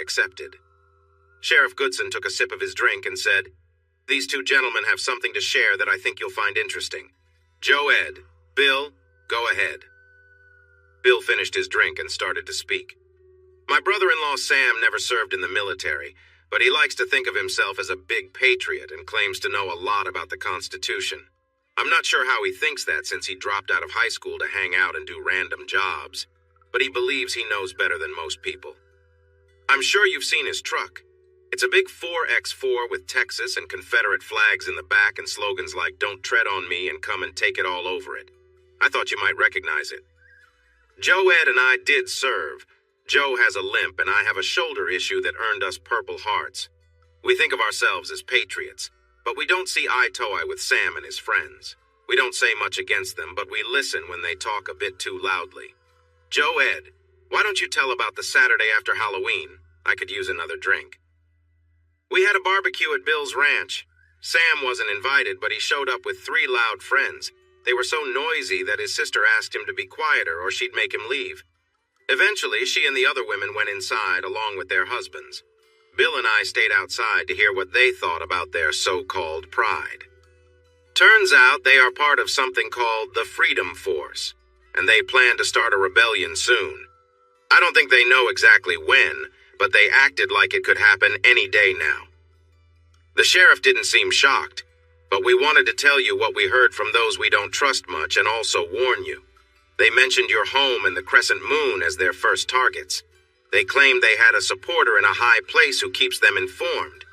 accepted. Sheriff Goodson took a sip of his drink and said, "These two gentlemen have something to share that I think you'll find interesting. Joe Ed, Bill, go ahead." Bill finished his drink and started to speak. "My brother-in-law Sam never served in the military, but he likes to think of himself as a big patriot and claims to know a lot about the Constitution. I'm not sure how he thinks that since he dropped out of high school to hang out and do random jobs, but he believes he knows better than most people. I'm sure you've seen his truck. It's a big 4X4 with Texas and Confederate flags in the back and slogans like 'Don't tread on me' and 'Come and take it all over it.' I thought you might recognize it. Joe Ed and I did serve. Joe has a limp and I have a shoulder issue that earned us Purple Hearts. We think of ourselves as patriots, but we don't see eye to eye with Sam and his friends. We don't say much against them, but we listen when they talk a bit too loudly. Joe Ed, why don't you tell about the Saturday after Halloween? I could use another drink." "We had a barbecue at Bill's ranch. Sam wasn't invited, but he showed up with 3 loud friends. They were so noisy that his sister asked him to be quieter or she'd make him leave. Eventually, she and the other women went inside along with their husbands. Bill and I stayed outside to hear what they thought about their so-called pride. Turns out they are part of something called the Freedom Force, and they plan to start a rebellion soon. I don't think they know exactly when, but they acted like it could happen any day now. The sheriff didn't seem shocked, but we wanted to tell you what we heard from those we don't trust much and also warn you. They mentioned your home and the Crescent Moon as their first targets. They claimed they had a supporter in a high place who keeps them informed.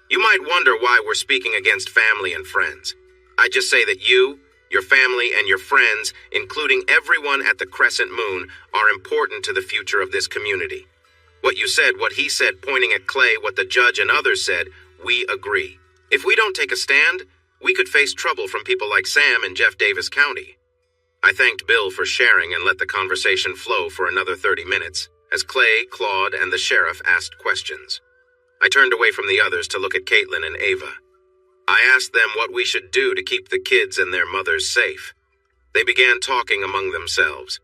You might wonder why we're speaking against family and friends. I just say that you, your family, and your friends, including everyone at the Crescent Moon, are important to the future of this community. What you said, what he said, pointing at Clay, what the judge and others said, we agree. If we don't take a stand, we could face trouble from people like Sam in Jeff Davis County." I thanked Bill for sharing and let the conversation flow for another 30 minutes, as Clay, Claude, and the sheriff asked questions. I turned away from the others to look at Caitlin and Ava. I asked them what we should do to keep the kids and their mothers safe. They began talking among themselves.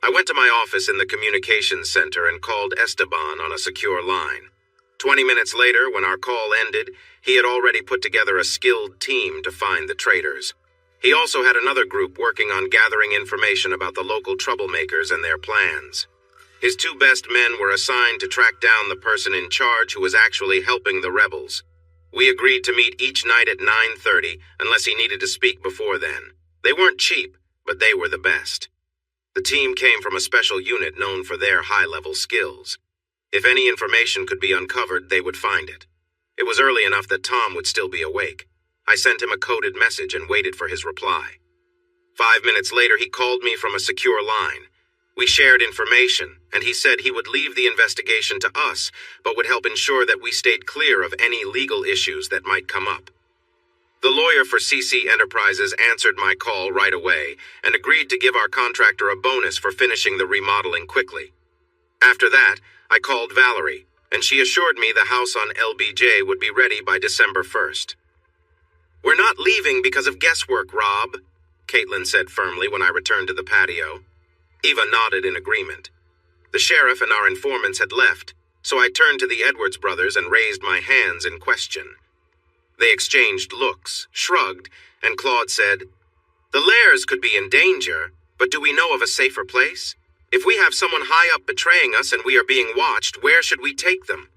I went to my office in the communications center and called Esteban on a secure line. 20 minutes later, when our call ended, he had already put together a skilled team to find the traitors. He also had another group working on gathering information about the local troublemakers and their plans. His 2 best men were assigned to track down the person in charge who was actually helping the rebels. We agreed to meet each night at 9:30 unless he needed to speak before then. They weren't cheap, but they were the best. The team came from a special unit known for their high-level skills. If any information could be uncovered, they would find it. It was early enough that Tom would still be awake. I sent him a coded message and waited for his reply. 5 minutes later, he called me from a secure line. We shared information, and he said he would leave the investigation to us, but would help ensure that we stayed clear of any legal issues that might come up. The lawyer for CC Enterprises answered my call right away and agreed to give our contractor a bonus for finishing the remodeling quickly. After that, I called Valerie, and she assured me the house on LBJ would be ready by December 1st. "We're not leaving because of guesswork, Rob," Caitlin said firmly when I returned to the patio. Eva nodded in agreement. The sheriff and our informants had left, so I turned to the Edwards brothers and raised my hands in question. They exchanged looks, shrugged, and Claude said, "The Lairs could be in danger, but do we know of a safer place? If we have someone high up betraying us and we are being watched, where should we take them?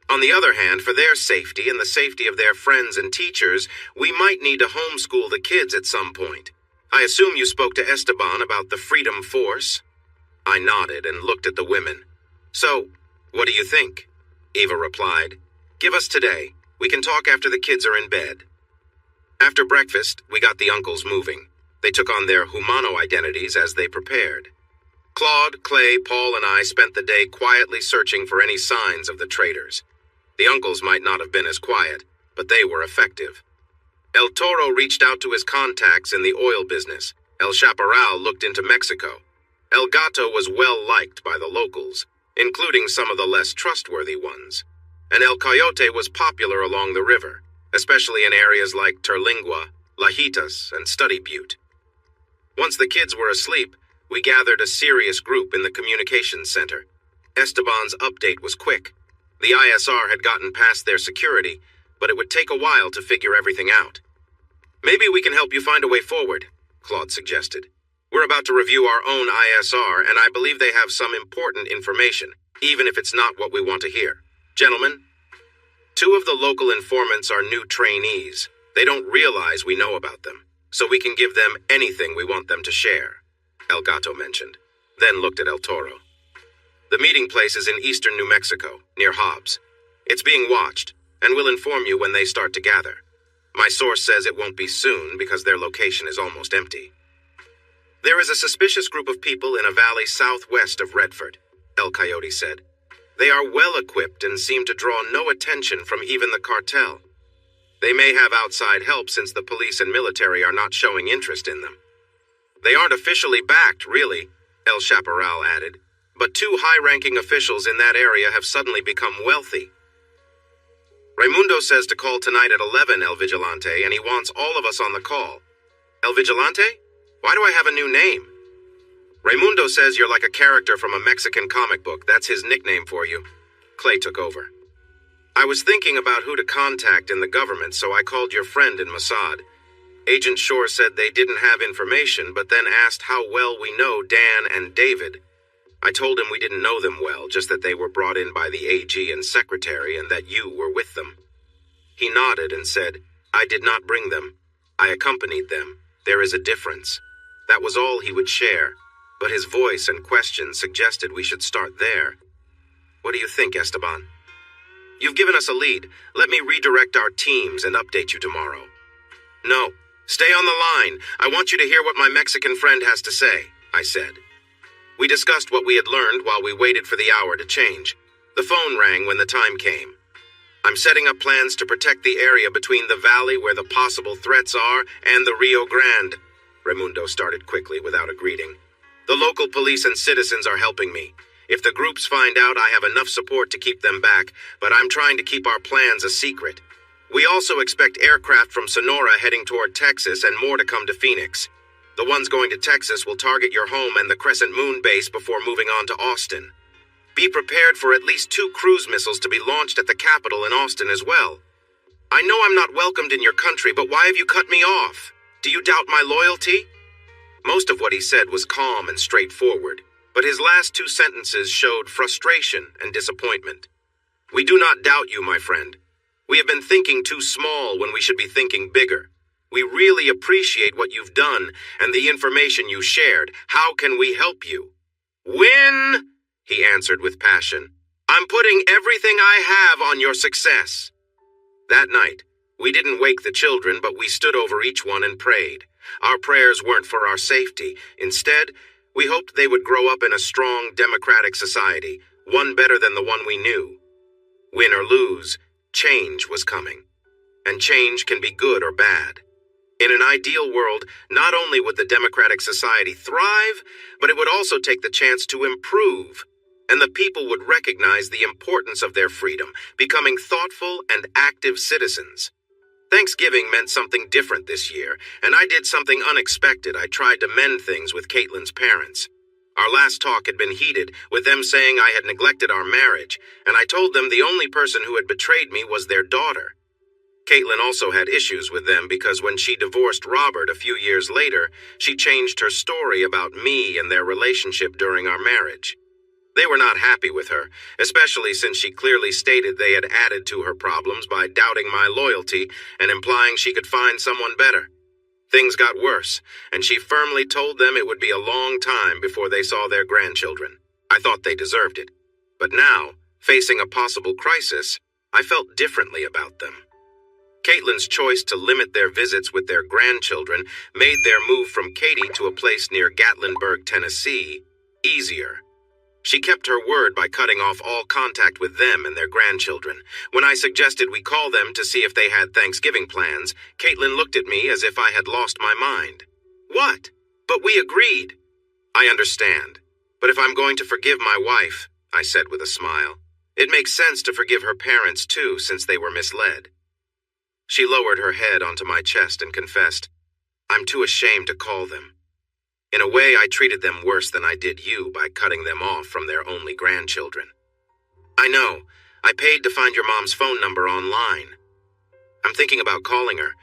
On the other hand, for their safety and the safety of their friends and teachers, we might need to homeschool the kids at some point. I assume you spoke to Esteban about the Freedom Force?" I nodded and looked at the women. "So, what do you think?" Eva replied, "Give us today. We can talk after the kids are in bed." After breakfast, we got the uncles moving. They took on their Humano identities as they prepared. Claude, Clay, Paul, and I spent the day quietly searching for any signs of the traitors. The uncles might not have been as quiet, but they were effective. El Toro reached out to his contacts in the oil business. El Chaparral looked into Mexico. El Gato was well liked by the locals, including some of the less trustworthy ones. And El Coyote was popular along the river, especially in areas like Terlingua, Lajitas, and Study Butte. Once the kids were asleep, we gathered a serious group in the communications center. Esteban's update was quick. The ISR had gotten past their security, but it would take a while to figure everything out. Maybe we can help you find a way forward, Claude suggested. We're about to review our own ISR, and I believe they have some important information, even if it's not what we want to hear. Gentlemen, 2 of the local informants are new trainees. They don't realize we know about them, so we can give them anything we want them to share, El Gato mentioned, then looked at El Toro. The meeting place is in eastern New Mexico, near Hobbs. It's being watched, and we'll inform you when they start to gather. My source says it won't be soon because their location is almost empty. There is a suspicious group of people in a valley southwest of Redford, El Coyote said. They are well equipped and seem to draw no attention from even the cartel. They may have outside help since the police and military are not showing interest in them. They aren't officially backed, really, El Chaparral added, but 2 high-ranking officials in that area have suddenly become wealthy. Raimundo says to call tonight at 11, El Vigilante, and he wants all of us on the call. El Vigilante? Why do I have a new name? Raimundo says you're like a character from a Mexican comic book. That's his nickname for you. Clay took over. I was thinking about who to contact in the government, so I called your friend in Mossad. Agent Shore said they didn't have information, but then asked how well we know Dan and David. I told him we didn't know them well, just that they were brought in by the AG and secretary and that you were with them. He nodded and said, I did not bring them. I accompanied them. There is a difference. That was all he would share, but his voice and questions suggested we should start there. What do you think, Esteban? You've given us a lead. Let me redirect our teams and update you tomorrow. No, stay on the line. I want you to hear what my Mexican friend has to say, I said. We discussed what we had learned while we waited for the hour to change. The phone rang when the time came. I'm setting up plans to protect the area between the valley where the possible threats are and the Rio Grande. Raimundo started quickly without a greeting. The local police and citizens are helping me. If the groups find out, I have enough support to keep them back, but I'm trying to keep our plans a secret. We also expect aircraft from Sonora heading toward Texas and more to come to Phoenix. The ones going to Texas will target your home and the Crescent Moon base before moving on to Austin. Be prepared for at least 2 cruise missiles to be launched at the capital in Austin as well. I know I'm not welcomed in your country, but why have you cut me off? Do you doubt my loyalty? Most of what he said was calm and straightforward, but his last 2 sentences showed frustration and disappointment. We do not doubt you, my friend. We have been thinking too small when we should be thinking bigger. We really appreciate what you've done and the information you shared. How can we help you? Win, he answered with passion. I'm putting everything I have on your success. That night, we didn't wake the children, but we stood over each one and prayed. Our prayers weren't for our safety. Instead, we hoped they would grow up in a strong, democratic society, one better than the one we knew. Win or lose, change was coming. And change can be good or bad. In an ideal world, not only would the democratic society thrive, but it would also take the chance to improve, and the people would recognize the importance of their freedom, becoming thoughtful and active citizens. Thanksgiving meant something different this year, and I did something unexpected. I tried to mend things with Caitlin's parents. Our last talk had been heated, with them saying I had neglected our marriage, and I told them the only person who had betrayed me was their daughter. Caitlin also had issues with them because when she divorced Robert a few years later, she changed her story about me and their relationship during our marriage. They were not happy with her, especially since she clearly stated they had added to her problems by doubting my loyalty and implying she could find someone better. Things got worse, and she firmly told them it would be a long time before they saw their grandchildren. I thought they deserved it. But now, facing a possible crisis, I felt differently about them. Caitlin's choice to limit their visits with their grandchildren made their move from Katy to a place near Gatlinburg, Tennessee, easier. She kept her word by cutting off all contact with them and their grandchildren. When I suggested we call them to see if they had Thanksgiving plans, Caitlin looked at me as if I had lost my mind. What? But we agreed. I understand. But if I'm going to forgive my wife, I said with a smile, it makes sense to forgive her parents too, since they were misled. She lowered her head onto my chest and confessed, I'm too ashamed to call them. In a way, I treated them worse than I did you by cutting them off from their only grandchildren. I know. I paid to find your mom's phone number online. I'm thinking about calling her.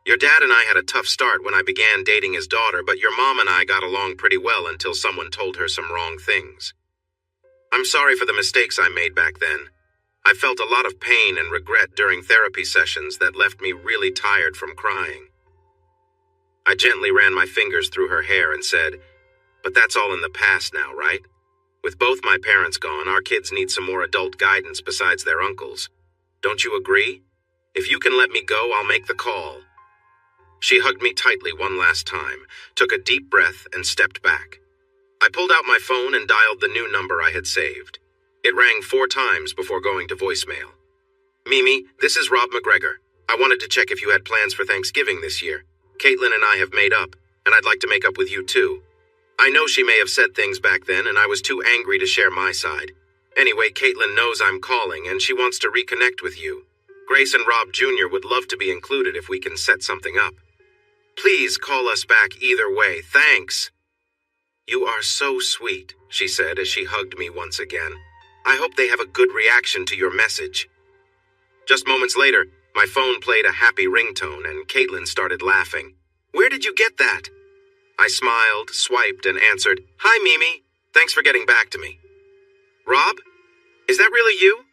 Your dad and I had a tough start when I began dating his daughter, but your mom and I got along pretty well until someone told her some wrong things. I'm sorry for the mistakes I made back then. I felt a lot of pain and regret during therapy sessions that left me really tired from crying. I gently ran my fingers through her hair and said, "But that's all in the past now, right? With both my parents gone, our kids need some more adult guidance besides their uncles. Don't you agree? If you can let me go, I'll make the call." She hugged me tightly one last time, took a deep breath, and stepped back. I pulled out my phone and dialed the new number I had saved. It rang 4 times before going to voicemail. "Mimi, this is Rob McGregor. I wanted to check if you had plans for Thanksgiving this year. Caitlin and I have made up, and I'd like to make up with you too. I know she may have said things back then, and I was too angry to share my side. Anyway, Caitlin knows I'm calling, and she wants to reconnect with you. Grace and Rob Jr. would love to be included if we can set something up. Please call us back either way. Thanks." "You are so sweet," she said as she hugged me once again. "I hope they have a good reaction to your message." Just moments later, my phone played a happy ringtone and Caitlin started laughing. "Where did you get that?" I smiled, swiped, and answered, "Hi, Mimi. Thanks for getting back to me." "Rob? Is that really you?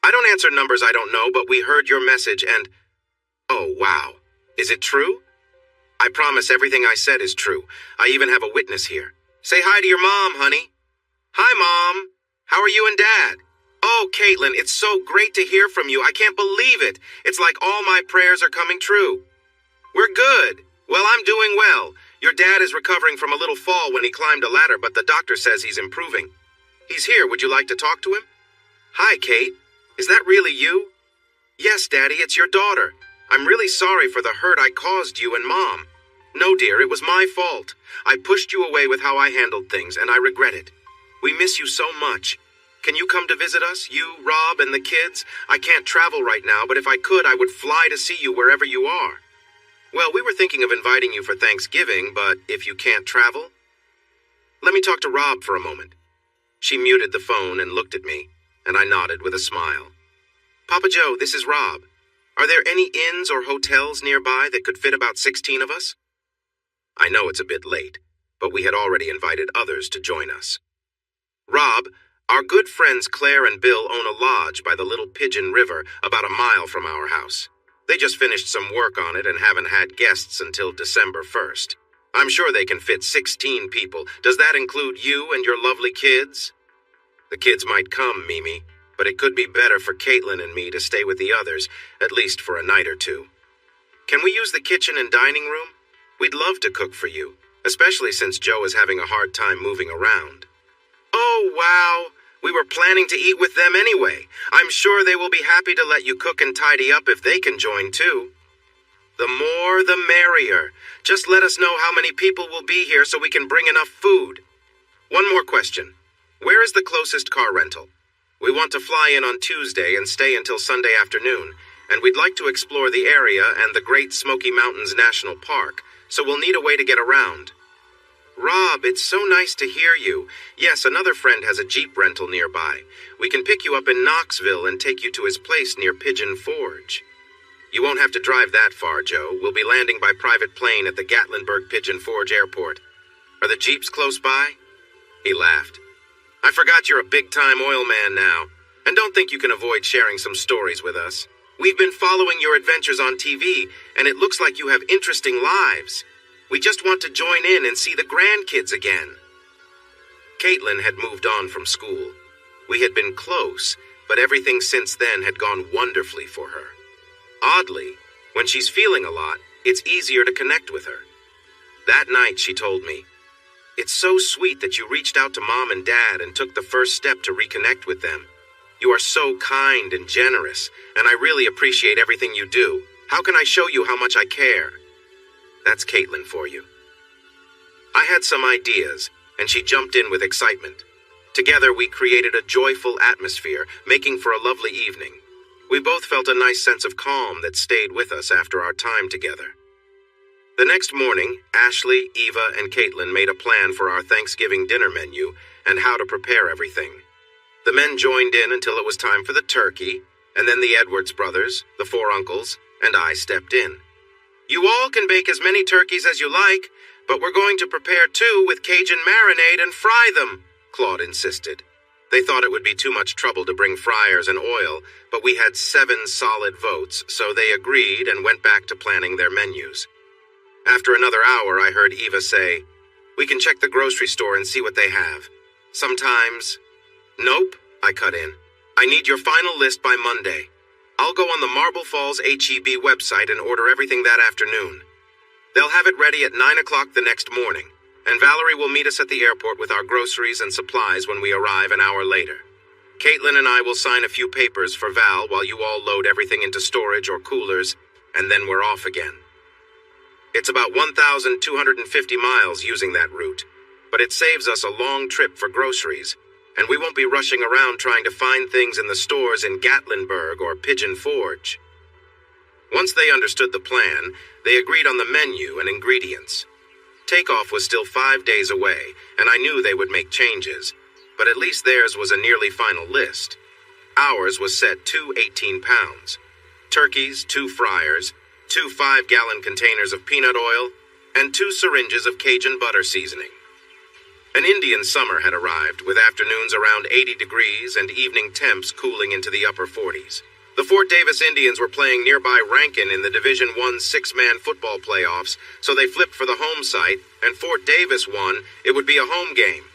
I don't answer numbers I don't know, but we heard your message and... Oh, wow. Is it true?" "I promise everything I said is true. I even have a witness here. Say hi to your mom, honey." "Hi, Mom. How are you and Dad?" "Oh, Caitlin, it's so great to hear from you. I can't believe it. It's like all my prayers are coming true." "We're good. Well, I'm doing well. Your dad is recovering from a little fall when he climbed a ladder, but the doctor says he's improving. He's here. Would you like to talk to him?" "Hi, Kate. Is that really you?" "Yes, Daddy, it's your daughter. I'm really sorry for the hurt I caused you and Mom." "No, dear, it was my fault. I pushed you away with how I handled things, and I regret it. We miss you so much. Can you come to visit us, you, Rob, and the kids? I can't travel right now, but if I could, I would fly to see you wherever you are." "Well, we were thinking of inviting you for Thanksgiving, but if you can't travel..." "Let me talk to Rob for a moment." She muted the phone and looked at me, and I nodded with a smile. "Papa Joe, this is Rob. Are there any inns or hotels nearby that could fit about 16 of us?" I know it's a bit late, but we had already invited others to join us. "Rob, our good friends Claire and Bill own a lodge by the Little Pigeon River about a mile from our house. They just finished some work on it and haven't had guests until December 1st. I'm sure they can fit 16 people. Does that include you and your lovely kids?" "The kids might come, Mimi, but it could be better for Caitlin and me to stay with the others, at least for a night or two. Can we use the kitchen and dining room? We'd love to cook for you, especially since Joe is having a hard time moving around." "Oh, wow. We were planning to eat with them anyway. I'm sure they will be happy to let you cook and tidy up if they can join too." "The more the merrier. Just let us know how many people will be here so we can bring enough food. One more question. Where is the closest car rental? We want to fly in on Tuesday and stay until Sunday afternoon, and we'd like to explore the area and the Great Smoky Mountains National Park, so we'll need a way to get around." "Rob, it's so nice to hear you. Yes, another friend has a Jeep rental nearby. We can pick you up in Knoxville and take you to his place near Pigeon Forge." "You won't have to drive that far, Joe. We'll be landing by private plane at the Gatlinburg Pigeon Forge Airport. Are the Jeeps close by?" He laughed. "I forgot you're a big-time oil man now, and don't think you can avoid sharing some stories with us. We've been following your adventures on TV, and it looks like you have interesting lives. We just want to join in and see the grandkids again." Caitlin had moved on from school. We had been close, but everything since then had gone wonderfully for her. Oddly, when she's feeling a lot, it's easier to connect with her. That night, she told me, "It's so sweet that you reached out to Mom and Dad and took the first step to reconnect with them. You are so kind and generous, and I really appreciate everything you do. How can I show you how much I care?" That's Caitlin for you. I had some ideas, and she jumped in with excitement. Together, we created a joyful atmosphere, making for a lovely evening. We both felt a nice sense of calm that stayed with us after our time together. The next morning, Ashley, Eva, and Caitlin made a plan for our Thanksgiving dinner menu and how to prepare everything. The men joined in until it was time for the turkey, and then the Edwards brothers, the four uncles, and I stepped in. "You all can bake as many turkeys as you like, but we're going to prepare 2 with Cajun marinade and fry them," Claude insisted. They thought it would be too much trouble to bring fryers and oil, but we had 7 solid votes, so they agreed and went back to planning their menus. After another hour, I heard Eva say, "We can check the grocery store and see what they have. Sometimes—" "Nope," I cut in. "I need your final list by Monday. I'll go on the Marble Falls HEB website and order everything that afternoon. They'll have it ready at 9 o'clock the next morning, and Valerie will meet us at the airport with our groceries and supplies when we arrive an hour later. Caitlin and I will sign a few papers for Val while you all load everything into storage or coolers, and then we're off again." It's about 1,250 miles using that route, but it saves us a long trip for groceries, and we won't be rushing around trying to find things in the stores in Gatlinburg or Pigeon Forge. Once they understood the plan, they agreed on the menu and ingredients. Takeoff was still 5 days away, and I knew they would make changes, but at least theirs was a nearly final list. Ours was set 2 18-pounds. Turkeys, 2 fryers, 2 5-gallon containers of peanut oil, and 2 syringes of Cajun butter seasoning. An Indian summer had arrived, with afternoons around 80 degrees and evening temps cooling into the upper 40s. The Fort Davis Indians were playing nearby Rankin in the Division I 6-man football playoffs, so they flipped for the home site, and Fort Davis won. It would be a home game.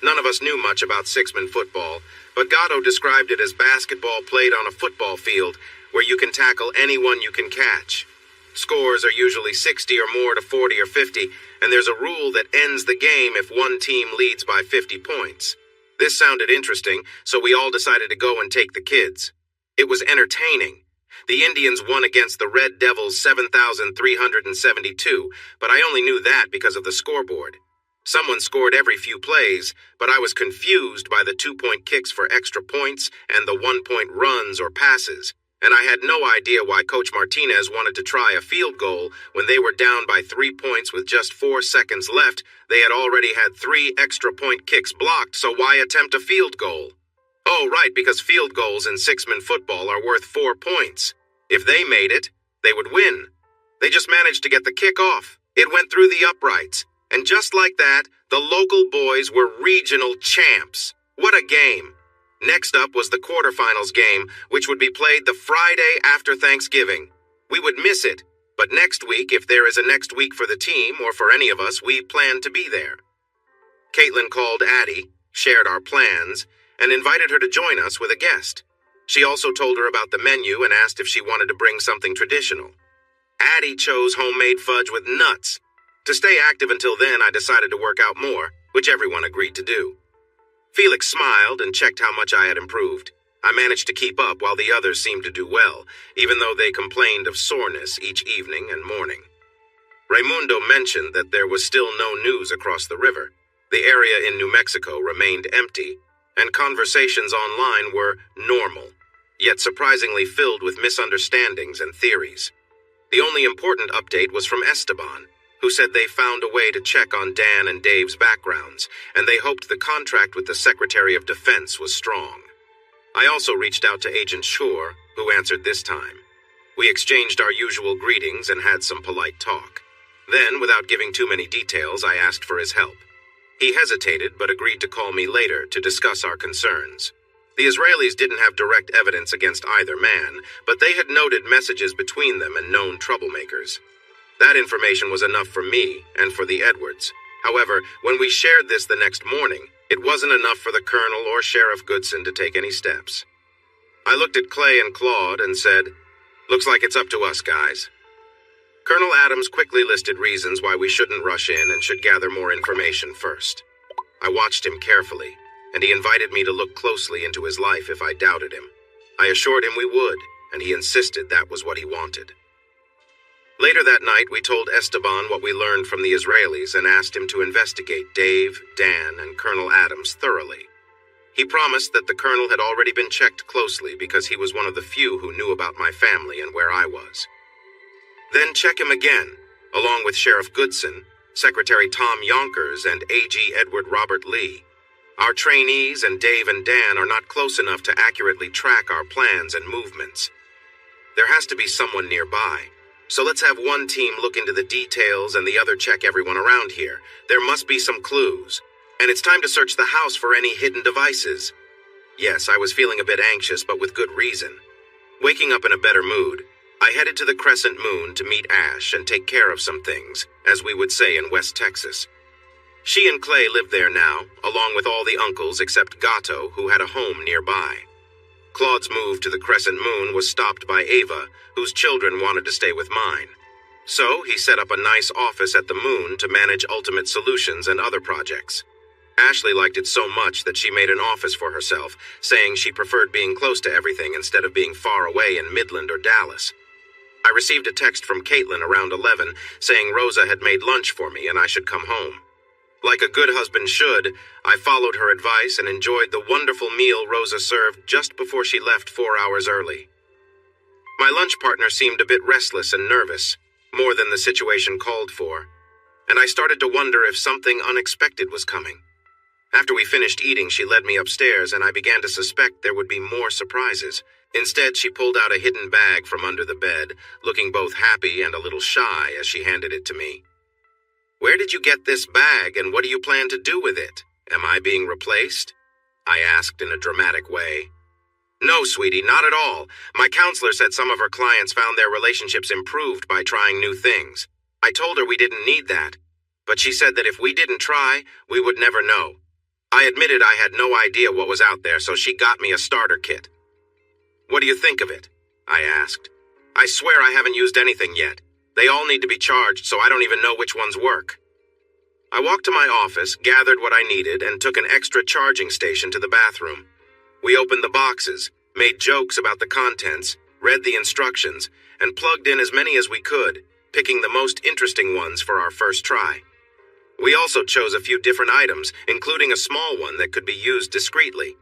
None of us knew much about 6-man football, but Gatto described it as basketball played on a football field, where you can tackle anyone you can catch. Scores are usually 60 or more to 40 or 50, and there's a rule that ends the game if one team leads by 50 points. This sounded interesting, so we all decided to go and take the kids. It was entertaining. The Indians won against the Red Devils 7,372, but I only knew that because of the scoreboard. Someone scored every few plays, but I was confused by the 2-point kicks for extra points and the 1-point runs or passes, and I had no idea why Coach Martinez wanted to try a field goal when they were down by 3 points with just 4 seconds left. They had already had 3 extra point kicks blocked, so why attempt a field goal? Oh, right, because field goals in 6-man football are worth 4 points. If they made it, they would win. They just managed to get the kick off. It went through the uprights. And just like that, the local boys were regional champs. What a game. Next up was the quarterfinals game, which would be played the Friday after Thanksgiving. We would miss it, but next week, if there is a next week for the team or for any of us, we plan to be there. Caitlin called Addie, shared our plans, and invited her to join us with a guest. She also told her about the menu and asked if she wanted to bring something traditional. Addie chose homemade fudge with nuts. To stay active until then, I decided to work out more, which everyone agreed to do. Felix smiled and checked how much I had improved. I managed to keep up while the others seemed to do well, even though they complained of soreness each evening and morning. Raimundo mentioned that there was still no news across the river. The area in New Mexico remained empty, and conversations online were normal, yet surprisingly filled with misunderstandings and theories. The only important update was from Esteban, who said they found a way to check on Dan and Dave's backgrounds, and they hoped the contract with the Secretary of Defense was strong. I also reached out to Agent Shore, who answered this time. We exchanged our usual greetings and had some polite talk. Then, without giving too many details, I asked for his help. He hesitated but agreed to call me later to discuss our concerns. The Israelis didn't have direct evidence against either man, but they had noted messages between them and known troublemakers. That information was enough for me and for the Edwards. However, when we shared this the next morning, it wasn't enough for the Colonel or Sheriff Goodson to take any steps. I looked at Clay and Claude and said, "Looks like it's up to us, guys." Colonel Adams quickly listed reasons why we shouldn't rush in and should gather more information first. I watched him carefully, and he invited me to look closely into his life if I doubted him. I assured him we would, and he insisted that was what he wanted. Later that night, we told Esteban what we learned from the Israelis and asked him to investigate Dave, Dan, and Colonel Adams thoroughly. He promised that the Colonel had already been checked closely because he was one of the few who knew about my family and where I was. Then check him again, along with Sheriff Goodson, Secretary Tom Yonkers, and AG Edward Robert Lee. Our trainees and Dave and Dan are not close enough to accurately track our plans and movements. There has to be someone nearby. So let's have one team look into the details and the other check everyone around here. There must be some clues. And it's time to search the house for any hidden devices. Yes, I was feeling a bit anxious, but with good reason. Waking up in a better mood, I headed to the Crescent Moon to meet Ash and take care of some things, as we would say in West Texas. She and Clay lived there now, along with all the uncles except Gato, who had a home nearby. Claude's move to the Crescent Moon was stopped by Ava, whose children wanted to stay with mine. So he set up a nice office at the Moon to manage Ultimate Solutions and other projects. Ashley liked it so much that she made an office for herself, saying she preferred being close to everything instead of being far away in Midland or Dallas. I received a text from Caitlin around 11 saying Rosa had made lunch for me and I should come home. Like a good husband should, I followed her advice and enjoyed the wonderful meal Rosa served just before she left 4 hours early. My lunch partner seemed a bit restless and nervous, more than the situation called for, and I started to wonder if something unexpected was coming. After we finished eating, she led me upstairs and I began to suspect there would be more surprises. Instead, she pulled out a hidden bag from under the bed, looking both happy and a little shy as she handed it to me. "Where did you get this bag and what do you plan to do with it? Am I being replaced?" I asked in a dramatic way. "No, sweetie, not at all. My counselor said some of her clients found their relationships improved by trying new things. I told her we didn't need that, but she said that if we didn't try, we would never know. I admitted I had no idea what was out there, so she got me a starter kit." "What do you think of it?" I asked. "I swear I haven't used anything yet. They all need to be charged, so I don't even know which ones work." I walked to my office, gathered what I needed, and took an extra charging station to the bathroom. We opened the boxes, made jokes about the contents, read the instructions, and plugged in as many as we could, picking the most interesting ones for our first try. We also chose a few different items, including a small one that could be used discreetly.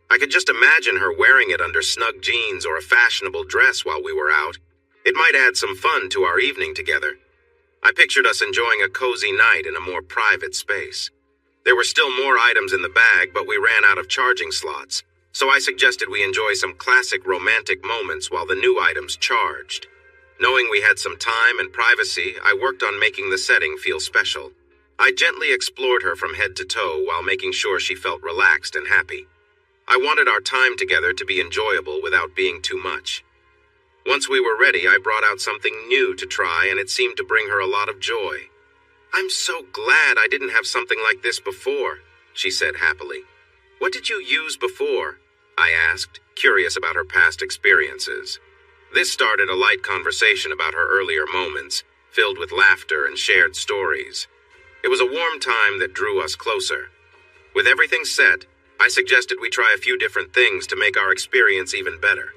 I could just imagine her wearing it under snug jeans or a fashionable dress while we were out. It might add some fun to our evening together. I pictured us enjoying a cozy night in a more private space. There were still more items in the bag, but we ran out of charging slots, so I suggested we enjoy some classic romantic moments while the new items charged. Knowing we had some time and privacy, I worked on making the setting feel special. I gently explored her from head to toe while making sure she felt relaxed and happy. I wanted our time together to be enjoyable without being too much. Once we were ready, I brought out something new to try, and it seemed to bring her a lot of joy. "I'm so glad I didn't have something like this before," she said happily. "What did you use before?" I asked, curious about her past experiences. This started a light conversation about her earlier moments, filled with laughter and shared stories. It was a warm time that drew us closer. With everything set, I suggested we try a few different things to make our experience even better.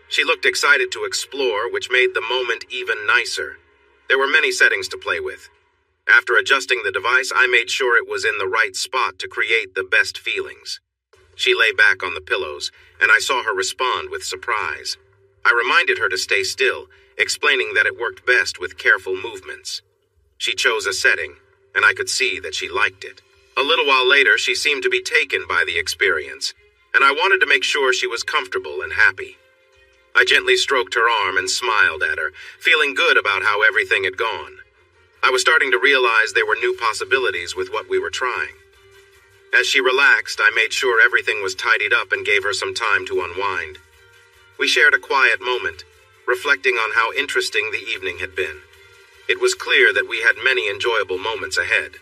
She looked excited to explore, which made the moment even nicer. There were many settings to play with. After adjusting the device, I made sure it was in the right spot to create the best feelings. She lay back on the pillows, and I saw her respond with surprise. I reminded her to stay still, explaining that it worked best with careful movements. She chose a setting, and I could see that she liked it. A little while later, she seemed to be taken by the experience, and I wanted to make sure she was comfortable and happy. I gently stroked her arm and smiled at her, feeling good about how everything had gone. I was starting to realize there were new possibilities with what we were trying. As she relaxed, I made sure everything was tidied up and gave her some time to unwind. We shared a quiet moment, reflecting on how interesting the evening had been. It was clear that we had many enjoyable moments ahead.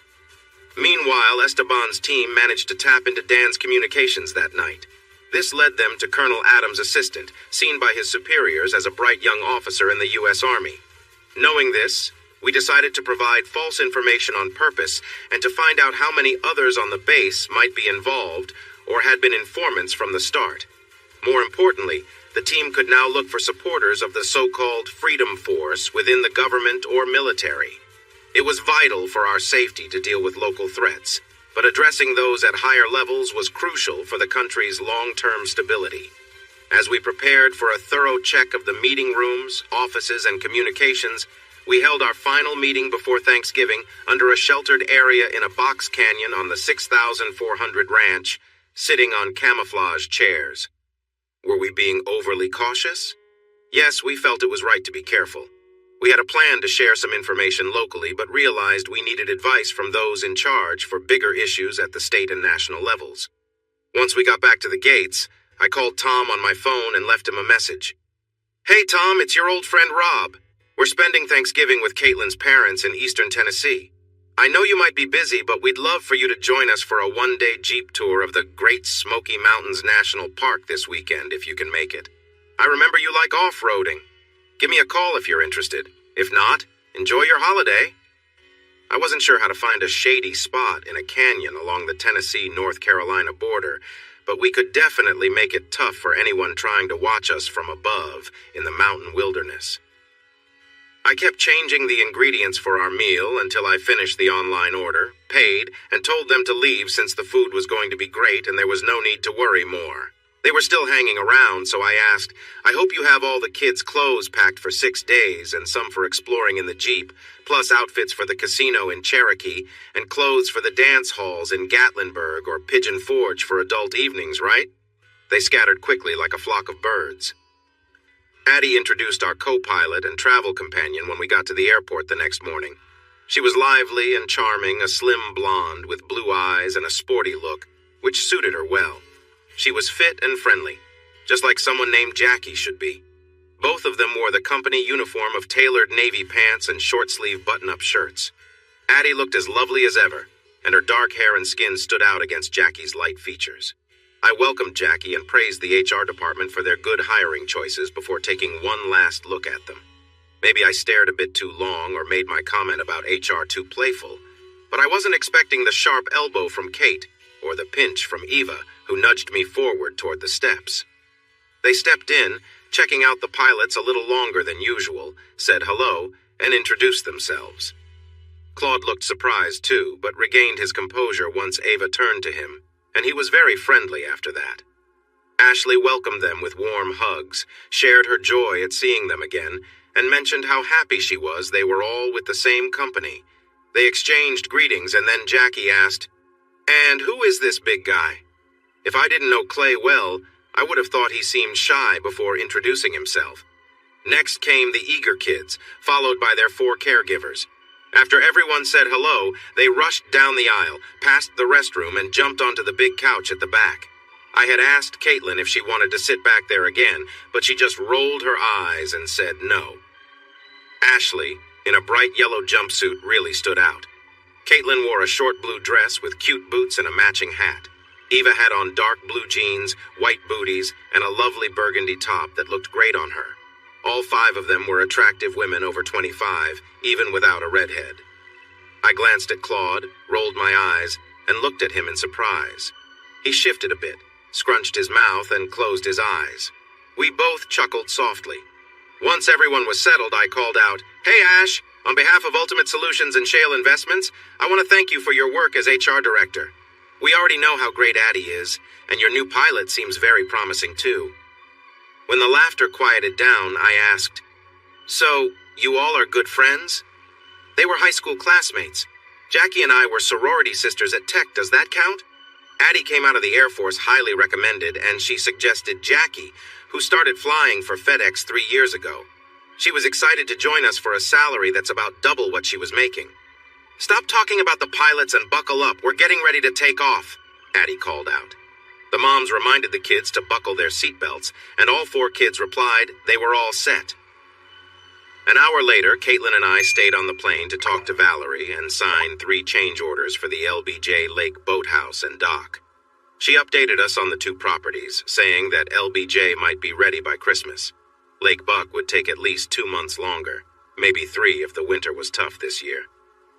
Meanwhile, Esteban's team managed to tap into Dan's communications that night. This led them to Colonel Adams' assistant, seen by his superiors as a bright young officer in the U.S. Army. Knowing this, we decided to provide false information on purpose and to find out how many others on the base might be involved or had been informants from the start. More importantly, the team could now look for supporters of the so-called Freedom Force within the government or military. It was vital for our safety to deal with local threats, but addressing those at higher levels was crucial for the country's long-term stability. As we prepared for a thorough check of the meeting rooms, offices, and communications, We held our final meeting before Thanksgiving under a sheltered area in a box canyon on the 6,400 ranch, sitting on camouflage chairs. Were we being overly cautious? Yes, we felt it was right to be careful. We had a plan to share some information locally, but realized we needed advice from those in charge for bigger issues at the state and national levels. Once we got back to the gates, I called Tom on my phone and left him a message. "Hey Tom, it's your old friend Rob. We're spending Thanksgiving with Caitlin's parents in eastern Tennessee. I know you might be busy, but we'd love for you to join us for a one-day Jeep tour of the Great Smoky Mountains National Park this weekend if you can make it. I remember you like off-roading. Give me a call if you're interested. If not, enjoy your holiday." I wasn't sure how to find a shady spot in a canyon along the Tennessee-North Carolina border, but we could definitely make it tough for anyone trying to watch us from above in the mountain wilderness. I kept changing the ingredients for our meal until I finished the online order, paid, and told them to leave since the food was going to be great and there was no need to worry more. They were still hanging around, so I asked, "I hope you have all the kids' clothes packed for 6 days and some for exploring in the Jeep, plus outfits for the casino in Cherokee and clothes for the dance halls in Gatlinburg or Pigeon Forge for adult evenings, right?" They scattered quickly like a flock of birds. Addie introduced our co-pilot and travel companion when we got to the airport the next morning. She was lively and charming, a slim blonde with blue eyes and a sporty look, which suited her well. She was fit and friendly, just like someone named Jackie should be. Both of them wore the company uniform of tailored navy pants and short-sleeve button-up shirts. Addie looked as lovely as ever, and her dark hair and skin stood out against Jackie's light features. I welcomed Jackie and praised the HR department for their good hiring choices before taking one last look at them. Maybe I stared a bit too long or made my comment about HR too playful, but I wasn't expecting the sharp elbow from Kate or the pinch from Eva, who nudged me forward toward the steps. They stepped in, checking out the pilots a little longer than usual, said hello, and introduced themselves. Claude looked surprised too, but regained his composure once Ava turned to him, and he was very friendly after that. Ashley welcomed them with warm hugs, shared her joy at seeing them again, and mentioned how happy she was they were all with the same company. They exchanged greetings, and then Jackie asked, "And who is this big guy?" If I didn't know Clay well, I would have thought he seemed shy before introducing himself. Next came the eager kids, followed by their 4 caregivers. After everyone said hello, they rushed down the aisle, past the restroom, and jumped onto the big couch at the back. I had asked Caitlin if she wanted to sit back there again, but she just rolled her eyes and said no. Ashley, in a bright yellow jumpsuit, really stood out. Caitlin wore a short blue dress with cute boots and a matching hat. Eva had on dark blue jeans, white booties, and a lovely burgundy top that looked great on her. All 5 of them were attractive women over 25, even without a redhead. I glanced at Claude, rolled my eyes, and looked at him in surprise. He shifted a bit, scrunched his mouth, and closed his eyes. We both chuckled softly. Once everyone was settled, I called out, "Hey Ash, on behalf of Ultimate Solutions and Shale Investments, I want to thank you for your work as HR director. We already know how great Addie is, and your new pilot seems very promising too." When the laughter quieted down, I asked, "So, you all are good friends?" They were high school classmates. Jackie and I were sorority sisters at Tech. Does that count? Addie came out of the Air Force highly recommended, and she suggested Jackie, who started flying for FedEx 3 years ago. She was excited to join us for a salary that's about double what she was making. "Stop talking about the pilots and buckle up. We're getting ready to take off," Addie called out. The moms reminded the kids to buckle their seatbelts, and all 4 kids replied they were all set. An hour later, Caitlin and I stayed on the plane to talk to Valerie and sign 3 change orders for the LBJ Lake Boathouse and Dock. She updated us on the 2 properties, saying that LBJ might be ready by Christmas. Lake Buck would take at least 2 months longer, maybe 3 if the winter was tough this year.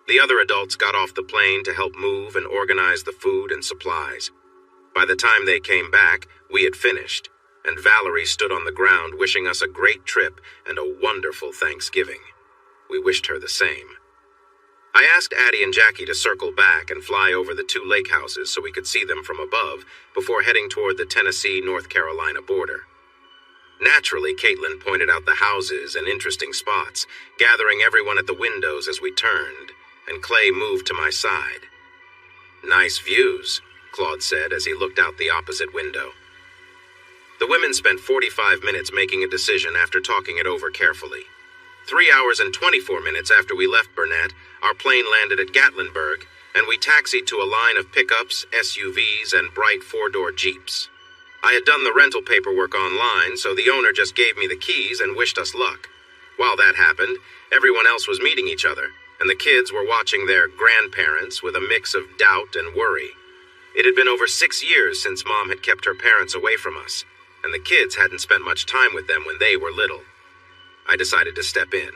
The other adults got off the plane to help move and organize the food and supplies. By the time they came back, we had finished, and Valerie stood on the ground wishing us a great trip and a wonderful Thanksgiving. We wished her the same. I asked Addie and Jackie to circle back and fly over the 2 lake houses so we could see them from above before heading toward the Tennessee-North Carolina border. Naturally, Caitlin pointed out the houses and interesting spots, gathering everyone at the windows as we turned, and Clay moved to my side. "Nice views," Claude said as he looked out the opposite window. The women spent 45 minutes making a decision after talking it over carefully. 3 hours and 24 minutes after we left Burnett, our plane landed at Gatlinburg, and we taxied to a line of pickups, SUVs, and bright four-door Jeeps. I had done the rental paperwork online, so the owner just gave me the keys and wished us luck. While that happened, everyone else was meeting each other, and the kids were watching their grandparents with a mix of doubt and worry. It had been over 6 years since Mom had kept her parents away from us, and the kids hadn't spent much time with them when they were little. I decided to step in.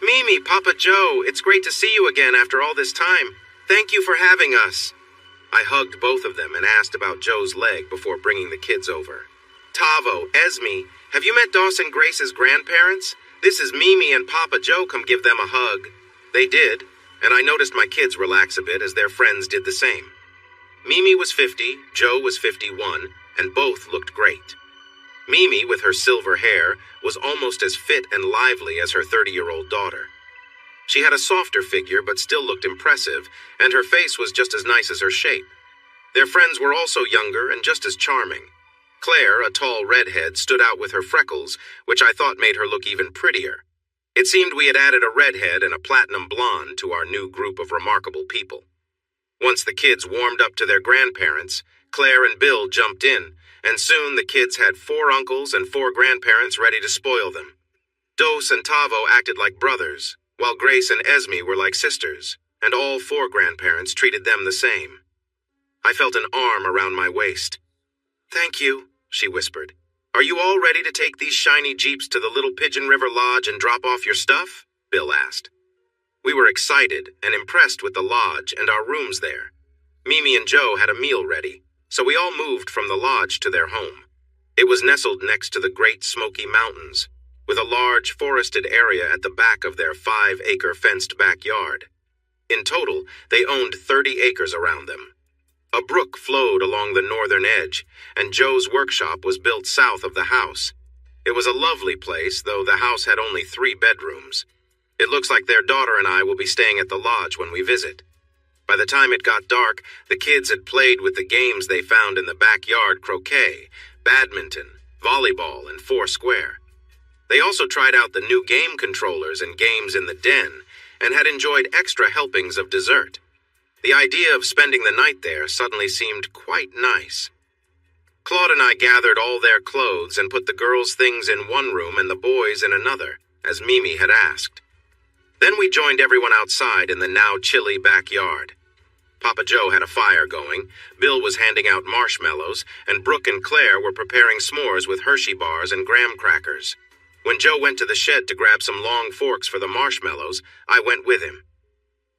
"Mimi, Papa Joe, it's great to see you again after all this time. Thank you for having us." I hugged both of them and asked about Joe's leg before bringing the kids over. "Tavo, Esme, have you met Dawson Grace's grandparents? This is Mimi and Papa Joe. Come give them a hug." They did, and I noticed my kids relax a bit as their friends did the same. Mimi was 50, Joe was 51, and both looked great. Mimi, with her silver hair, was almost as fit and lively as her 30-year-old daughter. She had a softer figure but still looked impressive, and her face was just as nice as her shape. Their friends were also younger and just as charming. Claire, a tall redhead, stood out with her freckles, which I thought made her look even prettier. It seemed we had added a redhead and a platinum blonde to our new group of remarkable people. Once the kids warmed up to their grandparents, Claire and Bill jumped in, and soon the kids had 4 uncles and 4 grandparents ready to spoil them. Dos and Tavo acted like brothers, while Grace and Esme were like sisters, and all 4 grandparents treated them the same. I felt an arm around my waist. "Thank you," she whispered. "Are you all ready to take these shiny Jeeps to the Little Pigeon River Lodge and drop off your stuff?" Bill asked. We were excited and impressed with the lodge and our rooms there. Mimi and Joe had a meal ready, so we all moved from the lodge to their home. It was nestled next to the Great Smoky Mountains, with a large forested area at the back of their 5-acre fenced backyard. In total, they owned 30 acres around them. A brook flowed along the northern edge, and Joe's workshop was built south of the house. It was a lovely place, though the house had only 3 bedrooms. It looks like their daughter and I will be staying at the lodge when we visit. By the time it got dark, the kids had played with the games they found in the backyard: croquet, badminton, volleyball, and foursquare. They also tried out the new game controllers and games in the den, and had enjoyed extra helpings of dessert. The idea of spending the night there suddenly seemed quite nice. Claude and I gathered all their clothes and put the girls' things in one room and the boys' in another, as Mimi had asked. Then we joined everyone outside in the now chilly backyard. Papa Joe had a fire going, Bill was handing out marshmallows, and Brooke and Claire were preparing s'mores with Hershey bars and graham crackers. When Joe went to the shed to grab some long forks for the marshmallows, I went with him.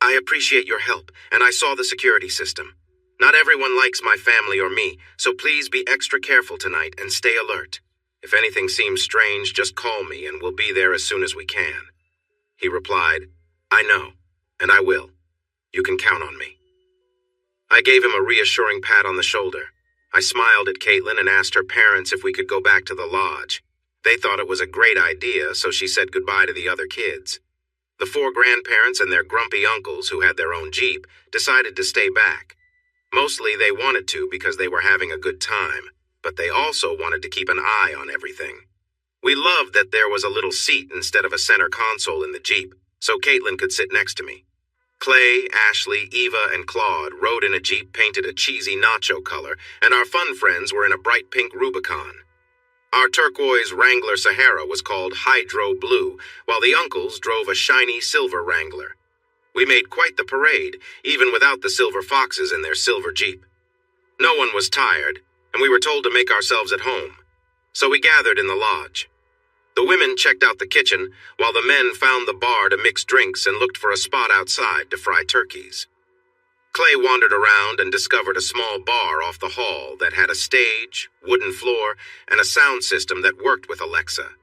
"I appreciate your help, and I saw the security system. Not everyone likes my family or me, so please be extra careful tonight and stay alert. If anything seems strange, just call me and we'll be there as soon as we can." He replied, "I know, and I will. You can count on me." I gave him a reassuring pat on the shoulder. I smiled at Caitlin and asked her parents if we could go back to the lodge. They thought it was a great idea, so she said goodbye to the other kids. The 4 grandparents and their grumpy uncles, who had their own Jeep, decided to stay back. Mostly they wanted to because they were having a good time, but they also wanted to keep an eye on everything. We loved that there was a little seat instead of a center console in the Jeep, so Caitlin could sit next to me. Clay, Ashley, Eva, and Claude rode in a Jeep painted a cheesy nacho color, and our fun friends were in a bright pink Rubicon. Our turquoise Wrangler Sahara was called Hydro Blue, while the uncles drove a shiny silver Wrangler. We made quite the parade, even without the silver foxes in their silver Jeep. No one was tired, and we were told to make ourselves at home, so we gathered in the lodge. The women checked out the kitchen, while the men found the bar to mix drinks and looked for a spot outside to fry turkeys. Clay wandered around and discovered a small bar off the hall that had a stage, wooden floor, and a sound system that worked with Alexa.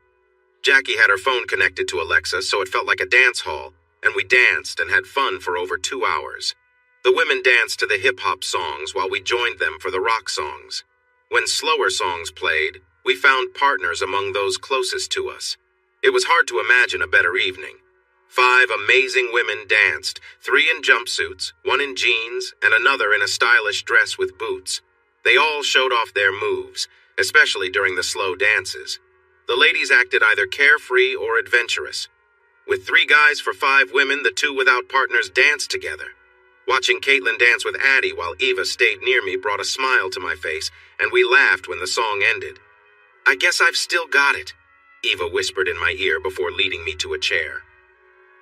Jackie had her phone connected to Alexa, so it felt like a dance hall, and we danced and had fun for over 2 hours. The women danced to the hip-hop songs while we joined them for the rock songs. When slower songs played, We found partners among those closest to us. It was hard to imagine a better evening. 5 amazing women danced, 3 in jumpsuits, 1 in jeans, and another in a stylish dress with boots. They all showed off their moves, especially during the slow dances. The ladies acted either carefree or adventurous. With 3 guys for 5 women, the 2 without partners danced together. Watching Caitlin dance with Addie while Eva stayed near me brought a smile to my face, and we laughed when the song ended. "I guess I've still got it," Eva whispered in my ear before leading me to a chair.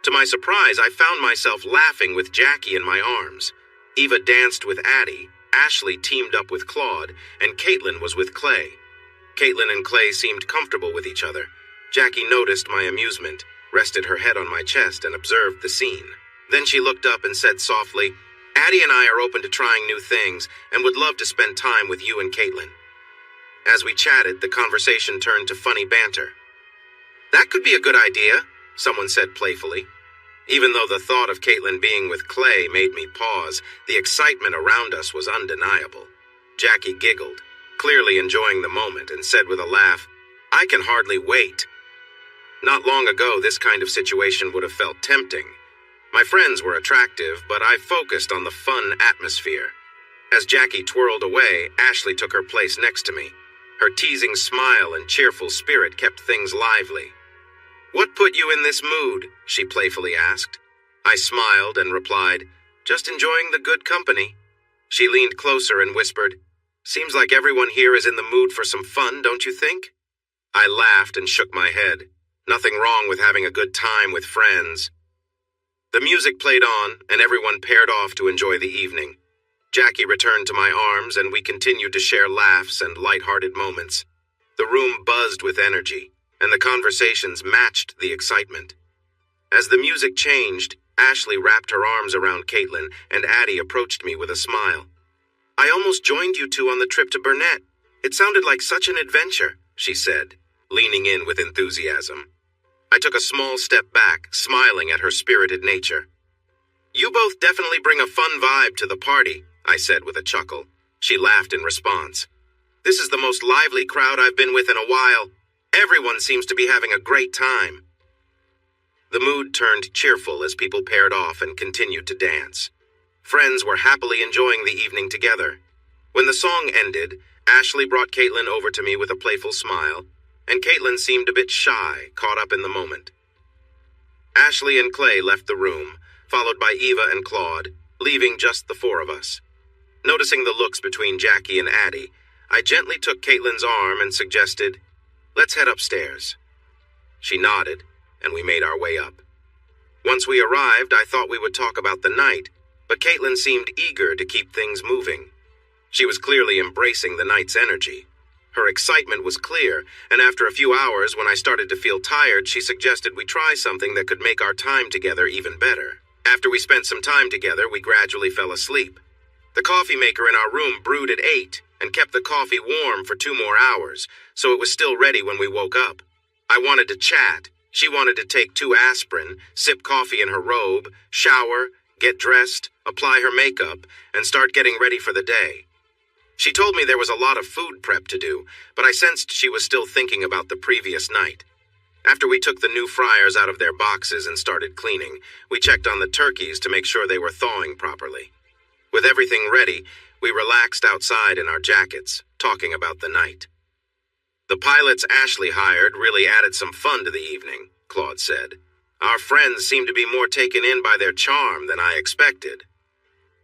To my surprise, I found myself laughing with Jackie in my arms. Eva danced with Addie, Ashley teamed up with Claude, and Caitlin was with Clay. Caitlin and Clay seemed comfortable with each other. Jackie noticed my amusement, rested her head on my chest, and observed the scene. Then she looked up and said softly, "Addie and I are open to trying new things and would love to spend time with you and Caitlin." As we chatted, the conversation turned to funny banter. "That could be a good idea," someone said playfully. Even though the thought of Caitlin being with Clay made me pause, the excitement around us was undeniable. Jackie giggled, clearly enjoying the moment, and said with a laugh, "I can hardly wait." Not long ago, this kind of situation would have felt tempting. My friends were attractive, but I focused on the fun atmosphere. As Jackie twirled away, Ashley took her place next to me. Her teasing smile and cheerful spirit kept things lively. "What put you in this mood?" she playfully asked. I smiled and replied, "Just enjoying the good company." She leaned closer and whispered, "Seems like everyone here is in the mood for some fun, don't you think?" I laughed and shook my head. Nothing wrong with having a good time with friends. The music played on, and everyone paired off to enjoy the evening. Jackie returned to my arms, and we continued to share laughs and light-hearted moments. The room buzzed with energy, and the conversations matched the excitement. As the music changed, Ashley wrapped her arms around Caitlin, and Addie approached me with a smile. "I almost joined you two on the trip to Burnett. It sounded like such an adventure," she said, leaning in with enthusiasm. I took a small step back, smiling at her spirited nature. "You both definitely bring a fun vibe to the party," I said with a chuckle. She laughed in response. "This is the most lively crowd I've been with in a while. Everyone seems to be having a great time." The mood turned cheerful as people paired off and continued to dance. Friends were happily enjoying the evening together. When the song ended, Ashley brought Caitlin over to me with a playful smile, and Caitlin seemed a bit shy, caught up in the moment. Ashley and Clay left the room, followed by Eva and Claude, leaving just the 4 of us. Noticing the looks between Jackie and Addie, I gently took Caitlin's arm and suggested, "Let's head upstairs." She nodded, and we made our way up. Once we arrived, I thought we would talk about the night, but Caitlin seemed eager to keep things moving. She was clearly embracing the night's energy. Her excitement was clear, and after a few hours, when I started to feel tired, she suggested we try something that could make our time together even better. After we spent some time together, we gradually fell asleep. The coffee maker in our room brewed at 8 and kept the coffee warm for 2 more hours, so it was still ready when we woke up. I wanted to chat. She wanted to take 2 aspirin, sip coffee in her robe, shower, get dressed, apply her makeup, and start getting ready for the day. She told me there was a lot of food prep to do, but I sensed she was still thinking about the previous night. After we took the new fryers out of their boxes and started cleaning, we checked on the turkeys to make sure they were thawing properly. With everything ready, we relaxed outside in our jackets, talking about the night. "The pilots Ashley hired really added some fun to the evening," Claude said. "Our friends seem to be more taken in by their charm than I expected."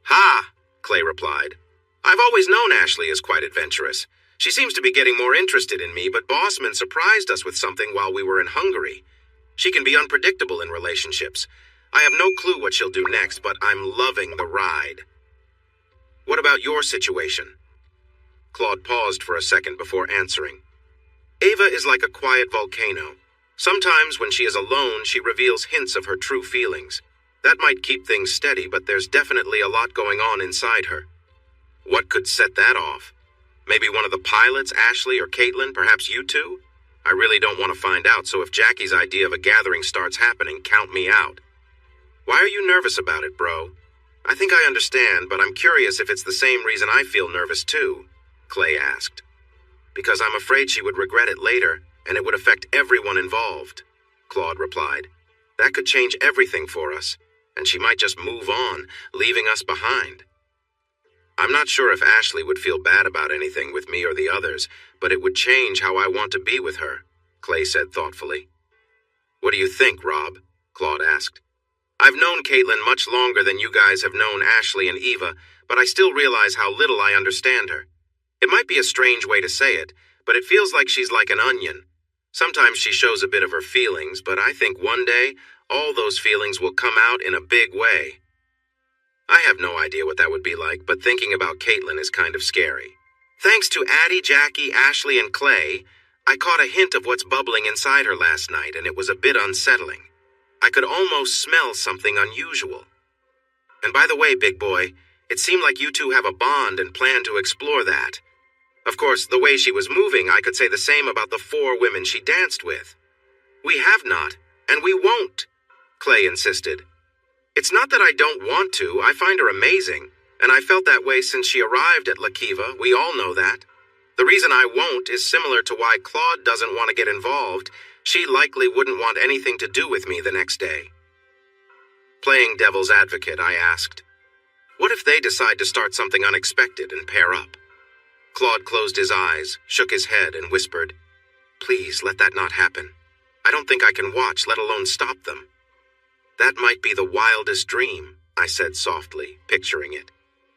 "Ha!" Clay replied. "I've always known Ashley is quite adventurous. She seems to be getting more interested in me, but Bossman surprised us with something while we were in Hungary. She can be unpredictable in relationships. I have no clue what she'll do next, but I'm loving the ride." "What about your situation?" Claude paused for a second before answering. "Ava is like a quiet volcano. Sometimes when she is alone, she reveals hints of her true feelings. That might keep things steady, but there's definitely a lot going on inside her." "What could set that off? Maybe one of the pilots, Ashley or Caitlin, perhaps you two? I really don't want to find out, so if Jackie's idea of a gathering starts happening, count me out." "Why are you nervous about it, bro?" "I think I understand, but I'm curious if it's the same reason I feel nervous too," Clay asked. because I'm afraid she would regret it later, and it would affect everyone involved," Claude replied. "That could change everything for us, and she might just move on, leaving us behind." "I'm not sure if Ashley would feel bad about anything with me or the others, but it would change how I want to be with her," Clay said thoughtfully. "What do you think, Rob?" Claude asked. "I've known Caitlin much longer than you guys have known Ashley and Eva, but I still realize how little I understand her. It might be a strange way to say it, but it feels like she's like an onion. Sometimes she shows a bit of her feelings, but I think one day all those feelings will come out in a big way. I have no idea what that would be like, but thinking about Caitlin is kind of scary. Thanks to Addie, Jackie, Ashley, and Clay, I caught a hint of what's bubbling inside her last night, and it was a bit unsettling. I could almost smell something unusual. And by the way, big boy, it seemed like you two have a bond and plan to explore that. Of course, the way she was moving, I could say the same about the 4 women she danced with." "We have not, and we won't," Clay insisted. "It's not that I don't want to. I find her amazing, and I felt that way since she arrived at La Kiva. We all know that. The reason I won't is similar to why Claude doesn't want to get involved. She likely wouldn't want anything to do with me the next day." Playing devil's advocate, I asked, "What if they decide to start something unexpected and pair up?" Claude closed his eyes, shook his head, and whispered, "Please, let that not happen. I don't think I can watch, let alone stop them." "That might be the wildest dream," I said softly, picturing it.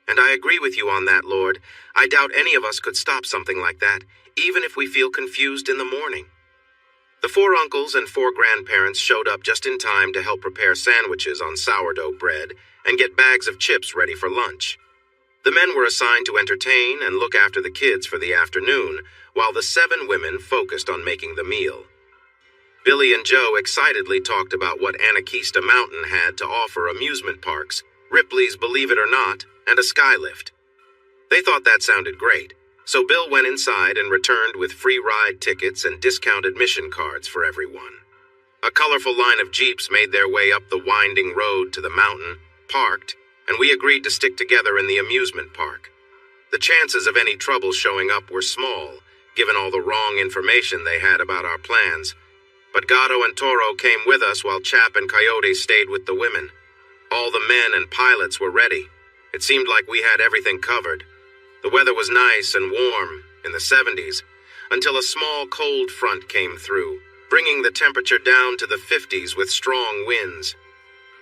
"And I agree with you on that, Lord. I doubt any of us could stop something like that, even if we feel confused in the morning." The 4 uncles and 4 grandparents showed up just in time to help prepare sandwiches on sourdough bread and get bags of chips ready for lunch. The men were assigned to entertain and look after the kids for the afternoon, while the 7 women focused on making the meal. Billy and Joe excitedly talked about what Anakeesta Mountain had to offer: amusement parks, Ripley's Believe It or Not, and a skylift. They thought that sounded great, so Bill went inside and returned with free ride tickets and discount admission cards for everyone. A colorful line of Jeeps made their way up the winding road to the mountain, parked, and we agreed to stick together in the amusement park. The chances of any trouble showing up were small, given all the wrong information they had about our plans. But Gato and Toro came with us while Chap and Coyote stayed with the women. All the men and pilots were ready. It seemed like we had everything covered. The weather was nice and warm, in the 70s, until a small cold front came through, bringing the temperature down to the 50s with strong winds.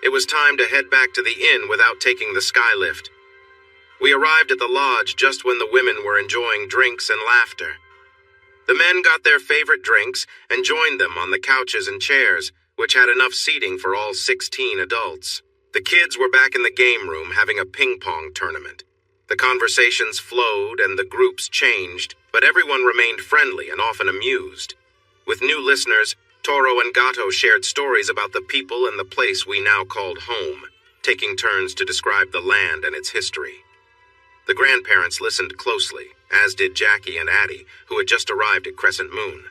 It was time to head back to the inn without taking the skylift. We arrived at the lodge just when the women were enjoying drinks and laughter. The men got their favorite drinks and joined them on the couches and chairs, which had enough seating for all 16 adults. The kids were back in the game room having a ping-pong tournament. The conversations flowed and the groups changed, but everyone remained friendly and often amused. With new listeners, Toro and Gato shared stories about the people and the place we now called home, taking turns to describe the land and its history. The grandparents listened closely, as did Jackie and Addie, who had just arrived at Crescent Moon.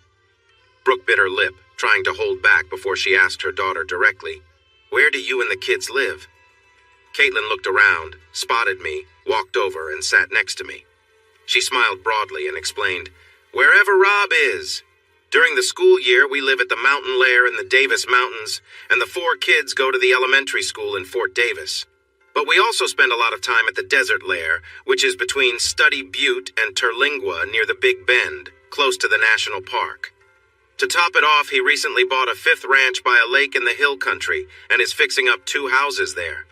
Brooke bit her lip, trying to hold back before she asked her daughter directly, "Where do you and the kids live?" Caitlin looked around, spotted me, walked over, and sat next to me. She smiled broadly and explained, "Wherever Rob is. During the school year, we live at the mountain lair in the Davis Mountains, and the 4 kids go to the elementary school in Fort Davis. But we also spend a lot of time at the desert lair, which is between Study Butte and Terlingua near the Big Bend, close to the national park. To top it off, he recently bought a 5th ranch by a lake in the hill country and is fixing up 2 houses there."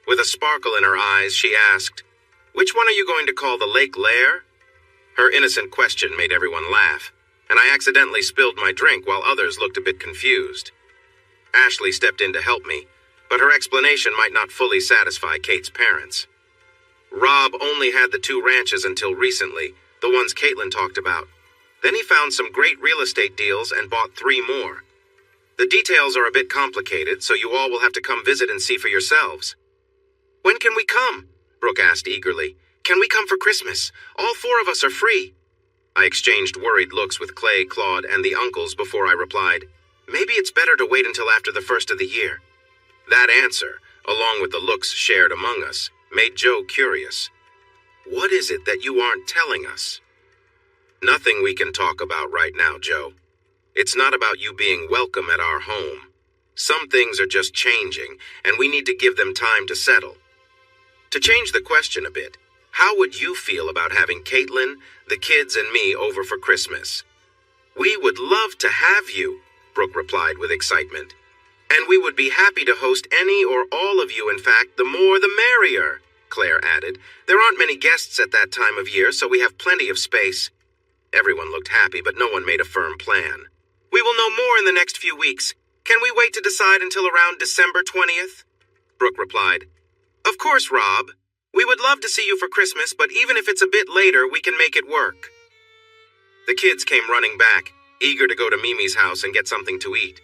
With a sparkle in her eyes, she asked, "Which one are you going to call the lake lair?" Her innocent question made everyone laugh, and I accidentally spilled my drink while others looked a bit confused. Ashley stepped in to help me, but her explanation might not fully satisfy Kate's parents. Rob only had the 2 ranches until recently, the ones Caitlin talked about. Then he found some great real estate deals and bought 3 more. The details are a bit complicated, so you all will have to come visit and see for yourselves. "When can we come?" Brooke asked eagerly. "Can we come for Christmas? All 4 of us are free." I exchanged worried looks with Clay, Claude, and the uncles before I replied, "Maybe it's better to wait until after the first of the year." That answer, along with the looks shared among us, made Joe curious. "What is it that you aren't telling us?" Nothing we can talk about right now, Joe. It's not about you being welcome at our home. Some things are just changing, and we need to give them time to settle. To change the question a bit, how would you feel about having Caitlin, the kids, and me over for Christmas? We would love to have you, Brooke replied with excitement. And we would be happy to host any or all of you. In fact, the more the merrier, Claire added. There aren't many guests at that time of year, so we have plenty of space. Everyone looked happy, but no one made a firm plan. We will know more in the next few weeks. Can we wait to decide until around December 20th? Brooke replied. Of course, Rob. We would love to see you for Christmas, but even if it's a bit later, we can make it work. The kids came running back, eager to go to Mimi's house and get something to eat.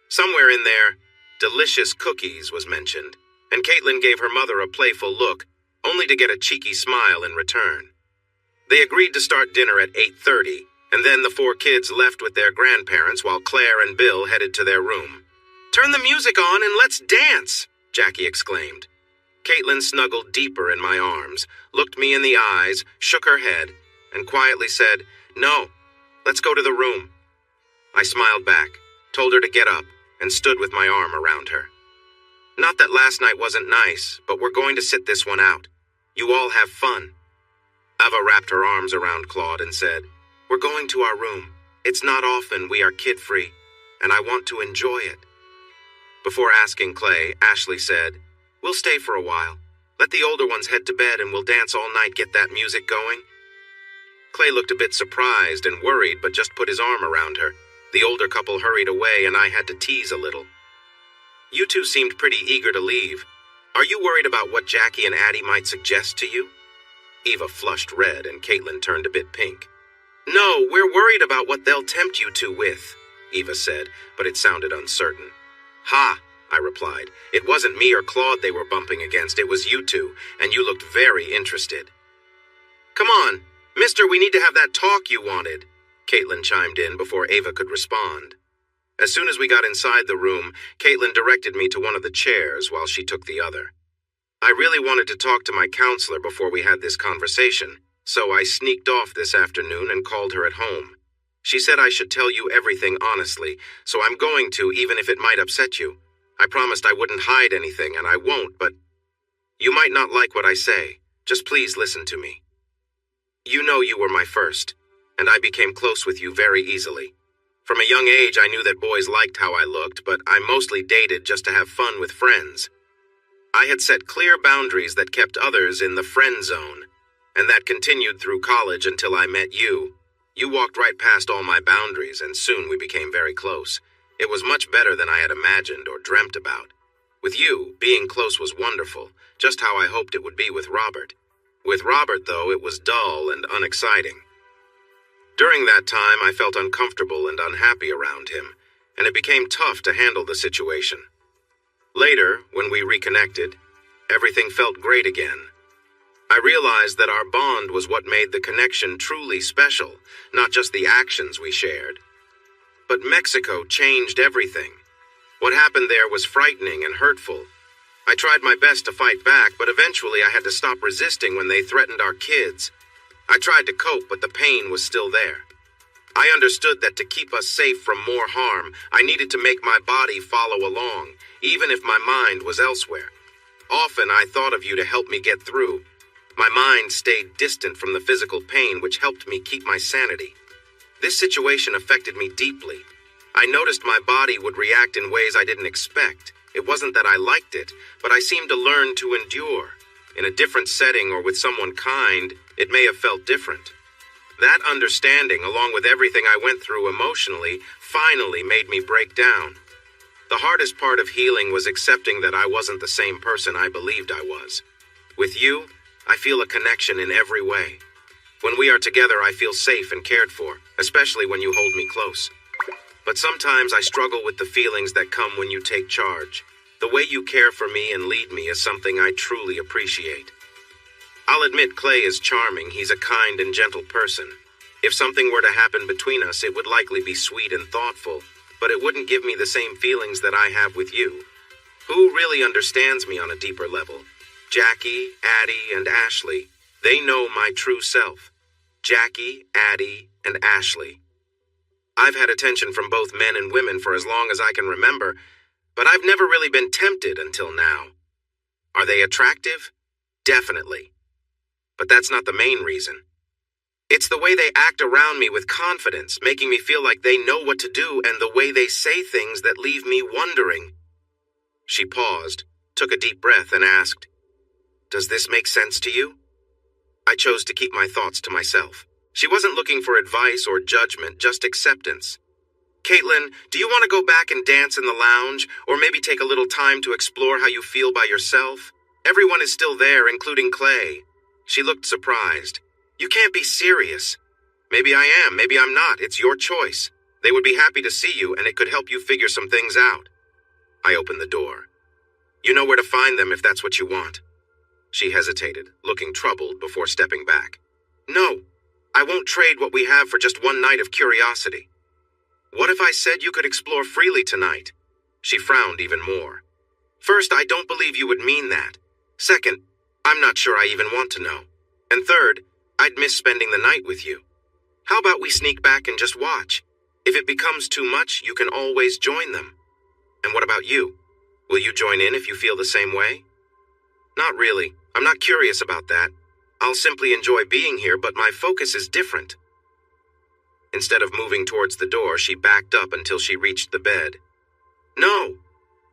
Somewhere in there, delicious cookies was mentioned, and Caitlin gave her mother a playful look, only to get a cheeky smile in return. They agreed to start dinner at 8:30, and then the 4 kids left with their grandparents while Claire and Bill headed to their room. Turn the music on and let's dance, Jackie exclaimed. Caitlin snuggled deeper in my arms, looked me in the eyes, shook her head, and quietly said, No, let's go to the room. I smiled back, told her to get up, and stood with my arm around her. Not that last night wasn't nice, but we're going to sit this one out. You all have fun. Ava wrapped her arms around Claude and said, We're going to our room. It's not often we are kid-free, and I want to enjoy it. Before asking Clay, Ashley said, We'll stay for a while. Let the older ones head to bed and we'll dance all night, get that music going. Clay looked a bit surprised and worried, but just put his arm around her. The older couple hurried away and I had to tease a little. You two seemed pretty eager to leave. Are you worried about what Jackie and Addie might suggest to you? Eva flushed red and Caitlin turned a bit pink. No, we're worried about what they'll tempt you two with, Eva said, but it sounded uncertain. Ha, I replied. It wasn't me or Claude they were bumping against, it was you two, and you looked very interested. Come on, mister, we need to have that talk you wanted, Caitlin chimed in before Ava could respond. As soon as we got inside the room, Caitlin directed me to one of the chairs while she took the other. I really wanted to talk to my counselor before we had this conversation, so I sneaked off this afternoon and called her at home. She said I should tell you everything honestly, so I'm going to, even if it might upset you. I promised I wouldn't hide anything, and I won't, but you might not like what I say. Just please listen to me. You know you were my first, and I became close with you very easily. From a young age, I knew that boys liked how I looked, but I mostly dated just to have fun with friends. I had set clear boundaries that kept others in the friend zone, and that continued through college until I met you. You walked right past all my boundaries, and soon we became very close. It was much better than I had imagined or dreamt about. With you, being close was wonderful, just how I hoped it would be with Robert. With Robert, though, it was dull and unexciting. During that time, I felt uncomfortable and unhappy around him, and it became tough to handle the situation. Later, when we reconnected, everything felt great again. I realized that our bond was what made the connection truly special, not just the actions we shared. But Mexico changed everything. What happened there was frightening and hurtful. I tried my best to fight back, but eventually I had to stop resisting when they threatened our kids. I tried to cope, but the pain was still there. I understood that to keep us safe from more harm, I needed to make my body follow along, even if my mind was elsewhere. Often I thought of you to help me get through. My mind stayed distant from the physical pain, which helped me keep my sanity. This situation affected me deeply. I noticed my body would react in ways I didn't expect. It wasn't that I liked it, but I seemed to learn to endure. In a different setting or with someone kind, it may have felt different. That understanding, along with everything I went through emotionally, finally made me break down. The hardest part of healing was accepting that I wasn't the same person I believed I was. With you, I feel a connection in every way. When we are together, I feel safe and cared for, especially when you hold me close. But sometimes I struggle with the feelings that come when you take charge. The way you care for me and lead me is something I truly appreciate. I'll admit Clay is charming. He's a kind and gentle person. If something were to happen between us, it would likely be sweet and thoughtful, but it wouldn't give me the same feelings that I have with you. Who really understands me on a deeper level? Jackie, Addie, and Ashley. They know my true self. Jackie, Addie, and Ashley. I've had attention from both men and women for as long as I can remember, but I've never really been tempted until now. Are they attractive? Definitely. But that's not the main reason. It's the way they act around me with confidence, making me feel like they know what to do, and the way they say things that leave me wondering. She paused, took a deep breath, and asked, "Does this make sense to you?" I chose to keep my thoughts to myself. She wasn't looking for advice or judgment, just acceptance. "Caitlin, do you want to go back and dance in the lounge, or maybe take a little time to explore how you feel by yourself? Everyone is still there, including Clay." She looked surprised. "You can't be serious." "Maybe I am, maybe I'm not. It's your choice. They would be happy to see you, and it could help you figure some things out." I opened the door. "You know where to find them if that's what you want." She hesitated, looking troubled before stepping back. "No, I won't trade what we have for just one night of curiosity." "What if I said you could explore freely tonight?" She frowned even more. "First, I don't believe you would mean that. Second, I'm not sure I even want to know. And third, I'd miss spending the night with you. How about we sneak back and just watch? If it becomes too much, you can always join them. And what about you? Will you join in if you feel the same way?" "Not really. I'm not curious about that. I'll simply enjoy being here, but my focus is different." Instead of moving towards the door, she backed up until she reached the bed. "No.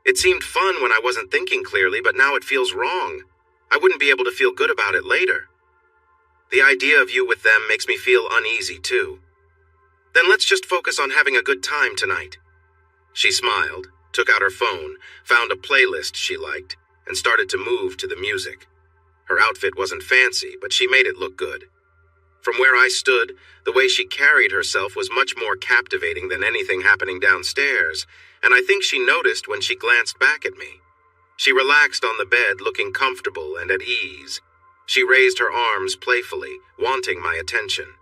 It seemed fun when I wasn't thinking clearly, but now it feels wrong. I wouldn't be able to feel good about it later. The idea of you with them makes me feel uneasy, too. Then let's just focus on having a good time tonight." She smiled, took out her phone, found a playlist she liked, and started to move to the music. Her outfit wasn't fancy, but she made it look good. From where I stood, the way she carried herself was much more captivating than anything happening downstairs, and I think she noticed when she glanced back at me. She relaxed on the bed, looking comfortable and at ease. She raised her arms playfully, wanting my attention.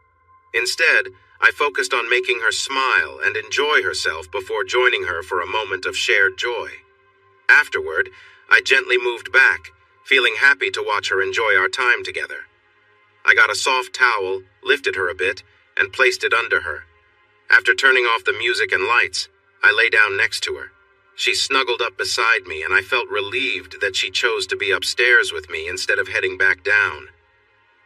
Instead, I focused on making her smile and enjoy herself before joining her for a moment of shared joy. Afterward, I gently moved back, feeling happy to watch her enjoy our time together. I got a soft towel, lifted her a bit, and placed it under her. After turning off the music and lights, I lay down next to her. She snuggled up beside me, and I felt relieved that she chose to be upstairs with me instead of heading back down.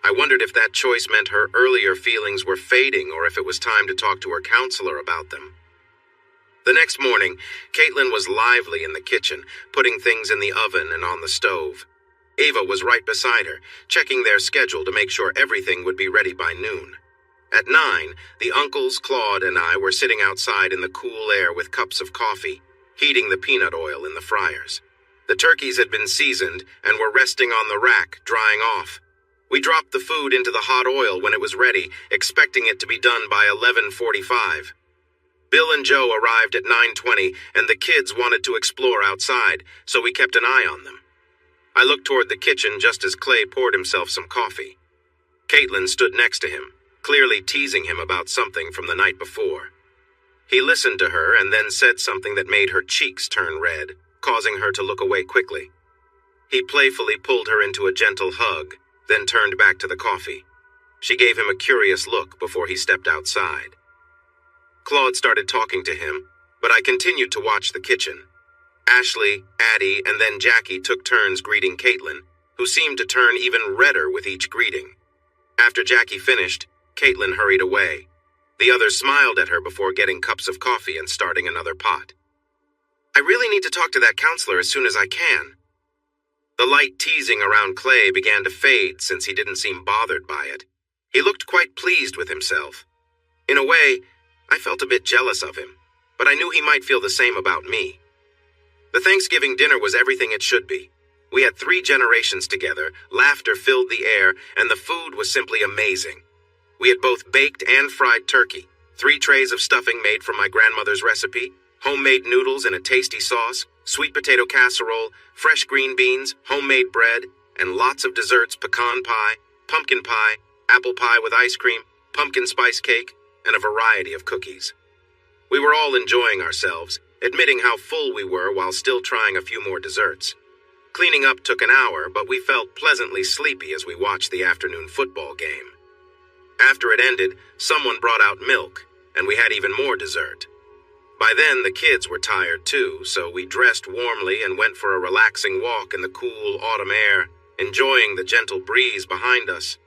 I wondered if that choice meant her earlier feelings were fading or if it was time to talk to her counselor about them. The next morning, Caitlin was lively in the kitchen, putting things in the oven and on the stove. Ava was right beside her, checking their schedule to make sure everything would be ready by noon. At 9, the uncles, Claude, and I were sitting outside in the cool air with cups of coffee, heating the peanut oil in the fryers. The turkeys had been seasoned and were resting on the rack, drying off. We dropped the food into the hot oil when it was ready, expecting it to be done by 11:45. Bill and Joe arrived at 9:20, and the kids wanted to explore outside, so we kept an eye on them. I looked toward the kitchen just as Clay poured himself some coffee. Caitlin stood next to him, clearly teasing him about something from the night before. He listened to her and then said something that made her cheeks turn red, causing her to look away quickly. He playfully pulled her into a gentle hug, then turned back to the coffee. She gave him a curious look before he stepped outside. Claude started talking to him, but I continued to watch the kitchen. Ashley, Addie, and then Jackie took turns greeting Caitlin, who seemed to turn even redder with each greeting. After Jackie finished, Caitlin hurried away. The others smiled at her before getting cups of coffee and starting another pot. "I really need to talk to that counselor as soon as I can." The light teasing around Clay began to fade since he didn't seem bothered by it. He looked quite pleased with himself. In a way, I felt a bit jealous of him, but I knew he might feel the same about me. The Thanksgiving dinner was everything it should be. We had 3 generations together, laughter filled the air, and the food was simply amazing. We had both baked and fried turkey, 3 trays of stuffing made from my grandmother's recipe, homemade noodles in a tasty sauce, sweet potato casserole, fresh green beans, homemade bread, and lots of desserts: pecan pie, pumpkin pie, apple pie with ice cream, pumpkin spice cake, and a variety of cookies. We were all enjoying ourselves, admitting how full we were while still trying a few more desserts. Cleaning up took an hour, but we felt pleasantly sleepy as we watched the afternoon football game. After it ended, someone brought out milk, and we had even more dessert. By then, the kids were tired too, so we dressed warmly and went for a relaxing walk in the cool autumn air, enjoying the gentle breeze behind us.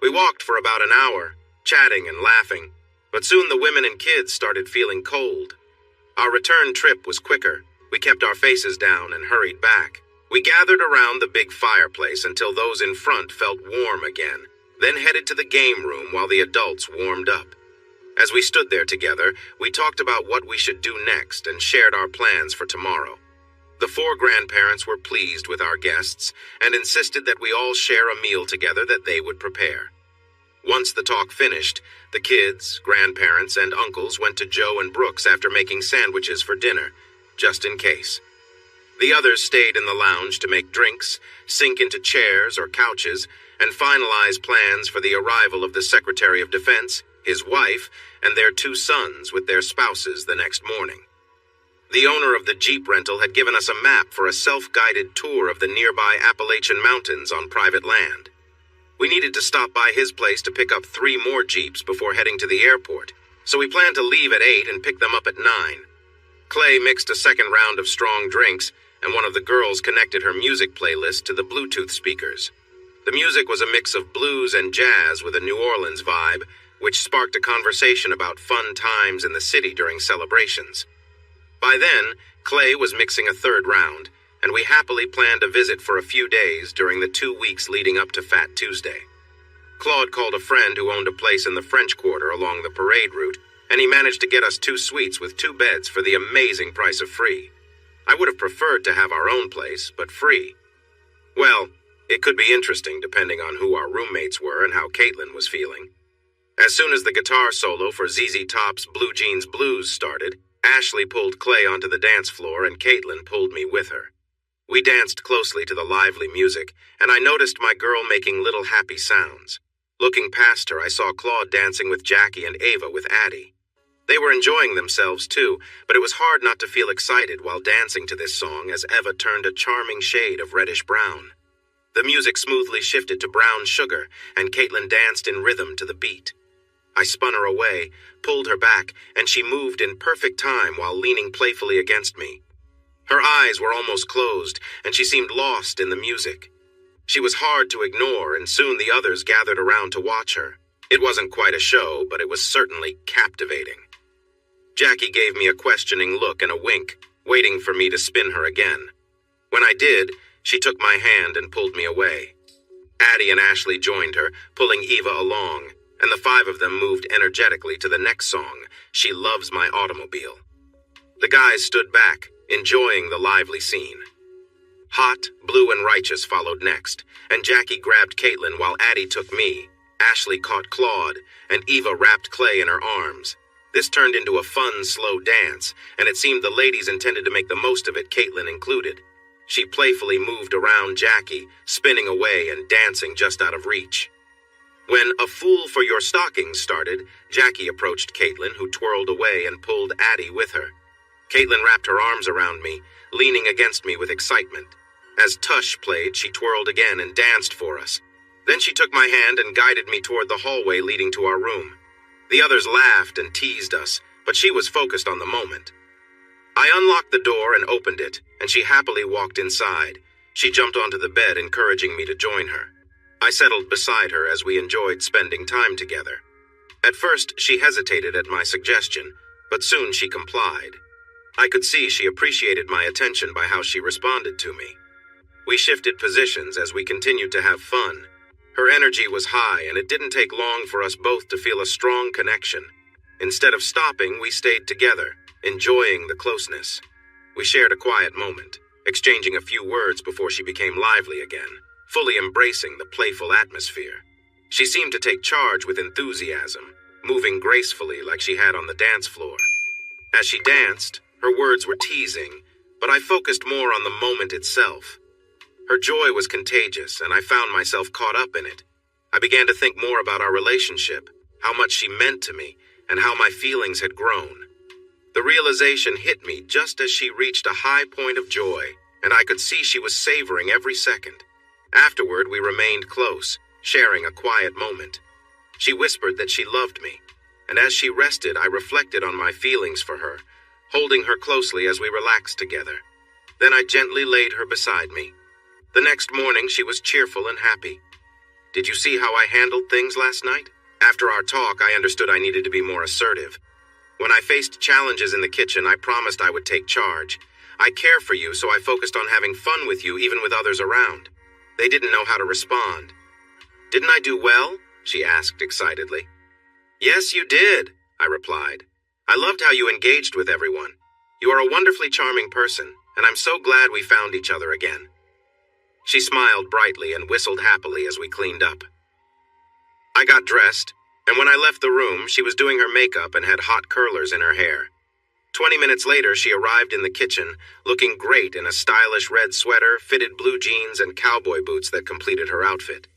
We walked for about an hour, chatting and laughing, but soon the women and kids started feeling cold. Our return trip was quicker. We kept our faces down and hurried back. We gathered around the big fireplace until those in front felt warm again, then headed to the game room while the adults warmed up. As we stood there together, we talked about what we should do next and shared our plans for tomorrow. The 4 grandparents were pleased with our guests and insisted that we all share a meal together that they would prepare. Once the talk finished, the kids, grandparents, and uncles went to Joe and Brooks after making sandwiches for dinner, just in case. The others stayed in the lounge to make drinks, sink into chairs or couches, and finalize plans for the arrival of the Secretary of Defense, his wife, and their 2 sons with their spouses the next morning. The owner of the Jeep rental had given us a map for a self-guided tour of the nearby Appalachian Mountains on private land. We needed to stop by his place to pick up 3 more Jeeps before heading to the airport, so we planned to leave at 8 and pick them up at 9. Clay mixed a second round of strong drinks, and one of the girls connected her music playlist to the Bluetooth speakers. The music was a mix of blues and jazz with a New Orleans vibe, which sparked a conversation about fun times in the city during celebrations. By then, Clay was mixing a third round, and we happily planned a visit for a few days during the 2 weeks leading up to Fat Tuesday. Claude called a friend who owned a place in the French Quarter along the parade route, and he managed to get us 2 suites with 2 beds for the amazing price of free. I would have preferred to have our own place, but free. Well, it could be interesting depending on who our roommates were and how Caitlin was feeling. As soon as the guitar solo for ZZ Top's Blue Jeans Blues started, Ashley pulled Clay onto the dance floor and Caitlin pulled me with her. We danced closely to the lively music, and I noticed my girl making little happy sounds. Looking past her, I saw Claude dancing with Jackie and Ava with Addie. They were enjoying themselves too, but it was hard not to feel excited while dancing to this song as Eva turned a charming shade of reddish-brown. The music smoothly shifted to Brown Sugar, and Caitlin danced in rhythm to the beat. I spun her away, pulled her back, and she moved in perfect time while leaning playfully against me. Her eyes were almost closed, and she seemed lost in the music. She was hard to ignore, and soon the others gathered around to watch her. It wasn't quite a show, but it was certainly captivating. Jackie gave me a questioning look and a wink, waiting for me to spin her again. When I did, she took my hand and pulled me away. Addie and Ashley joined her, pulling Eva along, and the 5 of them moved energetically to the next song, She Loves My Automobile. The guys stood back, enjoying the lively scene. Hot, Blue, and Righteous followed next, and Jackie grabbed Caitlin while Addie took me. Ashley caught Claude, and Eva wrapped Clay in her arms. This turned into a fun, slow dance, and it seemed the ladies intended to make the most of it, Caitlin included. She playfully moved around Jackie, spinning away and dancing just out of reach. When A Fool for Your Stockings started, Jackie approached Caitlin, who twirled away and pulled Addie with her. Caitlin wrapped her arms around me, leaning against me with excitement. As Tush played, she twirled again and danced for us. Then she took my hand and guided me toward the hallway leading to our room. The others laughed and teased us, but she was focused on the moment. I unlocked the door and opened it, and she happily walked inside. She jumped onto the bed, encouraging me to join her. I settled beside her as we enjoyed spending time together. At first, she hesitated at my suggestion, but soon she complied. I could see she appreciated my attention by how she responded to me. We shifted positions as we continued to have fun. Her energy was high, and it didn't take long for us both to feel a strong connection. Instead of stopping, we stayed together, enjoying the closeness. We shared a quiet moment, exchanging a few words before she became lively again, fully embracing the playful atmosphere. She seemed to take charge with enthusiasm, moving gracefully like she had on the dance floor. As she danced, her words were teasing, but I focused more on the moment itself. Her joy was contagious, and I found myself caught up in it. I began to think more about our relationship, how much she meant to me, and how my feelings had grown. The realization hit me just as she reached a high point of joy, and I could see she was savoring every second. Afterward, we remained close, sharing a quiet moment. She whispered that she loved me, and as she rested, I reflected on my feelings for her, holding her closely as we relaxed together. Then I gently laid her beside me. The next morning, she was cheerful and happy. Did you see how I handled things last night? After our talk, I understood I needed to be more assertive. When I faced challenges in the kitchen, I promised I would take charge. I care for you, so I focused on having fun with you, even with others around. They didn't know how to respond. Didn't I do well? She asked excitedly. Yes, you did, I replied. I loved how you engaged with everyone. You are a wonderfully charming person, and I'm so glad we found each other again. She smiled brightly and whistled happily as we cleaned up. I got dressed, and when I left the room, she was doing her makeup and had hot curlers in her hair. 20 minutes later, she arrived in the kitchen, looking great in a stylish red sweater, fitted blue jeans, and cowboy boots that completed her outfit.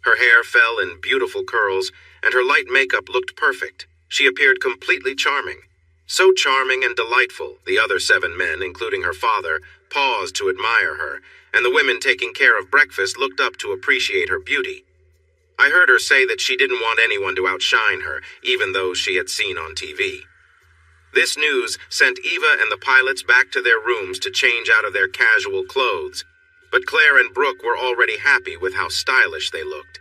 Her hair fell in beautiful curls, and her light makeup looked perfect. She appeared completely charming. So charming and delightful, the other 7 men, including her father, paused to admire her, and the women taking care of breakfast looked up to appreciate her beauty. I heard her say that she didn't want anyone to outshine her, even those she had seen on TV. This news sent Eva and the pilots back to their rooms to change out of their casual clothes, but Claire and Brooke were already happy with how stylish they looked.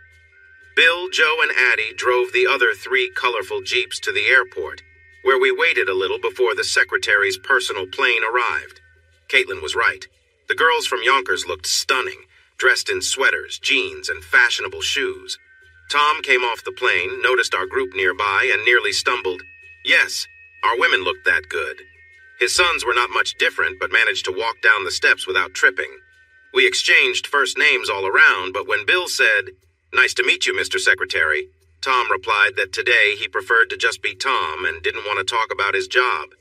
Bill, Joe, and Addie drove the other 3 colorful Jeeps to the airport, where we waited a little before the secretary's personal plane arrived. Caitlin was right. The girls from Yonkers looked stunning, dressed in sweaters, jeans, and fashionable shoes. Tom came off the plane, noticed our group nearby, and nearly stumbled. Yes, our women looked that good. His sons were not much different, but managed to walk down the steps without tripping. We exchanged first names all around, but when Bill said, "Nice to meet you, Mr. Secretary," Tom replied that today he preferred to just be Tom and didn't want to talk about his job.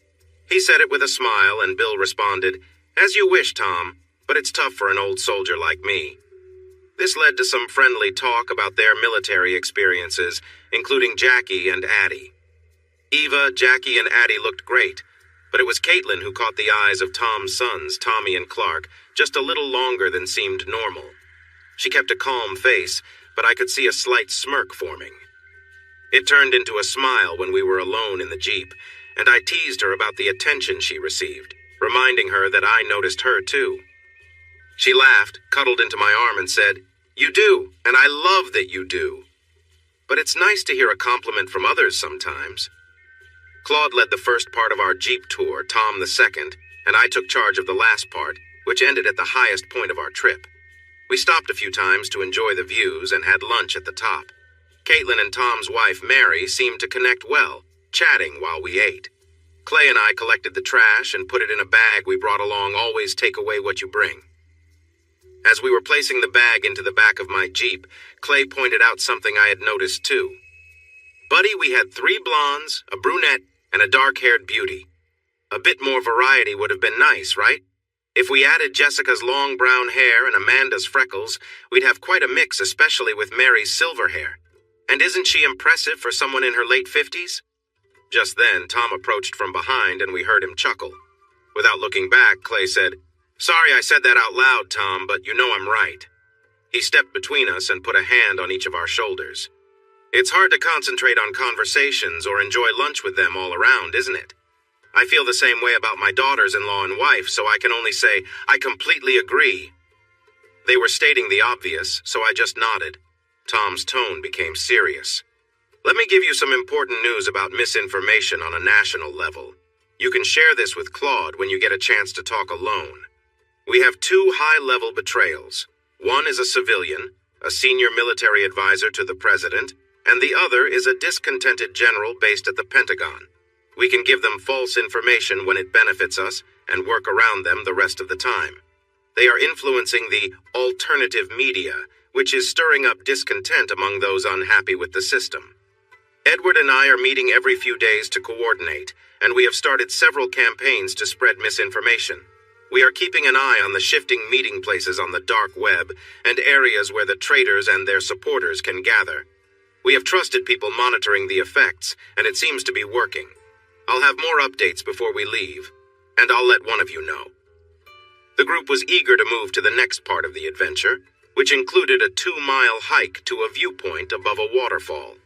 He said it with a smile, and Bill responded, "As you wish, Tom, but it's tough for an old soldier like me." This led to some friendly talk about their military experiences, including Jackie and Addie. Eva, Jackie, and Addie looked great, but it was Caitlin who caught the eyes of Tom's sons, Tommy and Clark, just a little longer than seemed normal. She kept a calm face, but I could see a slight smirk forming. It turned into a smile when we were alone in the Jeep, and I teased her about the attention she received, reminding her that I noticed her too. She laughed, cuddled into my arm, and said, "You do, and I love that you do. But it's nice to hear a compliment from others sometimes." Claude led the first part of our Jeep tour, Tom the second, and I took charge of the last part, which ended at the highest point of our trip. We stopped a few times to enjoy the views and had lunch at the top. Caitlin and Tom's wife, Mary, seemed to connect well, chatting while we ate. Clay and I collected the trash and put it in a bag we brought along. Always take away what you bring. As we were placing the bag into the back of my Jeep, Clay pointed out something I had noticed too. "Buddy, we had 3 blondes, a brunette, and a dark-haired beauty. A bit more variety would have been nice, right? If we added Jessica's long brown hair and Amanda's freckles, we'd have quite a mix, especially with Mary's silver hair. And isn't she impressive for someone in her late 50s? Just then, Tom approached from behind and we heard him chuckle. Without looking back, Clay said, "Sorry I said that out loud, Tom, but you know I'm right." He stepped between us and put a hand on each of our shoulders. It's hard to concentrate on conversations or enjoy lunch with them all around, isn't it? I feel the same way about my daughters-in-law and wife, so I can only say, I completely agree. They were stating the obvious, so I just nodded. Tom's tone became serious. Let me give you some important news about misinformation on a national level. You can share this with Claude when you get a chance to talk alone. We have 2 high-level betrayals. One is a civilian, a senior military advisor to the president, and the other is a discontented general based at the Pentagon. We can give them false information when it benefits us and work around them the rest of the time. They are influencing the alternative media, which is stirring up discontent among those unhappy with the system. Edward and I are meeting every few days to coordinate, and we have started several campaigns to spread misinformation. We are keeping an eye on the shifting meeting places on the dark web and areas where the traitors and their supporters can gather. We have trusted people monitoring the effects, and it seems to be working. I'll have more updates before we leave, and I'll let one of you know. The group was eager to move to the next part of the adventure, which included a 2-mile hike to a viewpoint above a waterfall.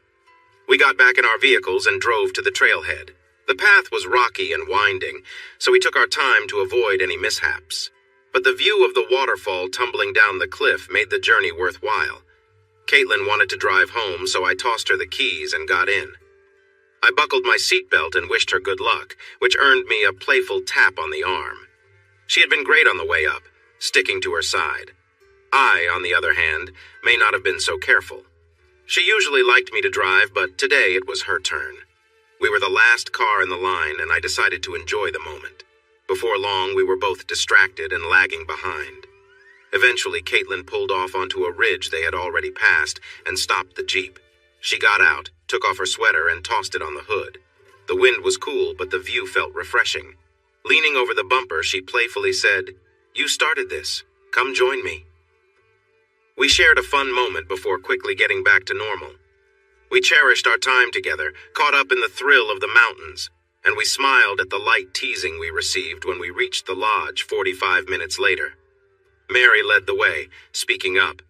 We got back in our vehicles and drove to the trailhead. The path was rocky and winding, so we took our time to avoid any mishaps. But the view of the waterfall tumbling down the cliff made the journey worthwhile. Caitlin wanted to drive home, so I tossed her the keys and got in. I buckled my seatbelt and wished her good luck, which earned me a playful tap on the arm. She had been great on the way up, sticking to her side. I, on the other hand, may not have been so careful. She usually liked me to drive, but today it was her turn. We were the last car in the line, and I decided to enjoy the moment. Before long, we were both distracted and lagging behind. Eventually, Caitlin pulled off onto a ridge they had already passed and stopped the Jeep. She got out, took off her sweater, and tossed it on the hood. The wind was cool, but the view felt refreshing. Leaning over the bumper, she playfully said, "You started this. Come join me." We shared a fun moment before quickly getting back to normal. We cherished our time together, caught up in the thrill of the mountains, and we smiled at the light teasing we received when we reached the lodge 45 minutes later. Mary led the way, speaking up.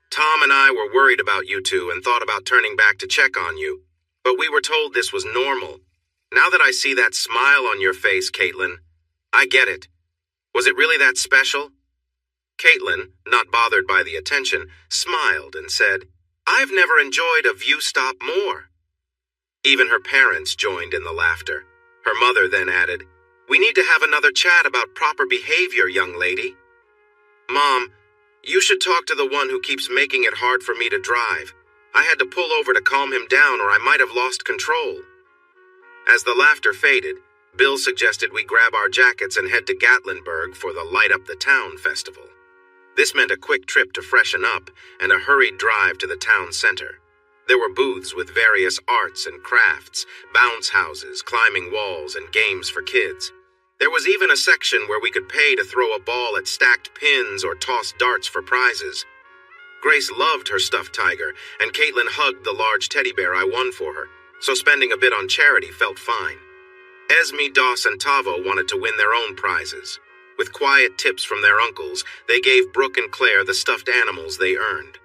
"Tom and I were worried about you two and thought about turning back to check on you, but we were told this was normal. Now that I see that smile on your face, Caitlin, I get it. Was it really that special?" Caitlin, not bothered by the attention, smiled and said, "I've never enjoyed a view stop more." Even her parents joined in the laughter. Her mother then added, "We need to have another chat about proper behavior, young lady." "Mom, you should talk to the one who keeps making it hard for me to drive. I had to pull over to calm him down or I might have lost control." As the laughter faded, Bill suggested we grab our jackets and head to Gatlinburg for the Light Up the Town festival. This meant a quick trip to freshen up and a hurried drive to the town center. There were booths with various arts and crafts, bounce houses, climbing walls, and games for kids. There was even a section where we could pay to throw a ball at stacked pins or toss darts for prizes. Grace loved her stuffed tiger, and Caitlin hugged the large teddy bear I won for her, so spending a bit on charity felt fine. Esme, Doss, and Tavo wanted to win their own prizes. With quiet tips from their uncles, they gave Brooke and Claire the stuffed animals they earned.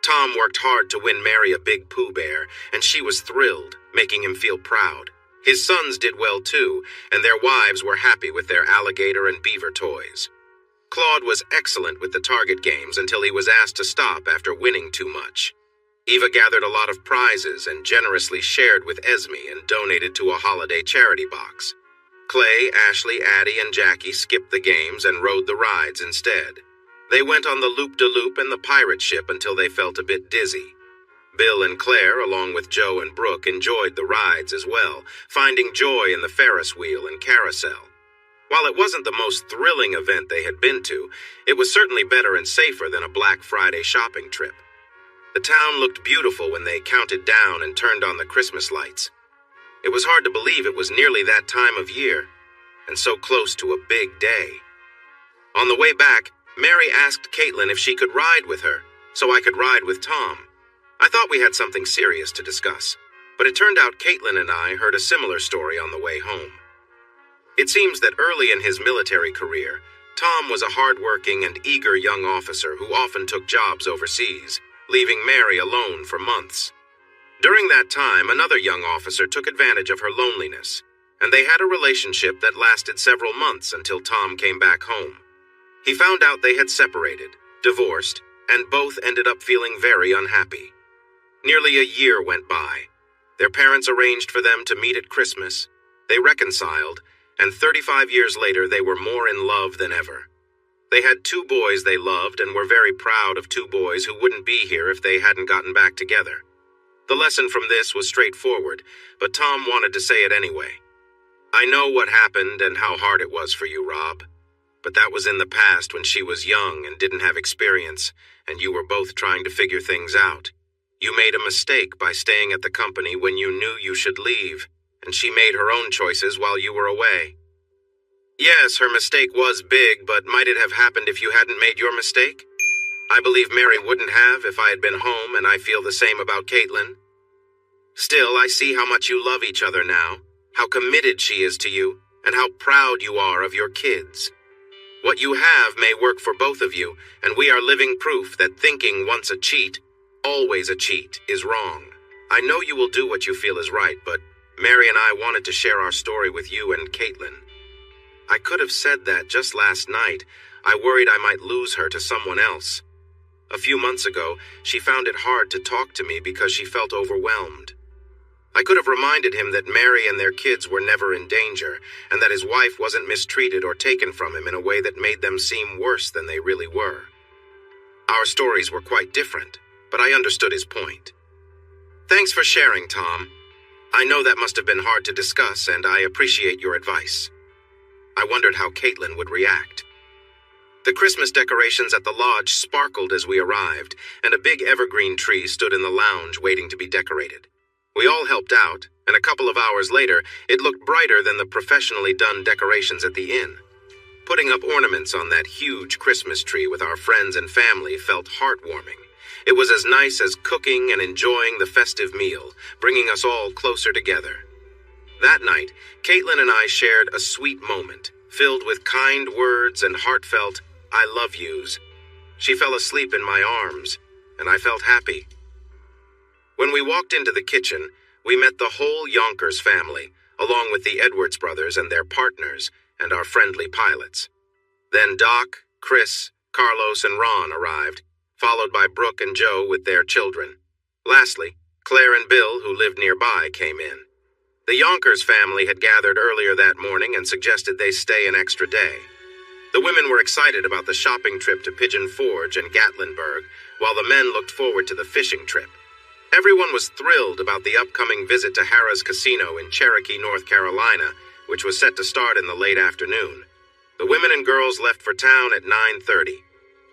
Tom worked hard to win Mary a big Pooh Bear, and she was thrilled, making him feel proud. His sons did well too, and their wives were happy with their alligator and beaver toys. Claude was excellent with the target games until he was asked to stop after winning too much. Eva gathered a lot of prizes and generously shared with Esme and donated to a holiday charity box. Clay, Ashley, Addie, and Jackie skipped the games and rode the rides instead. They went on the loop-de-loop and the pirate ship until they felt a bit dizzy. Bill and Claire, along with Joe and Brooke, enjoyed the rides as well, finding joy in the Ferris wheel and carousel. While it wasn't the most thrilling event they had been to, it was certainly better and safer than a Black Friday shopping trip. The town looked beautiful when they counted down and turned on the Christmas lights. It was hard to believe it was nearly that time of year, and so close to a big day. On the way back, Mary asked Caitlin if she could ride with her, so I could ride with Tom. I thought we had something serious to discuss, but it turned out Caitlin and I heard a similar story on the way home. It seems that early in his military career, Tom was a hard-working and eager young officer who often took jobs overseas, leaving Mary alone for months. During that time, another young officer took advantage of her loneliness, and they had a relationship that lasted several months until Tom came back home. He found out they had separated, divorced, and both ended up feeling very unhappy. Nearly a year went by. Their parents arranged for them to meet at Christmas. They reconciled, and 35 years later they were more in love than ever. They had 2 boys they loved and were very proud of 2 boys who wouldn't be here if they hadn't gotten back together. The lesson from this was straightforward, but Tom wanted to say it anyway. "I know what happened and how hard it was for you, Rob. But that was in the past when she was young and didn't have experience, and you were both trying to figure things out. You made a mistake by staying at the company when you knew you should leave, and she made her own choices while you were away. Yes, her mistake was big, but might it have happened if you hadn't made your mistake? I believe Mary wouldn't have if I had been home, and I feel the same about Caitlin. Still, I see how much you love each other now, how committed she is to you, and how proud you are of your kids. What you have may work for both of you, and we are living proof that thinking once a cheat, always a cheat, is wrong. I know you will do what you feel is right, but Mary and I wanted to share our story with you and Caitlin. I could have said that just last night. I worried I might lose her to someone else. A few months ago, she found it hard to talk to me because she felt overwhelmed. I could have reminded him that Mary and their kids were never in danger, and that his wife wasn't mistreated or taken from him in a way that made them seem worse than they really were. Our stories were quite different, but I understood his point. Thanks for sharing, Tom. I know that must have been hard to discuss, and I appreciate your advice. I wondered how Caitlin would react. The Christmas decorations at the lodge sparkled as we arrived, and a big evergreen tree stood in the lounge waiting to be decorated. We all helped out, and a couple of hours later, it looked brighter than the professionally done decorations at the inn. Putting up ornaments on that huge Christmas tree with our friends and family felt heartwarming. It was as nice as cooking and enjoying the festive meal, bringing us all closer together. That night, Caitlin and I shared a sweet moment, filled with kind words and heartfelt "I love yous." She fell asleep in my arms, and I felt happy. When we walked into the kitchen, we met the whole Yonkers family, along with the Edwards brothers and their partners, and our friendly pilots. Then Doc, Chris, Carlos, and Ron arrived, followed by Brooke and Joe with their children. Lastly, Claire and Bill, who lived nearby, came in. The Yonkers family had gathered earlier that morning and suggested they stay an extra day. The women were excited about the shopping trip to Pigeon Forge and Gatlinburg, while the men looked forward to the fishing trip. Everyone was thrilled about the upcoming visit to Harrah's Casino in Cherokee, North Carolina, which was set to start in the late afternoon. The women and girls left for town at 9:30.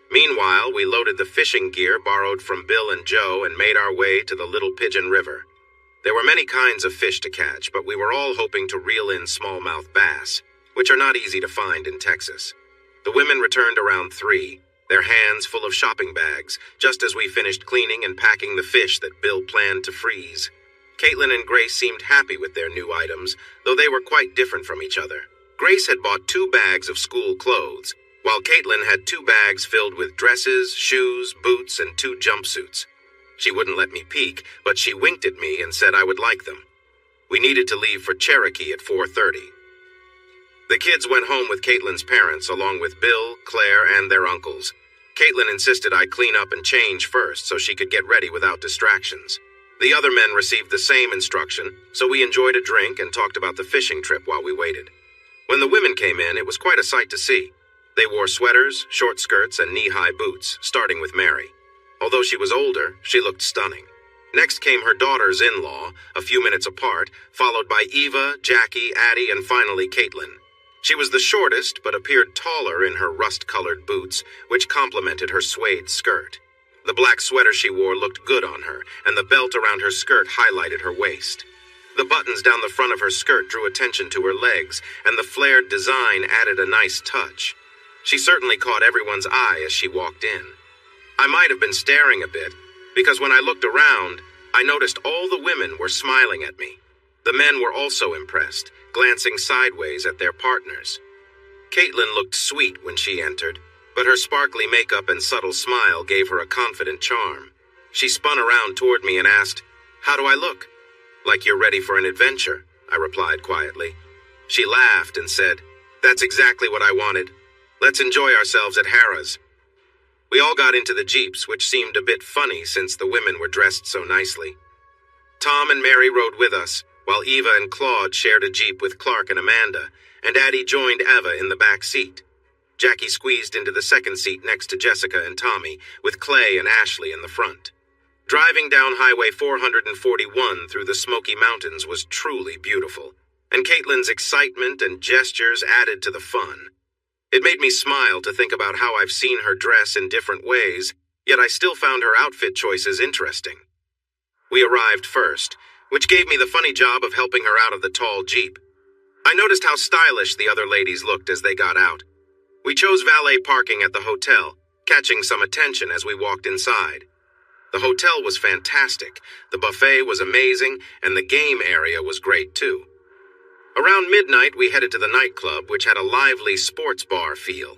Meanwhile, we loaded the fishing gear borrowed from Bill and Joe and made our way to the Little Pigeon River. There were many kinds of fish to catch, but we were all hoping to reel in smallmouth bass, which are not easy to find in Texas. The women returned around 3, their hands full of shopping bags, just as we finished cleaning and packing the fish that Bill planned to freeze. Caitlin and Grace seemed happy with their new items, though they were quite different from each other. Grace had bought 2 bags of school clothes, while Caitlin had 2 bags filled with dresses, shoes, boots, and 2 jumpsuits. She wouldn't let me peek, but she winked at me and said I would like them. We needed to leave for Cherokee at 4:30. The kids went home with Caitlin's parents, along with Bill, Claire, and their uncles. Caitlin insisted I clean up and change first so she could get ready without distractions. The other men received the same instruction, so we enjoyed a drink and talked about the fishing trip while we waited. When the women came in, it was quite a sight to see. They wore sweaters, short skirts, and knee-high boots, starting with Mary. Although she was older, she looked stunning. Next came her daughters-in-law, a few minutes apart, followed by Eva, Jackie, Addie, and finally Caitlin. She was the shortest, but appeared taller in her rust-colored boots, which complemented her suede skirt. The black sweater she wore looked good on her, and the belt around her skirt highlighted her waist. The buttons down the front of her skirt drew attention to her legs, and the flared design added a nice touch. She certainly caught everyone's eye as she walked in. I might have been staring a bit, because when I looked around, I noticed all the women were smiling at me. The men were also impressed, glancing sideways at their partners. Caitlin looked sweet when she entered, but her sparkly makeup and subtle smile gave her a confident charm. She spun around toward me and asked, "How do I look?" "Like you're ready for an adventure," I replied quietly. She laughed and said, "That's exactly what I wanted. Let's enjoy ourselves at Harrah's." We all got into the Jeeps, which seemed a bit funny since the women were dressed so nicely. Tom and Mary rode with us, while Eva and Claude shared a Jeep with Clark and Amanda, and Addie joined Eva in the back seat. Jackie squeezed into the second seat next to Jessica and Tommy, with Clay and Ashley in the front. Driving down Highway 441 through the Smoky Mountains was truly beautiful, and Caitlin's excitement and gestures added to the fun. It made me smile to think about how I've seen her dress in different ways, yet I still found her outfit choices interesting. We arrived first, which gave me the funny job of helping her out of the tall Jeep. I noticed how stylish the other ladies looked as they got out. We chose valet parking at the hotel, catching some attention as we walked inside. The hotel was fantastic, the buffet was amazing, and the game area was great too. Around midnight, we headed to the nightclub, which had a lively sports bar feel.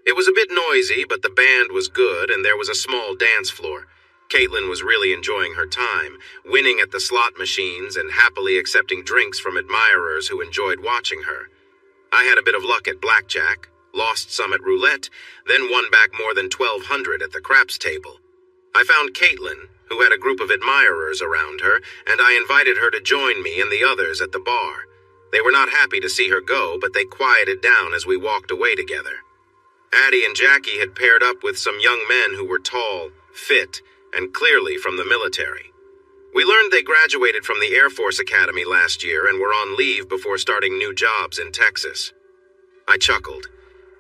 It was a bit noisy, but the band was good and there was a small dance floor. Caitlin was really enjoying her time, winning at the slot machines and happily accepting drinks from admirers who enjoyed watching her. I had a bit of luck at blackjack, lost some at roulette, then won back more than 1,200 at the craps table. I found Caitlin, who had a group of admirers around her, and I invited her to join me and the others at the bar. They were not happy to see her go, but they quieted down as we walked away together. Addie and Jackie had paired up with some young men who were tall, fit, and clearly from the military. We learned they graduated from the Air Force Academy last year and were on leave before starting new jobs in Texas. I chuckled.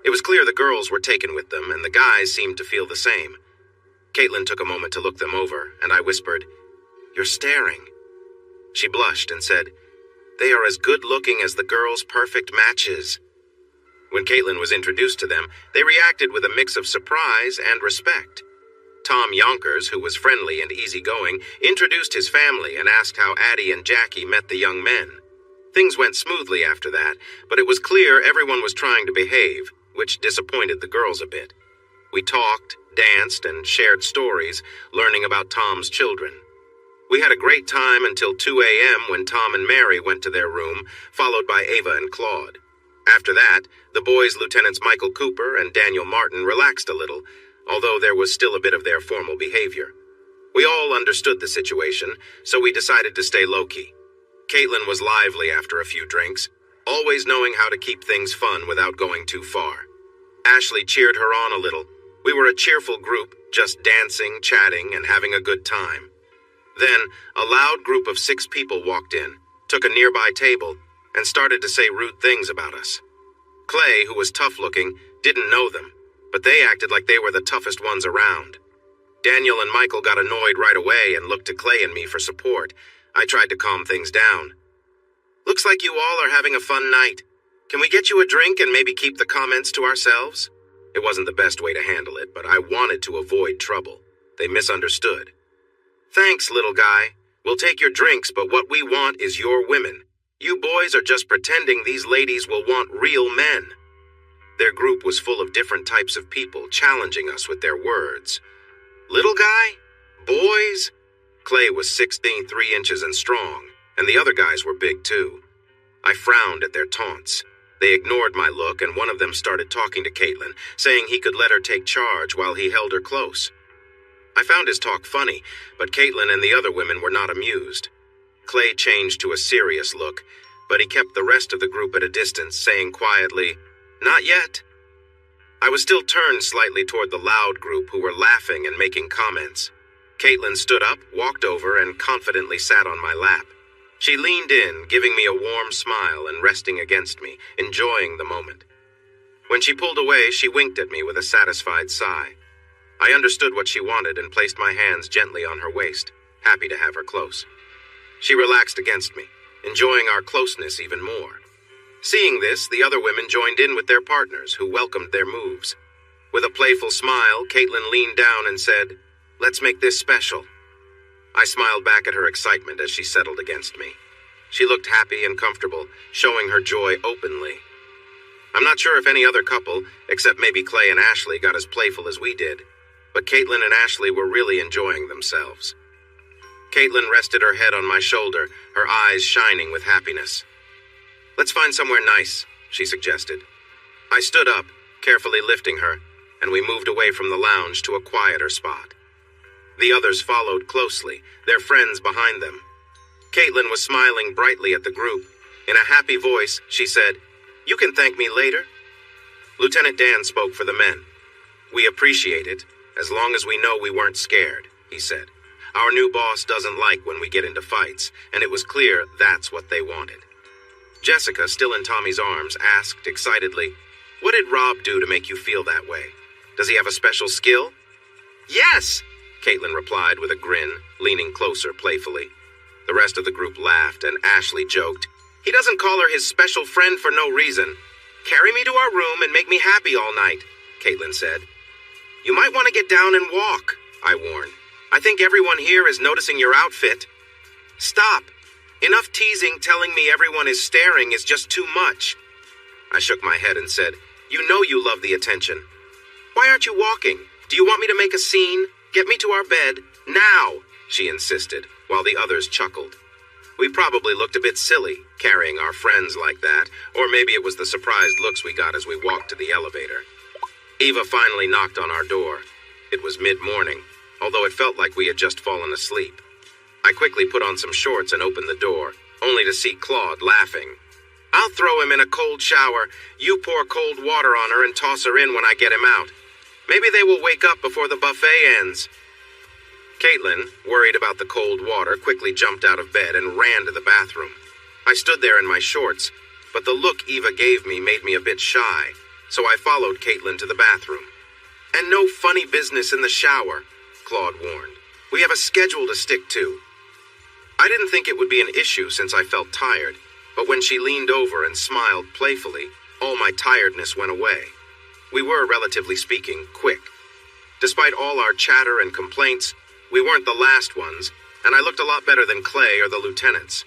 It was clear the girls were taken with them, and the guys seemed to feel the same. Caitlin took a moment to look them over, and I whispered, "You're staring." She blushed and said, "They are as good-looking as the girls' perfect matches." When Caitlin was introduced to them, they reacted with a mix of surprise and respect. Tom Yonkers, who was friendly and easygoing, introduced his family and asked how Addie and Jackie met the young men. Things went smoothly after that, but it was clear everyone was trying to behave, which disappointed the girls a bit. We talked, danced, and shared stories, learning about Tom's children. We had a great time until 2 a.m. when Tom and Mary went to their room, followed by Ava and Claude. After that, the boys, Lieutenants Michael Cooper and Daniel Martin, relaxed a little, although there was still a bit of their formal behavior. We all understood the situation, so we decided to stay low-key. Caitlin was lively after a few drinks, always knowing how to keep things fun without going too far. Ashley cheered her on a little. We were a cheerful group, just dancing, chatting, and having a good time. Then, a loud group of 6 people walked in, took a nearby table, and started to say rude things about us. Clay, who was tough-looking, didn't know them, but they acted like they were the toughest ones around. Daniel and Michael got annoyed right away and looked to Clay and me for support. I tried to calm things down. "Looks like you all are having a fun night. Can we get you a drink and maybe keep the comments to ourselves?" It wasn't the best way to handle it, but I wanted to avoid trouble. They misunderstood. "Thanks, little guy. We'll take your drinks, but what we want is your women. You boys are just pretending these ladies will want real men." Their group was full of different types of people, challenging us with their words. "Little guy? Boys?" Clay was 16, 3 inches and strong, and the other guys were big too. I frowned at their taunts. They ignored my look, and one of them started talking to Caitlin, saying he could let her take charge while he held her close. I found his talk funny, but Caitlin and the other women were not amused. Clay changed to a serious look, but he kept the rest of the group at a distance, saying quietly, "Not yet." I was still turned slightly toward the loud group who were laughing and making comments. Caitlin stood up, walked over, and confidently sat on my lap. She leaned in, giving me a warm smile and resting against me, enjoying the moment. When she pulled away, she winked at me with a satisfied sigh. I understood what she wanted and placed my hands gently on her waist, happy to have her close. She relaxed against me, enjoying our closeness even more. Seeing this, the other women joined in with their partners, who welcomed their moves. With a playful smile, Caitlin leaned down and said, "Let's make this special." I smiled back at her excitement as she settled against me. She looked happy and comfortable, showing her joy openly. I'm not sure if any other couple, except maybe Clay and Ashley, got as playful as we did, but Caitlin and Ashley were really enjoying themselves. Caitlin rested her head on my shoulder, her eyes shining with happiness. "Let's find somewhere nice," she suggested. I stood up, carefully lifting her, and we moved away from the lounge to a quieter spot. The others followed closely, their friends behind them. Caitlin was smiling brightly at the group. In a happy voice, she said, "You can thank me later." Lieutenant Dan spoke for the men. "We appreciate it, as long as we know we weren't scared," he said. "Our new boss doesn't like when we get into fights, and it was clear that's what they wanted." Jessica, still in Tommy's arms, asked excitedly, "What did Rob do to make you feel that way? Does he have a special skill?" "Yes," Caitlin replied with a grin, leaning closer playfully. The rest of the group laughed, and Ashley joked, "He doesn't call her his special friend for no reason. Carry me to our room and make me happy all night," Caitlin said. "You might want to get down and walk," I warned. "I think everyone here is noticing your outfit." "Stop. Enough teasing telling me everyone is staring is just too much." I shook my head and said, "You know you love the attention. Why aren't you walking? Do you want me to make a scene? Get me to our bed? Now, she insisted, while the others chuckled. We probably looked a bit silly, carrying our friends like that, or maybe it was the surprised looks we got as we walked to the elevator. Eva finally knocked on our door. It was mid-morning, although it felt like we had just fallen asleep. I quickly put on some shorts and opened the door, only to see Claude laughing. I'll throw him in a cold shower. You pour cold water on her and toss her in when I get him out. Maybe they will wake up before the buffet ends. Caitlin, worried about the cold water, quickly jumped out of bed and ran to the bathroom. I stood there in my shorts, but the look Eva gave me made me a bit shy, so I followed Caitlin to the bathroom. And no funny business in the shower, Claude warned. We have a schedule to stick to. I didn't think it would be an issue since I felt tired, but when she leaned over and smiled playfully, all my tiredness went away. We were, relatively speaking, quick. Despite all our chatter and complaints, we weren't the last ones, and I looked a lot better than Clay or the lieutenants.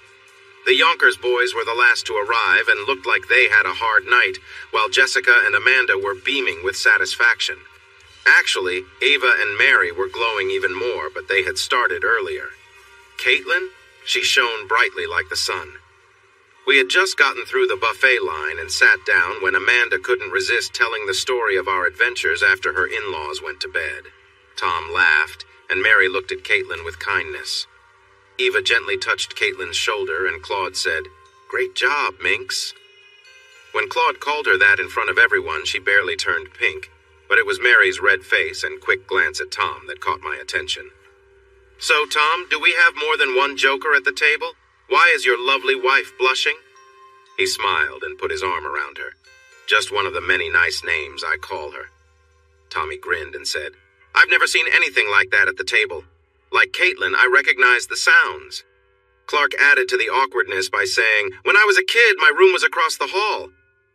The Yonkers boys were the last to arrive and looked like they had a hard night, while Jessica and Amanda were beaming with satisfaction. Actually, Ava and Mary were glowing even more, but they had started earlier. Caitlin? She shone brightly like the sun. We had just gotten through the buffet line and sat down when Amanda couldn't resist telling the story of our adventures after her in-laws went to bed. Tom laughed, and Mary looked at Caitlin with kindness. Eva gently touched Caitlin's shoulder, and Claude said, "Great job, Minx." When Claude called her that in front of everyone, she barely turned pink, but it was Mary's red face and quick glance at Tom that caught my attention. "So, Tom, do we have more than one joker at the table? Why is your lovely wife blushing?" He smiled and put his arm around her. "Just one of the many nice names I call her." Tommy grinned and said, "I've never seen anything like that at the table. Like Caitlin, I recognize the sounds." Clark added to the awkwardness by saying, "When I was a kid, my room was across the hall.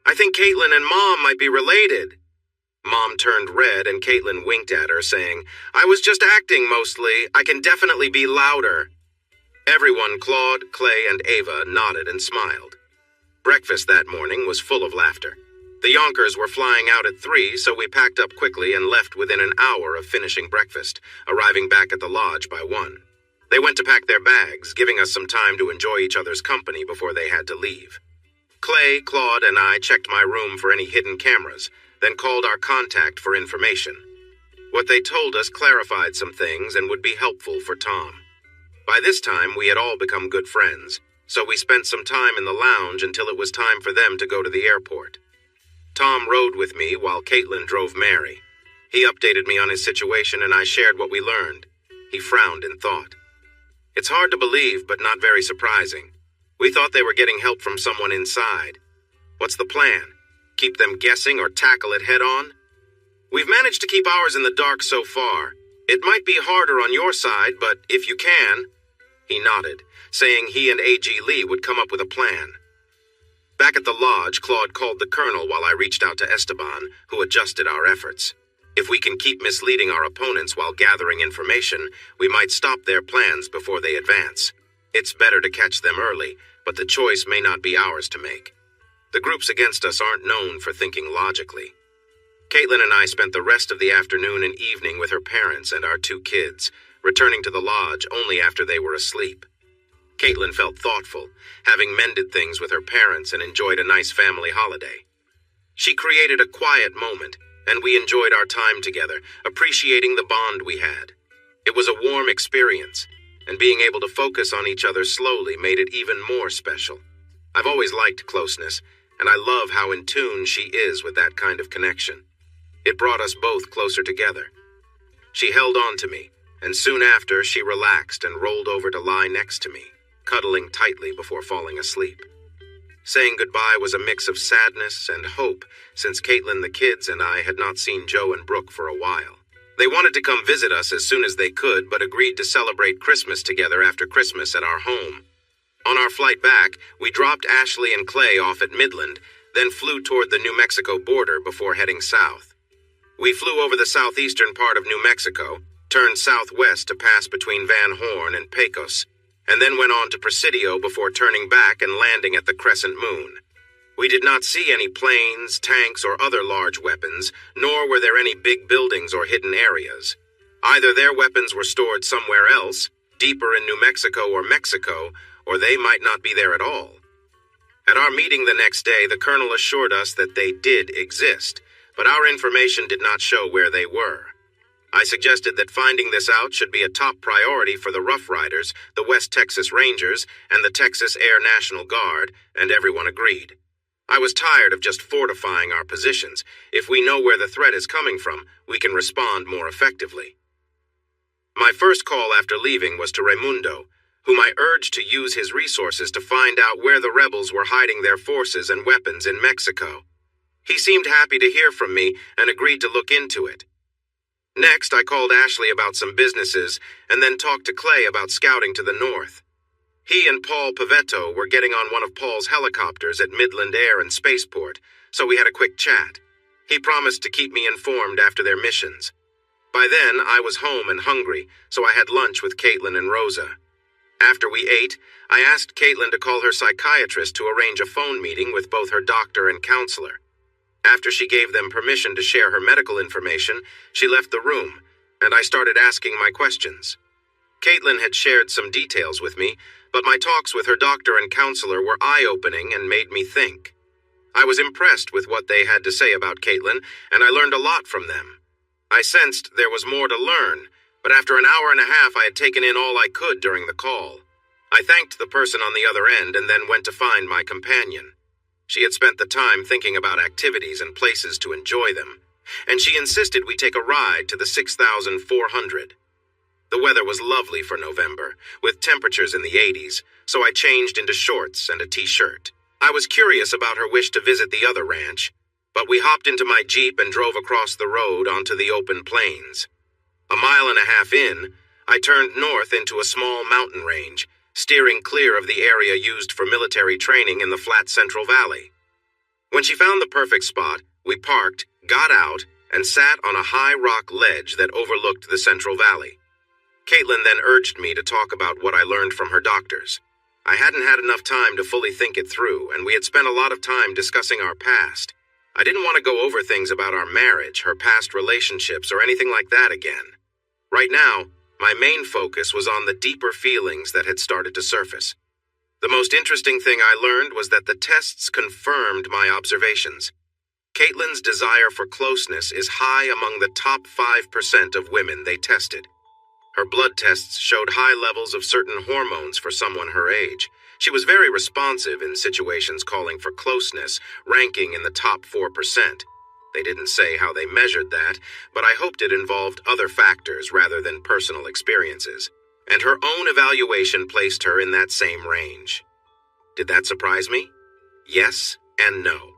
I think Caitlin and Mom might be related." Mom turned red and Caitlin winked at her, saying, "I was just acting mostly. I can definitely be louder." Everyone, Claude, Clay, and Ava, nodded and smiled. Breakfast that morning was full of laughter. The Yonkers were flying out at 3, so we packed up quickly and left within an hour of finishing breakfast, arriving back at the lodge by 1. They went to pack their bags, giving us some time to enjoy each other's company before they had to leave. Clay, Claude, and I checked my room for any hidden cameras, then called our contact for information. What they told us clarified some things and would be helpful for Tom. By this time, we had all become good friends, so we spent some time in the lounge until it was time for them to go to the airport. Tom rode with me while Caitlin drove Mary. He updated me on his situation and I shared what we learned. He frowned in thought. It's hard to believe, but not very surprising. We thought they were getting help from someone inside. What's the plan? Keep them guessing or tackle it head on? We've managed to keep ours in the dark so far. It might be harder on your side, but if you can... He nodded, saying he and A.G. Lee would come up with a plan. Back at the lodge, Claude called the colonel while I reached out to Esteban, who adjusted our efforts. If we can keep misleading our opponents while gathering information, we might stop their plans before they advance. It's better to catch them early, but the choice may not be ours to make. The groups against us aren't known for thinking logically. Caitlin and I spent the rest of the afternoon and evening with her parents and our 2 kids, returning to the lodge only after they were asleep. Caitlin felt thoughtful, having mended things with her parents and enjoyed a nice family holiday. She created a quiet moment, and we enjoyed our time together, appreciating the bond we had. It was a warm experience, and being able to focus on each other slowly made it even more special. I've always liked closeness, and I love how in tune she is with that kind of connection. It brought us both closer together. She held on to me, and soon after she relaxed and rolled over to lie next to me, cuddling tightly before falling asleep. Saying goodbye was a mix of sadness and hope, since Caitlin, the kids, and I had not seen Joe and Brooke for a while. They wanted to come visit us as soon as they could, but agreed to celebrate Christmas together after Christmas at our home. On our flight back, we dropped Ashley and Clay off at Midland, then flew toward the New Mexico border before heading south. We flew over the southeastern part of New Mexico, turned southwest to pass between Van Horn and Pecos, and then went on to Presidio before turning back and landing at the Crescent Moon. We did not see any planes, tanks, or other large weapons, nor were there any big buildings or hidden areas. Either their weapons were stored somewhere else, deeper in New Mexico, or they might not be there at all. At our meeting the next day, the colonel assured us that they did exist, but our information did not show where they were. I suggested that finding this out should be a top priority for the Rough Riders, the West Texas Rangers, and the Texas Air National Guard, and everyone agreed. I was tired of just fortifying our positions. If we know where the threat is coming from, we can respond more effectively. My first call after leaving was to Raimundo, whom I urged to use his resources to find out where the rebels were hiding their forces and weapons in Mexico. He seemed happy to hear from me and agreed to look into it. Next, I called Ashley about some businesses and then talked to Clay about scouting to the north. He and Paul Pavetto were getting on one of Paul's helicopters at Midland Air and Spaceport, so we had a quick chat. He promised to keep me informed after their missions. By then, I was home and hungry, so I had lunch with Caitlin and Rosa. After we ate, I asked Caitlin to call her psychiatrist to arrange a phone meeting with both her doctor and counselor. After she gave them permission to share her medical information, she left the room, and I started asking my questions. Caitlin had shared some details with me, but my talks with her doctor and counselor were eye-opening and made me think. I was impressed with what they had to say about Caitlin, and I learned a lot from them. I sensed there was more to learn, but after an hour and a half I had taken in all I could during the call. I thanked the person on the other end and then went to find my companion. She had spent the time thinking about activities and places to enjoy them, and she insisted we take a ride to the 6400. The weather was lovely for November, with temperatures in the 80s, so I changed into shorts and a t-shirt. I was curious about her wish to visit the other ranch, but we hopped into my Jeep and drove across the road onto the open plains. A mile and a half in, I turned north into a small mountain range, steering clear of the area used for military training in the flat Central Valley. When she found the perfect spot, we parked, got out, and sat on a high rock ledge that overlooked the Central Valley. Caitlin then urged me to talk about what I learned from her doctors. I hadn't had enough time to fully think it through, and we had spent a lot of time discussing our past. I didn't want to go over things about our marriage, her past relationships, or anything like that again. Right now, my main focus was on the deeper feelings that had started to surface. The most interesting thing I learned was that the tests confirmed my observations. Caitlin's desire for closeness is high among the top 5% of women they tested. Her blood tests showed high levels of certain hormones for someone her age. She was very responsive in situations calling for closeness, ranking in the top 4%. They didn't say how they measured that, but I hoped it involved other factors rather than personal experiences. And her own evaluation placed her in that same range. Did that surprise me? Yes and no.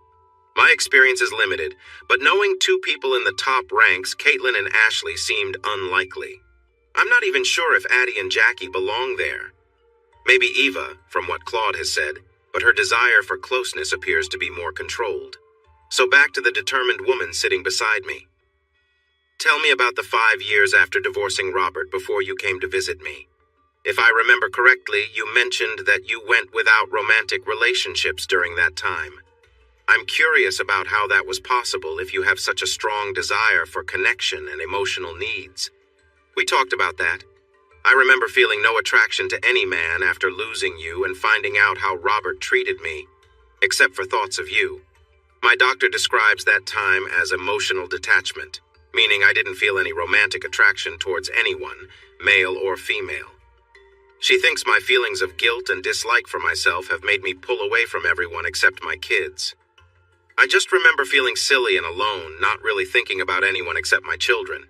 My experience is limited, but knowing two people in the top ranks, Caitlin and Ashley, seemed unlikely. I'm not even sure if Addie and Jackie belong there. Maybe Eva, from what Claude has said, but her desire for closeness appears to be more controlled. So back to the determined woman sitting beside me. Tell me about the 5 years after divorcing Robert before you came to visit me. If I remember correctly, you mentioned that you went without romantic relationships during that time. I'm curious about how that was possible if you have such a strong desire for connection and emotional needs. We talked about that. I remember feeling no attraction to any man after losing you and finding out how Robert treated me, except for thoughts of you. My doctor describes that time as emotional detachment, meaning I didn't feel any romantic attraction towards anyone, male or female. She thinks my feelings of guilt and dislike for myself have made me pull away from everyone except my kids. I just remember feeling silly and alone, not really thinking about anyone except my children.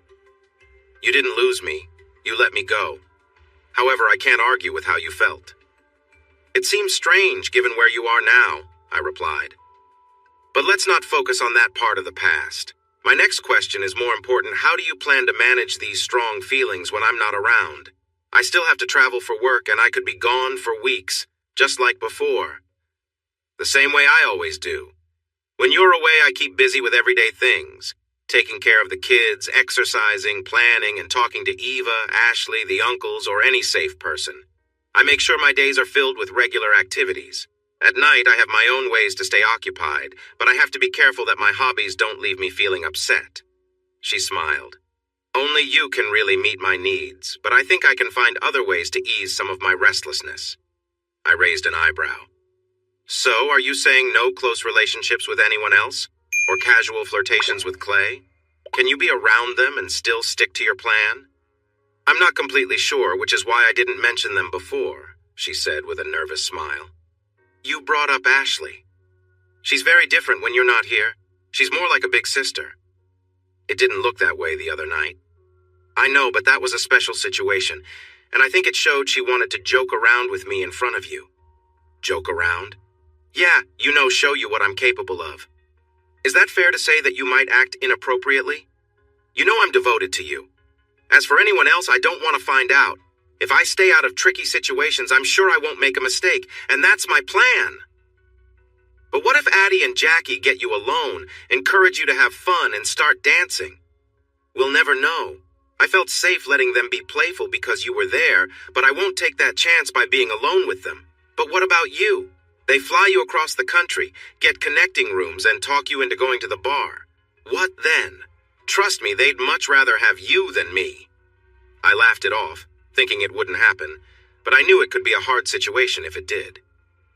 You didn't lose me. You let me go. However, I can't argue with how you felt. It seems strange given where you are now, I replied. But let's not focus on that part of the past. My next question is more important. How do you plan to manage these strong feelings when I'm not around? I still have to travel for work and I could be gone for weeks, just like before. The same way I always do. When you're away, I keep busy with everyday things. Taking care of the kids, exercising, planning, and talking to Eva, Ashley, the uncles, or any safe person. I make sure my days are filled with regular activities. At night, I have my own ways to stay occupied, but I have to be careful that my hobbies don't leave me feeling upset. She smiled. Only you can really meet my needs, but I think I can find other ways to ease some of my restlessness. I raised an eyebrow. So, are you saying no close relationships with anyone else? Or casual flirtations with Clay? Can you be around them and still stick to your plan? I'm not completely sure, which is why I didn't mention them before, she said with a nervous smile. You brought up Ashley. She's very different when you're not here. She's more like a big sister. It didn't look that way the other night. I know, but that was a special situation, and I think it showed she wanted to joke around with me in front of you. Joke around? Yeah, show you what I'm capable of. Is that fair to say that you might act inappropriately? You know I'm devoted to you. As for anyone else, I don't want to find out. If I stay out of tricky situations, I'm sure I won't make a mistake, and that's my plan. But what if Addie and Jackie get you alone, encourage you to have fun, and start dancing? We'll never know. I felt safe letting them be playful because you were there, but I won't take that chance by being alone with them. But what about you? They fly you across the country, get connecting rooms, and talk you into going to the bar. What then? Trust me, they'd much rather have you than me. I laughed it off, thinking it wouldn't happen, but I knew it could be a hard situation if it did.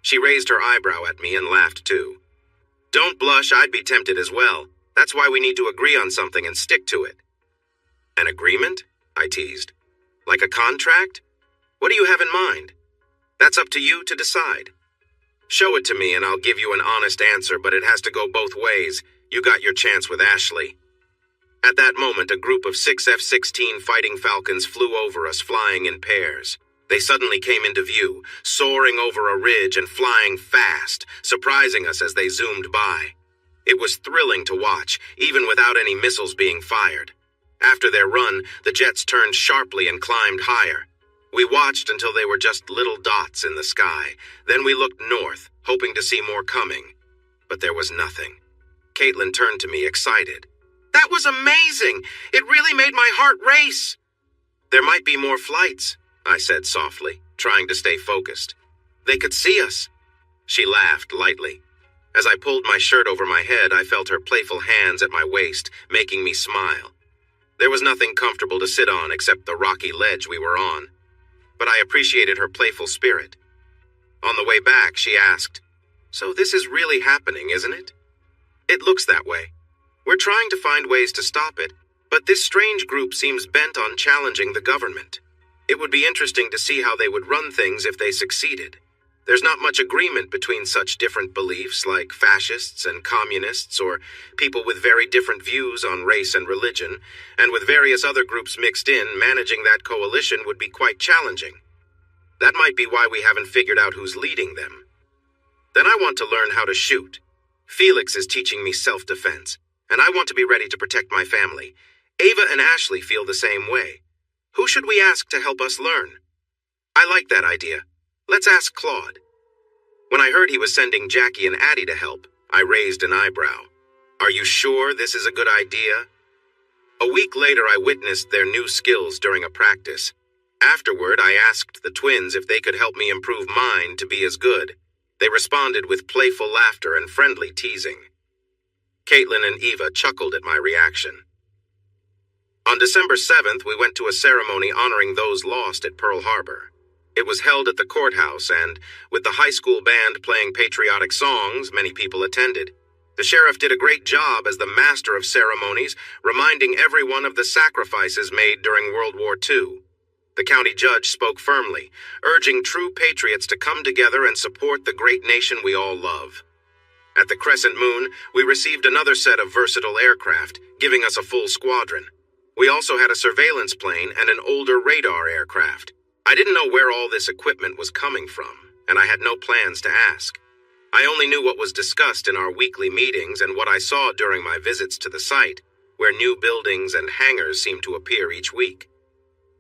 She raised her eyebrow at me and laughed too. Don't blush, I'd be tempted as well. That's why we need to agree on something and stick to it. An agreement? I teased. Like a contract? What do you have in mind? That's up to you to decide. Show it to me and I'll give you an honest answer, but it has to go both ways. You got your chance with Ashley. At that moment, a group of 6 F-16 Fighting Falcons flew over us, flying in pairs. They suddenly came into view, soaring over a ridge and flying fast, surprising us as they zoomed by. It was thrilling to watch, even without any missiles being fired. After their run, the jets turned sharply and climbed higher. We watched until they were just little dots in the sky. Then we looked north, hoping to see more coming. But there was nothing. Caitlin turned to me, excited. That was amazing! It really made my heart race! There might be more flights, I said softly, trying to stay focused. They could see us. She laughed lightly. As I pulled my shirt over my head, I felt her playful hands at my waist, making me smile. There was nothing comfortable to sit on except the rocky ledge we were on. But I appreciated her playful spirit. On the way back, she asked, So this is really happening, isn't it? It looks that way. We're trying to find ways to stop it, but this strange group seems bent on challenging the government. It would be interesting to see how they would run things if they succeeded. There's not much agreement between such different beliefs like fascists and communists or people with very different views on race and religion, and with various other groups mixed in, managing that coalition would be quite challenging. That might be why we haven't figured out who's leading them. Then I want to learn how to shoot. Felix is teaching me self-defense, and I want to be ready to protect my family. Ava and Ashley feel the same way. Who should we ask to help us learn? I like that idea. Let's ask Claude. When I heard he was sending Jackie and Addie to help, I raised an eyebrow. Are you sure this is a good idea? A week later, I witnessed their new skills during a practice. Afterward, I asked the twins if they could help me improve mine to be as good. They responded with playful laughter and friendly teasing. Caitlin and Eva chuckled at my reaction. On December 7th, we went to a ceremony honoring those lost at Pearl Harbor. It was held at the courthouse, and, with the high school band playing patriotic songs, many people attended. The sheriff did a great job as the master of ceremonies, reminding everyone of the sacrifices made during World War II. The county judge spoke firmly, urging true patriots to come together and support the great nation we all love. At the Crescent Moon, we received another set of versatile aircraft, giving us a full squadron. We also had a surveillance plane and an older radar aircraft. I didn't know where all this equipment was coming from, and I had no plans to ask. I only knew what was discussed in our weekly meetings and what I saw during my visits to the site, where new buildings and hangars seemed to appear each week.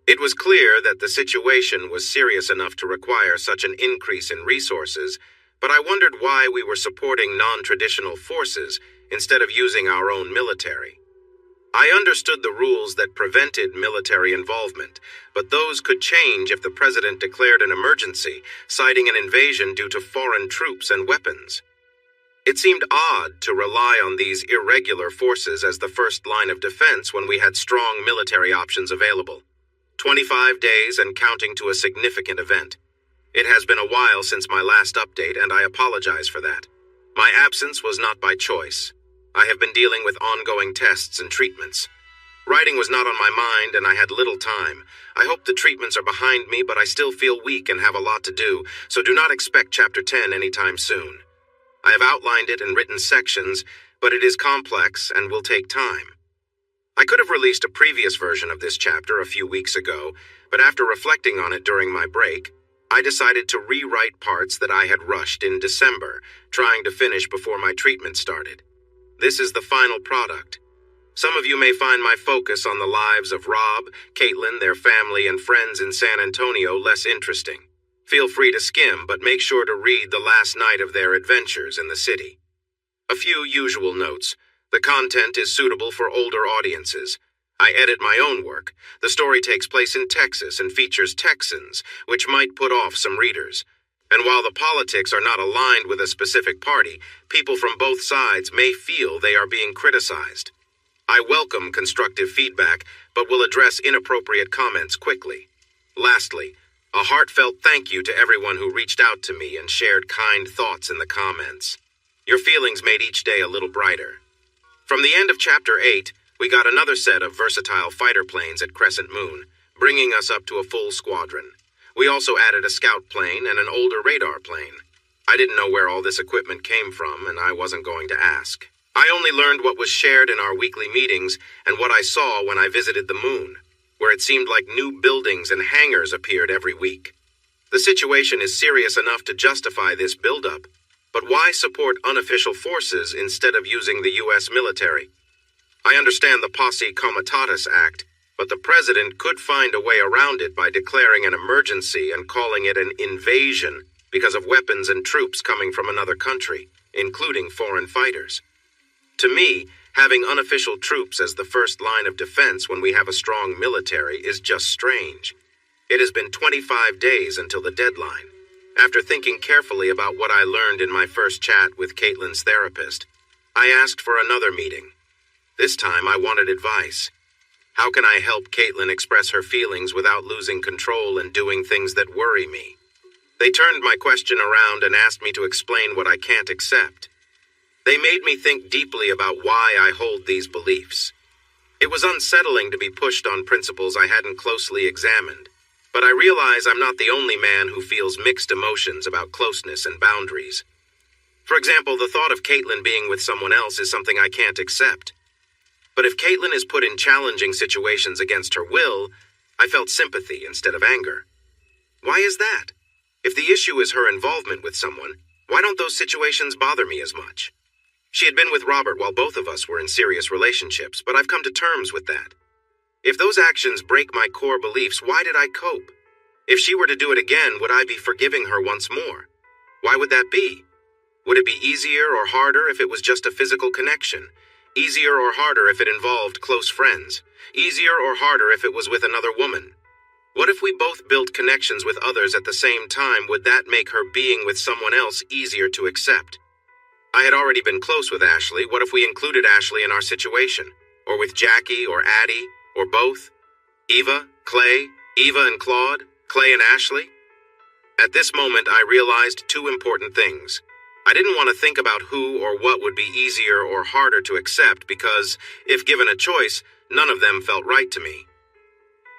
It was clear that the situation was serious enough to require such an increase in resources, but I wondered why we were supporting non-traditional forces instead of using our own military. I understood the rules that prevented military involvement, but those could change if the president declared an emergency, citing an invasion due to foreign troops and weapons. It seemed odd to rely on these irregular forces as the first line of defense when we had strong military options available. 25 days and counting to a significant event. It has been a while since my last update, and I apologize for that. My absence was not by choice. I have been dealing with ongoing tests and treatments. Writing was not on my mind, and I had little time. I hope the treatments are behind me, but I still feel weak and have a lot to do, so do not expect Chapter 10 anytime soon. I have outlined it and written sections, but it is complex and will take time. I could have released a previous version of this chapter a few weeks ago, but after reflecting on it during my break, I decided to rewrite parts that I had rushed in December, trying to finish before my treatment started. This is the final product. Some of you may find my focus on the lives of Rob, Caitlin, their family, and friends in San Antonio less interesting. Feel free to skim, but make sure to read the last night of their adventures in the city. A few usual notes. The content is suitable for older audiences. I edit my own work. The story takes place in Texas and features Texans, which might put off some readers. And while the politics are not aligned with a specific party, people from both sides may feel they are being criticized. I welcome constructive feedback, but will address inappropriate comments quickly. Lastly, a heartfelt thank you to everyone who reached out to me and shared kind thoughts in the comments. Your feelings made each day a little brighter. From the end of Chapter 8, we got another set of versatile fighter planes at Crescent Moon, bringing us up to a full squadron. We also added a scout plane and an older radar plane. I didn't know where all this equipment came from, and I wasn't going to ask. I only learned what was shared in our weekly meetings and what I saw when I visited the moon, where it seemed like new buildings and hangars appeared every week. The situation is serious enough to justify this buildup, but why support unofficial forces instead of using the U.S. military? I understand the Posse Comitatus Act, but the president could find a way around it by declaring an emergency and calling it an invasion because of weapons and troops coming from another country, including foreign fighters. To me, having unofficial troops as the first line of defense when we have a strong military is just strange. It has been 25 days until the deadline. After thinking carefully about what I learned in my first chat with Caitlin's therapist, I asked for another meeting. This time I wanted advice. How can I help Caitlin express her feelings without losing control and doing things that worry me? They turned my question around and asked me to explain what I can't accept. They made me think deeply about why I hold these beliefs. It was unsettling to be pushed on principles I hadn't closely examined, but I realize I'm not the only man who feels mixed emotions about closeness and boundaries. For example, the thought of Caitlin being with someone else is something I can't accept. But if Caitlin is put in challenging situations against her will, I felt sympathy instead of anger. Why is that? If the issue is her involvement with someone, why don't those situations bother me as much? She had been with Robert while both of us were in serious relationships, but I've come to terms with that. If those actions break my core beliefs, why did I cope? If she were to do it again, would I be forgiving her once more? Why would that be? Would it be easier or harder if it was just a physical connection? Easier or harder if it involved close friends? Easier or harder if it was with another woman? What if we both built connections with others at the same time? Would that make her being with someone else easier to accept? I had already been close with Ashley. What if we included Ashley in our situation? Or with Jackie or Addie? Or both? Eva, Clay, Eva and Claude, Clay and Ashley? At this moment, I realized two important things. I didn't want to think about who or what would be easier or harder to accept because, if given a choice, none of them felt right to me.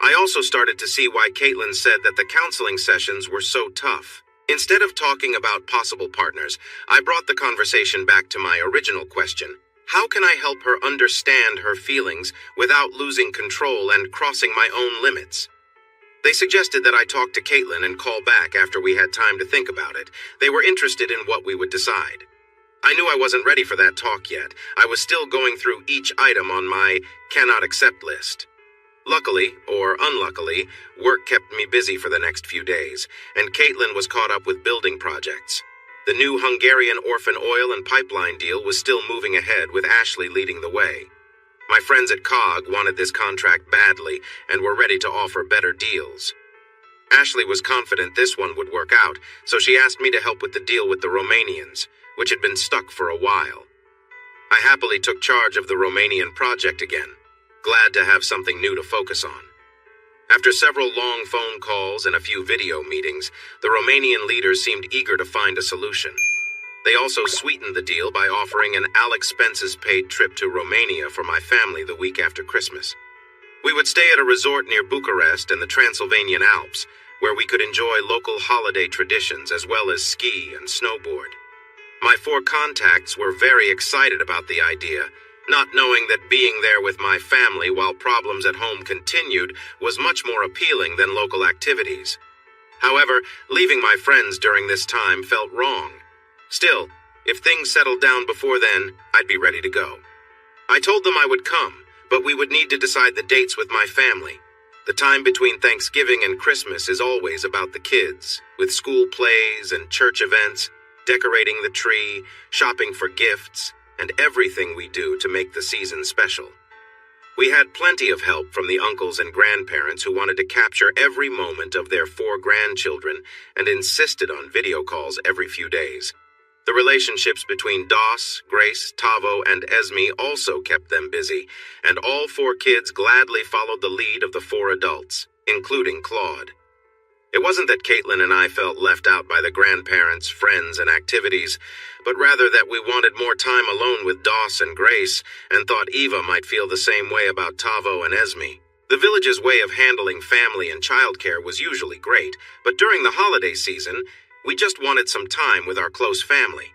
I also started to see why Caitlin said that the counseling sessions were so tough. Instead of talking about possible partners, I brought the conversation back to my original question. How can I help her understand her feelings without losing control and crossing my own limits? They suggested that I talk to Caitlin and call back after we had time to think about it. They were interested in what we would decide. I knew I wasn't ready for that talk yet. I was still going through each item on my cannot accept list. Luckily, or unluckily, work kept me busy for the next few days, and Caitlin was caught up with building projects. The new Hungarian orphan oil and pipeline deal was still moving ahead, with Ashley leading the way. My friends at COG wanted this contract badly and were ready to offer better deals. Ashley was confident this one would work out, so she asked me to help with the deal with the Romanians. which had been stuck for a while. I happily took charge of the Romanian project again, glad to have something new to focus on. After several long phone calls and a few video meetings, the Romanian leaders seemed eager to find a solution. They also sweetened the deal by offering an all-expenses-paid trip to Romania for my family the week after Christmas. We would stay at a resort near Bucharest in the Transylvanian Alps, where we could enjoy local holiday traditions as well as ski and snowboard. My 4 contacts were very excited about the idea, not knowing that being there with my family while problems at home continued was much more appealing than local activities. However, leaving my friends during this time felt wrong. Still, if things settled down before then, I'd be ready to go. I told them I would come, but we would need to decide the dates with my family. The time between Thanksgiving and Christmas is always about the kids, with school plays and church events, decorating the tree, shopping for gifts, and everything we do to make the season special. We had plenty of help from the uncles and grandparents who wanted to capture every moment of their 4 grandchildren and insisted on video calls every few days. The relationships between Doss, Grace, Tavo, and Esme also kept them busy, and all 4 kids gladly followed the lead of the 4 adults, including Claude. It wasn't that Caitlin and I felt left out by the grandparents, friends, and activities, but rather that we wanted more time alone with Doss and Grace and thought Eva might feel the same way about Tavo and Esme. The village's way of handling family and childcare was usually great, but during the holiday season, we just wanted some time with our close family.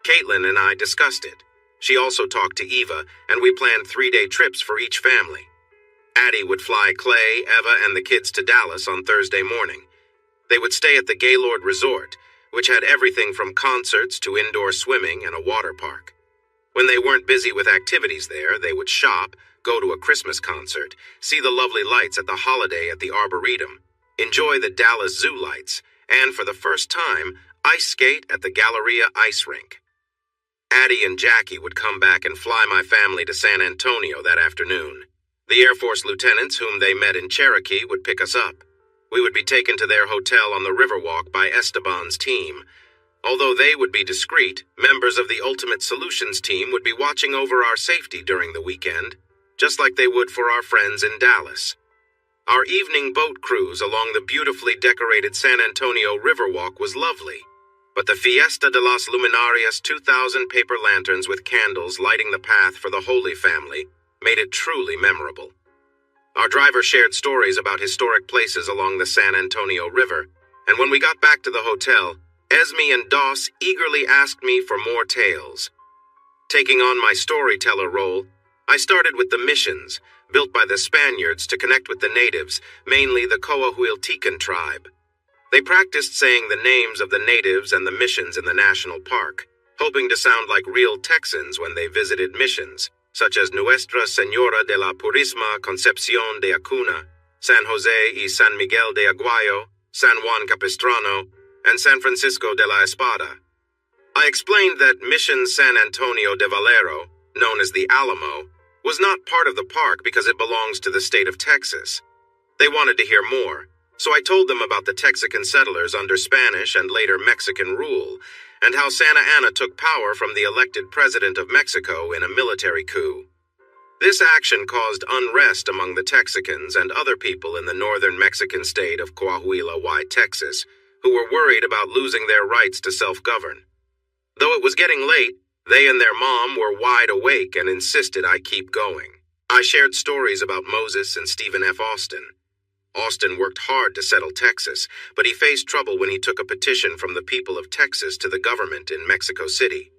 Caitlin and I discussed it. She also talked to Eva, and we planned 3-day trips for each family. Addie would fly Clay, Eva, and the kids to Dallas on Thursday morning. They would stay at the Gaylord Resort, which had everything from concerts to indoor swimming and a water park. When they weren't busy with activities there, they would shop, go to a Christmas concert, see the lovely lights at the holiday at the Arboretum, enjoy the Dallas Zoo lights, and for the first time, ice skate at the Galleria Ice Rink. Addie and Jackie would come back and fly my family to San Antonio that afternoon. The Air Force lieutenants whom they met in Cherokee would pick us up. We would be taken to their hotel on the Riverwalk by Esteban's team. Although they would be discreet, members of the Ultimate Solutions team would be watching over our safety during the weekend, just like they would for our friends in Dallas. Our evening boat cruise along the beautifully decorated San Antonio Riverwalk was lovely, but the Fiesta de las Luminarias 2,000 paper lanterns with candles lighting the path for the Holy Family made it truly memorable. Our driver shared stories about historic places along the San Antonio River, and when we got back to the hotel, Esme and Doss eagerly asked me for more tales. Taking on my storyteller role, I started with the missions, built by the Spaniards to connect with the natives, mainly the Coahuiltecan tribe. They practiced saying the names of the natives and the missions in the national park, hoping to sound like real Texans when they visited missions, such as Nuestra Señora de la Purísima Concepción de Acuna, San Jose y San Miguel de Aguayo, San Juan Capistrano, and San Francisco de la Espada. I explained that Mission San Antonio de Valero, known as the Alamo, was not part of the park because it belongs to the state of Texas. They wanted to hear more, so I told them about the Texican settlers under Spanish and later Mexican rule, and how Santa Anna took power from the elected president of Mexico in a military coup. This action caused unrest among the Texicans and other people in the northern Mexican state of Coahuila y Texas, who were worried about losing their rights to self-govern. Though it was getting late, they and their mom were wide awake and insisted I keep going. I shared stories about Moses and Stephen F. Austin. Austin worked hard to settle Texas, but he faced trouble when he took a petition from the people of Texas to the government in Mexico City.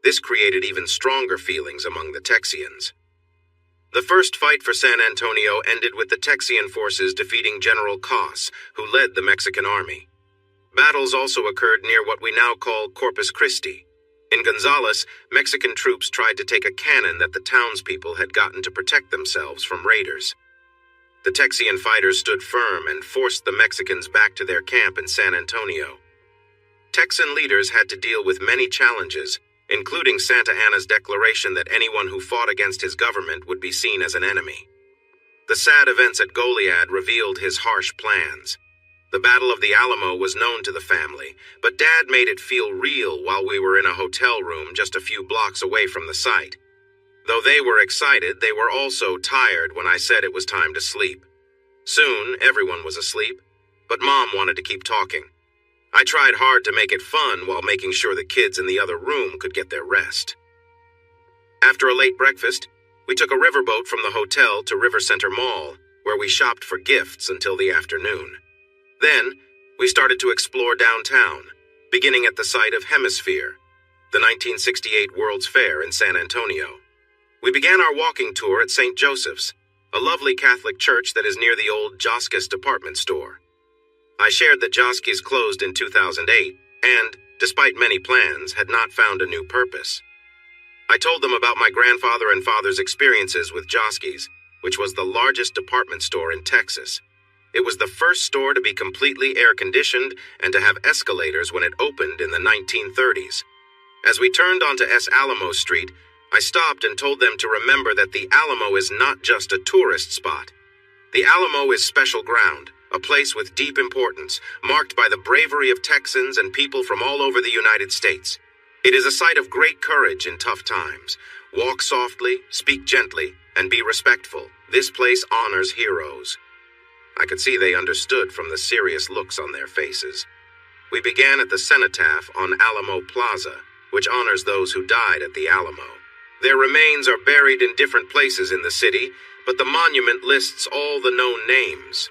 This created even stronger feelings among the Texians. The first fight for San Antonio ended with the Texian forces defeating General Cos, who led the Mexican army. Battles also occurred near what we now call Corpus Christi. In Gonzales, Mexican troops tried to take a cannon that the townspeople had gotten to protect themselves from raiders. The Texian fighters stood firm and forced the Mexicans back to their camp in San Antonio. Texan leaders had to deal with many challenges, including Santa Anna's declaration that anyone who fought against his government would be seen as an enemy. The sad events at Goliad revealed his harsh plans. The Battle of the Alamo was known to the family, but Dad made it feel real while we were in a hotel room just a few blocks away from the site. Though they were excited, they were also tired when I said it was time to sleep. Soon, everyone was asleep, but Mom wanted to keep talking. I tried hard to make it fun while making sure the kids in the other room could get their rest. After a late breakfast, we took a riverboat from the hotel to River Center Mall, where we shopped for gifts until the afternoon. Then, we started to explore downtown, beginning at the site of Hemisphere, the 1968 World's Fair in San Antonio. We began our walking tour at St. Joseph's, a lovely Catholic church that is near the old Joske's department store. I shared that Joske's closed in 2008 and, despite many plans, had not found a new purpose. I told them about my grandfather and father's experiences with Joske's, which was the largest department store in Texas. It was the first store to be completely air-conditioned and to have escalators when it opened in the 1930s. As we turned onto S. Alamo Street, I stopped and told them to remember that the Alamo is not just a tourist spot. The Alamo is special ground, a place with deep importance, marked by the bravery of Texans and people from all over the United States. It is a site of great courage in tough times. Walk softly, speak gently, and be respectful. This place honors heroes. I could see they understood from the serious looks on their faces. We began at the cenotaph on Alamo Plaza, which honors those who died at the Alamo. Their remains are buried in different places in the city, but the monument lists all the known names.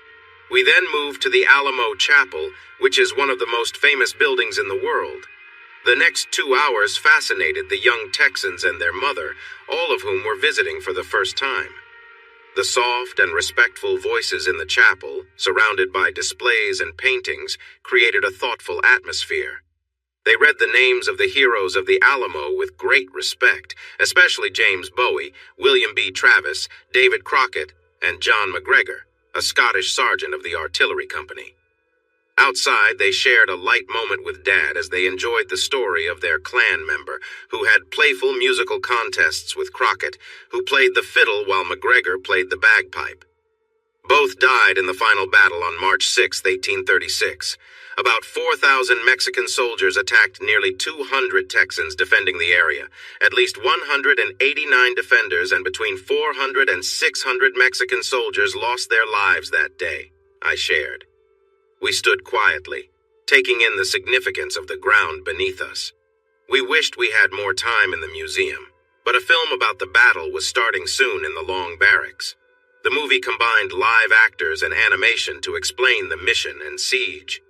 We then moved to the Alamo Chapel, which is one of the most famous buildings in the world. The next 2 hours fascinated the young Texans and their mother, all of whom were visiting for the first time. The soft and respectful voices in the chapel, surrounded by displays and paintings, created a thoughtful atmosphere. They read the names of the heroes of the Alamo with great respect, especially James Bowie, William B. Travis, David Crockett, and John McGregor, a Scottish sergeant of the artillery company. Outside, they shared a light moment with Dad as they enjoyed the story of their clan member, who had playful musical contests with Crockett, who played the fiddle while McGregor played the bagpipe. Both died in the final battle on March 6, 1836. About 4,000 Mexican soldiers attacked nearly 200 Texans defending the area. At least 189 defenders and between 400 and 600 Mexican soldiers lost their lives that day, I shared. We stood quietly, taking in the significance of the ground beneath us. We wished we had more time in the museum, but a film about the battle was starting soon in the long barracks. The movie combined live actors and animation to explain the mission and siege.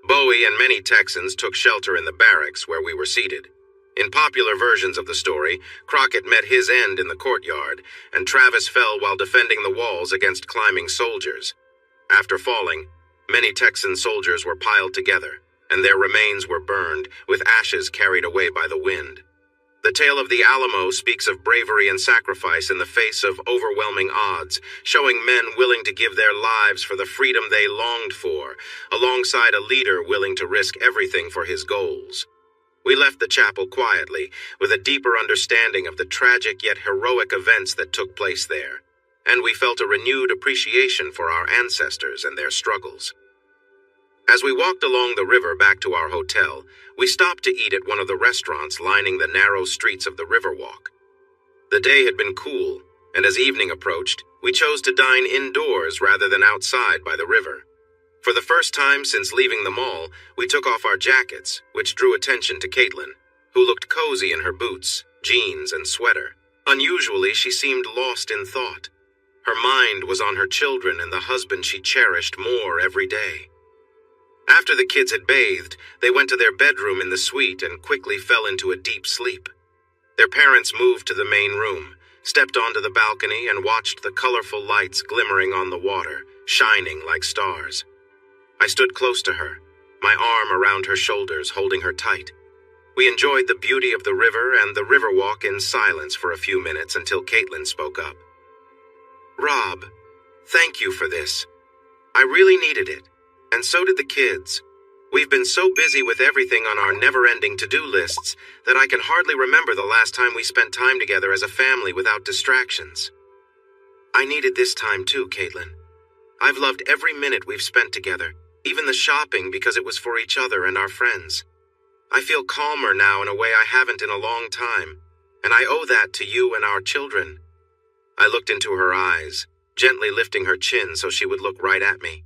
Bowie and many Texans took shelter in the barracks where we were seated. In popular versions of the story, Crockett met his end in the courtyard, and Travis fell while defending the walls against climbing soldiers. After falling, many Texan soldiers were piled together, and their remains were burned, with ashes carried away by the wind. The tale of the Alamo speaks of bravery and sacrifice in the face of overwhelming odds, showing men willing to give their lives for the freedom they longed for, alongside a leader willing to risk everything for his goals. We left the chapel quietly, with a deeper understanding of the tragic yet heroic events that took place there, and we felt a renewed appreciation for our ancestors and their struggles. As we walked along the river back to our hotel, we stopped to eat at one of the restaurants lining the narrow streets of the Riverwalk. The day had been cool, and as evening approached, we chose to dine indoors rather than outside by the river. For the first time since leaving the mall, we took off our jackets, which drew attention to Caitlin, who looked cozy in her boots, jeans, and sweater. Unusually, she seemed lost in thought. Her mind was on her children and the husband she cherished more every day. After the kids had bathed, they went to their bedroom in the suite and quickly fell into a deep sleep. Their parents moved to the main room, stepped onto the balcony, and watched the colorful lights glimmering on the water, shining like stars. I stood close to her, my arm around her shoulders, holding her tight. We enjoyed the beauty of the river and the Riverwalk in silence for a few minutes until Caitlin spoke up. "Rob, thank you for this. I really needed it. And so did the kids. We've been so busy with everything on our never-ending to-do lists that I can hardly remember the last time we spent time together as a family without distractions. I needed this time too, Caitlin. I've loved every minute we've spent together, even the shopping because it was for each other and our friends. I feel calmer now in a way I haven't in a long time, and I owe that to you and our children." I looked into her eyes, gently lifting her chin so she would look right at me.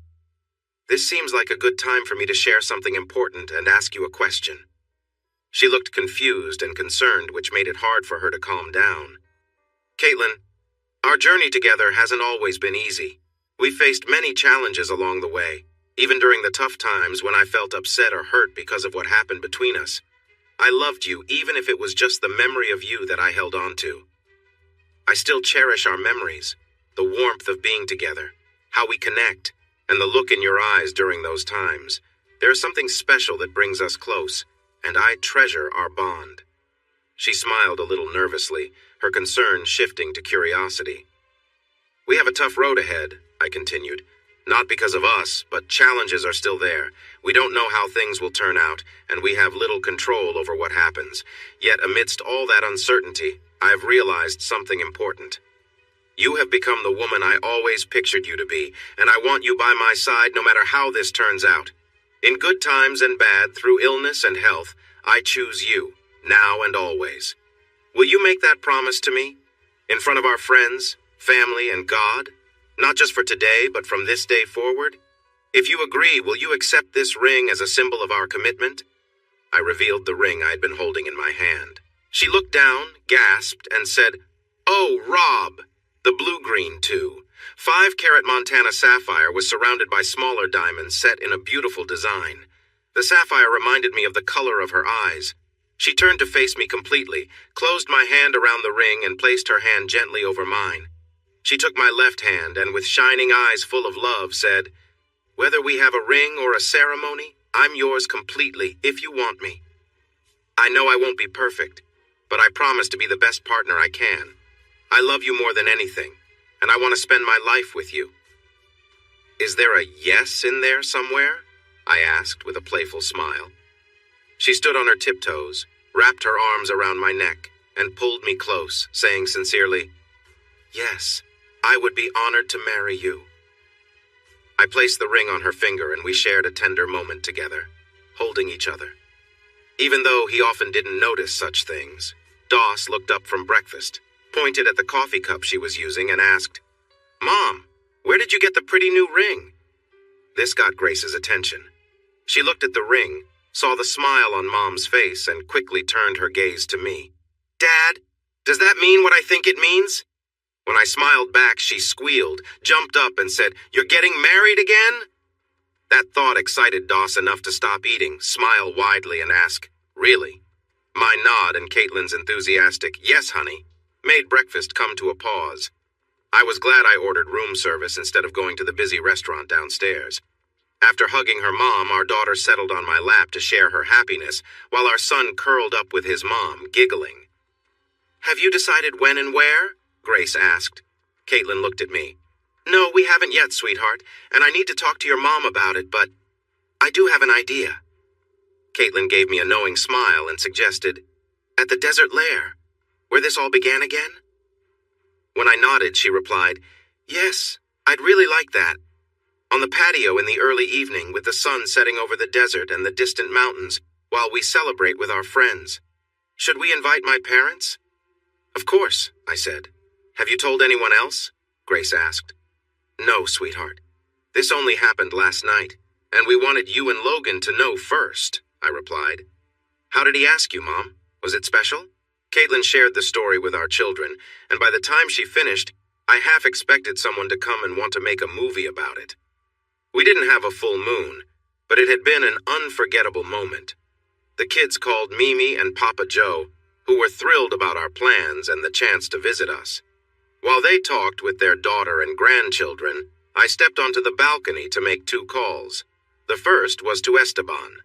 "This seems like a good time for me to share something important and ask you a question." She looked confused and concerned, which made it hard for her to calm down. "Caitlin, our journey together hasn't always been easy. We faced many challenges along the way, even during the tough times when I felt upset or hurt because of what happened between us. I loved you even if it was just the memory of you that I held on to. I still cherish our memories, the warmth of being together, how we connect, and the look in your eyes during those times. There is something special that brings us close, and I treasure our bond." She smiled a little nervously, her concern shifting to curiosity. "We have a tough road ahead," I continued. "Not because of us, but challenges are still there. We don't know how things will turn out, and we have little control over what happens. Yet amidst all that uncertainty, I have realized something important. You have become the woman I always pictured you to be, and I want you by my side no matter how this turns out. In good times and bad, through illness and health, I choose you, now and always. Will you make that promise to me? In front of our friends, family, and God? Not just for today, but from this day forward? If you agree, will you accept this ring as a symbol of our commitment?" I revealed the ring I had been holding in my hand. She looked down, gasped, and said, "Oh, Rob!" The blue-green, too. 5-carat Montana sapphire was surrounded by smaller diamonds set in a beautiful design. The sapphire reminded me of the color of her eyes. She turned to face me completely, closed my hand around the ring, and placed her hand gently over mine. She took my left hand and, with shining eyes full of love, said, "Whether we have a ring or a ceremony, I'm yours completely if you want me. I know I won't be perfect, but I promise to be the best partner I can. I love you more than anything, and I want to spend my life with you." "Is there a yes in there somewhere?" I asked with a playful smile. She stood on her tiptoes, wrapped her arms around my neck, and pulled me close, saying sincerely, "Yes, I would be honored to marry you." I placed the ring on her finger and we shared a tender moment together, holding each other. Even though he often didn't notice such things, Doss looked up from breakfast, pointed at the coffee cup she was using, and asked, "Mom, where did you get the pretty new ring?" This got Grace's attention. She looked at the ring, saw the smile on Mom's face, and quickly turned her gaze to me. "Dad, does that mean what I think it means?" When I smiled back, she squealed, jumped up, and said, "You're getting married again?" That thought excited Doss enough to stop eating, smile widely, and ask, "Really?" My nod and Caitlin's enthusiastic, "Yes, honey," made breakfast come to a pause. I was glad I ordered room service instead of going to the busy restaurant downstairs. After hugging her mom, our daughter settled on my lap to share her happiness, while our son curled up with his mom, giggling. "Have you decided when and where?" Grace asked. Caitlin looked at me. "No, we haven't yet, sweetheart, and I need to talk to your mom about it, but I do have an idea." Caitlin gave me a knowing smile and suggested, "At the desert lair, where this all began again?" When I nodded, she replied, "Yes, I'd really like that. On the patio in the early evening with the sun setting over the desert and the distant mountains while we celebrate with our friends. Should we invite my parents?" "Of course," I said. "Have you told anyone else?" Grace asked. "No, sweetheart. This only happened last night, and we wanted you and Logan to know first," I replied. "How did he ask you, Mom? Was it special?" Caitlin shared the story with our children, and by the time she finished, I half expected someone to come and want to make a movie about it. We didn't have a full moon, but it had been an unforgettable moment. The kids called Mimi and Papa Joe, who were thrilled about our plans and the chance to visit us. While they talked with their daughter and grandchildren, I stepped onto the balcony to make 2 calls. The first was to Esteban.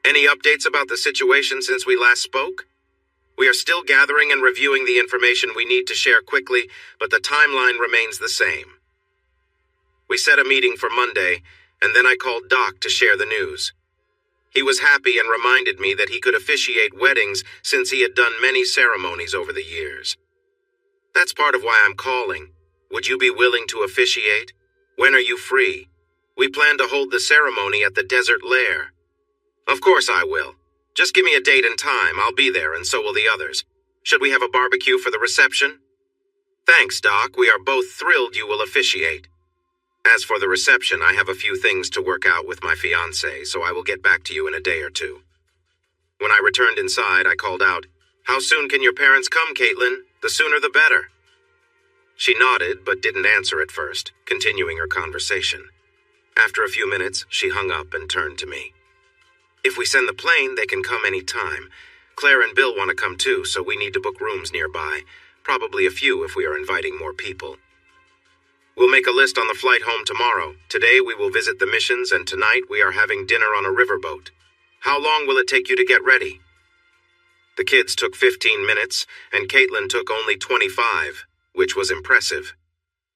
"Any updates about the situation since we last spoke?" "We are still gathering and reviewing the information we need to share quickly, but the timeline remains the same." We set a meeting for Monday, and then I called Doc to share the news. He was happy and reminded me that he could officiate weddings since he had done many ceremonies over the years. "That's part of why I'm calling. Would you be willing to officiate? When are you free? We plan to hold the ceremony at the desert lair. Of course I will. Just give me a date and time. I'll be there, and so will the others. Should we have a barbecue for the reception? Thanks, Doc. We are both thrilled you will officiate. As for the reception, I have a few things to work out with my fiancé, so I will get back to you in a day or two. When I returned inside, I called out, "How soon can your parents come, Caitlin? The sooner the better." She nodded, but didn't answer at first, continuing her conversation. After a few minutes, she hung up and turned to me. "If we send the plane, they can come any time. Claire and Bill want to come too, so we need to book rooms nearby. Probably a few if we are inviting more people. We'll make a list on the flight home tomorrow. Today we will visit the missions, and tonight we are having dinner on a riverboat. How long will it take you to get ready?" The kids took 15 minutes, and Caitlin took only 25, which was impressive.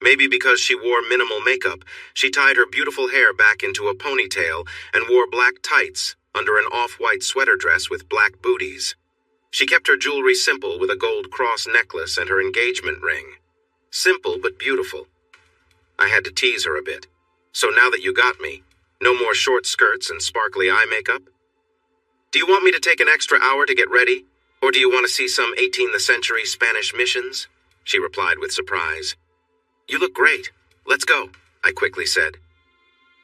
Maybe because she wore minimal makeup, she tied her beautiful hair back into a ponytail and wore black tights under an off-white sweater dress with black booties. She kept her jewelry simple with a gold cross necklace and her engagement ring. Simple but beautiful. I had to tease her a bit. "So now that you got me, no more short skirts and sparkly eye makeup? Do you want me to take an extra hour to get ready? Or do you want to see some 18th century Spanish missions?" She replied with surprise. "You look great. Let's go," I quickly said.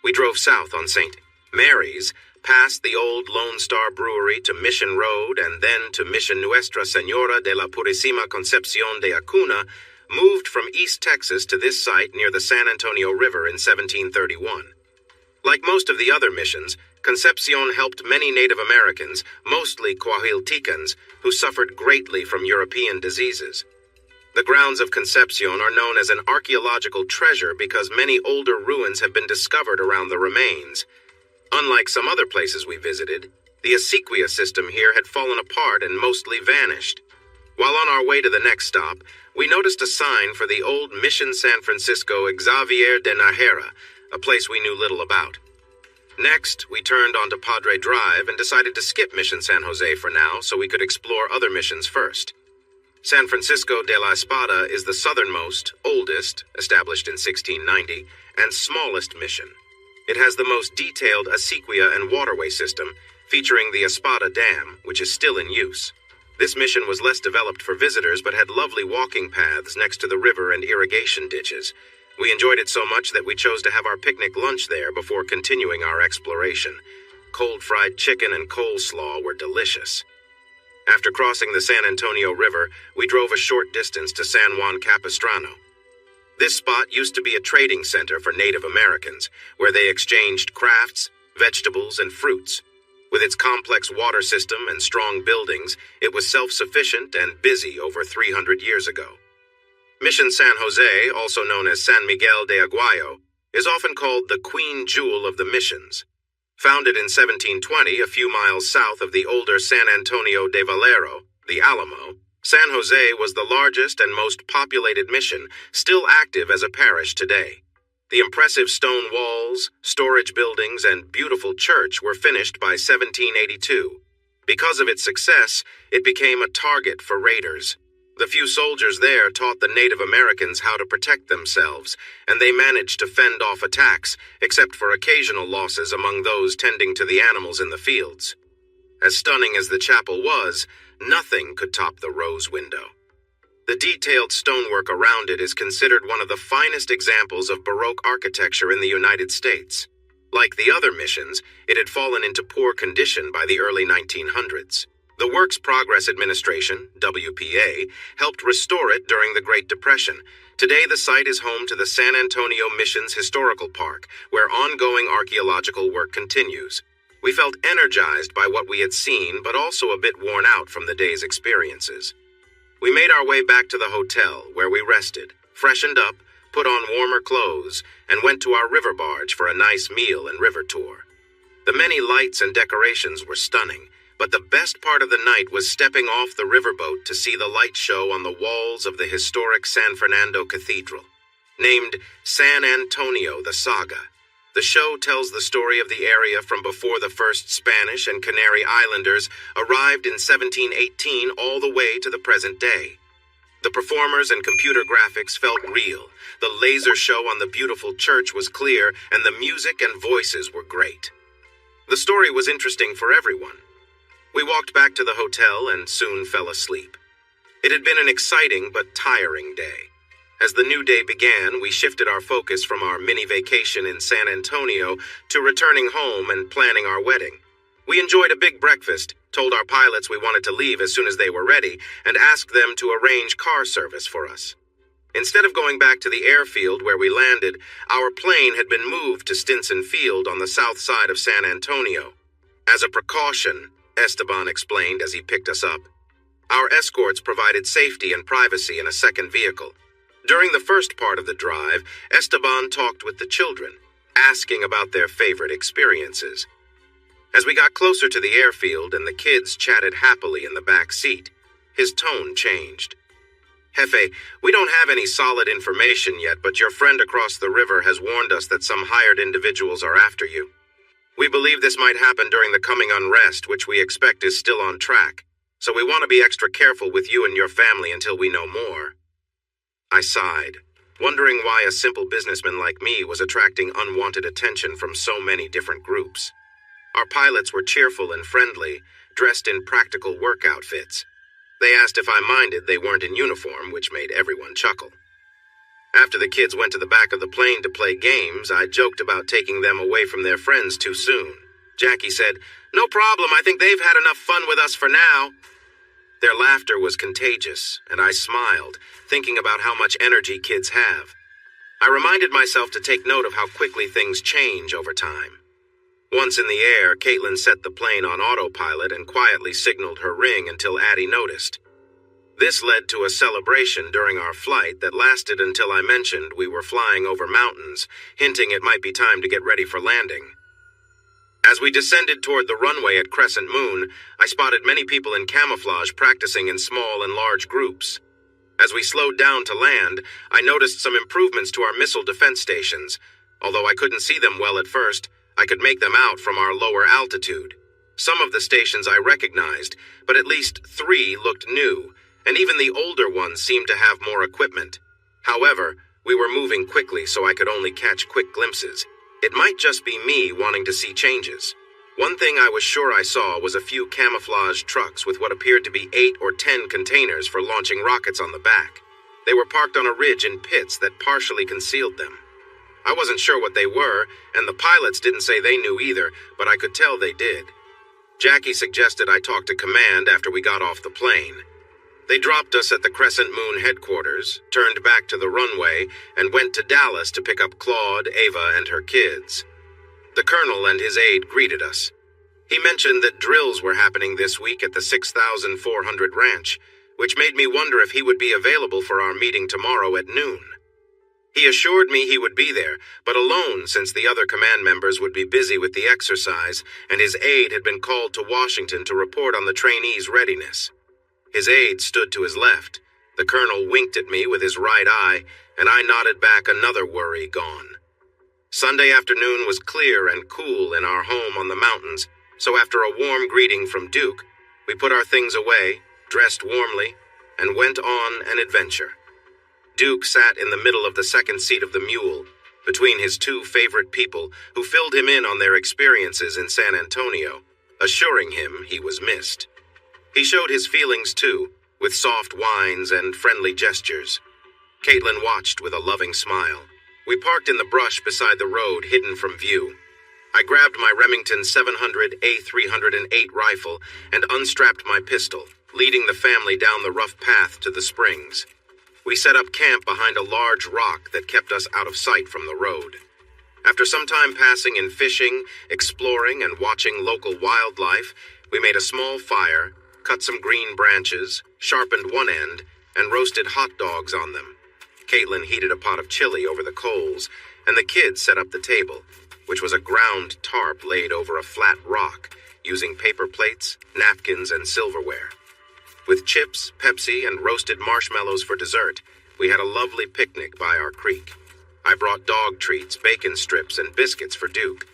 We drove south on St. Mary's, past the old Lone Star Brewery to Mission Road, and then to Mission Nuestra Señora de la Purísima Concepción de Acuna, moved from East Texas to this site near the San Antonio River in 1731. Like most of the other missions, Concepcion helped many Native Americans, mostly Coahuiltecans, who suffered greatly from European diseases. The grounds of Concepcion are known as an archaeological treasure because many older ruins have been discovered around the remains. Unlike some other places we visited, the acequia system here had fallen apart and mostly vanished. While on our way to the next stop, we noticed a sign for the old Mission San Francisco Xavier de Najera, a place we knew little about. Next, we turned onto Padre Drive and decided to skip Mission San Jose for now so we could explore other missions first. San Francisco de la Espada is the southernmost, oldest, established in 1690, and smallest mission. It has the most detailed acequia and waterway system, featuring the Espada Dam, which is still in use. This mission was less developed for visitors but had lovely walking paths next to the river and irrigation ditches. We enjoyed it so much that we chose to have our picnic lunch there before continuing our exploration. Cold fried chicken and coleslaw were delicious. After crossing the San Antonio River, we drove a short distance to San Juan Capistrano. This spot used to be a trading center for Native Americans, where they exchanged crafts, vegetables, and fruits. With its complex water system and strong buildings, it was self-sufficient and busy over 300 years ago. Mission San Jose, also known as San Miguel de Aguayo, is often called the Queen Jewel of the Missions. Founded in 1720, a few miles south of the older San Antonio de Valero, the Alamo, San Jose was the largest and most populated mission, still active as a parish today. The impressive stone walls, storage buildings, and beautiful church were finished by 1782. Because of its success, it became a target for raiders. The few soldiers there taught the Native Americans how to protect themselves, and they managed to fend off attacks, except for occasional losses among those tending to the animals in the fields. As stunning as the chapel was, nothing could top the rose window. The detailed stonework around it is considered one of the finest examples of Baroque architecture in the United States. Like the other missions, it had fallen into poor condition by the early 1900s. The Works Progress Administration, WPA, helped restore it during the Great Depression. Today, the site is home to the San Antonio Missions Historical Park, where ongoing archaeological work continues. We felt energized by what we had seen, but also a bit worn out from the day's experiences. We made our way back to the hotel, where we rested, freshened up, put on warmer clothes, and went to our river barge for a nice meal and river tour. The many lights and decorations were stunning, but the best part of the night was stepping off the riverboat to see the light show on the walls of the historic San Fernando Cathedral. Named San Antonio the Saga, the show tells the story of the area from before the first Spanish and Canary Islanders arrived in 1718 all the way to the present day. The performers and computer graphics felt real. The laser show on the beautiful church was clear, and the music and voices were great. The story was interesting for everyone. We walked back to the hotel and soon fell asleep. It had been an exciting but tiring day. As the new day began, we shifted our focus from our mini vacation in San Antonio to returning home and planning our wedding. We enjoyed a big breakfast, told our pilots we wanted to leave as soon as they were ready, and asked them to arrange car service for us. Instead of going back to the airfield where we landed, our plane had been moved to Stinson Field on the south side of San Antonio. As a precaution, Esteban explained as he picked us up, our escorts provided safety and privacy in a second vehicle. During the first part of the drive, Esteban talked with the children, asking about their favorite experiences. As we got closer to the airfield and the kids chatted happily in the back seat, his tone changed. Jefe, we don't have any solid information yet, but your friend across the river has warned us that some hired individuals are after you. We believe this might happen during the coming unrest, which we expect is still on track, so we want to be extra careful with you and your family until we know more. I sighed, wondering why a simple businessman like me was attracting unwanted attention from so many different groups. Our pilots were cheerful and friendly, dressed in practical work outfits. They asked if I minded they weren't in uniform, which made everyone chuckle. After the kids went to the back of the plane to play games, I joked about taking them away from their friends too soon. Jackie said, "No problem, I think they've had enough fun with us for now." Their laughter was contagious, and I smiled, thinking about how much energy kids have. I reminded myself to take note of how quickly things change over time. Once in the air, Caitlin set the plane on autopilot and quietly signaled her ring until Addie noticed. This led to a celebration during our flight that lasted until I mentioned we were flying over mountains, hinting it might be time to get ready for landing. As we descended toward the runway at Crescent Moon, I spotted many people in camouflage practicing in small and large groups. As we slowed down to land, I noticed some improvements to our missile defense stations. Although I couldn't see them well at first, I could make them out from our lower altitude. Some of the stations I recognized, but at least 3 looked new, and even the older ones seemed to have more equipment. However, we were moving quickly, so I could only catch quick glimpses. It might just be me wanting to see changes. One thing I was sure I saw was a few camouflage trucks with what appeared to be 8 or 10 containers for launching rockets on the back. They were parked on a ridge in pits that partially concealed them. I wasn't sure what they were, and the pilots didn't say they knew either, but I could tell they did. Jackie suggested I talk to command after we got off the plane. They dropped us at the Crescent Moon headquarters, turned back to the runway, and went to Dallas to pick up Claude, Ava, and her kids. The colonel and his aide greeted us. He mentioned that drills were happening this week at the 6400 ranch, which made me wonder if he would be available for our meeting tomorrow at noon. He assured me he would be there, but alone since the other command members would be busy with the exercise, and his aide had been called to Washington to report on the trainees' readiness. His aide stood to his left. The colonel winked at me with his right eye, and I nodded back, another worry gone. Sunday afternoon was clear and cool in our home on the mountains, so after a warm greeting from Duke, we put our things away, dressed warmly, and went on an adventure. Duke sat in the middle of the second seat of the mule, between his 2 favorite people who filled him in on their experiences in San Antonio, assuring him he was missed. He showed his feelings too, with soft whines and friendly gestures. Caitlin watched with a loving smile. We parked in the brush beside the road, hidden from view. I grabbed my Remington 700 A308 rifle and unstrapped my pistol, leading the family down the rough path to the springs. We set up camp behind a large rock that kept us out of sight from the road. After some time passing in fishing, exploring, and watching local wildlife, we made a small fire, cut some green branches, sharpened one end, and roasted hot dogs on them. Caitlin heated a pot of chili over the coals, and the kids set up the table, which was a ground tarp laid over a flat rock, using paper plates, napkins, and silverware. With chips, Pepsi, and roasted marshmallows for dessert, we had a lovely picnic by our creek. I brought dog treats, bacon strips, and biscuits for Duke.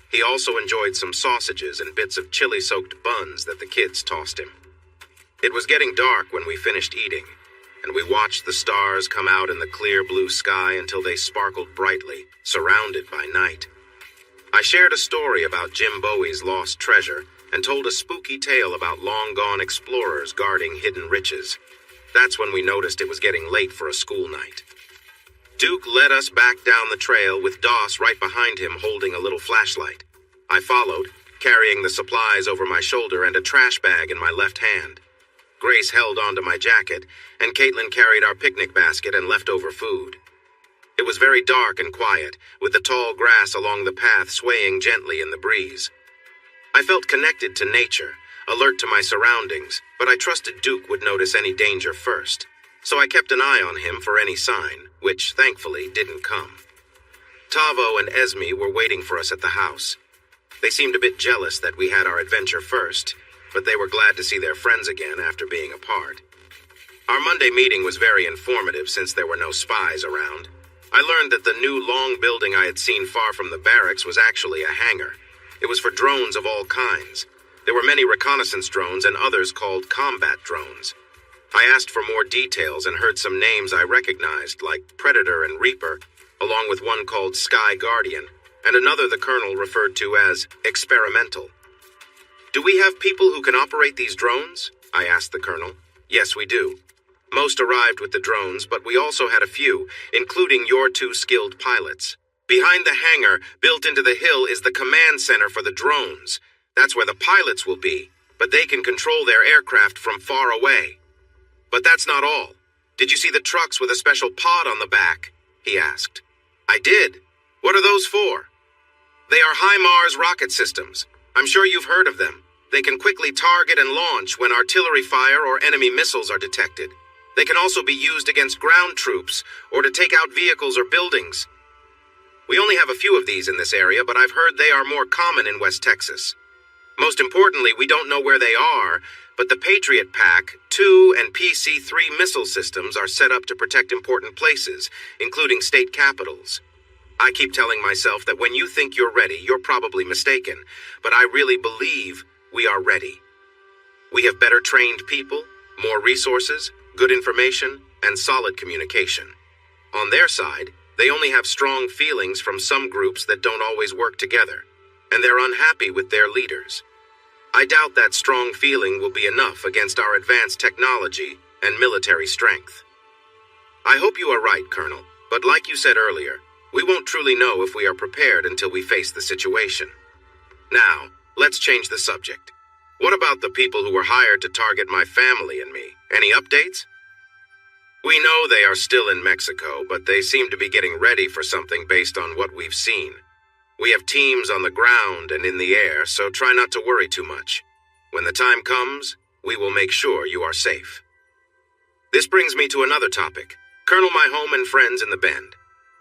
He also enjoyed some sausages and bits of chili-soaked buns that the kids tossed him. It was getting dark when we finished eating. and we watched the stars come out in the clear blue sky until they sparkled brightly, surrounded by night. I shared a story about Jim Bowie's lost treasure and told a spooky tale about long-gone explorers guarding hidden riches. That's when we noticed it was getting late for a school night. Duke led us back down the trail with Doss right behind him holding a little flashlight. I followed, carrying the supplies over my shoulder and a trash bag in my left hand. Grace held onto my jacket, and Caitlin carried our picnic basket and leftover food. It was very dark and quiet, with the tall grass along the path swaying gently in the breeze. I felt connected to nature, alert to my surroundings, but I trusted Duke would notice any danger first, so I kept an eye on him for any sign, which thankfully didn't come. Tavo and Esme were waiting for us at the house. They seemed a bit jealous that we had our adventure first, but they were glad to see their friends again after being apart. Our Monday meeting was very informative since there were no spies around. I learned that the new long building I had seen far from the barracks was actually a hangar. It was for drones of all kinds. There were many reconnaissance drones and others called combat drones. I asked for more details and heard some names I recognized, like Predator and Reaper, along with one called Sky Guardian, and another the colonel referred to as Experimental. "Do we have people who can operate these drones?" I asked the colonel. "Yes, we do. Most arrived with the drones, but we also had a few, including your two skilled pilots. Behind the hangar, built into the hill, is the command center for the drones. That's where the pilots will be, but they can control their aircraft from far away. But that's not all. Did you see the trucks with a special pod on the back?" he asked. "I did. What are those for?" "They are HIMARS rocket systems. I'm sure you've heard of them. They can quickly target and launch when artillery fire or enemy missiles are detected. They can also be used against ground troops or to take out vehicles or buildings. We only have a few of these in this area, but I've heard they are more common in West Texas. Most importantly, we don't know where they are, but the Patriot PAC-2 and PC-3 missile systems are set up to protect important places, including state capitals. I keep telling myself that when you think you're ready, you're probably mistaken, but I really believe we are ready. We have better trained people, more resources, good information, and solid communication. On their side, they only have strong feelings from some groups that don't always work together, and they're unhappy with their leaders. I doubt that strong feeling will be enough against our advanced technology and military strength. I hope you are right, Colonel, but like you said earlier, we won't truly know if we are prepared until we face the situation. Now, let's change the subject. What about the people who were hired to target my family and me? Any updates? We know they are still in Mexico, but they seem to be getting ready for something based on what we've seen. We have teams on the ground and in the air, so try not to worry too much. When the time comes, we will make sure you are safe. This brings me to another topic. Colonel, my home and friends in the Bend.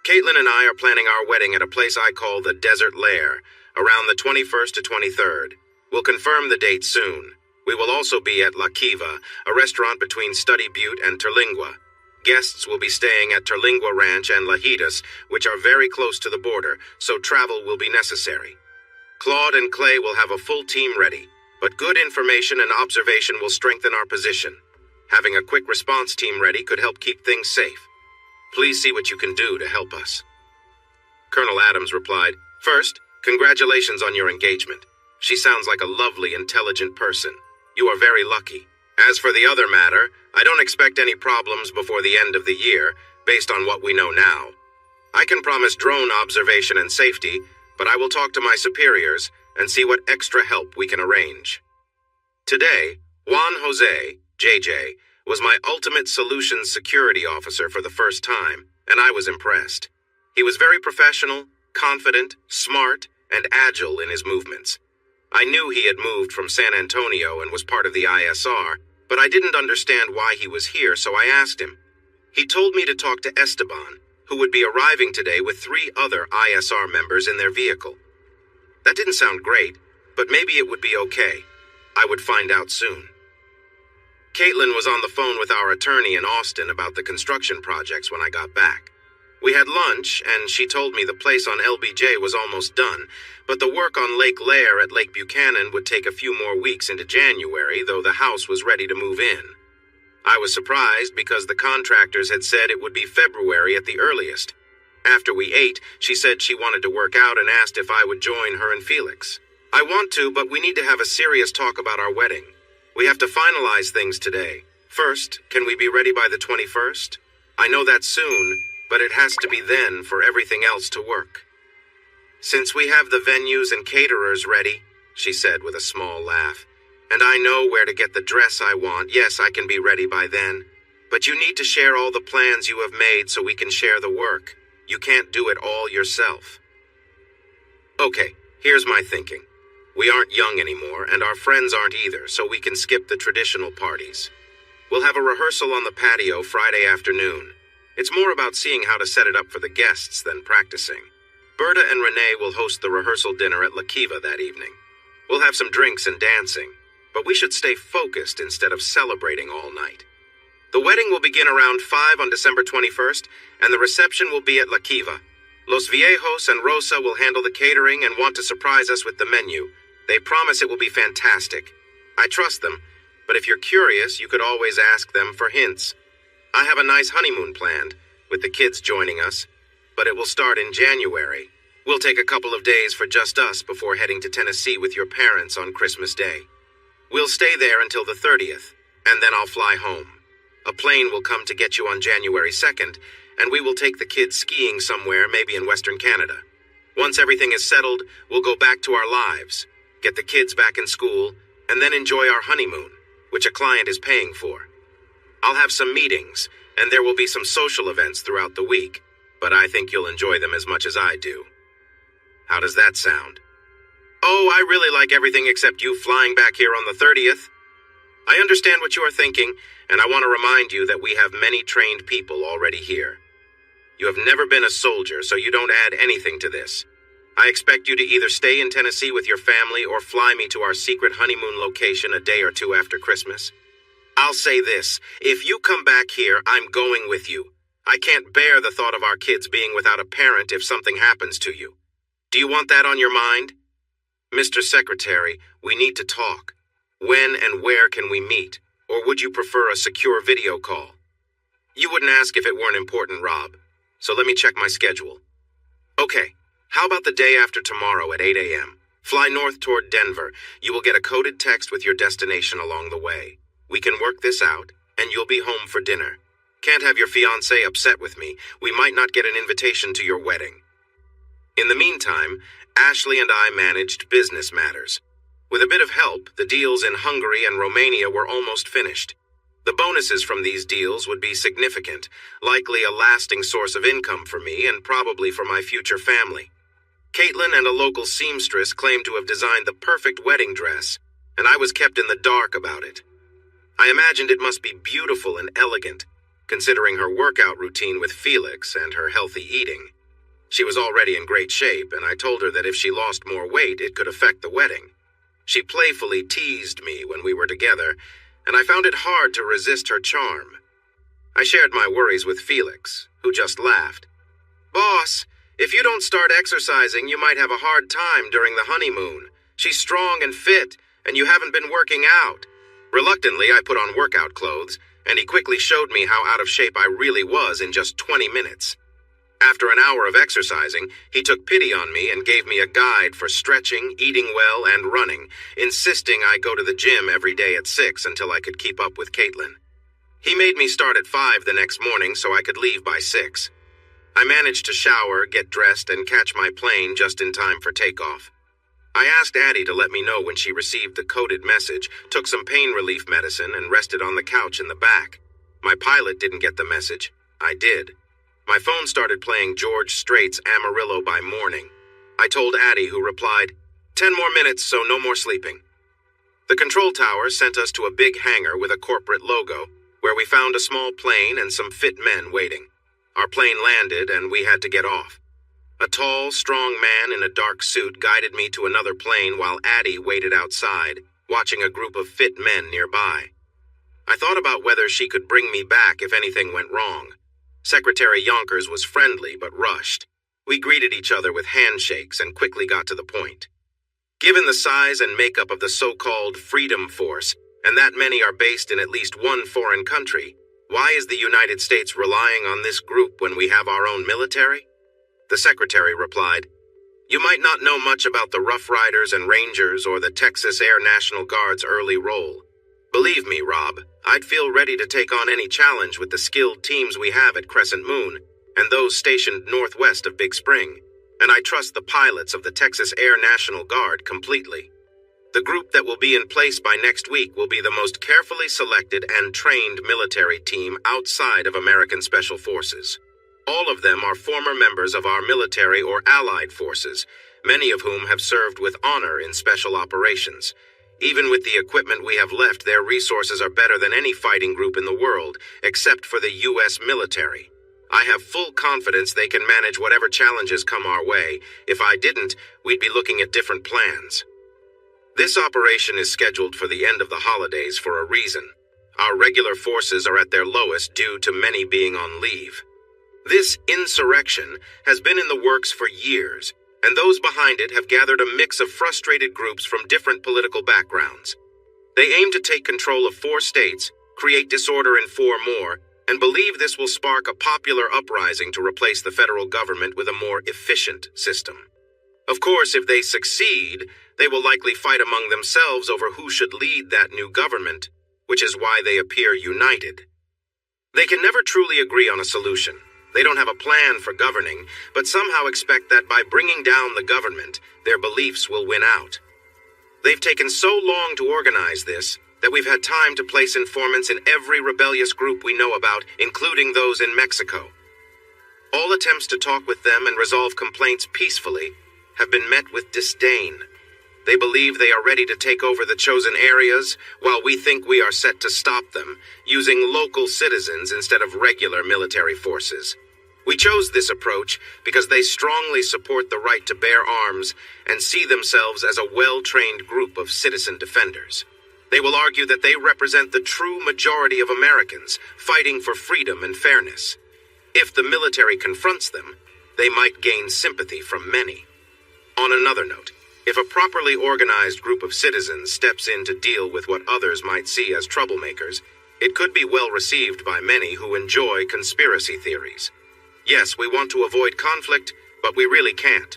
Caitlin and I are planning our wedding at a place I call the Desert Lair, around the 21st to 23rd. We'll confirm the date soon. We will also be at La Kiva, a restaurant between Study Butte and Terlingua. Guests will be staying at Terlingua Ranch and Lajitas, which are very close to the border, so travel will be necessary. Claude and Clay will have a full team ready, but good information and observation will strengthen our position. Having a quick response team ready could help keep things safe. Please see what you can do to help us. Colonel Adams replied, "First, congratulations on your engagement. She sounds like a lovely, intelligent person. You are very lucky. As for the other matter, I don't expect any problems before the end of the year, based on what we know now. I can promise drone observation and safety, but I will talk to my superiors and see what extra help we can arrange." Today, Juan Jose, JJ, was my Ultimate Solutions security officer for the first time, and I was impressed. He was very professional, confident, smart, and agile in his movements. I knew he had moved from San Antonio and was part of the ISR, but I didn't understand why he was here, so I asked him. He told me to talk to Esteban, who would be arriving today with 3 other ISR members in their vehicle. That didn't sound great, but maybe it would be okay. I would find out soon. Caitlin was on the phone with our attorney in Austin about the construction projects when I got back. We had lunch, and she told me the place on LBJ was almost done, but the work on Lake Lair at Lake Buchanan would take a few more weeks into January, though the house was ready to move in. I was surprised because the contractors had said it would be February at the earliest. After we ate, she said she wanted to work out and asked if I would join her and Felix. I want to, but we need to have a serious talk about our wedding. We have to finalize things today. First, can we be ready by the 21st? I know that's soon, but it has to be then for everything else to work. Since we have the venues and caterers ready, she said with a small laugh, and I know where to get the dress I want, yes, I can be ready by then. But you need to share all the plans you have made so we can share the work. You can't do it all yourself. Okay, here's my thinking. We aren't young anymore, and our friends aren't either, so we can skip the traditional parties. We'll have a rehearsal on the patio Friday afternoon. It's more about seeing how to set it up for the guests than practicing. Berta and Renee will host the rehearsal dinner at La Kiva that evening. We'll have some drinks and dancing, but we should stay focused instead of celebrating all night. The wedding will begin around 5 on December 21st, and the reception will be at La Kiva. Los Viejos and Rosa will handle the catering and want to surprise us with the menu. They promise it will be fantastic. I trust them, but if you're curious, you could always ask them for hints. I have a nice honeymoon planned, with the kids joining us, but it will start in January. We'll take a couple of days for just us before heading to Tennessee with your parents on Christmas Day. We'll stay there until the 30th, and then I'll fly home. A plane will come to get you on January 2nd, and we will take the kids skiing somewhere, maybe in Western Canada. Once everything is settled, we'll go back to our lives, get the kids back in school, and then enjoy our honeymoon, which a client is paying for. I'll have some meetings, and there will be some social events throughout the week, but I think you'll enjoy them as much as I do. How does that sound? Oh, I really like everything except you flying back here on the 30th. I understand what you are thinking, and I want to remind you that we have many trained people already here. You have never been a soldier, so you don't add anything to this. I expect you to either stay in Tennessee with your family or fly me to our secret honeymoon location a day or two after Christmas. I'll say this, if you come back here, I'm going with you. I can't bear the thought of our kids being without a parent if something happens to you. Do you want that on your mind? Mr. Secretary, we need to talk. When and where can we meet? Or would you prefer a secure video call? You wouldn't ask if it weren't important, Rob. So let me check my schedule. Okay, how about the day after tomorrow at 8 a.m.? Fly north toward Denver. You will get a coded text with your destination along the way. We can work this out, and you'll be home for dinner. Can't have your fiancé upset with me. We might not get an invitation to your wedding. In the meantime, Ashley and I managed business matters. With a bit of help, the deals in Hungary and Romania were almost finished. The bonuses from these deals would be significant, likely a lasting source of income for me and probably for my future family. Caitlin and a local seamstress claimed to have designed the perfect wedding dress, and I was kept in the dark about it. I imagined it must be beautiful and elegant, considering her workout routine with Felix and her healthy eating. She was already in great shape, and I told her that if she lost more weight, it could affect the wedding. She playfully teased me when we were together, and I found it hard to resist her charm. I shared my worries with Felix, who just laughed. Boss, if you don't start exercising, you might have a hard time during the honeymoon. She's strong and fit, and you haven't been working out. Reluctantly, I put on workout clothes, and he quickly showed me how out of shape I really was in just 20 minutes. After an hour of exercising, he took pity on me and gave me a guide for stretching, eating well, and running, insisting I go to the gym every day at 6 until I could keep up with Caitlin. He made me start at 5 the next morning so I could leave by 6. I managed to shower, get dressed, and catch my plane just in time for takeoff. I asked Addie to let me know when she received the coded message, took some pain relief medicine, and rested on the couch in the back. My pilot didn't get the message. I did. My phone started playing George Strait's Amarillo by Morning. I told Addie, who replied, 10 more minutes, so no more sleeping. The control tower sent us to a big hangar with a corporate logo, where we found a small plane and some fit men waiting. Our plane landed, and we had to get off. A tall, strong man in a dark suit guided me to another plane while Addie waited outside, watching a group of fit men nearby. I thought about whether she could bring me back if anything went wrong. Secretary Yonkers was friendly but rushed. We greeted each other with handshakes and quickly got to the point. Given the size and makeup of the so-called Freedom Force, and that many are based in at least one foreign country, why is the United States relying on this group when we have our own military? The Secretary replied, "You might not know much about the Rough Riders and Rangers or the Texas Air National Guard's early role. Believe me, Rob, I'd feel ready to take on any challenge with the skilled teams we have at Crescent Moon and those stationed northwest of Big Spring, and I trust the pilots of the Texas Air National Guard completely. The group that will be in place by next week will be the most carefully selected and trained military team outside of American Special Forces. All of them are former members of our military or allied forces, many of whom have served with honor in special operations. Even with the equipment we have left, their resources are better than any fighting group in the world, except for the U.S. military. I have full confidence they can manage whatever challenges come our way. If I didn't, we'd be looking at different plans. This operation is scheduled for the end of the holidays for a reason. Our regular forces are at their lowest due to many being on leave. This insurrection has been in the works for years, and those behind it have gathered a mix of frustrated groups from different political backgrounds. They aim to take control of 4 states, create disorder in 4 more, and believe this will spark a popular uprising to replace the federal government with a more efficient system. Of course, if they succeed, they will likely fight among themselves over who should lead that new government, which is why they appear united. They can never truly agree on a solution. They don't have a plan for governing, but somehow expect that by bringing down the government, their beliefs will win out. They've taken so long to organize this that we've had time to place informants in every rebellious group we know about, including those in Mexico. All attempts to talk with them and resolve complaints peacefully have been met with disdain. They believe they are ready to take over the chosen areas, while we think we are set to stop them, using local citizens instead of regular military forces. We chose this approach because they strongly support the right to bear arms and see themselves as a well-trained group of citizen defenders. They will argue that they represent the true majority of Americans, fighting for freedom and fairness. If the military confronts them, they might gain sympathy from many. On another note, if a properly organized group of citizens steps in to deal with what others might see as troublemakers, it could be well received by many who enjoy conspiracy theories. Yes, we want to avoid conflict, but we really can't.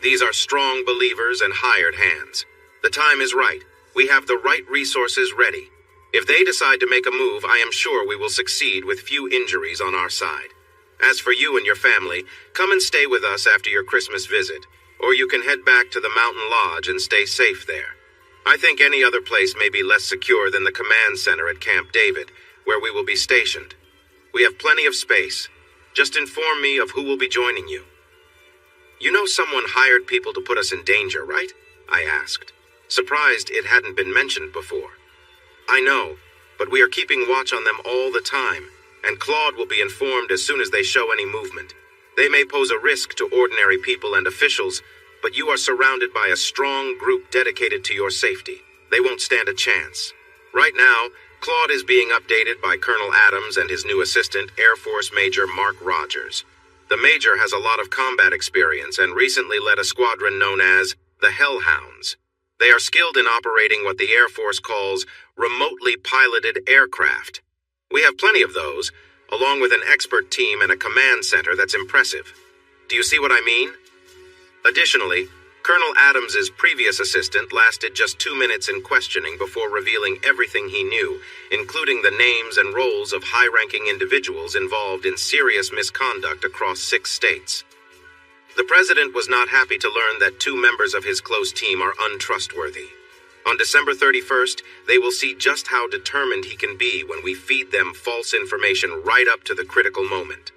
These are strong believers and hired hands. The time is right. We have the right resources ready. If they decide to make a move, I am sure we will succeed with few injuries on our side. As for you and your family, come and stay with us after your Christmas visit, or you can head back to the mountain lodge and stay safe there. I think any other place may be less secure than the command center at Camp David, where we will be stationed. We have plenty of space. Just inform me of who will be joining you. You know someone hired people to put us in danger, right? I asked, surprised it hadn't been mentioned before. I know, but we are keeping watch on them all the time, and Claude will be informed as soon as they show any movement. They may pose a risk to ordinary people and officials, but you are surrounded by a strong group dedicated to your safety. They won't stand a chance. Right now, Claude is being updated by Colonel Adams and his new assistant, Air Force Major Mark Rogers. The Major has a lot of combat experience and recently led a squadron known as the Hellhounds. They are skilled in operating what the Air Force calls remotely piloted aircraft. We have plenty of those, along with an expert team and a command center that's impressive. Do you see what I mean? Additionally, Colonel Adams's previous assistant lasted just 2 minutes in questioning before revealing everything he knew, including the names and roles of high-ranking individuals involved in serious misconduct across 6 states. The president was not happy to learn that 2 members of his close team are untrustworthy. On December 31st, they will see just how determined he can be when we feed them false information right up to the critical moment.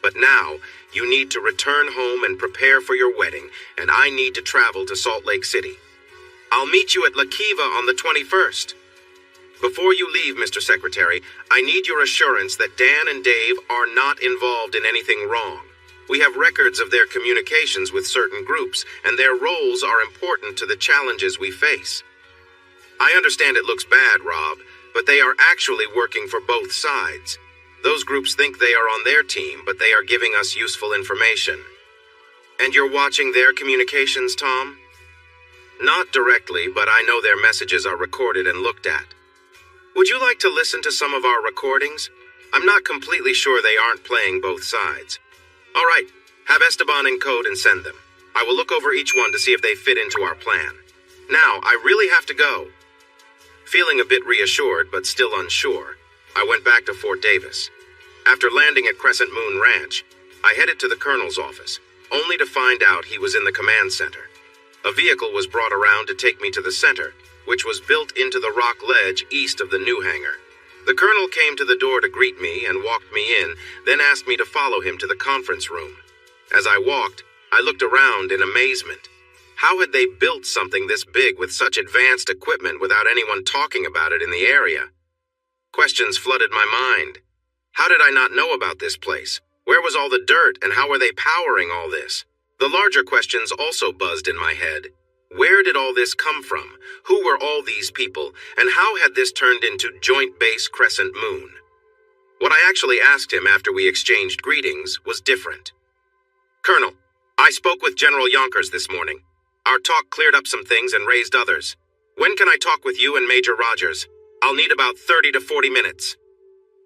But now, you need to return home and prepare for your wedding, and I need to travel to Salt Lake City. I'll meet you at La Kiva on the 21st. Before you leave, Mr. Secretary, I need your assurance that Dan and Dave are not involved in anything wrong. We have records of their communications with certain groups, and their roles are important to the challenges we face. I understand it looks bad, Rob, but they are actually working for both sides. Those groups think they are on their team, but they are giving us useful information. And you're watching their communications, Tom? Not directly, but I know their messages are recorded and looked at. Would you like to listen to some of our recordings? I'm not completely sure they aren't playing both sides. All right, have Esteban encode and send them. I will look over each one to see if they fit into our plan. Now, I really have to go. Feeling a bit reassured, but still unsure, I went back to Fort Davis. After landing at Crescent Moon Ranch, I headed to the colonel's office, only to find out he was in the command center. A vehicle was brought around to take me to the center, which was built into the rock ledge east of the new hangar. The colonel came to the door to greet me and walked me in, then asked me to follow him to the conference room. As I walked, I looked around in amazement. How had they built something this big with such advanced equipment without anyone talking about it in the area? Questions flooded my mind. How did I not know about this place? Where was all the dirt, and how were they powering all this? The larger questions also buzzed in my head. Where did all this come from? Who were all these people, and how had this turned into Joint Base Crescent Moon? What I actually asked him after we exchanged greetings was different. Colonel, I spoke with General Yonkers this morning. Our talk cleared up some things and raised others. When can I talk with you and Major Rogers? I'll need about 30 to 40 minutes.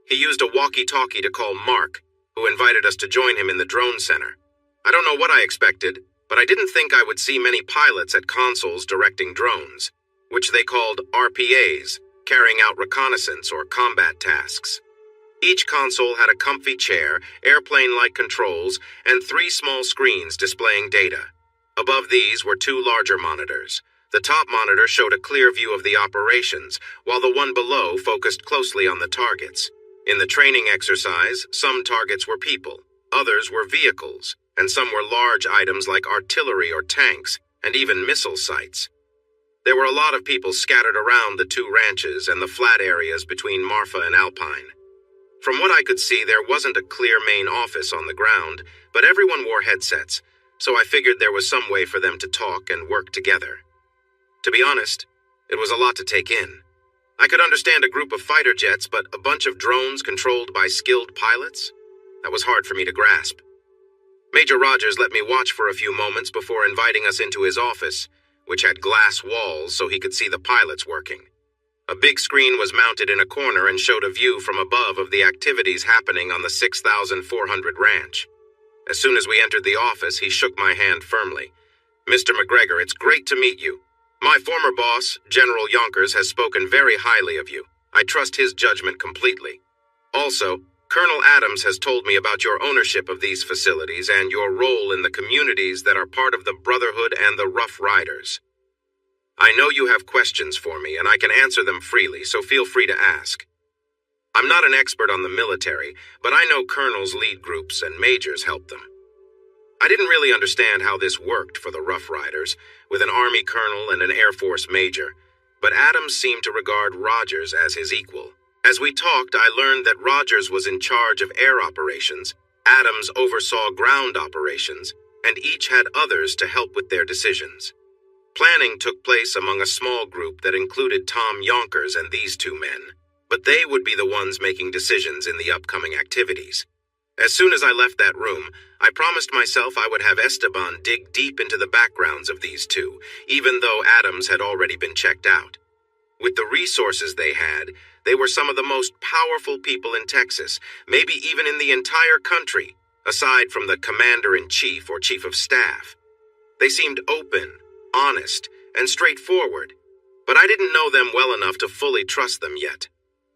He used a walkie-talkie to call Mark, who invited us to join him in the drone center. I don't know what I expected, but I didn't think I would see many pilots at consoles directing drones, which they called RPAs, carrying out reconnaissance or combat tasks. Each console had a comfy chair, airplane-like controls, and 3 small screens displaying data. Above these were 2 larger monitors. The top monitor showed a clear view of the operations, while the one below focused closely on the targets. In the training exercise, some targets were people, others were vehicles, and some were large items like artillery or tanks, and even missile sites. There were a lot of people scattered around the 2 ranches and the flat areas between Marfa and Alpine. From what I could see, there wasn't a clear main office on the ground, but everyone wore headsets, so I figured there was some way for them to talk and work together. To be honest, it was a lot to take in. I could understand a group of fighter jets, but a bunch of drones controlled by skilled pilots? That was hard for me to grasp. Major Rogers let me watch for a few moments before inviting us into his office, which had glass walls so he could see the pilots working. A big screen was mounted in a corner and showed a view from above of the activities happening on the 6,400 ranch. As soon as we entered the office, he shook my hand firmly. Mr. McGregor, it's great to meet you. My former boss, General Yonkers, has spoken very highly of you. I trust his judgment completely. Also, Colonel Adams has told me about your ownership of these facilities and your role in the communities that are part of the Brotherhood and the Rough Riders. I know you have questions for me, and I can answer them freely, so feel free to ask. I'm not an expert on the military, but I know colonels lead groups and majors help them. I didn't really understand how this worked for the Rough Riders, with an Army colonel and an Air Force major, but Adams seemed to regard Rogers as his equal. As we talked, I learned that Rogers was in charge of air operations, Adams oversaw ground operations, and each had others to help with their decisions. Planning took place among a small group that included Tom Yonkers and these 2 men, but they would be the ones making decisions in the upcoming activities. As soon as I left that room, I promised myself I would have Esteban dig deep into the backgrounds of these 2, even though Adams had already been checked out. With the resources they had, they were some of the most powerful people in Texas, maybe even in the entire country, aside from the commander-in-chief or chief of staff. They seemed open, honest, and straightforward, but I didn't know them well enough to fully trust them yet.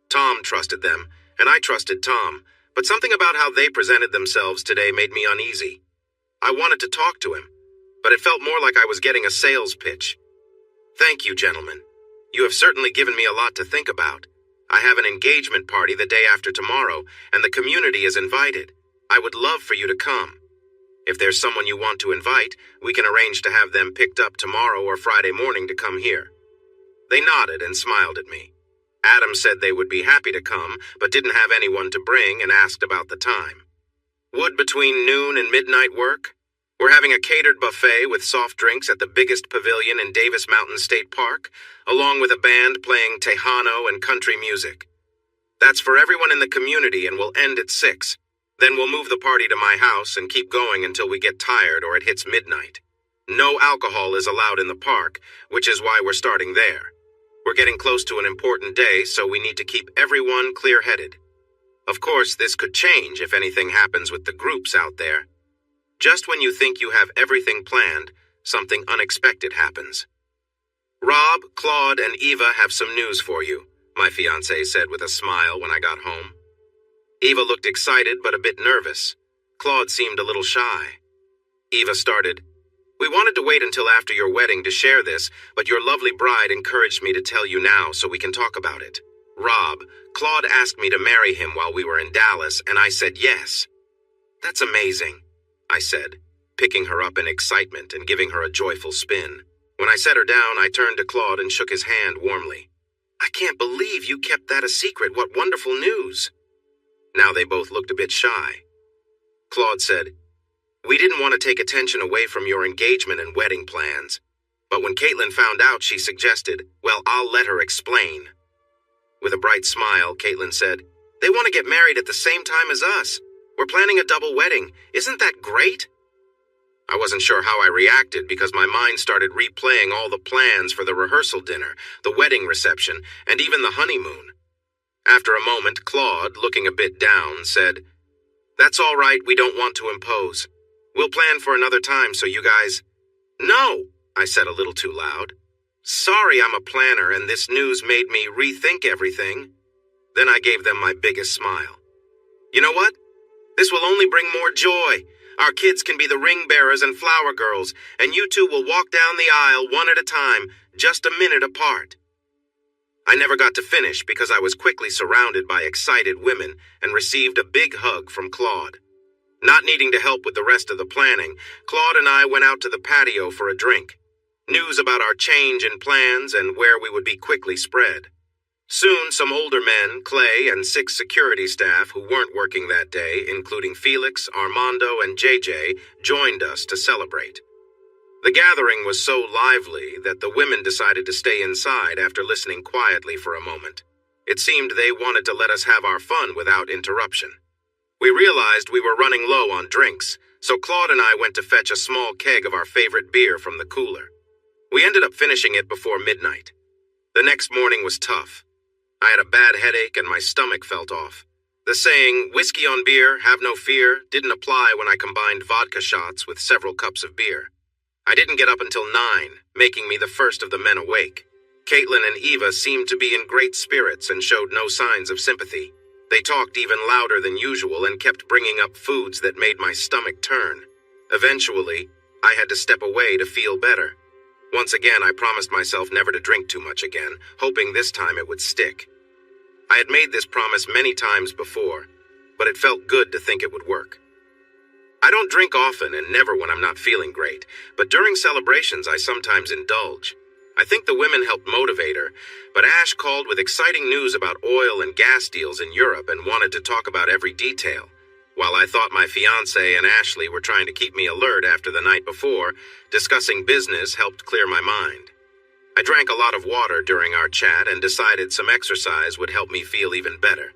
Tom trusted them, and I trusted Tom, but something about how they presented themselves today made me uneasy. I wanted to talk to him, but it felt more like I was getting a sales pitch. Thank you, gentlemen. You have certainly given me a lot to think about. I have an engagement party the day after tomorrow, and the community is invited. I would love for you to come. If there's someone you want to invite, we can arrange to have them picked up tomorrow or Friday morning to come here. They nodded and smiled at me. Adam said they would be happy to come, but didn't have anyone to bring and asked about the time. Would between noon and midnight work? We're having a catered buffet with soft drinks at the biggest pavilion in Davis Mountain State Park, along with a band playing Tejano and country music. That's for everyone in the community and will end at 6. Then we'll move the party to my house and keep going until we get tired or it hits midnight. No alcohol is allowed in the park, which is why we're starting there. We're getting close to an important day, so we need to keep everyone clear-headed. Of course, this could change if anything happens with the groups out there. Just when you think you have everything planned, something unexpected happens. Rob, Claude, and Eva have some news for you, my fiancé said with a smile when I got home. Eva looked excited but a bit nervous. Claude seemed a little shy. Eva started, "We wanted to wait until after your wedding to share this, but your lovely bride encouraged me to tell you now so we can talk about it. Rob, Claude asked me to marry him while we were in Dallas, and I said yes." "That's amazing," I said, picking her up in excitement and giving her a joyful spin. When I set her down, I turned to Claude and shook his hand warmly. "I can't believe you kept that a secret. What wonderful news." Now they both looked a bit shy. Claude said, "We didn't want to take attention away from your engagement and wedding plans. But when Caitlin found out, she suggested, well, I'll let her explain." With a bright smile, Caitlin said, "They want to get married at the same time as us. We're planning a double wedding. Isn't that great?" I wasn't sure how I reacted because my mind started replaying all the plans for the rehearsal dinner, the wedding reception, and even the honeymoon. After a moment, Claude, looking a bit down, said, "That's all right, we don't want to impose. We'll plan for another time so you guys—" "No," I said a little too loud. "Sorry, I'm a planner and this news made me rethink everything." Then I gave them my biggest smile. "You know what? This will only bring more joy. Our kids can be the ring bearers and flower girls, and you two will walk down the aisle one at a time, just a minute apart." I never got to finish because I was quickly surrounded by excited women and received a big hug from Claude. Not needing to help with the rest of the planning, Claude and I went out to the patio for a drink. News about our change in plans and where we would be quickly spread. Soon, some older men, Clay, and 6 security staff who weren't working that day, including Felix, Armando, and JJ, joined us to celebrate. The gathering was so lively that the women decided to stay inside after listening quietly for a moment. It seemed they wanted to let us have our fun without interruption. We realized we were running low on drinks, so Claude and I went to fetch a small keg of our favorite beer from the cooler. We ended up finishing it before midnight. The next morning was tough. I had a bad headache and my stomach felt off. The saying, "whiskey on beer, have no fear," didn't apply when I combined vodka shots with several cups of beer. I didn't get up until 9, making me the first of the men awake. Caitlin and Eva seemed to be in great spirits and showed no signs of sympathy. They talked even louder than usual and kept bringing up foods that made my stomach turn. Eventually, I had to step away to feel better. Once again, I promised myself never to drink too much again, hoping this time it would stick. I had made this promise many times before, but it felt good to think it would work. I don't drink often and never when I'm not feeling great, but during celebrations I sometimes indulge. I think the women helped motivate her, but Ash called with exciting news about oil and gas deals in Europe and wanted to talk about every detail. While I thought my fiancé and Ashley were trying to keep me alert after the night before, discussing business helped clear my mind. I drank a lot of water during our chat and decided some exercise would help me feel even better.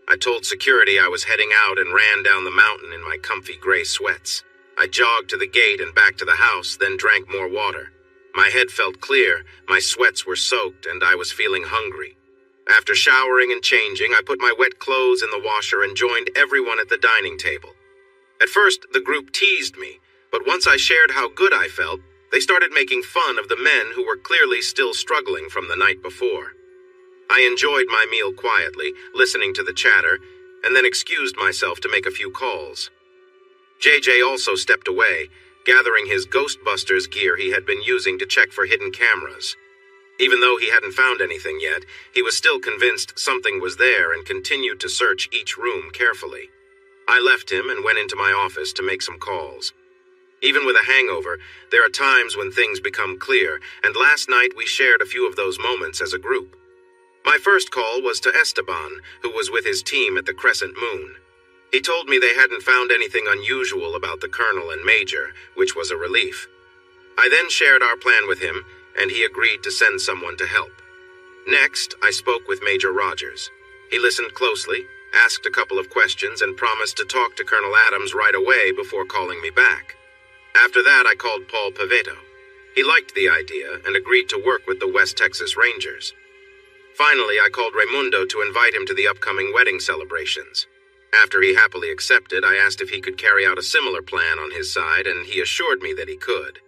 I told security I was heading out and ran down the mountain in my comfy gray sweats. I jogged to the gate and back to the house, then drank more water. My head felt clear, my sweats were soaked, and I was feeling hungry. After showering and changing, I put my wet clothes in the washer and joined everyone at the dining table. At first, the group teased me, but once I shared how good I felt, they started making fun of the men who were clearly still struggling from the night before. I enjoyed my meal quietly, listening to the chatter, and then excused myself to make a few calls. JJ also stepped away, gathering his Ghostbusters gear he had been using to check for hidden cameras. Even though he hadn't found anything yet, he was still convinced something was there and continued to search each room carefully. I left him and went into my office to make some calls. Even with a hangover, there are times when things become clear, and last night we shared a few of those moments as a group. My first call was to Esteban, who was with his team at the Crescent Moon. He told me they hadn't found anything unusual about the Colonel and Major, which was a relief. I then shared our plan with him, and he agreed to send someone to help. Next, I spoke with Major Rogers. He listened closely, asked a couple of questions, and promised to talk to Colonel Adams right away before calling me back. After that, I called Paul Paveto. He liked the idea and agreed to work with the West Texas Rangers. Finally, I called Raimundo to invite him to the upcoming wedding celebrations. After he happily accepted, I asked if he could carry out a similar plan on his side, and he assured me that he could.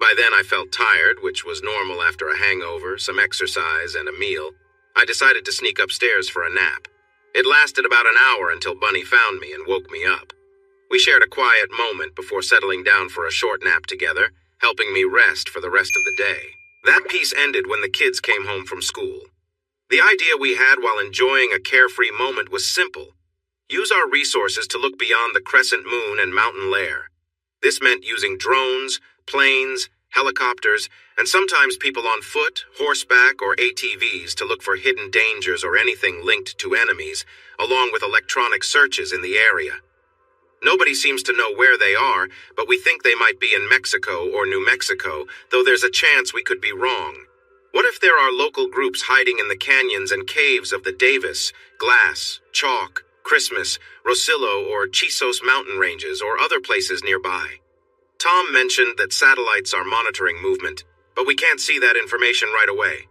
By then I felt tired, which was normal after a hangover, some exercise, and a meal. I decided to sneak upstairs for a nap. It lasted about an hour until Bunny found me and woke me up. We shared a quiet moment before settling down for a short nap together, helping me rest for the rest of the day. That piece ended when the kids came home from school. The idea we had while enjoying a carefree moment was simple. Use our resources to look beyond the crescent moon and mountain lair. This meant using drones, planes, helicopters, and sometimes people on foot, horseback, or ATVs to look for hidden dangers or anything linked to enemies, along with electronic searches in the area. Nobody seems to know where they are, but we think they might be in Mexico or New Mexico, though there's a chance we could be wrong. What if there are local groups hiding in the canyons and caves of the Davis, Glass, Chalk, Christmas, Rosillo, or Chisos mountain ranges, or other places nearby? Tom mentioned that satellites are monitoring movement, but we can't see that information right away.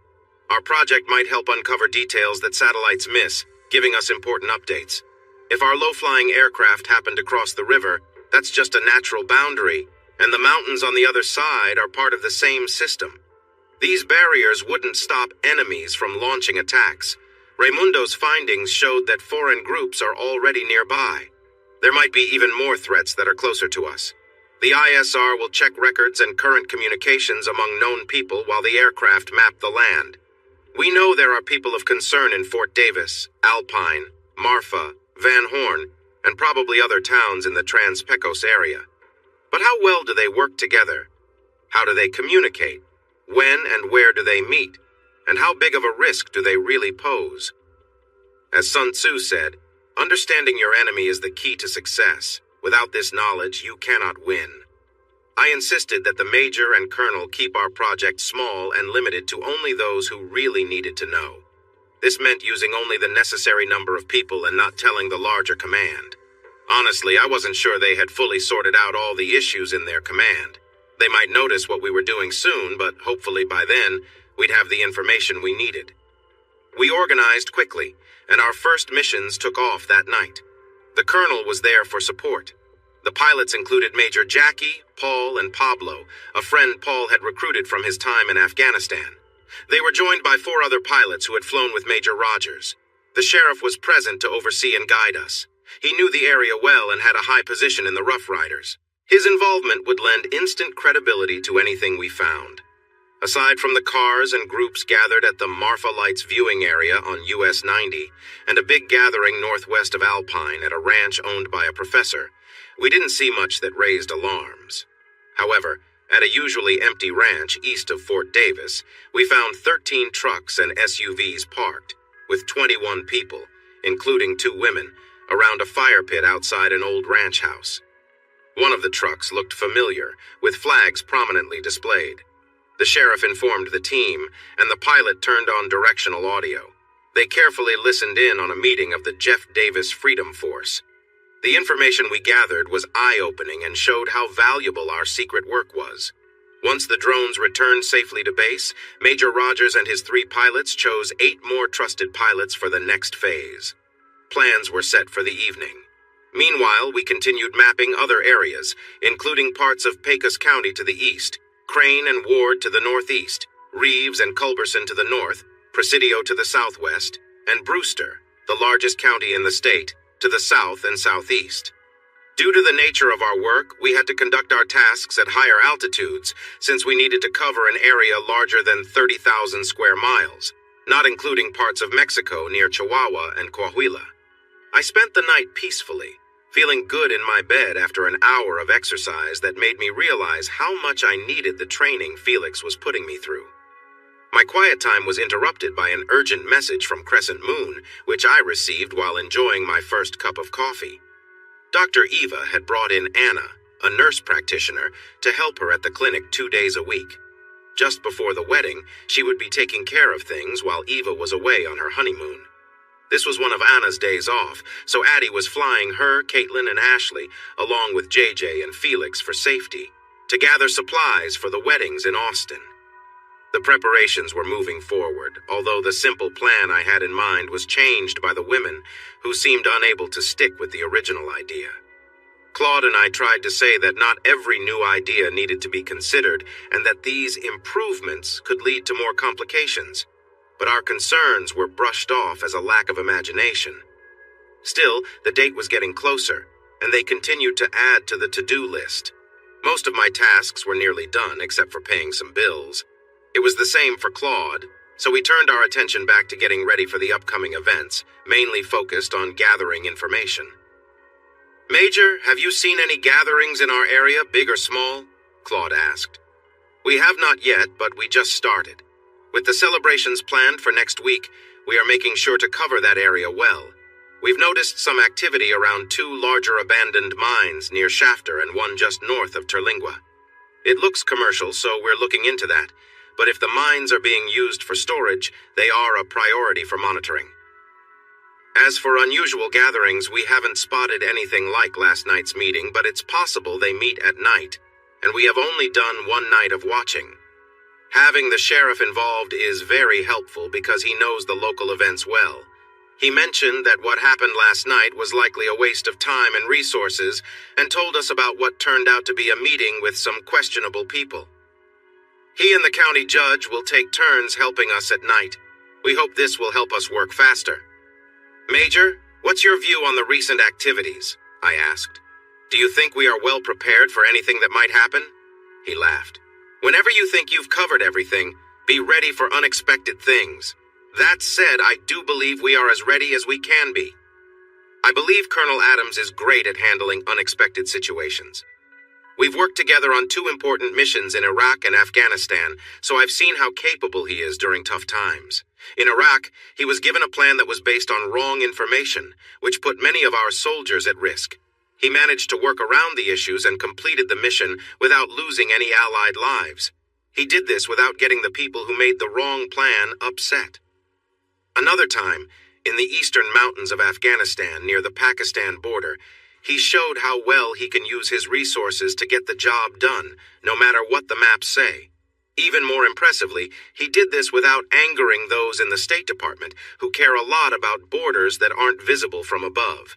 Our project might help uncover details that satellites miss, giving us important updates. If our low-flying aircraft happen to cross the river, that's just a natural boundary, and the mountains on the other side are part of the same system. These barriers wouldn't stop enemies from launching attacks. Raimundo's findings showed that foreign groups are already nearby. There might be even more threats that are closer to us. The ISR will check records and current communications among known people while the aircraft map the land. We know there are people of concern in Fort Davis, Alpine, Marfa, Van Horn, and probably other towns in the Trans-Pecos area. But how well do they work together? How do they communicate? When and where do they meet? And how big of a risk do they really pose? As Sun Tzu said, understanding your enemy is the key to success. Without this knowledge, you cannot win. I insisted that the Major and Colonel keep our project small and limited to only those who really needed to know. This meant using only the necessary number of people and not telling the larger command. Honestly, I wasn't sure they had fully sorted out all the issues in their command. They might notice what we were doing soon, but hopefully by then, we'd have the information we needed. We organized quickly, and our first missions took off that night. The Colonel was there for support. The pilots included Major Jackie, Paul, and Pablo, a friend Paul had recruited from his time in Afghanistan. They were joined by 4 other pilots who had flown with Major Rogers. The sheriff was present to oversee and guide us. He knew the area well and had a high position in the Rough Riders. His involvement would lend instant credibility to anything we found. Aside from the cars and groups gathered at the Marfa Lights viewing area on US 90 and a big gathering northwest of Alpine at a ranch owned by a professor, we didn't see much that raised alarms. However, at a usually empty ranch east of Fort Davis, we found 13 trucks and SUVs parked, with 21 people, including 2 women, around a fire pit outside an old ranch house. One of the trucks looked familiar, with flags prominently displayed. The sheriff informed the team, and the pilot turned on directional audio. They carefully listened in on a meeting of the Jeff Davis Freedom Force. The information we gathered was eye-opening and showed how valuable our secret work was. Once the drones returned safely to base, Major Rogers and his 3 pilots chose 8 more trusted pilots for the next phase. Plans were set for the evening. Meanwhile, we continued mapping other areas, including parts of Pecos County to the east, Crane and Ward to the northeast, Reeves and Culberson to the north, Presidio to the southwest, and Brewster, the largest county in the state, to the south and southeast. Due to the nature of our work, we had to conduct our tasks at higher altitudes since we needed to cover an area larger than 30,000 square miles, not including parts of Mexico near Chihuahua and Coahuila. I spent the night peacefully, feeling good in my bed after an hour of exercise that made me realize how much I needed the training Felix was putting me through. My quiet time was interrupted by an urgent message from Crescent Moon, which I received while enjoying my first cup of coffee. Dr. Eva had brought in Anna, a nurse practitioner, to help her at the clinic 2 days a week. Just before the wedding, she would be taking care of things while Eva was away on her honeymoon. This was one of Anna's days off, so Addie was flying her, Caitlin, and Ashley, along with JJ and Felix for safety, to gather supplies for the weddings in Austin. The preparations were moving forward, although the simple plan I had in mind was changed by the women, who seemed unable to stick with the original idea. Claude and I tried to say that not every new idea needed to be considered, and that these improvements could lead to more complications. But our concerns were brushed off as a lack of imagination. Still, the date was getting closer, and they continued to add to the to-do list. Most of my tasks were nearly done, except for paying some bills. It was the same for Claude, so we turned our attention back to getting ready for the upcoming events, mainly focused on gathering information. "Major, have you seen any gatherings in our area, big or small?" Claude asked. "We have not yet, but we just started. With the celebrations planned for next week, we are making sure to cover that area well. We've noticed some activity around 2 larger abandoned mines near Shafter and one just north of Terlingua. It looks commercial, so we're looking into that, but if the mines are being used for storage, they are a priority for monitoring. As for unusual gatherings, we haven't spotted anything like last night's meeting, but it's possible they meet at night, and we have only done 1 night of watching. Having the sheriff involved is very helpful because he knows the local events well. He mentioned that what happened last night was likely a waste of time and resources, and told us about what turned out to be a meeting with some questionable people. He and the county judge will take turns helping us at night. We hope this will help us work faster." "Major, what's your view on the recent activities?" I asked. "Do you think we are well prepared for anything that might happen?" He laughed. "Whenever you think you've covered everything, be ready for unexpected things. That said, I do believe we are as ready as we can be. I believe Colonel Adams is great at handling unexpected situations. We've worked together on 2 important missions in Iraq and Afghanistan, so I've seen how capable he is during tough times. In Iraq, he was given a plan that was based on wrong information, which put many of our soldiers at risk. He managed to work around the issues and completed the mission without losing any Allied lives. He did this without getting the people who made the wrong plan upset. Another time, in the eastern mountains of Afghanistan near the Pakistan border, he showed how well he can use his resources to get the job done, no matter what the maps say. Even more impressively, he did this without angering those in the State Department, who care a lot about borders that aren't visible from above.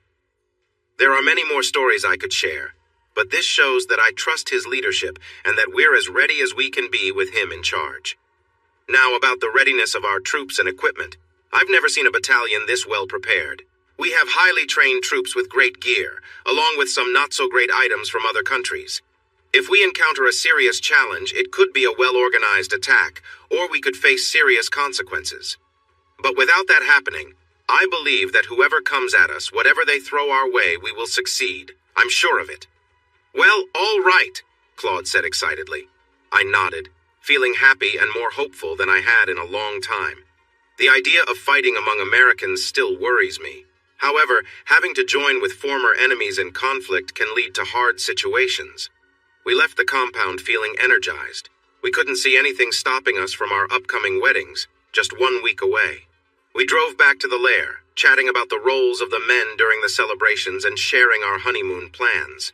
There are many more stories I could share, but this shows that I trust his leadership and that we're as ready as we can be with him in charge. Now about the readiness of our troops and equipment. I've never seen a battalion this well prepared. We have highly trained troops with great gear, along with some not-so-great items from other countries. If we encounter a serious challenge, it could be a well-organized attack, or we could face serious consequences. But without that happening, I believe that whoever comes at us, whatever they throw our way, we will succeed. I'm sure of it." "Well, all right," Claude said excitedly. I nodded, feeling happy and more hopeful than I had in a long time. The idea of fighting among Americans still worries me. However, having to join with former enemies in conflict can lead to hard situations. We left the compound feeling energized. We couldn't see anything stopping us from our upcoming weddings, just 1 week away. We drove back to the lair, chatting about the roles of the men during the celebrations and sharing our honeymoon plans.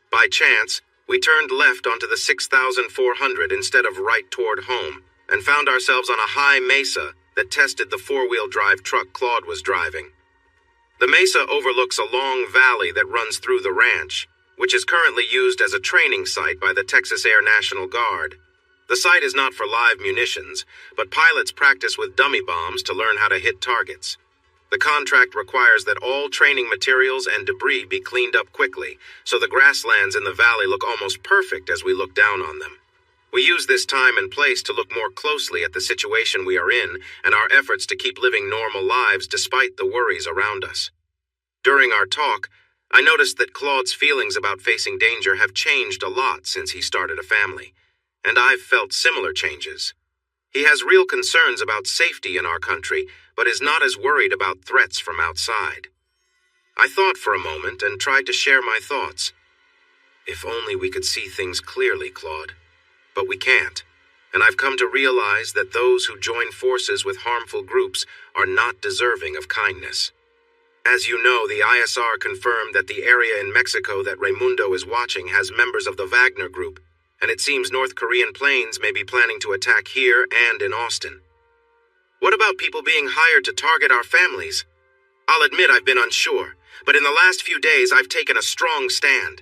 By chance, we turned left onto the 6400 instead of right toward home, and found ourselves on a high mesa that tested the 4-wheel drive truck Claude was driving. The mesa overlooks a long valley that runs through the ranch, which is currently used as a training site by the Texas Air National Guard. The site is not for live munitions, but pilots practice with dummy bombs to learn how to hit targets. The contract requires that all training materials and debris be cleaned up quickly, so the grasslands in the valley look almost perfect as we look down on them. We use this time and place to look more closely at the situation we are in and our efforts to keep living normal lives despite the worries around us. During our talk, I noticed that Claude's feelings about facing danger have changed a lot since he started a family, and I've felt similar changes. He has real concerns about safety in our country, but is not as worried about threats from outside. I thought for a moment and tried to share my thoughts. If only we could see things clearly, Claude. But we can't, and I've come to realize that those who join forces with harmful groups are not deserving of kindness. As you know, the ISR confirmed that the area in Mexico that Raimundo is watching has members of the Wagner Group, and it seems North Korean planes may be planning to attack here and in Austin. What about people being hired to target our families? I'll admit I've been unsure, but in the last few days I've taken a strong stand.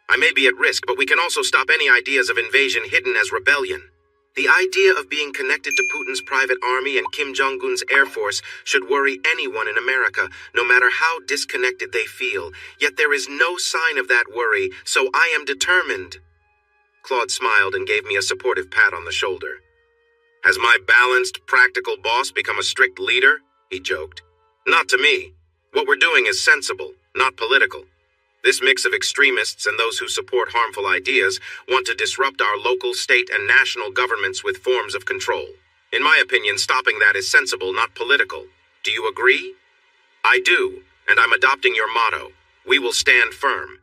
I may be at risk, but we can also stop any ideas of invasion hidden as rebellion. The idea of being connected to Putin's private army and Kim Jong-un's Air Force should worry anyone in America, no matter how disconnected they feel. Yet there is no sign of that worry, so I am determined. Claude smiled and gave me a supportive pat on the shoulder. Has my balanced, practical boss become a strict leader? He joked. Not to me. What we're doing is sensible, not political. This mix of extremists and those who support harmful ideas want to disrupt our local, state, and national governments with forms of control. In my opinion, stopping that is sensible, not political. Do you agree? I do, and I'm adopting your motto. We will stand firm.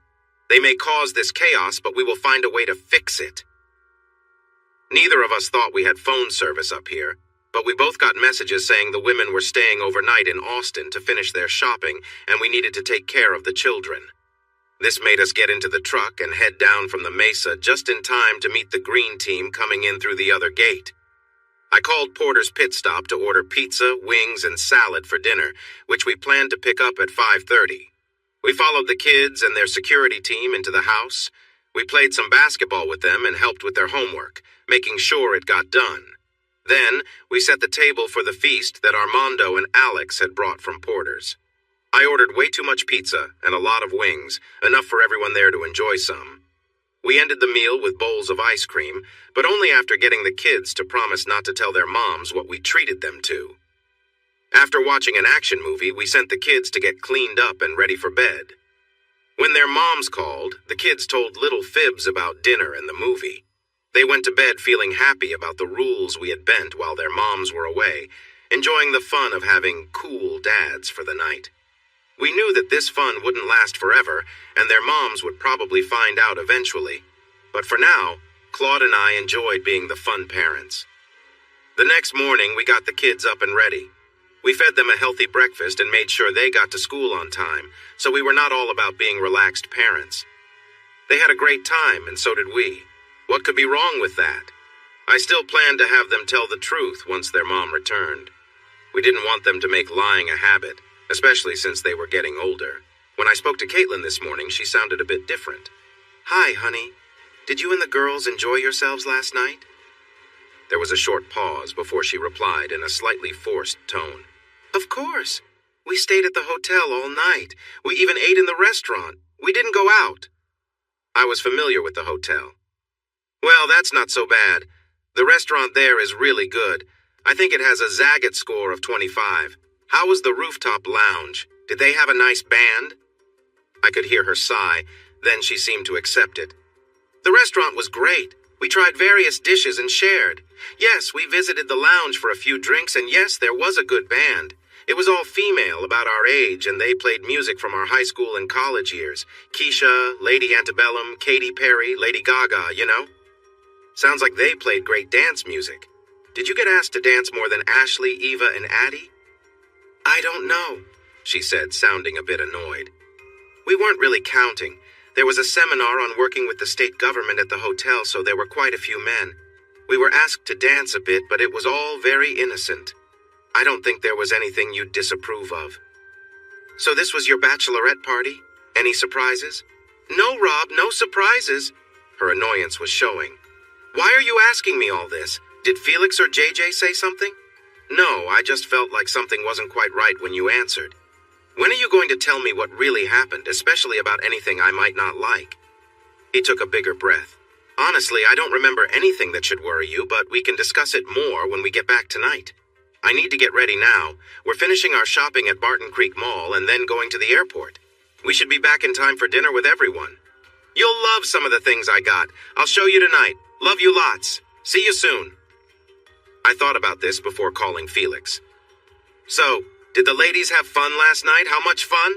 They may cause this chaos, but we will find a way to fix it. Neither of us thought we had phone service up here, but we both got messages saying the women were staying overnight in Austin to finish their shopping, and we needed to take care of the children. This made us get into the truck and head down from the mesa just in time to meet the green team coming in through the other gate. I called Porter's Pit Stop to order pizza, wings, and salad for dinner, which we planned to pick up at 5:30. We followed the kids and their security team into the house. We played some basketball with them and helped with their homework, making sure it got done. Then, we set the table for the feast that Armando and Alex had brought from Porter's. I ordered way too much pizza and a lot of wings, enough for everyone there to enjoy some. We ended the meal with bowls of ice cream, but only after getting the kids to promise not to tell their moms what we treated them to. After watching an action movie, we sent the kids to get cleaned up and ready for bed. When their moms called, the kids told little fibs about dinner and the movie. They went to bed feeling happy about the rules we had bent while their moms were away, enjoying the fun of having cool dads for the night. We knew that this fun wouldn't last forever, and their moms would probably find out eventually. But for now, Claude and I enjoyed being the fun parents. The next morning, we got the kids up and ready. We fed them a healthy breakfast and made sure they got to school on time, so we were not all about being relaxed parents. They had a great time, and so did we. What could be wrong with that? I still planned to have them tell the truth once their mom returned. We didn't want them to make lying a habit, especially since they were getting older. When I spoke to Caitlin this morning, she sounded a bit different. Hi, honey. Did you and the girls enjoy yourselves last night? There was a short pause before she replied in a slightly forced tone. Of course. We stayed at the hotel all night. We even ate in the restaurant. We didn't go out. I was familiar with the hotel. Well, that's not so bad. The restaurant there is really good. I think it has a Zagat score of 25. How was the rooftop lounge? Did they have a nice band? I could hear her sigh, then she seemed to accept it. The restaurant was great. We tried various dishes and shared. Yes, we visited the lounge for a few drinks, and yes, there was a good band. It was all female, about our age, and they played music from our high school and college years. Keisha, Lady Antebellum, Katy Perry, Lady Gaga, you know? Sounds like they played great dance music. Did you get asked to dance more than Ashley, Eva, and Addie? I don't know, she said, sounding a bit annoyed. We weren't really counting. There was a seminar on working with the state government at the hotel, so there were quite a few men. We were asked to dance a bit, but it was all very innocent. I don't think there was anything you'd disapprove of. So this was your bachelorette party? Any surprises? No, Rob, no surprises. Her annoyance was showing. Why are you asking me all this? Did Felix or JJ say something? No, I just felt like something wasn't quite right when you answered. When are you going to tell me what really happened, especially about anything I might not like? He took a bigger breath. Honestly, I don't remember anything that should worry you, but we can discuss it more when we get back tonight. I need to get ready now. We're finishing our shopping at Barton Creek Mall and then going to the airport. We should be back in time for dinner with everyone. You'll love some of the things I got. I'll show you tonight. Love you lots. See you soon. I thought about this before calling Felix. So, did the ladies have fun last night? How much fun?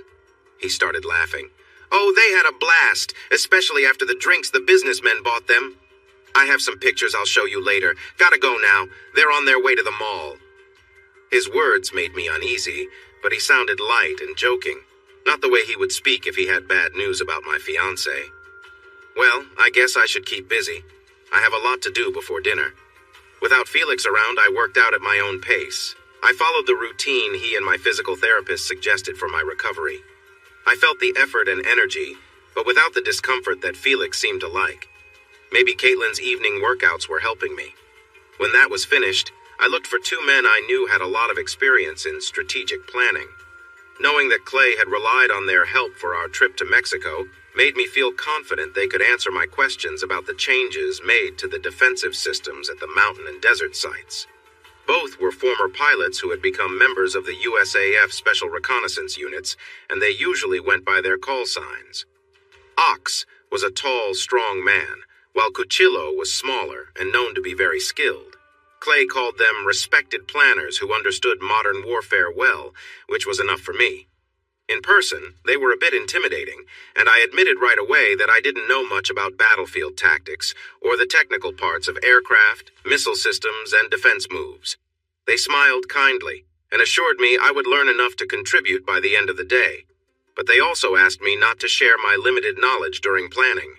He started laughing. Oh, they had a blast, especially after the drinks the businessmen bought them. I have some pictures I'll show you later. Gotta go now. They're on their way to the mall. His words made me uneasy, but he sounded light and joking, not the way he would speak if he had bad news about my fiancé. Well, I guess I should keep busy. I have a lot to do before dinner. Without Felix around, I worked out at my own pace. I followed the routine he and my physical therapist suggested for my recovery. I felt the effort and energy, but without the discomfort that Felix seemed to like. Maybe Caitlin's evening workouts were helping me. When that was finished, I looked for two men I knew had a lot of experience in strategic planning. Knowing that Clay had relied on their help for our trip to Mexico made me feel confident they could answer my questions about the changes made to the defensive systems at the mountain and desert sites. Both were former pilots who had become members of the USAF Special Reconnaissance Units, and they usually went by their call signs. Ox was a tall, strong man, while Cuchillo was smaller and known to be very skilled. Clay called them respected planners who understood modern warfare well, which was enough for me. In person, they were a bit intimidating, and I admitted right away that I didn't know much about battlefield tactics or the technical parts of aircraft, missile systems, and defense moves. They smiled kindly and assured me I would learn enough to contribute by the end of the day, but they also asked me not to share my limited knowledge during planning.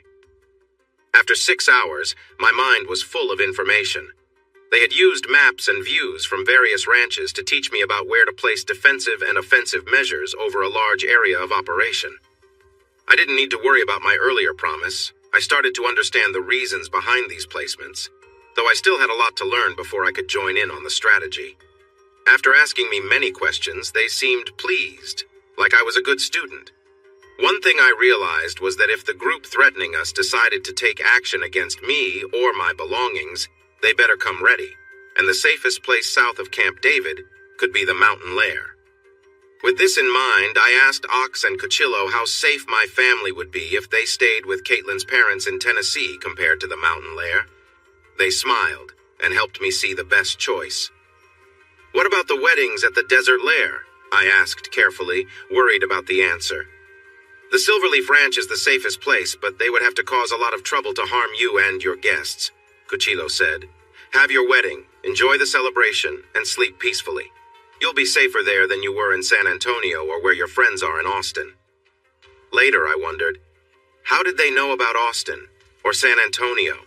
After 6 hours, my mind was full of information. They had used maps and views from various ranches to teach me about where to place defensive and offensive measures over a large area of operation. I didn't need to worry about my earlier promise. I started to understand the reasons behind these placements, though I still had a lot to learn before I could join in on the strategy. After asking me many questions, they seemed pleased, like I was a good student. One thing I realized was that if the group threatening us decided to take action against me or my belongings, they better come ready, and the safest place south of Camp David could be the mountain lair. With this in mind, I asked Ox and Cuchillo how safe my family would be if they stayed with Caitlin's parents in Tennessee compared to the mountain lair. They smiled and helped me see the best choice. "What about the weddings at the desert lair?" I asked carefully, worried about the answer. "The Silverleaf Ranch is the safest place, but they would have to cause a lot of trouble to harm you and your guests," Cuchillo said. "Have your wedding, enjoy the celebration, and sleep peacefully. You'll be safer there than you were in San Antonio or where your friends are in Austin." Later, I wondered, how did they know about Austin or San Antonio?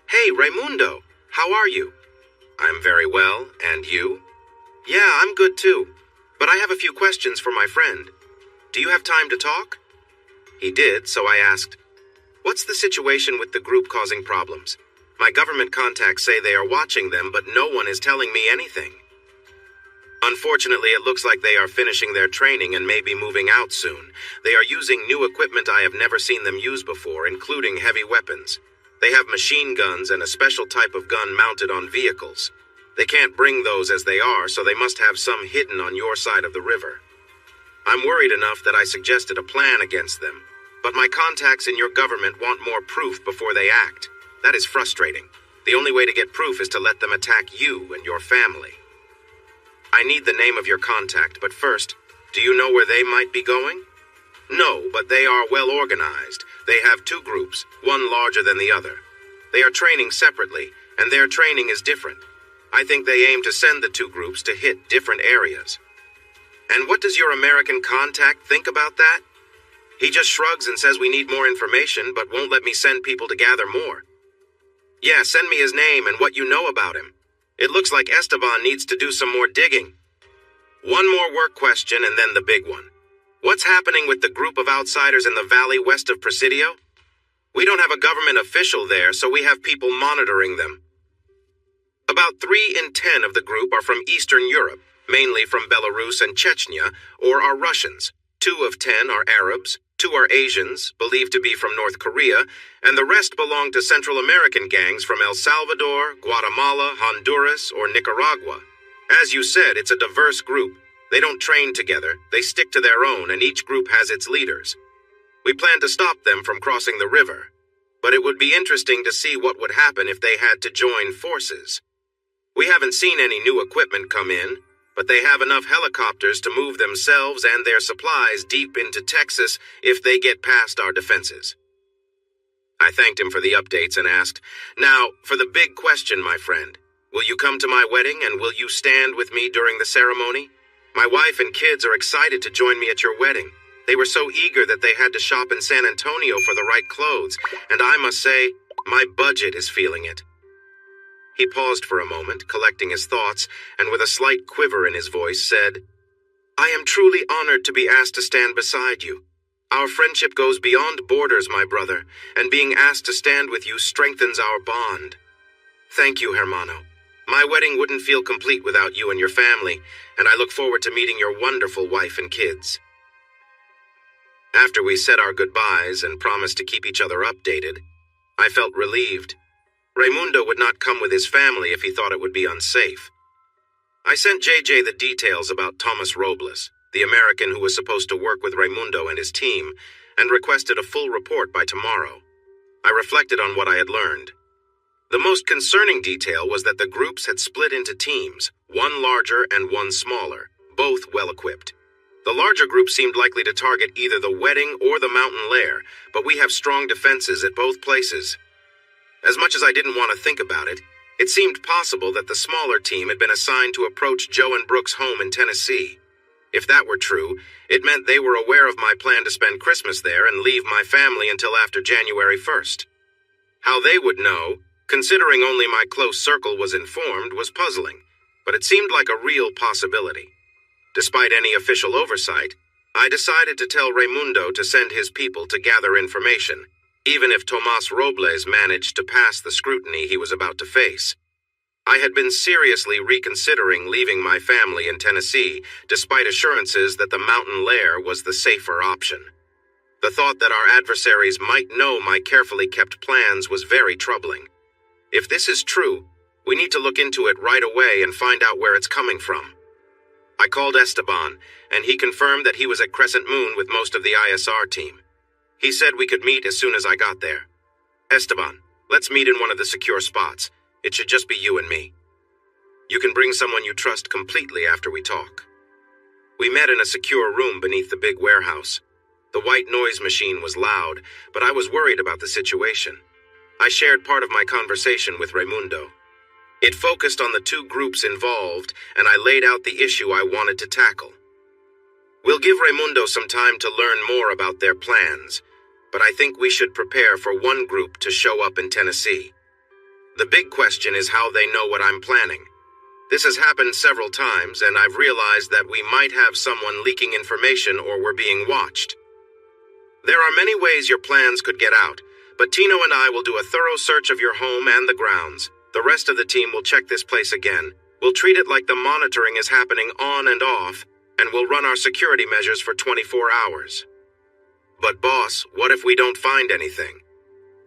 "Hey, Raimundo, how are you?" "I'm very well, and you?" "Yeah, I'm good too, but I have a few questions for my friend. Do you have time to talk?" He did, so I asked, "What's the situation with the group causing problems? My government contacts say they are watching them, but no one is telling me anything." "Unfortunately, it looks like they are finishing their training and may be moving out soon. They are using new equipment I have never seen them use before, including heavy weapons. They have machine guns and a special type of gun mounted on vehicles. They can't bring those as they are, so they must have some hidden on your side of the river. I'm worried enough that I suggested a plan against them, but my contacts in your government want more proof before they act. That is frustrating. The only way to get proof is to let them attack you and your family. I need the name of your contact, but first, do you know where they might be going?" "No, but they are well organized. They have two groups, one larger than the other. They are training separately, and their training is different. I think they aim to send the two groups to hit different areas." "And what does your American contact think about that?" "He just shrugs and says we need more information, but won't let me send people to gather more." "Yeah, send me his name and what you know about him. It looks like Esteban needs to do some more digging." One more work question and then the big one. What's happening with the group of outsiders in the valley west of Presidio? We don't have a government official there, so we have people monitoring them. About 3 in 10 of the group are from Eastern Europe, mainly from Belarus and Chechnya, or are Russians. 2 of 10 are Arabs, 2 are Asians, believed to be from North Korea, and the rest belong to Central American gangs from El Salvador, Guatemala, Honduras, or Nicaragua. As you said, it's a diverse group. They don't train together, they stick to their own, and each group has its leaders. We plan to stop them from crossing the river, but it would be interesting to see what would happen if they had to join forces. We haven't seen any new equipment come in, but they have enough helicopters to move themselves and their supplies deep into Texas if they get past our defenses. I thanked him for the updates and asked, "Now, for the big question, my friend. Will you come to my wedding and will you stand with me during the ceremony? My wife and kids are excited to join me at your wedding. They were so eager that they had to shop in San Antonio for the right clothes, and I must say, My budget is feeling it." He paused for a moment, collecting his thoughts, and with a slight quiver in his voice said, "I am truly honored to be asked to stand beside you. Our friendship goes beyond borders, my brother, and being asked to stand with you strengthens our bond. Thank you, Hermano. My wedding wouldn't feel complete without you and your family, and I look forward to meeting your wonderful wife and kids." After we said our goodbyes and promised to keep each other updated, I felt relieved. Raimundo would not come with his family if he thought it would be unsafe. I sent JJ the details about Thomas Robles, the American who was supposed to work with Raimundo and his team, and requested a full report by tomorrow. I reflected on what I had learned. The most concerning detail was that the groups had split into teams, one larger and one smaller, both well-equipped. The larger group seemed likely to target either the wedding or the mountain lair, but we have strong defenses at both places. As much as I didn't want to think about it, it seemed possible that the smaller team had been assigned to approach Joe and Brooke's home in Tennessee. If that were true, it meant they were aware of my plan to spend Christmas there and leave my family until after January 1st. How they would know, considering only my close circle was informed, was puzzling, but it seemed like a real possibility. Despite any official oversight, I decided to tell Raimundo to send his people to gather information, even if Tomas Robles managed to pass the scrutiny he was about to face. I had been seriously reconsidering leaving my family in Tennessee, despite assurances that the mountain lair was the safer option. The thought that our adversaries might know my carefully kept plans was very troubling. If this is true, we need to look into it right away and find out where it's coming from. I called Esteban, and he confirmed that he was at Crescent Moon with most of the ISR team. He said we could meet as soon as I got there. "Esteban, let's meet in one of the secure spots. It should just be you and me. You can bring someone you trust completely after we talk." We met in a secure room beneath the big warehouse. The white noise machine was loud, but I was worried about the situation. I shared part of my conversation with Raimundo. It focused on the two groups involved, and I laid out the issue I wanted to tackle. "We'll give Raimundo some time to learn more about their plans, but I think we should prepare for one group to show up in Tennessee. The big question is how they know what I'm planning. This has happened several times, and I've realized that we might have someone leaking information or we're being watched. There are many ways your plans could get out, but Tino and I will do a thorough search of your home and the grounds. The rest of the team will check this place again. We'll treat it like the monitoring is happening on and off, and we'll run our security measures for 24 hours. But boss, what if we don't find anything?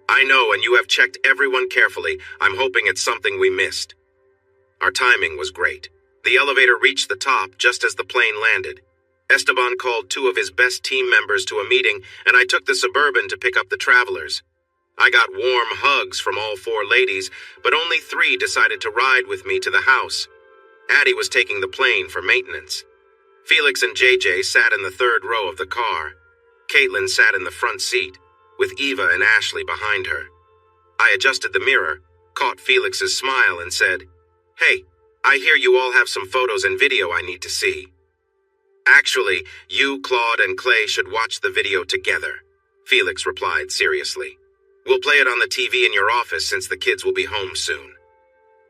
I know, and you have checked everyone carefully. I'm hoping it's something we missed." Our timing was great. The elevator reached the top just as the plane landed. Esteban called two of his best team members to a meeting, and I took the Suburban to pick up the travelers. I got warm hugs from all four ladies, but only 3 decided to ride with me to the house. Addie was taking the plane for maintenance. Felix and JJ sat in the 3rd row of the car. Caitlin sat in the front seat, with Eva and Ashley behind her. I adjusted the mirror, caught Felix's smile, and said, "Hey, I hear you all have some photos and video I need to see." "Actually, you, Claude, and Clay should watch the video together," Felix replied seriously. "We'll play it on the TV in your office since the kids will be home soon."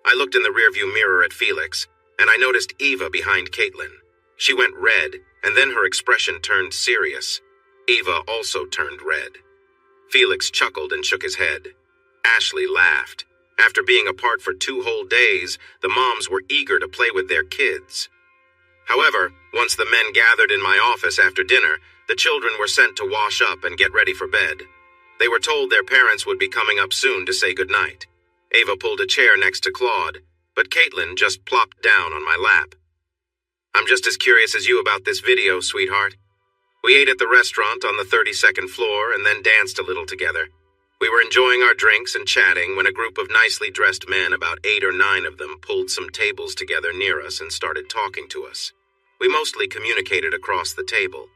I looked in the rearview mirror at Felix, and I noticed Eva behind Caitlin. She went red, and then her expression turned serious. Eva also turned red. Felix chuckled and shook his head. Ashley laughed. After being apart for 2 whole days, the moms were eager to play with their kids. However, once the men gathered in my office after dinner, the children were sent to wash up and get ready for bed. They were told their parents would be coming up soon to say goodnight. Ava pulled a chair next to Claude, but Caitlin just plopped down on my lap. "I'm just as curious as you about this video, sweetheart. We ate at the restaurant on the 32nd floor and then danced a little together. We were enjoying our drinks and chatting when a group of nicely dressed men, about 8 or 9 of them, pulled some tables together near us and started talking to us. We mostly communicated across the table.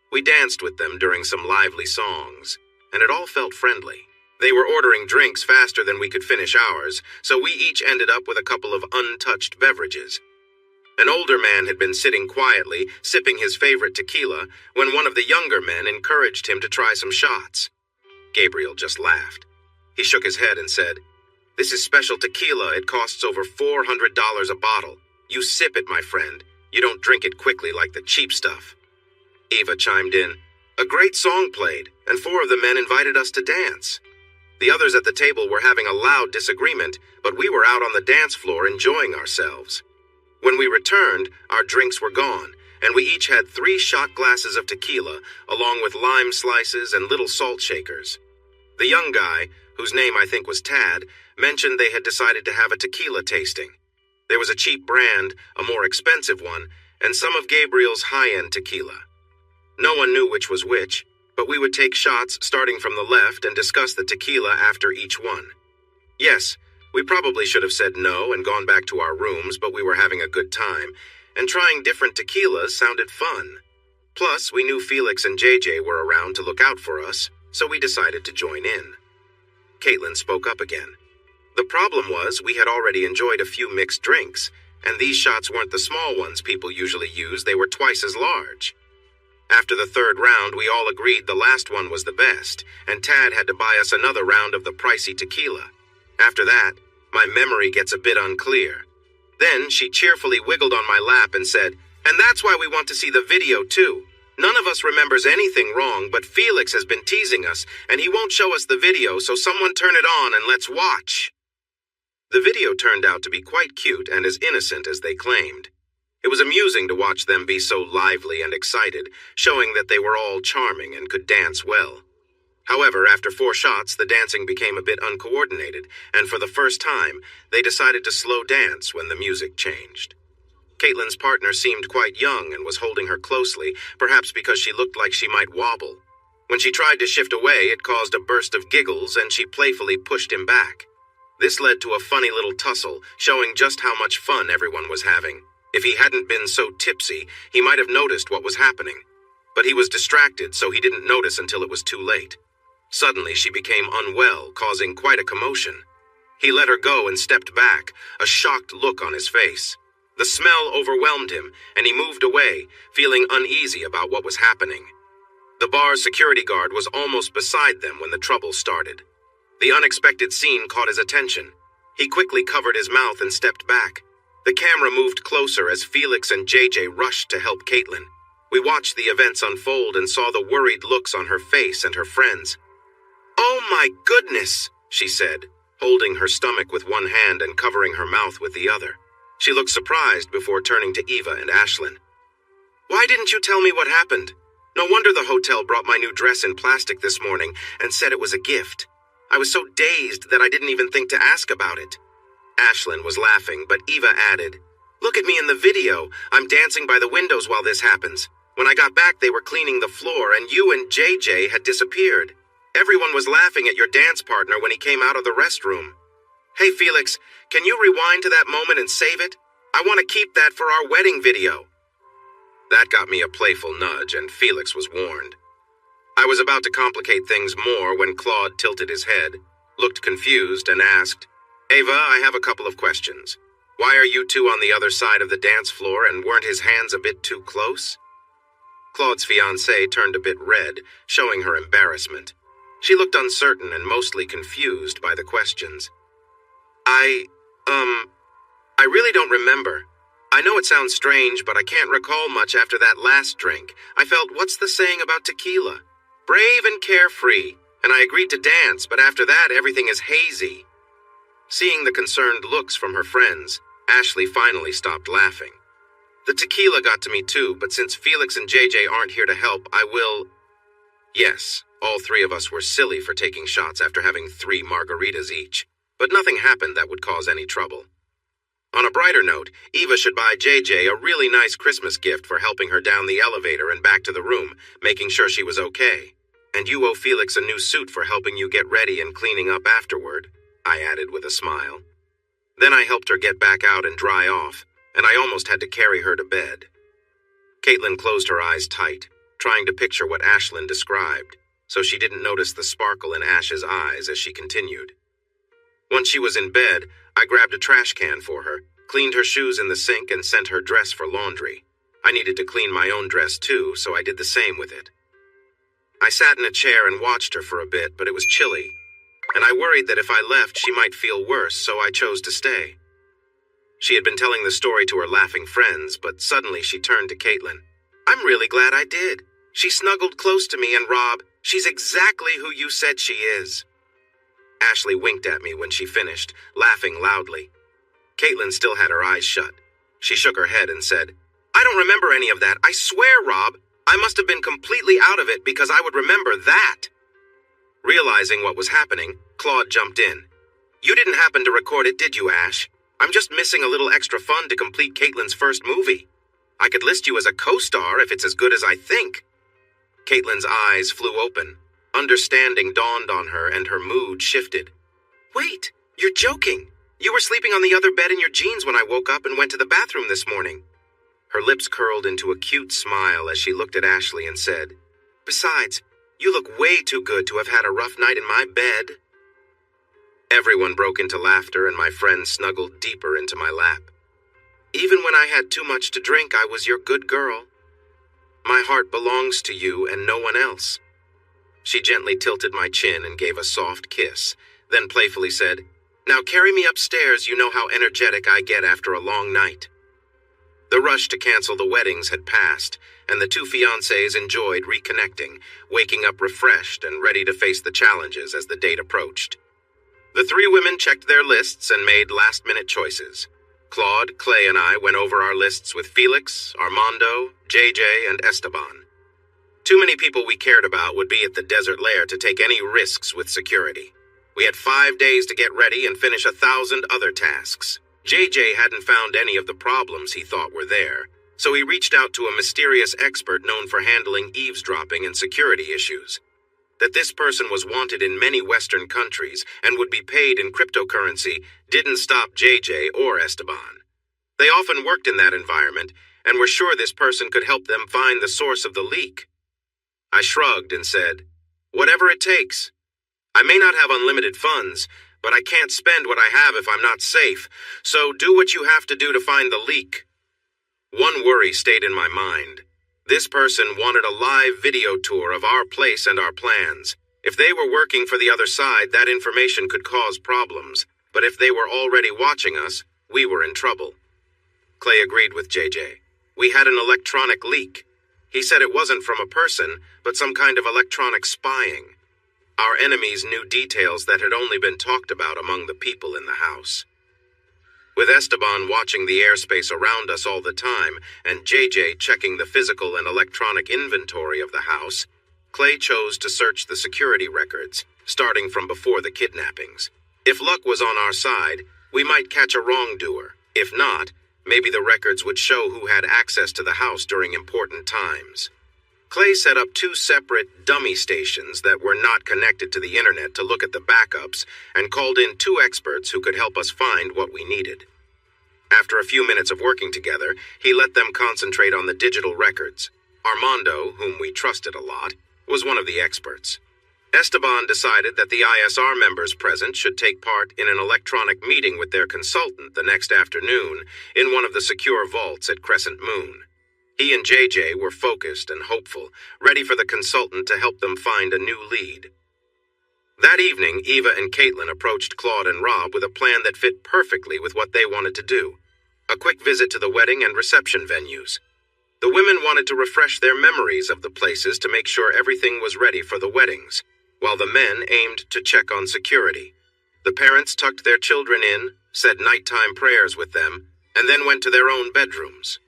We danced with them during some lively songs, and it all felt friendly. They were ordering drinks faster than we could finish ours, so we each ended up with a couple of untouched beverages. An older man had been sitting quietly, sipping his favorite tequila, when one of the younger men encouraged him to try some shots. Gabriel just laughed. He shook his head and said, "This is special tequila. It costs over $400 a bottle. You sip it, my friend. You don't drink it quickly like the cheap stuff." Eva chimed in, "A great song played, and 4 of the men invited us to dance." The others at the table were having a loud disagreement, but we were out on the dance floor enjoying ourselves. When we returned, our drinks were gone, and we each had 3 shot glasses of tequila, along with lime slices and little salt shakers. The young guy, whose name I think was Tad, mentioned they had decided to have a tequila tasting. There was a cheap brand, a more expensive one, and some of Gabriel's high-end tequila. No one knew which was which, but we would take shots starting from the left and discuss the tequila after each one. Yes, we probably should have said no and gone back to our rooms, but we were having a good time, and trying different tequilas sounded fun. Plus, we knew Felix and JJ were around to look out for us, so we decided to join in. Caitlin spoke up again. The problem was we had already enjoyed a few mixed drinks, and these shots weren't the small ones people usually use, they were twice as large. After the 3rd round, we all agreed the last one was the best, and Tad had to buy us another round of the pricey tequila. After that, my memory gets a bit unclear. Then she cheerfully wiggled on my lap and said, "And that's why we want to see the video too. None of us remembers anything wrong, but Felix has been teasing us, and he won't show us the video, so someone turn it on and let's watch." The video turned out to be quite cute and as innocent as they claimed. It was amusing to watch them be so lively and excited, showing that they were all charming and could dance well. However, after 4 shots, the dancing became a bit uncoordinated, and for the first time, they decided to slow dance when the music changed. Caitlin's partner seemed quite young and was holding her closely, perhaps because she looked like she might wobble. When she tried to shift away, it caused a burst of giggles, and she playfully pushed him back. This led to a funny little tussle, showing just how much fun everyone was having. If he hadn't been so tipsy, he might have noticed what was happening. But he was distracted, so he didn't notice until it was too late. Suddenly, she became unwell, causing quite a commotion. He let her go and stepped back, a shocked look on his face. The smell overwhelmed him, and he moved away, feeling uneasy about what was happening. The bar's security guard was almost beside them when the trouble started. The unexpected scene caught his attention. He quickly covered his mouth and stepped back. The camera moved closer as Felix and JJ rushed to help Caitlin. We watched the events unfold and saw the worried looks on her face and her friends. "Oh my goodness," she said, holding her stomach with one hand and covering her mouth with the other. She looked surprised before turning to Eva and Ashlyn. "Why didn't you tell me what happened? No wonder the hotel brought my new dress in plastic this morning and said it was a gift. I was so dazed that I didn't even think to ask about it." Ashlyn was laughing, but Eva added, "Look at me in the video. I'm dancing by the windows while this happens. When I got back, they were cleaning the floor, and you and JJ had disappeared. Everyone was laughing at your dance partner when he came out of the restroom. Hey, Felix, can you rewind to that moment and save it? I want to keep that for our wedding video." That got me a playful nudge, and Felix was warned. I was about to complicate things more when Claude tilted his head, looked confused, and asked, "Ava, I have a couple of questions. Why are you two on the other side of the dance floor, and weren't his hands a bit too close?" Claude's fiancée turned a bit red, showing her embarrassment. She looked uncertain and mostly confused by the questions. I really don't remember. I know it sounds strange, but I can't recall much after that last drink. I felt, what's the saying about tequila? Brave and carefree, and I agreed to dance, but after that, everything is hazy." Seeing the concerned looks from her friends, Ashley finally stopped laughing. "The tequila got to me too, but since Felix and JJ aren't here to help, I will..." Yes, all 3 of us were silly for taking shots after having 3 margaritas each, but nothing happened that would cause any trouble. On a brighter note, Eva should buy JJ a really nice Christmas gift for helping her down the elevator and back to the room, making sure she was okay. "And you owe Felix a new suit for helping you get ready and cleaning up afterward," I added with a smile. Then I helped her get back out and dry off, and I almost had to carry her to bed. Caitlin closed her eyes tight, trying to picture what Ashlyn described, so she didn't notice the sparkle in Ash's eyes as she continued. Once she was in bed, I grabbed a trash can for her, cleaned her shoes in the sink, and sent her dress for laundry. I needed to clean my own dress too, so I did the same with it. I sat in a chair and watched her for a bit, but it was chilly. and I worried that if I left, she might feel worse, so I chose to stay. She had been telling the story to her laughing friends, but suddenly she turned to Caitlin. I'm really glad I did. She snuggled close to me, and Rob, she's exactly who you said she is. Ashley winked at me when she finished, laughing loudly. Caitlin still had her eyes shut. She shook her head and said, I don't remember any of that. I swear, Rob, I must have been completely out of it because I would remember that. Realizing what was happening, Claude jumped in. You didn't happen to record it, did you, Ash? I'm just missing a little extra fun to complete Caitlin's first movie. I could list you as a co-star if it's as good as I think. Caitlin's eyes flew open. Understanding dawned on her and her mood shifted. Wait, you're joking. You were sleeping on the other bed in your jeans when I woke up and went to the bathroom this morning. Her lips curled into a cute smile as she looked at Ashley and said, Besides, you look way too good to have had a rough night in my bed. Everyone broke into laughter and my friend snuggled deeper into my lap. Even when I had too much to drink, I was your good girl. My heart belongs to you and no one else. She gently tilted my chin and gave a soft kiss, then playfully said, Now carry me upstairs, you know how energetic I get after a long night. The rush to cancel the weddings had passed, and the two fiancés enjoyed reconnecting, waking up refreshed and ready to face the challenges as the date approached. The three women checked their lists and made last-minute choices. Claude, Clay, and I went over our lists with Felix, Armando, JJ, and Esteban. Too many people we cared about would be at the desert lair to take any risks with security. We had 5 days to get ready and finish 1,000 other tasks. JJ hadn't found any of the problems he thought were there, so he reached out to a mysterious expert known for handling eavesdropping and security issues. That this person was wanted in many Western countries and would be paid in cryptocurrency didn't stop JJ or Esteban. They often worked in that environment and were sure this person could help them find the source of the leak. I shrugged and said, Whatever it takes. I may not have unlimited funds, but I can't spend what I have if I'm not safe, so do what you have to do to find the leak. One worry stayed in my mind. This person wanted a live video tour of our place and our plans. If they were working for the other side, that information could cause problems, but if they were already watching us, we were in trouble. Clay agreed with JJ. We had an electronic leak. He said it wasn't from a person, but some kind of electronic spying. Our enemies knew details that had only been talked about among the people in the house. With Esteban watching the airspace around us all the time, and JJ checking the physical and electronic inventory of the house, Clay chose to search the security records, starting from before the kidnappings. If luck was on our side, we might catch a wrongdoer. If not, maybe the records would show who had access to the house during important times. Clay set up 2 separate dummy stations that were not connected to the internet to look at the backups and called in 2 experts who could help us find what we needed. After a few minutes of working together, he let them concentrate on the digital records. Armando, whom we trusted a lot, was one of the experts. Esteban decided that the ISR members present should take part in an electronic meeting with their consultant the next afternoon in one of the secure vaults at Crescent Moon. He and JJ were focused and hopeful, ready for the consultant to help them find a new lead. That evening, Eva and Caitlin approached Claude and Rob with a plan that fit perfectly with what they wanted to do. A quick visit to the wedding and reception venues. The women wanted to refresh their memories of the places to make sure everything was ready for the weddings, while the men aimed to check on security. The parents tucked their children in, said nighttime prayers with them, and then went to their own bedrooms.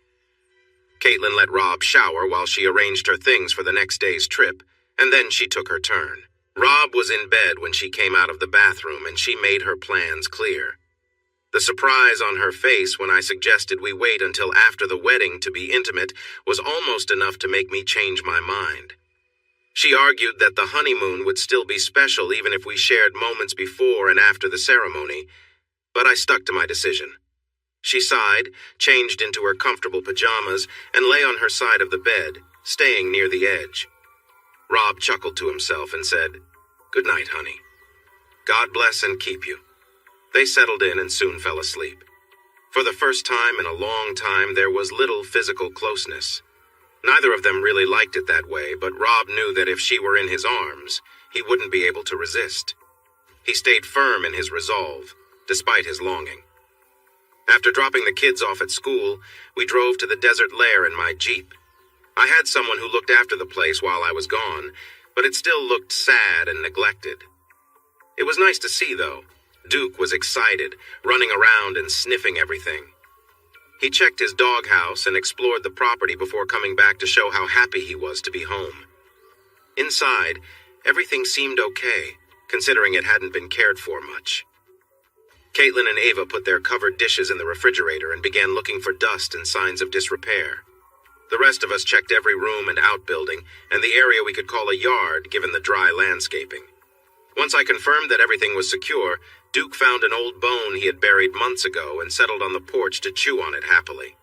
Caitlin let Rob shower while she arranged her things for the next day's trip, and then she took her turn. Rob was in bed when she came out of the bathroom, and she made her plans clear. The surprise on her face when I suggested we wait until after the wedding to be intimate was almost enough to make me change my mind. She argued that the honeymoon would still be special even if we shared moments before and after the ceremony, but I stuck to my decision. She sighed, changed into her comfortable pajamas, and lay on her side of the bed, staying near the edge. Rob chuckled to himself and said, "Good night, honey. God bless and keep you." They settled in and soon fell asleep. For the first time in a long time, there was little physical closeness. Neither of them really liked it that way, but Rob knew that if she were in his arms, he wouldn't be able to resist. He stayed firm in his resolve, despite his longing. After dropping the kids off at school, we drove to the desert lair in my Jeep. I had someone who looked after the place while I was gone, but it still looked sad and neglected. It was nice to see, though. Duke was excited, running around and sniffing everything. He checked his doghouse and explored the property before coming back to show how happy he was to be home. Inside, everything seemed okay, considering it hadn't been cared for much. Caitlin and Ava put their covered dishes in the refrigerator and began looking for dust and signs of disrepair. The rest of us checked every room and outbuilding, and the area we could call a yard given the dry landscaping. Once I confirmed that everything was secure, Duke found an old bone he had buried months ago and settled on the porch to chew on it happily.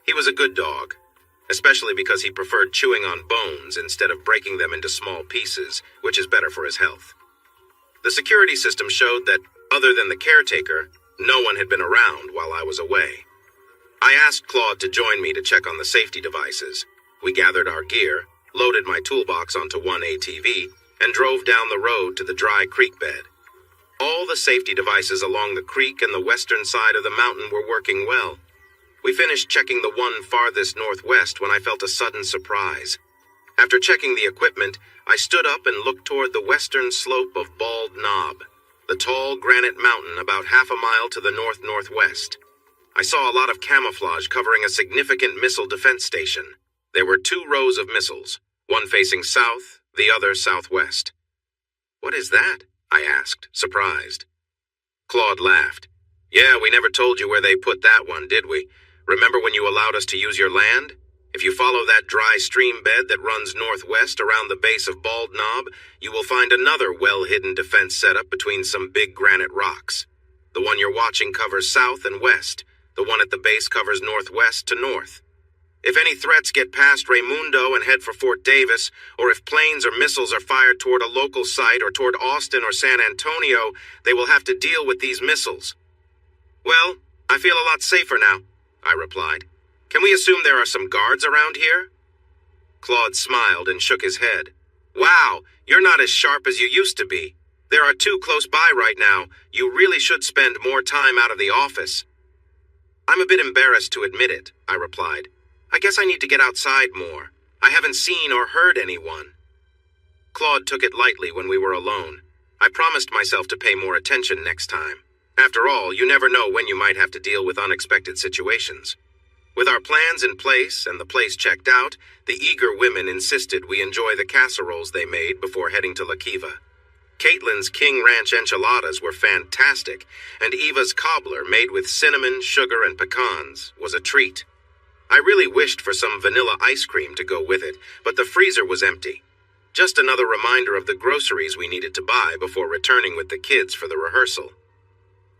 He was a good dog, especially because he preferred chewing on bones instead of breaking them into small pieces, which is better for his health. The security system showed that, other than the caretaker, no one had been around while I was away. I asked Claude to join me to check on the safety devices. We gathered our gear, loaded my toolbox onto one ATV, and drove down the road to the dry creek bed. All the safety devices along the creek and the western side of the mountain were working well. We finished checking the one farthest northwest when I felt a sudden surprise. After checking the equipment, I stood up and looked toward the western slope of Bald Knob, the tall granite mountain about half a mile to the north-northwest. I saw a lot of camouflage covering a significant missile defense station. There were 2 rows of missiles, one facing south, the other southwest. "What is that?" I asked, surprised. Claude laughed. "Yeah, we never told you where they put that one, did we? Remember when you allowed us to use your land? If you follow that dry stream bed that runs northwest around the base of Bald Knob, you will find another well-hidden defense setup between some big granite rocks. The one you're watching covers south and west. The one at the base covers northwest to north. If any threats get past Raymundo and head for Fort Davis, or if planes or missiles are fired toward a local site or toward Austin or San Antonio, they will have to deal with these missiles." "Well, I feel a lot safer now," I replied. "Can we assume there are some guards around here?" Claude smiled and shook his head. "Wow, you're not as sharp as you used to be. There are 2 close by right now. You really should spend more time out of the office." "I'm a bit embarrassed to admit it," I replied. "I guess I need to get outside more. I haven't seen or heard anyone." Claude took it lightly when we were alone. I promised myself to pay more attention next time. After all, you never know when you might have to deal with unexpected situations. With our plans in place and the place checked out, the eager women insisted we enjoy the casseroles they made before heading to La Kiva. Caitlin's King Ranch enchiladas were fantastic, and Eva's cobbler, made with cinnamon, sugar, and pecans, was a treat. I really wished for some vanilla ice cream to go with it, but the freezer was empty. Just another reminder of the groceries we needed to buy before returning with the kids for the rehearsal.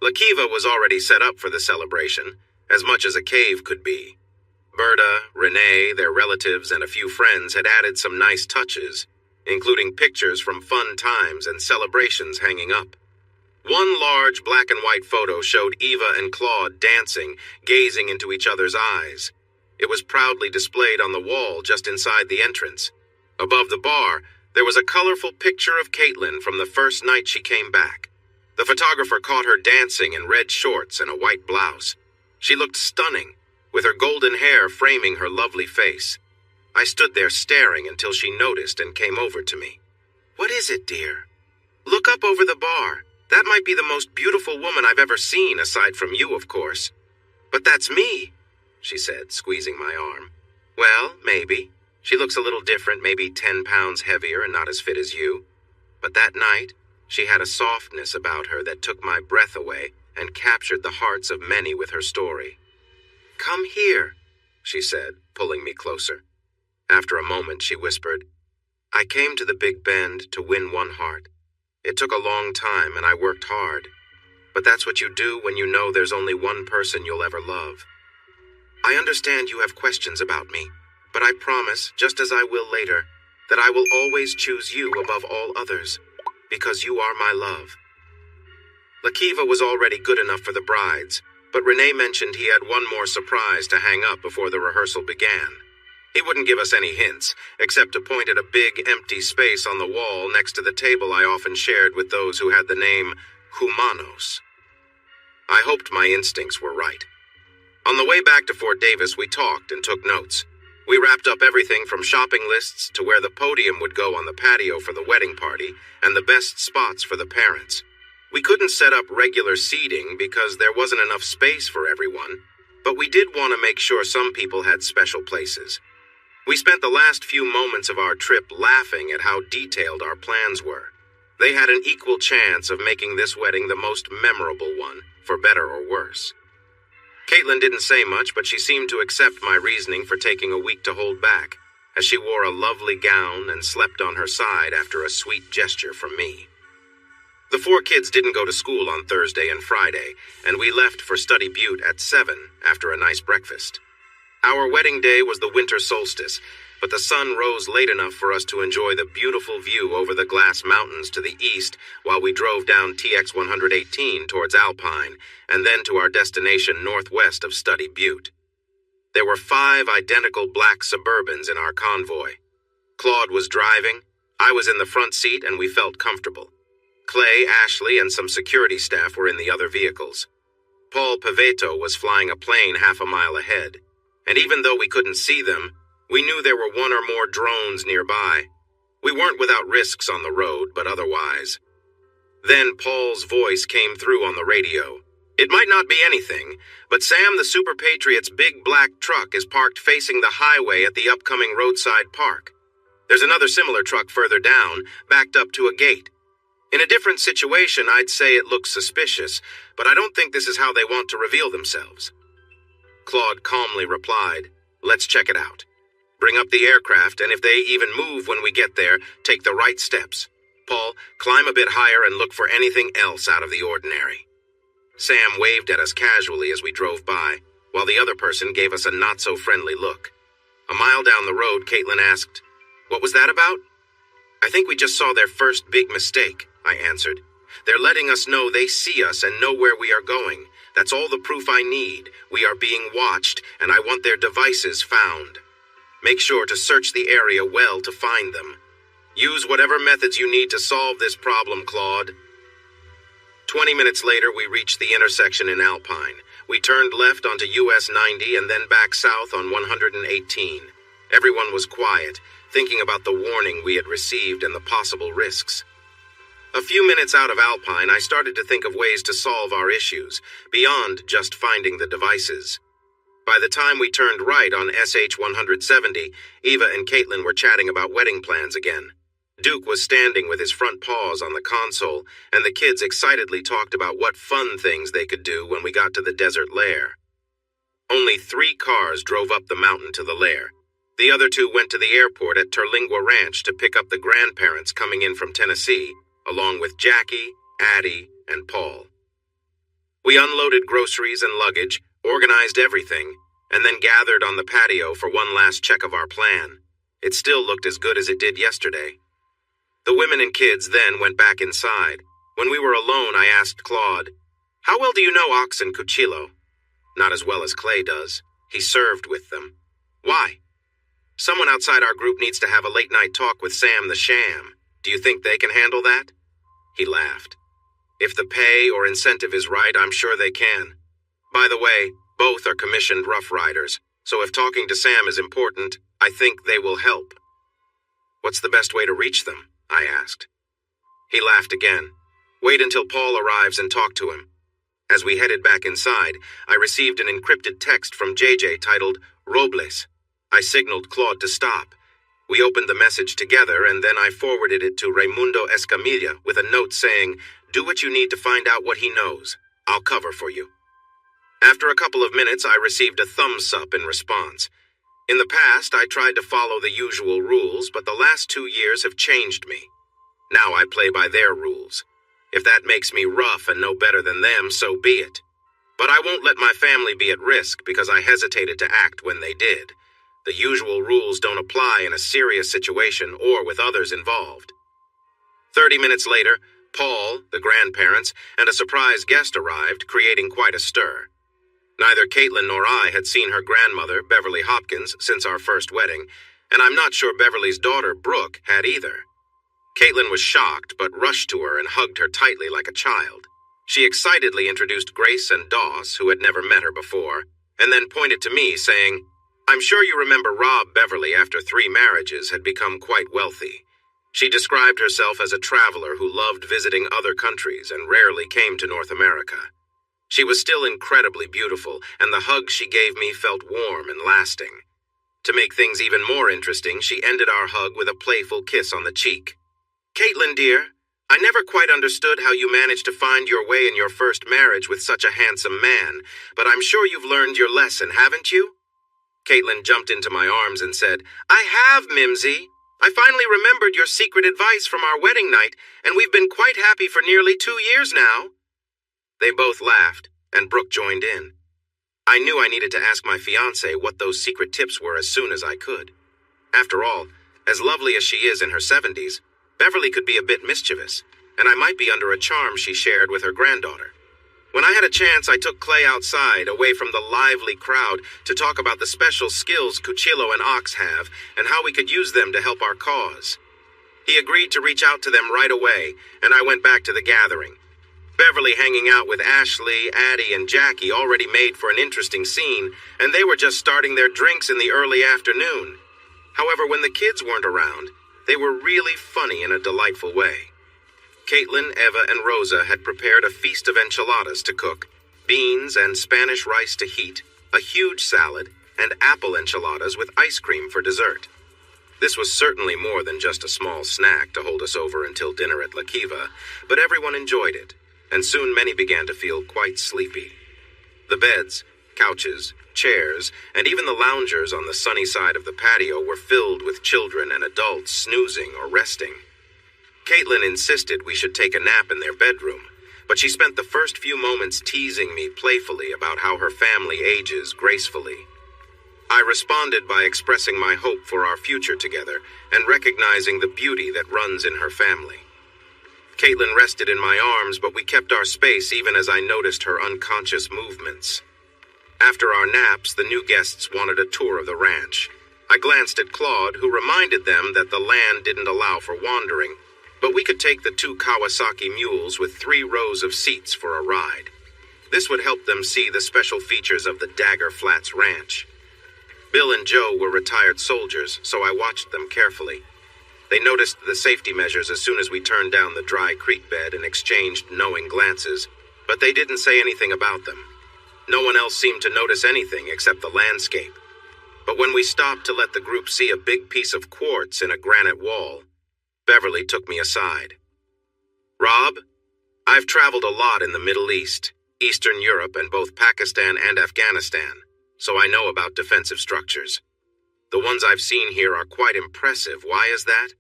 La Kiva was already set up for the celebration, as much as a cave could be. Berta, Renee, their relatives, and a few friends had added some nice touches, including pictures from fun times and celebrations hanging up. One large black and white photo showed Eva and Claude dancing, gazing into each other's eyes. It was proudly displayed on the wall just inside the entrance. Above the bar, there was a colorful picture of Caitlin from the first night she came back. The photographer caught her dancing in red shorts and a white blouse. She looked stunning, with her golden hair framing her lovely face. I stood there staring until she noticed and came over to me. "What is it, dear?" "Look up over the bar. That might be the most beautiful woman I've ever seen, aside from you, of course." "But that's me," she said, squeezing my arm. "Well, maybe. She looks a little different, maybe 10 pounds heavier and not as fit as you. But that night, she had a softness about her that took my breath away and captured the hearts of many with her story." "Come here," she said, pulling me closer. After a moment, she whispered, "I came to the Big Bend to win one heart. It took a long time and I worked hard. But that's what you do when you know there's only one person you'll ever love. I understand you have questions about me, but I promise, just as I will later, that I will always choose you above all others, because you are my love." La Kiva was already good enough for the brides, but Renee mentioned he had one more surprise to hang up before the rehearsal began. He wouldn't give us any hints, except to point at a big, empty space on the wall next to the table I often shared with those who had the name Humanos. I hoped my instincts were right. On the way back to Fort Davis, we talked and took notes. We wrapped up everything from shopping lists to where the podium would go on the patio for the wedding party and the best spots for the parents. We couldn't set up regular seating because there wasn't enough space for everyone, but we did want to make sure some people had special places. We spent the last few moments of our trip laughing at how detailed our plans were. They had an equal chance of making this wedding the most memorable one, for better or worse. Caitlin didn't say much, but she seemed to accept my reasoning for taking a week to hold back, as she wore a lovely gown and slept on her side after a sweet gesture from me. The 4 kids didn't go to school on Thursday and Friday, and we left for Study Butte at 7 after a nice breakfast. Our wedding day was the winter solstice, but the sun rose late enough for us to enjoy the beautiful view over the Glass Mountains to the east while we drove down TX 118 towards Alpine, and then to our destination northwest of Study Butte. There were 5 identical black Suburbans in our convoy. Claude was driving, I was in the front seat, and we felt comfortable. Clay, Ashley, and some security staff were in the other vehicles. Paul Paveto was flying a plane half a mile ahead, and even though we couldn't see them, we knew there were 1 or more drones nearby. We weren't without risks on the road, but otherwise. Then Paul's voice came through on the radio. It might not be anything, but Sam the Super Patriot's big black truck is parked facing the highway at the upcoming roadside park. There's another similar truck further down, backed up to a gate. In a different situation, I'd say it looks suspicious, but I don't think this is how they want to reveal themselves. Claude calmly replied, "Let's check it out. Bring up the aircraft, and if they even move when we get there, take the right steps. Paul, climb a bit higher and look for anything else out of the ordinary." Sam waved at us casually as we drove by, while the other person gave us a not-so-friendly look. A mile down the road, Caitlin asked, "What was that about?" "I think we just saw their first big mistake," I answered. "They're letting us know they see us and know where we are going. That's all the proof I need. We are being watched, and I want their devices found. Make sure to search the area well to find them. Use whatever methods you need to solve this problem, Claude." 20 minutes later, we reached the intersection in Alpine. We turned left onto US 90 and then back south on 118. Everyone was quiet, thinking about the warning we had received and the possible risks. A few minutes out of Alpine, I started to think of ways to solve our issues, beyond just finding the devices. By the time we turned right on SH 170, Eva and Caitlin were chatting about wedding plans again. Duke was standing with his front paws on the console, and the kids excitedly talked about what fun things they could do when we got to the desert lair. Only 3 cars drove up the mountain to the lair. The other 2 went to the airport at Terlingua Ranch to pick up the grandparents coming in from Tennessee, along with Jackie, Addie, and Paul. We unloaded groceries and luggage, organized everything, and then gathered on the patio for one last check of our plan. It still looked as good as it did yesterday. The women and kids then went back inside. When we were alone, I asked Claude, "How well do you know Ox and Cuchillo?" "Not as well as Clay does. He served with them." "Why?" "Someone outside our group needs to have a late-night talk with Sam the Sham. Do you think they can handle that?" He laughed. "If the pay or incentive is right, I'm sure they can. By the way, both are commissioned Rough Riders, so if talking to Sam is important, I think they will help." "What's the best way to reach them?" I asked. He laughed again. "Wait until Paul arrives and talk to him." As we headed back inside, I received an encrypted text from JJ titled Robles. I signaled Claude to stop. We opened the message together, and then I forwarded it to Raimundo Escamilla with a note saying, "Do what you need to find out what he knows. I'll cover for you." After a couple of minutes, I received a thumbs up in response. In the past, I tried to follow the usual rules, but the last 2 years have changed me. Now I play by their rules. If that makes me rough and no better than them, so be it. But I won't let my family be at risk because I hesitated to act when they did. The usual rules don't apply in a serious situation or with others involved. 30 minutes later, Paul, the grandparents, and a surprise guest arrived, creating quite a stir. Neither Caitlin nor I had seen her grandmother, Beverly Hopkins, since our first wedding, and I'm not sure Beverly's daughter, Brooke, had either. Caitlin was shocked, but rushed to her and hugged her tightly like a child. She excitedly introduced Grace and Doss, who had never met her before, and then pointed to me, saying, "I'm sure you remember Rob Beverly, after 3 marriages, had become quite wealthy. She described herself as a traveler who loved visiting other countries and rarely came to North America. She was still incredibly beautiful, and the hug she gave me felt warm and lasting. To make things even more interesting, she ended our hug with a playful kiss on the cheek. Caitlin, dear, I never quite understood how you managed to find your way in your first marriage with such a handsome man, but I'm sure you've learned your lesson, haven't you?" Caitlin jumped into my arms and said, "I have, Mimsy. I finally remembered your secret advice from our wedding night, and we've been quite happy for nearly 2 years now." They both laughed, and Brooke joined in. I knew I needed to ask my fiancé what those secret tips were as soon as I could. After all, as lovely as she is in her 70s, Beverly could be a bit mischievous, and I might be under a charm she shared with her granddaughter. When I had a chance, I took Clay outside, away from the lively crowd, to talk about the special skills Cuchillo and Ox have and how we could use them to help our cause. He agreed to reach out to them right away, and I went back to the gathering. Beverly hanging out with Ashley, Addie, and Jackie already made for an interesting scene, and they were just starting their drinks in the early afternoon. However, when the kids weren't around, they were really funny in a delightful way. Caitlin, Eva, and Rosa had prepared a feast of enchiladas to cook, beans and Spanish rice to heat, a huge salad, and apple enchiladas with ice cream for dessert. This was certainly more than just a small snack to hold us over until dinner at La Kiva, but everyone enjoyed it, and soon many began to feel quite sleepy. The beds, couches, chairs, and even the loungers on the sunny side of the patio were filled with children and adults snoozing or resting. Caitlin insisted we should take a nap in their bedroom, but she spent the first few moments teasing me playfully about how her family ages gracefully. I responded by expressing my hope for our future together and recognizing the beauty that runs in her family. Caitlin rested in my arms, but we kept our space even as I noticed her unconscious movements. After our naps, the new guests wanted a tour of the ranch. I glanced at Claude, who reminded them that the land didn't allow for wandering, but we could take the 2 Kawasaki mules with 3 rows of seats for a ride. This would help them see the special features of the Dagger Flats Ranch. Bill and Joe were retired soldiers, so I watched them carefully. They noticed the safety measures as soon as we turned down the dry creek bed and exchanged knowing glances, but they didn't say anything about them. No one else seemed to notice anything except the landscape. But when we stopped to let the group see a big piece of quartz in a granite wall, Beverly took me aside. "Rob, I've traveled a lot in the Middle East, Eastern Europe, and both Pakistan and Afghanistan, so I know about defensive structures. The ones I've seen here are quite impressive. Why is that?"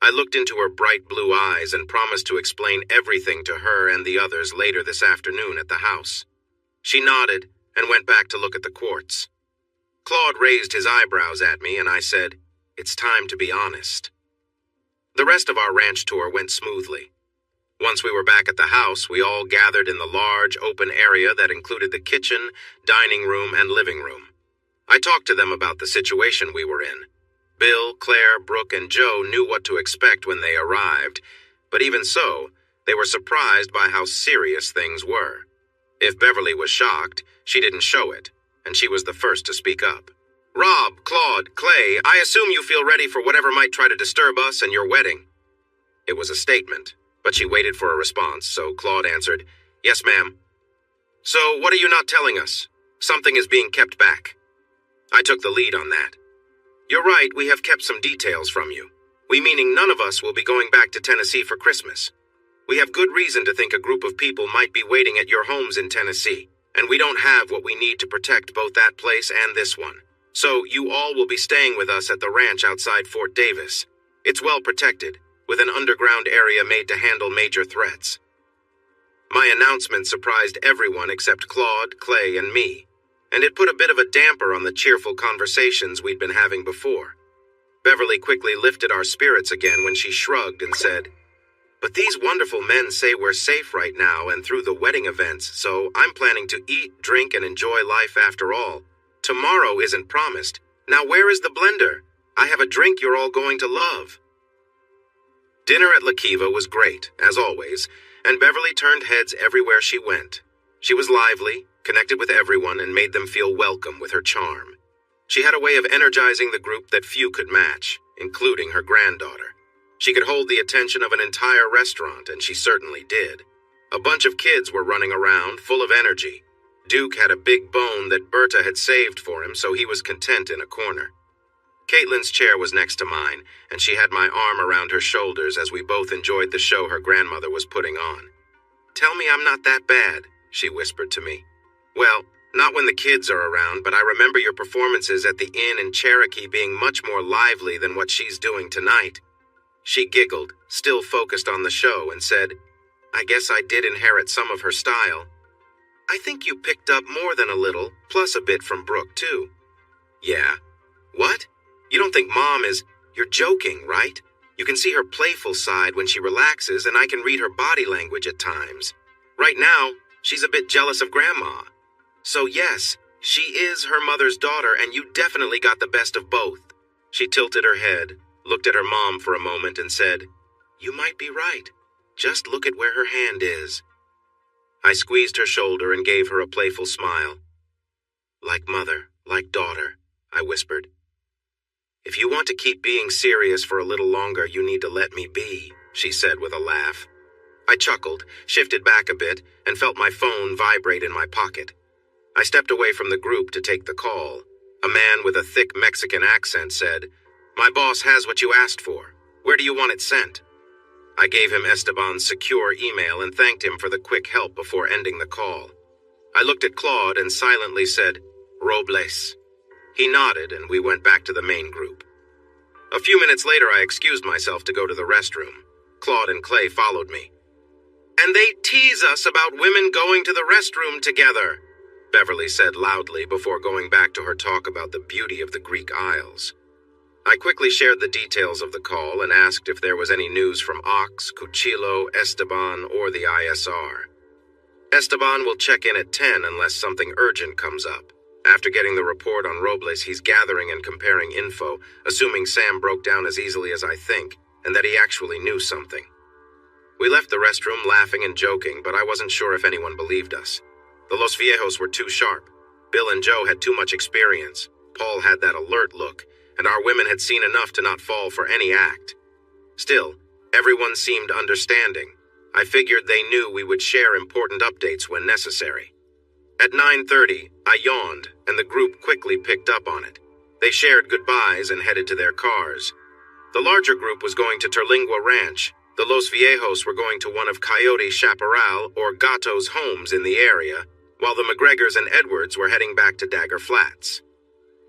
I looked into her bright blue eyes and promised to explain everything to her and the others later this afternoon at the house. She nodded and went back to look at the quartz. Claude raised his eyebrows at me, and I said, "It's time to be honest." The rest of our ranch tour went smoothly. Once we were back at the house, we all gathered in the large open area that included the kitchen, dining room, and living room. I talked to them about the situation we were in. Bill, Claire, Brooke, and Joe knew what to expect when they arrived, but even so, they were surprised by how serious things were. If Beverly was shocked, she didn't show it, and she was the first to speak up. "Rob, Claude, Clay, I assume you feel ready for whatever might try to disturb us and your wedding." It was a statement, but she waited for a response, so Claude answered, "Yes, ma'am." "So what are you not telling us? Something is being kept back." I took the lead on that. "You're right, we have kept some details from you. We meaning none of us will be going back to Tennessee for Christmas. We have good reason to think a group of people might be waiting at your homes in Tennessee, and we don't have what we need to protect both that place and this one. So you all will be staying with us at the ranch outside Fort Davis. It's well protected, with an underground area made to handle major threats." My announcement surprised everyone except Claude, Clay, and me, and it put a bit of a damper on the cheerful conversations we'd been having before. Beverly quickly lifted our spirits again when she shrugged and said, But these wonderful men say we're safe right now and through the wedding events, so I'm planning to eat, drink, and enjoy life after all. Tomorrow isn't promised. Now where is the blender? I have a drink you're all going to love." Dinner at La Kiva was great, as always, and Beverly turned heads everywhere she went. She was lively, connected with everyone, and made them feel welcome with her charm. She had a way of energizing the group that few could match, including her granddaughter. She could hold the attention of an entire restaurant, and she certainly did. A bunch of kids were running around, full of energy. Duke had a big bone that Berta had saved for him, so he was content in a corner. Caitlin's chair was next to mine, and she had my arm around her shoulders as we both enjoyed the show her grandmother was putting on. "Tell me I'm not that bad," she whispered to me. "Well, not when the kids are around, but I remember your performances at the inn in Cherokee being much more lively than what she's doing tonight." She giggled, still focused on the show, and said, "I guess I did inherit some of her style." "I think you picked up more than a little, plus a bit from Brooke, too." "Yeah? What? You don't think Mom is... You're joking, right? You can see her playful side when she relaxes, and I can read her body language at times. Right now, she's a bit jealous of Grandma. So yes, she is her mother's daughter, and you definitely got the best of both." She tilted her head, looked at her mom for a moment, and said, "You might be right. Just look at where her hand is." I squeezed her shoulder and gave her a playful smile. "Like mother, like daughter," I whispered. "If you want to keep being serious for a little longer, you need to let me be," she said with a laugh. I chuckled, shifted back a bit, and felt my phone vibrate in my pocket. I stepped away from the group to take the call. A man with a thick Mexican accent said, "My boss has what you asked for. Where do you want it sent?" I gave him Esteban's secure email and thanked him for the quick help before ending the call. I looked at Claude and silently said, "Robles." He nodded, and we went back to the main group. A few minutes later, I excused myself to go to the restroom. Claude and Clay followed me. "And they tease us about women going to the restroom together," Beverly said loudly before going back to her talk about the beauty of the Greek Isles. I quickly shared the details of the call and asked if there was any news from Ox, Cuchillo, Esteban, or the ISR. "Esteban will check in at 10 unless something urgent comes up. After getting the report on Robles, he's gathering and comparing info, assuming Sam broke down as easily as I think, and that he actually knew something." We left the restroom laughing and joking, but I wasn't sure if anyone believed us. The Los Viejos were too sharp. Bill and Joe had too much experience. Paul had that alert look, and our women had seen enough to not fall for any act. Still, everyone seemed understanding. I figured they knew we would share important updates when necessary. At 9:30, I yawned, and the group quickly picked up on it. They shared goodbyes and headed to their cars. The larger group was going to Terlingua Ranch. The Los Viejos were going to one of Coyote Chaparral or Gato's homes in the area, while the McGregors and Edwards were heading back to Dagger Flats.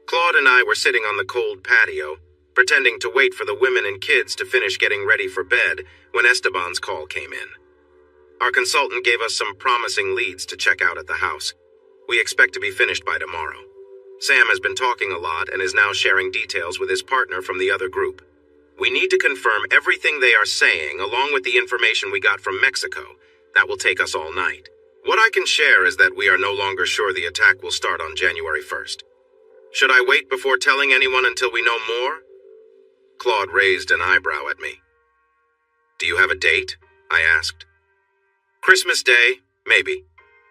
Claude and I were sitting on the cold patio, pretending to wait for the women and kids to finish getting ready for bed when Esteban's call came in. Our consultant gave us some promising leads to check out at the house. We expect to be finished by tomorrow. Sam has been talking a lot and is now sharing details with his partner from the other group. We need to confirm everything they are saying along with the information we got from Mexico. That will take us all night. What I can share is that we are no longer sure the attack will start on January 1st. Should I wait before telling anyone until we know more? Claude raised an eyebrow at me. "Do you have a date?" I asked. "Christmas Day, maybe.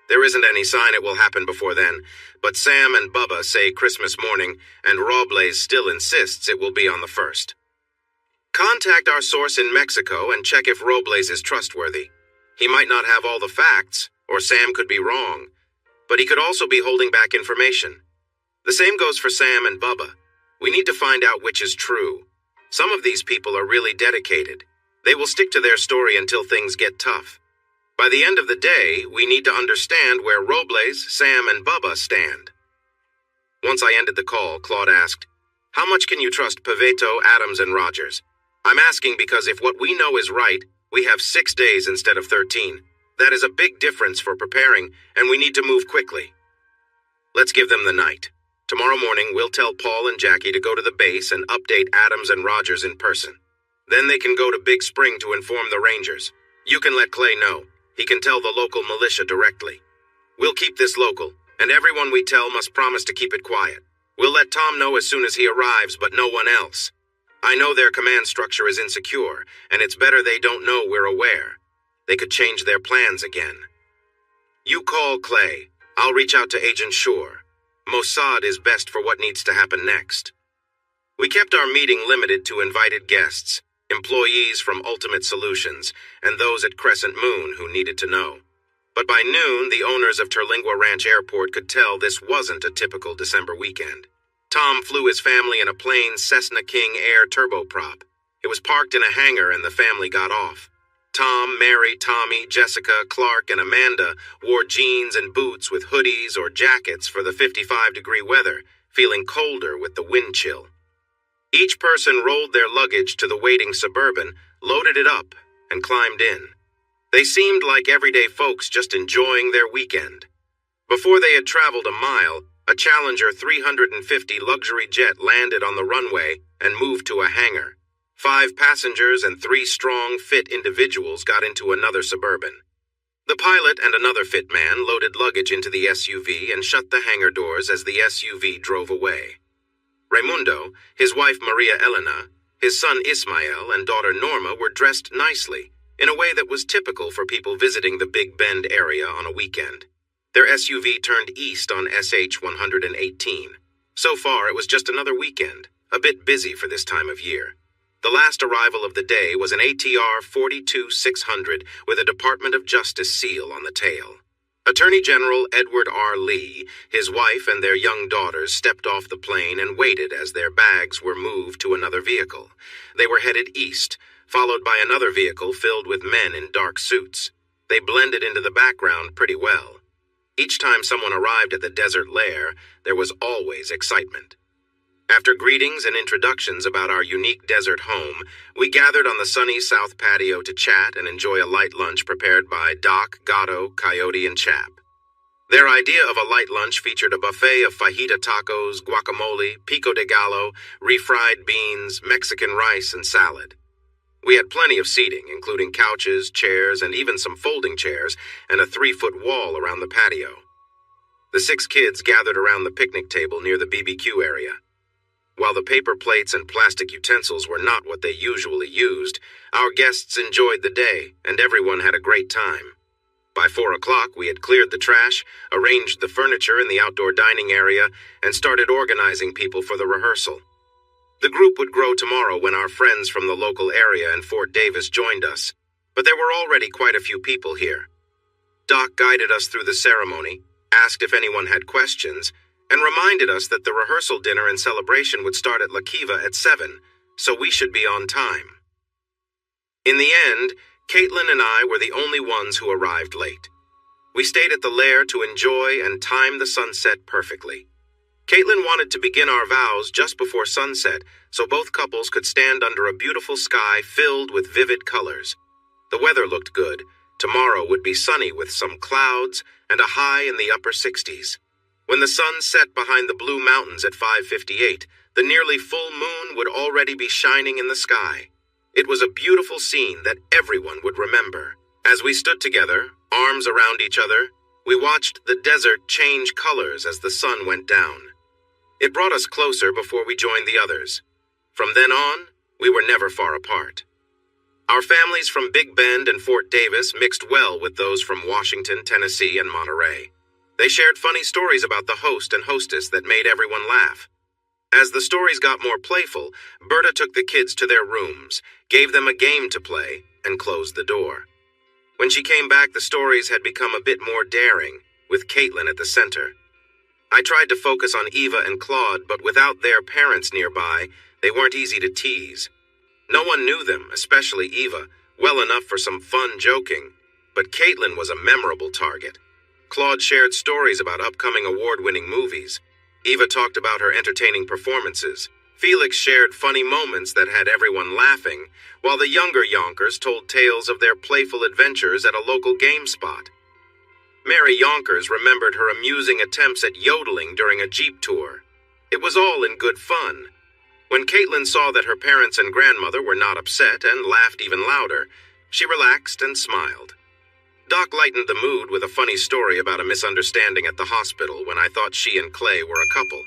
There isn't any sign it will happen before then, but Sam and Bubba say Christmas morning, and Robles still insists it will be on the 1st. Contact our source in Mexico and check if Robles is trustworthy. He might not have all the facts, or Sam could be wrong, but he could also be holding back information. The same goes for Sam and Bubba. We need to find out which is true. Some of these people are really dedicated. They will stick to their story until things get tough. By the end of the day, we need to understand where Robles, Sam, and Bubba stand." Once I ended the call, Claude asked, "How much can you trust Paveto, Adams, and Rogers?" I'm asking because if what we know is right, we have 6 days instead of 13. That is a big difference for preparing, and we need to move quickly. Let's give them the night. Tomorrow morning, we'll tell Paul and Jackie to go to the base and update Adams and Rogers in person. Then they can go to Big Spring to inform the Rangers. You can let Clay know. He can tell the local militia directly. We'll keep this local, and everyone we tell must promise to keep it quiet. We'll let Tom know as soon as he arrives, but no one else. I know their command structure is insecure, and it's better they don't know we're aware. They could change their plans again. You call Clay. I'll reach out to Agent Shore. Mossad is best for what needs to happen next. We kept our meeting limited to invited guests, employees from Ultimate Solutions, and those at Crescent Moon who needed to know. But by noon, the owners of Terlingua Ranch Airport could tell this wasn't a typical December weekend. Tom flew his family in a plain Cessna King Air turboprop. It was parked in a hangar and the family got off. Tom, Mary, Tommy, Jessica, Clark, and Amanda wore jeans and boots with hoodies or jackets for the 55-degree weather, feeling colder with the wind chill. Each person rolled their luggage to the waiting Suburban, loaded it up, and climbed in. They seemed like everyday folks just enjoying their weekend. Before they had traveled a mile, a Challenger 350 luxury jet landed on the runway and moved to a hangar. 5 passengers and 3 strong, fit individuals got into another Suburban. The pilot and another fit man loaded luggage into the SUV and shut the hangar doors as the SUV drove away. Raimundo, his wife Maria Elena, his son Ismael, and daughter Norma were dressed nicely, in a way that was typical for people visiting the Big Bend area on a weekend. Their SUV turned east on SH 118. So far, it was just another weekend, a bit busy for this time of year. The last arrival of the day was an ATR 42600 with a Department of Justice seal on the tail. Attorney General Edward R. Lee, his wife, and their young daughters stepped off the plane and waited as their bags were moved to another vehicle. They were headed east, followed by another vehicle filled with men in dark suits. They blended into the background pretty well. Each time someone arrived at the desert lair, there was always excitement. After greetings and introductions about our unique desert home, we gathered on the sunny south patio to chat and enjoy a light lunch prepared by Doc, Gatto, Coyote, and Chap. Their idea of a light lunch featured a buffet of fajita tacos, guacamole, pico de gallo, refried beans, Mexican rice, and salad. We had plenty of seating, including couches, chairs, and even some folding chairs, and a 3-foot wall around the patio. The 6 kids gathered around the picnic table near the BBQ area. While the paper plates and plastic utensils were not what they usually used, our guests enjoyed the day, and everyone had a great time. By 4 o'clock, we had cleared the trash, arranged the furniture in the outdoor dining area, and started organizing people for the rehearsal. The group would grow tomorrow when our friends from the local area in Fort Davis joined us, but there were already quite a few people here. Doc guided us through the ceremony, asked if anyone had questions, and reminded us that the rehearsal dinner and celebration would start at La Kiva at 7, so we should be on time. In the end, Caitlin and I were the only ones who arrived late. We stayed at the lair to enjoy and time the sunset perfectly. Caitlin wanted to begin our vows just before sunset, so both couples could stand under a beautiful sky filled with vivid colors. The weather looked good. Tomorrow would be sunny with some clouds and a high in the upper 60s. When the sun set behind the blue mountains at 5:58, the nearly full moon would already be shining in the sky. It was a beautiful scene that everyone would remember. As we stood together, arms around each other, we watched the desert change colors as the sun went down. It brought us closer before we joined the others. From then on, we were never far apart. Our families from Big Bend and Fort Davis mixed well with those from Washington, Tennessee, and Monterey. They shared funny stories about the host and hostess that made everyone laugh. As the stories got more playful, Berta took the kids to their rooms, gave them a game to play, and closed the door. When she came back, the stories had become a bit more daring, with Caitlin at the center. I tried to focus on Eva and Claude, but without their parents nearby, they weren't easy to tease. No one knew them, especially Eva, well enough for some fun joking, but Caitlin was a memorable target. Claude shared stories about upcoming award-winning movies. Eva talked about her entertaining performances. Felix shared funny moments that had everyone laughing, while the younger Yonkers told tales of their playful adventures at a local game spot. Mary Yonkers remembered her amusing attempts at yodeling during a Jeep tour. It was all in good fun. When Caitlin saw that her parents and grandmother were not upset and laughed even louder, She relaxed and smiled. Doc lightened the mood with a funny story about a misunderstanding at the hospital when I thought she and Clay were a couple.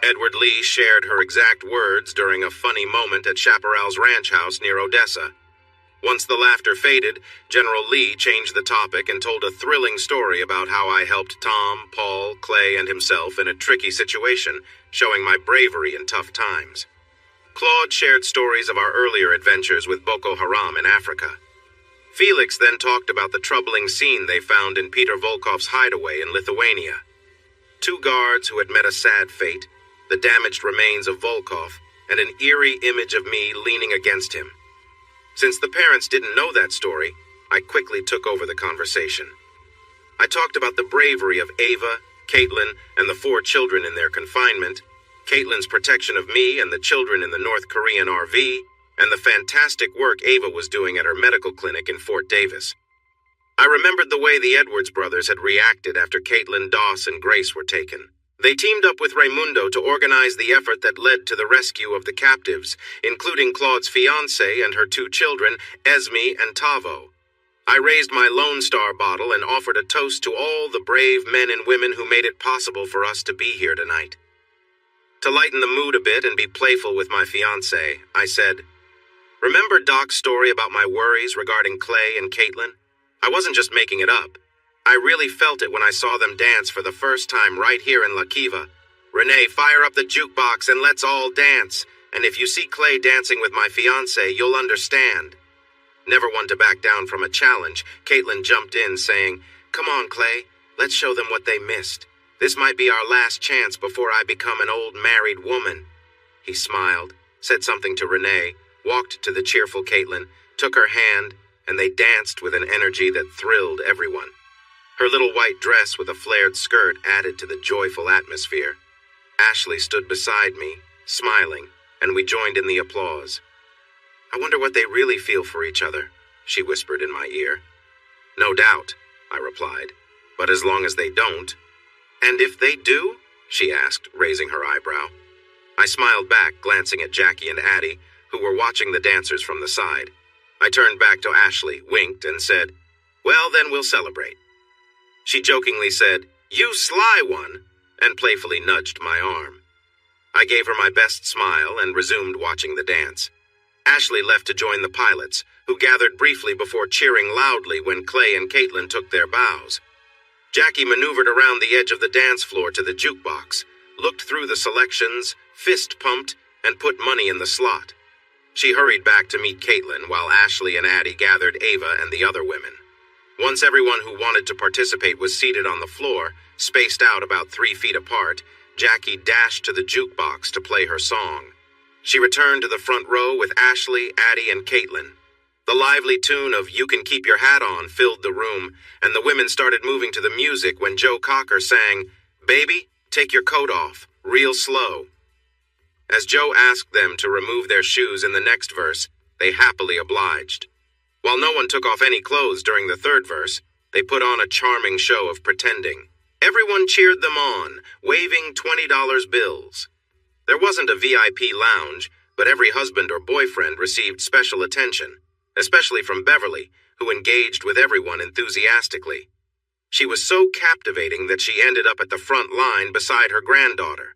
Edward Lee shared her exact words during a funny moment at Chaparral's ranch house near Odessa. Once the laughter faded, General Lee changed the topic and told a thrilling story about how I helped Tom, Paul, Clay, and himself in a tricky situation, showing my bravery in tough times. Claude shared stories of our earlier adventures with Boko Haram in Africa. Felix then talked about the troubling scene they found in Peter Volkov's hideaway in Lithuania. 2 guards who had met a sad fate, the damaged remains of Volkov, and an eerie image of me leaning against him. Since the parents didn't know that story, I quickly took over the conversation. I talked about the bravery of Ava, Caitlin, and the 4 children in their confinement, Caitlin's protection of me and the children in the North Korean RV, and the fantastic work Ava was doing at her medical clinic in Fort Davis. I remembered the way the Edwards brothers had reacted after Caitlin, Doss, and Grace were taken. They teamed up with Raimundo to organize the effort that led to the rescue of the captives, including Claude's fiancée and her 2 children, Esme and Tavo. I raised my Lone Star bottle and offered a toast to all the brave men and women who made it possible for us to be here tonight. To lighten the mood a bit and be playful with my fiancée, I said, "Remember Doc's story about my worries regarding Clay and Caitlin? I wasn't just making it up. I really felt it when I saw them dance for the first time right here in La Kiva. Renee, fire up the jukebox and let's all dance. And if you see Clay dancing with my fiancé, you'll understand." Never one to back down from a challenge, Caitlin jumped in saying, "Come on, Clay, let's show them what they missed. This might be our last chance before I become an old married woman." He smiled, said something to Renee, walked to the cheerful Caitlin, took her hand, and they danced with an energy that thrilled everyone. Her little white dress with a flared skirt added to the joyful atmosphere. Ashley stood beside me, smiling, and we joined in the applause. "I wonder what they really feel for each other," she whispered in my ear. "No doubt," I replied, "but as long as they don't." "And if they do?" she asked, raising her eyebrow. I smiled back, glancing at Jackie and Addie, who were watching the dancers from the side. I turned back to Ashley, winked, and said, "Well, then we'll celebrate." She jokingly said, "You sly one," and playfully nudged my arm. I gave her my best smile and resumed watching the dance. Ashley left to join the pilots, who gathered briefly before cheering loudly when Clay and Caitlin took their bows. Jackie maneuvered around the edge of the dance floor to the jukebox, looked through the selections, fist-pumped, and put money in the slot. She hurried back to meet Caitlin while Ashley and Addie gathered Ava and the other women. Once everyone who wanted to participate was seated on the floor, spaced out about 3 feet apart, Jackie dashed to the jukebox to play her song. She returned to the front row with Ashley, Addie, and Caitlin. The lively tune of "You Can Keep Your Hat On" filled the room, and the women started moving to the music when Joe Cocker sang, "Baby, take your coat off, real slow." As Joe asked them to remove their shoes in the next verse, they happily obliged. While no one took off any clothes during the 3rd verse, they put on a charming show of pretending. Everyone cheered them on, waving $20 bills. There wasn't a VIP lounge, but every husband or boyfriend received special attention, especially from Beverly, who engaged with everyone enthusiastically. She was so captivating that she ended up at the front line beside her granddaughter.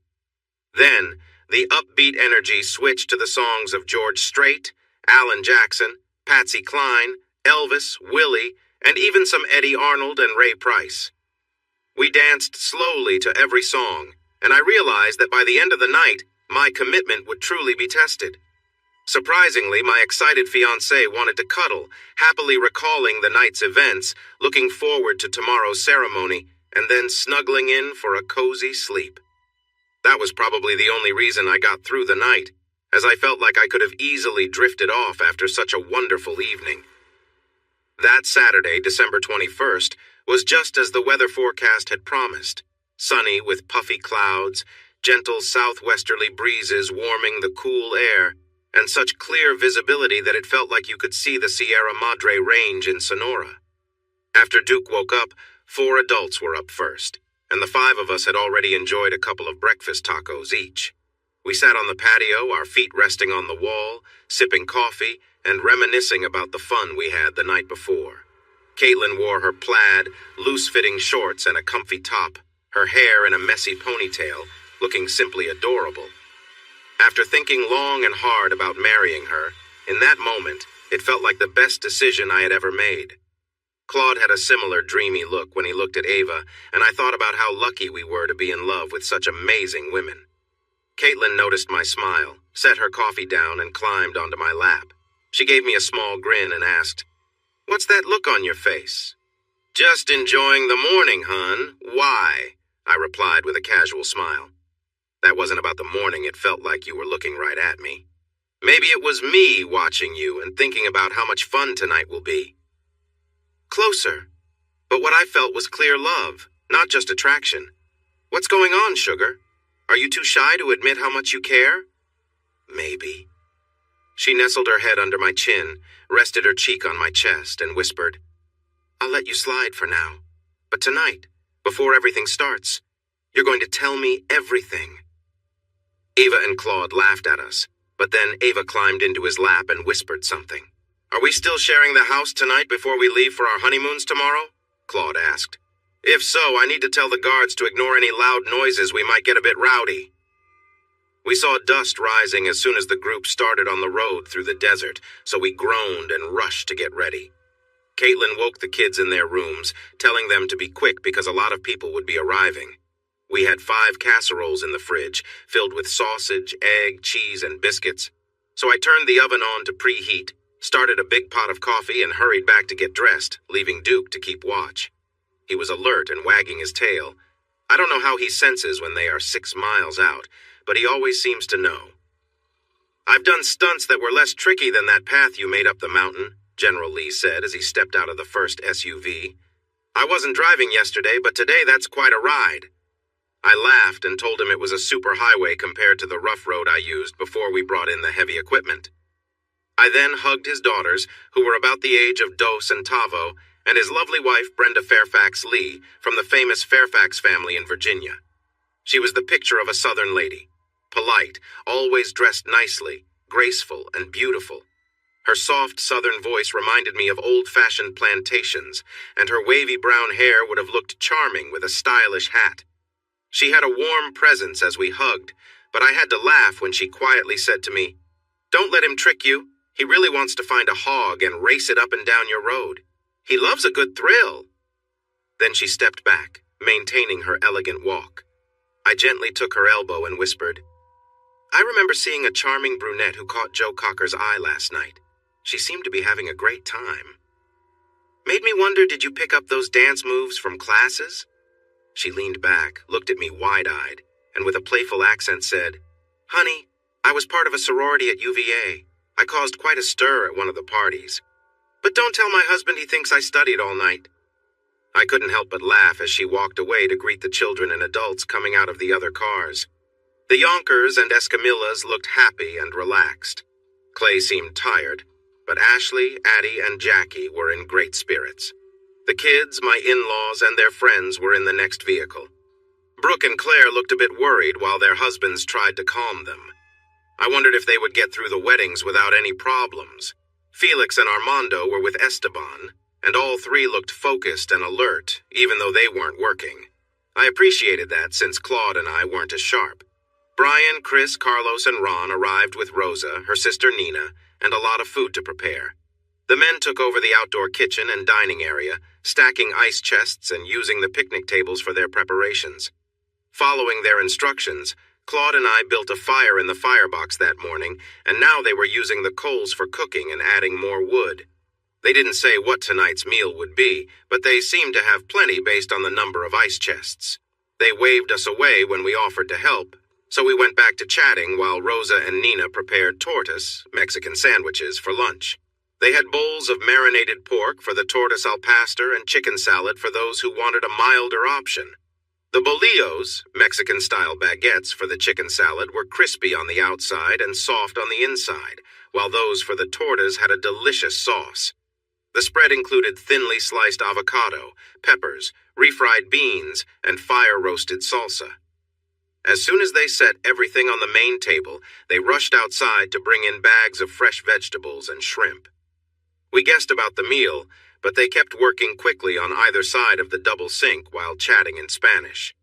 Then, the upbeat energy switched to the songs of George Strait, Alan Jackson, Patsy Cline, Elvis, Willie, and even some Eddie Arnold and Ray Price. We danced slowly to every song, and I realized that by the end of the night, my commitment would truly be tested. Surprisingly, my excited fiancé wanted to cuddle, happily recalling the night's events, looking forward to tomorrow's ceremony, and then snuggling in for a cozy sleep. That was probably the only reason I got through the night, as I felt like I could have easily drifted off after such a wonderful evening. That Saturday, December 21st, was just as the weather forecast had promised. Sunny with puffy clouds, gentle southwesterly breezes warming the cool air, and such clear visibility that it felt like you could see the Sierra Madre Range in Sonora. After Duke woke up, 4 adults were up first, and the 5 of us had already enjoyed a couple of breakfast tacos each. We sat on the patio, our feet resting on the wall, sipping coffee, and reminiscing about the fun we had the night before. Caitlin wore her plaid, loose-fitting shorts and a comfy top, her hair in a messy ponytail, looking simply adorable. After thinking long and hard about marrying her, in that moment, it felt like the best decision I had ever made. Claude had a similar dreamy look when he looked at Ava, and I thought about how lucky we were to be in love with such amazing women. Caitlin noticed my smile, set her coffee down, and climbed onto my lap. She gave me a small grin and asked, "What's that look on your face?" "Just enjoying the morning, hon. Why?" I replied with a casual smile. "That wasn't about the morning. It felt like you were looking right at me. Maybe it was me watching you and thinking about how much fun tonight will be." "Closer." But what I felt was clear love, not just attraction. "What's going on, sugar? Are you too shy to admit how much you care?" "Maybe." She nestled her head under my chin, rested her cheek on my chest, and whispered, "I'll let you slide for now. But tonight, before everything starts, you're going to tell me everything." Ava and Claude laughed at us, but then Ava climbed into his lap and whispered something. "Are we still sharing the house tonight before we leave for our honeymoons tomorrow?" Claude asked. "If so, I need to tell the guards to ignore any loud noises. We might get a bit rowdy." We saw dust rising as soon as the group started on the road through the desert, so we groaned and rushed to get ready. Caitlin woke the kids in their rooms, telling them to be quick because a lot of people would be arriving. We had 5 casseroles in the fridge, filled with sausage, egg, cheese, and biscuits. So I turned the oven on to preheat, started a big pot of coffee, and hurried back to get dressed, leaving Duke to keep watch. He was alert and wagging his tail. I don't know how he senses when they are 6 miles out, but he always seems to know. "I've done stunts that were less tricky than that path you made up the mountain," General Lee said as he stepped out of the first SUV. "I wasn't driving yesterday, but today that's quite a ride." I laughed and told him it was a superhighway compared to the rough road I used before we brought in the heavy equipment. I then hugged his daughters, who were about the age of Dos and Tavo, and his lovely wife Brenda Fairfax Lee from the famous Fairfax family in Virginia. She was the picture of a Southern lady. Polite, always dressed nicely, graceful, and beautiful. Her soft Southern voice reminded me of old-fashioned plantations, and her wavy brown hair would have looked charming with a stylish hat. She had a warm presence as we hugged, but I had to laugh when she quietly said to me, "Don't let him trick you. He really wants to find a hog and race it up and down your road. He loves a good thrill." Then she stepped back, maintaining her elegant walk. I gently took her elbow and whispered, "I remember seeing a charming brunette who caught Joe Cocker's eye last night. She seemed to be having a great time. Made me wonder, did you pick up those dance moves from classes?" She leaned back, looked at me wide-eyed, and with a playful accent said, "Honey, I was part of a sorority at UVA. I caused quite a stir at one of the parties. But don't tell my husband he thinks I studied all night." I couldn't help but laugh as she walked away to greet the children and adults coming out of the other cars. The Yonkers and Escamillas looked happy and relaxed. Clay seemed tired, but Ashley, Addie, and Jackie were in great spirits. The kids, my in-laws, and their friends were in the next vehicle. Brooke and Claire looked a bit worried while their husbands tried to calm them. I wondered if they would get through the weddings without any problems. Felix and Armando were with Esteban, and all 3 looked focused and alert, even though they weren't working. I appreciated that since Claude and I weren't as sharp. Brian, Chris, Carlos, and Ron arrived with Rosa, her sister Nina, and a lot of food to prepare. The men took over the outdoor kitchen and dining area, stacking ice chests and using the picnic tables for their preparations. Following their instructions, Claude and I built a fire in the firebox that morning, and now they were using the coals for cooking and adding more wood. They didn't say what tonight's meal would be, but they seemed to have plenty based on the number of ice chests. They waved us away when we offered to help, so we went back to chatting while Rosa and Nina prepared tortas, Mexican sandwiches, for lunch. They had bowls of marinated pork for the tortas al pastor and chicken salad for those who wanted a milder option. The bolillos, Mexican-style baguettes for the chicken salad, were crispy on the outside and soft on the inside, while those for the tortas had a delicious sauce. The spread included thinly sliced avocado, peppers, refried beans, and fire-roasted salsa. As soon as they set everything on the main table, they rushed outside to bring in bags of fresh vegetables and shrimp. We guessed about the meal, but they kept working quickly on either side of the double sink while chatting in Spanish.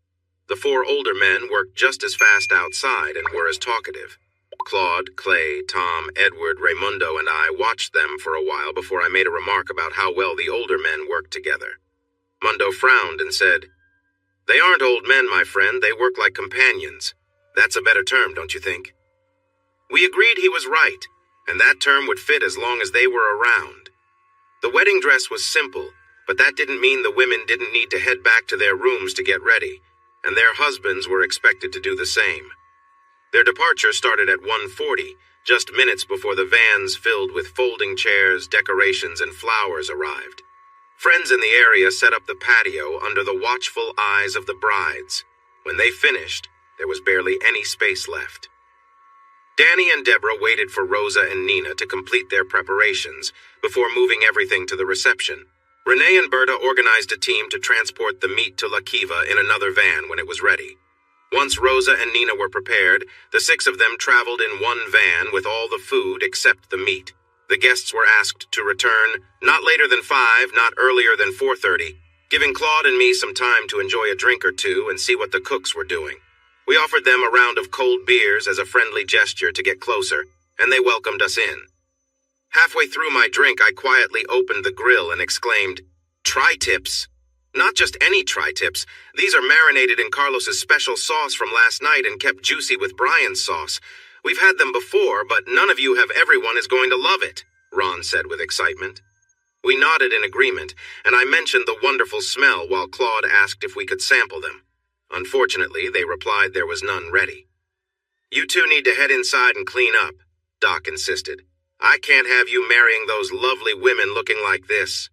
The four older men worked just as fast outside and were as talkative. Claude, Clay, Tom, Edward, Raimundo, and I watched them for a while before I made a remark about how well the older men worked together. Mundo frowned and said, "They aren't old men, my friend. They work like companions. That's a better term, don't you think?" We agreed he was right, and that term would fit as long as they were around. The wedding dress was simple, but that didn't mean the women didn't need to head back to their rooms to get ready, and their husbands were expected to do the same. Their departure started at 1:40, just minutes before the vans filled with folding chairs, decorations, and flowers arrived. Friends in the area set up the patio under the watchful eyes of the brides. When they finished, there was barely any space left. Danny and Deborah waited for Rosa and Nina to complete their preparations before moving everything to the reception. Renee and Berta organized a team to transport the meat to La Kiva in another van when it was ready. Once Rosa and Nina were prepared, the six of them traveled in one van with all the food except the meat. The guests were asked to return not later than 5, not earlier than 4:30, giving Claude and me some time to enjoy a drink or two and see what the cooks were doing. We offered them a round of cold beers as a friendly gesture to get closer, and they welcomed us in. Halfway through my drink, I quietly opened the grill and exclaimed, "Tri-tips! Not just any tri-tips. These are marinated in Carlos's special sauce from last night and kept juicy with Brian's sauce. We've had them before, but none of you have. Everyone is going to love it," Ron said with excitement. We nodded in agreement, and I mentioned the wonderful smell while Claude asked if we could sample them. Unfortunately, they replied there was none ready. "You two need to head inside and clean up," Doc insisted. "I can't have you marrying those lovely women looking like this."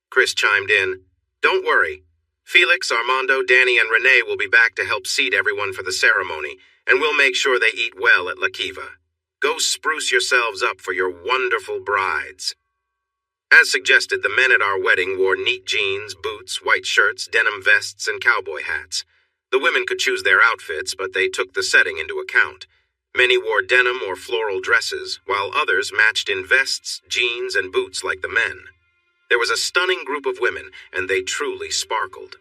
Chris chimed in, "Don't worry. Felix, Armando, Danny, and Renee will be back to help seat everyone for the ceremony, and we'll make sure they eat well at La Kiva. Go spruce yourselves up for your wonderful brides." As suggested, the men at our wedding wore neat jeans, boots, white shirts, denim vests, and cowboy hats. The women could choose their outfits, but they took the setting into account. Many wore denim or floral dresses, while others matched in vests, jeans, and boots like the men. There was a stunning group of women, and they truly sparkled.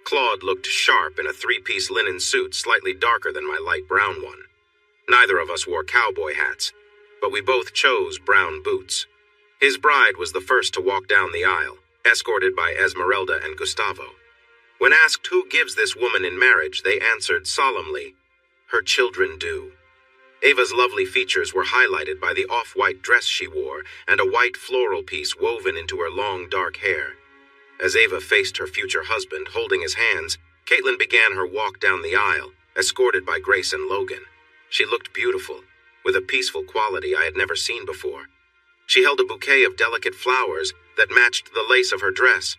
Claude looked sharp in a 3-piece linen suit slightly darker than my light brown one. Neither of us wore cowboy hats, but we both chose brown boots. His bride was the first to walk down the aisle, escorted by Esmeralda and Gustavo. When asked who gives this woman in marriage, they answered solemnly, "Her children do." Ava's lovely features were highlighted by the off-white dress she wore and a white floral piece woven into her long dark hair. As Ava faced her future husband, holding his hands, Caitlin began her walk down the aisle, escorted by Grace and Logan. She looked beautiful, with a peaceful quality I had never seen before. She held a bouquet of delicate flowers that matched the lace of her dress.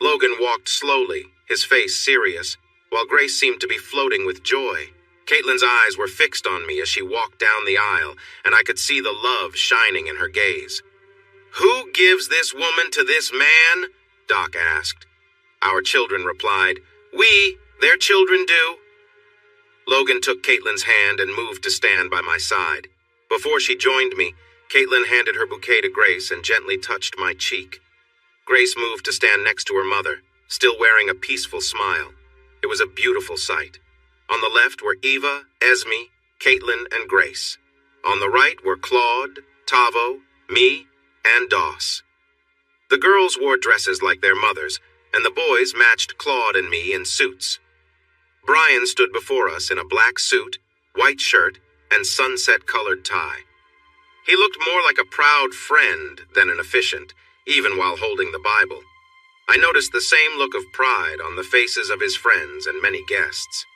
Logan walked slowly, his face serious, while Grace seemed to be floating with joy. Caitlin's eyes were fixed on me as she walked down the aisle, and I could see the love shining in her gaze. "Who gives this woman to this man?" Doc asked. Our children replied, "We, their children do." Logan took Caitlin's hand and moved to stand by my side. Before she joined me, Caitlin handed her bouquet to Grace and gently touched my cheek. Grace moved to stand next to her mother, still wearing a peaceful smile. It was a beautiful sight. On the left were Eva, Esme, Caitlin, and Grace. On the right were Claude, Tavo, me, and Doss. The girls wore dresses like their mothers, and the boys matched Claude and me in suits. Brian stood before us in a black suit, white shirt, and sunset-colored tie. He looked more like a proud friend than an officiant, even while holding the Bible. I noticed the same look of pride on the faces of his friends and many guests.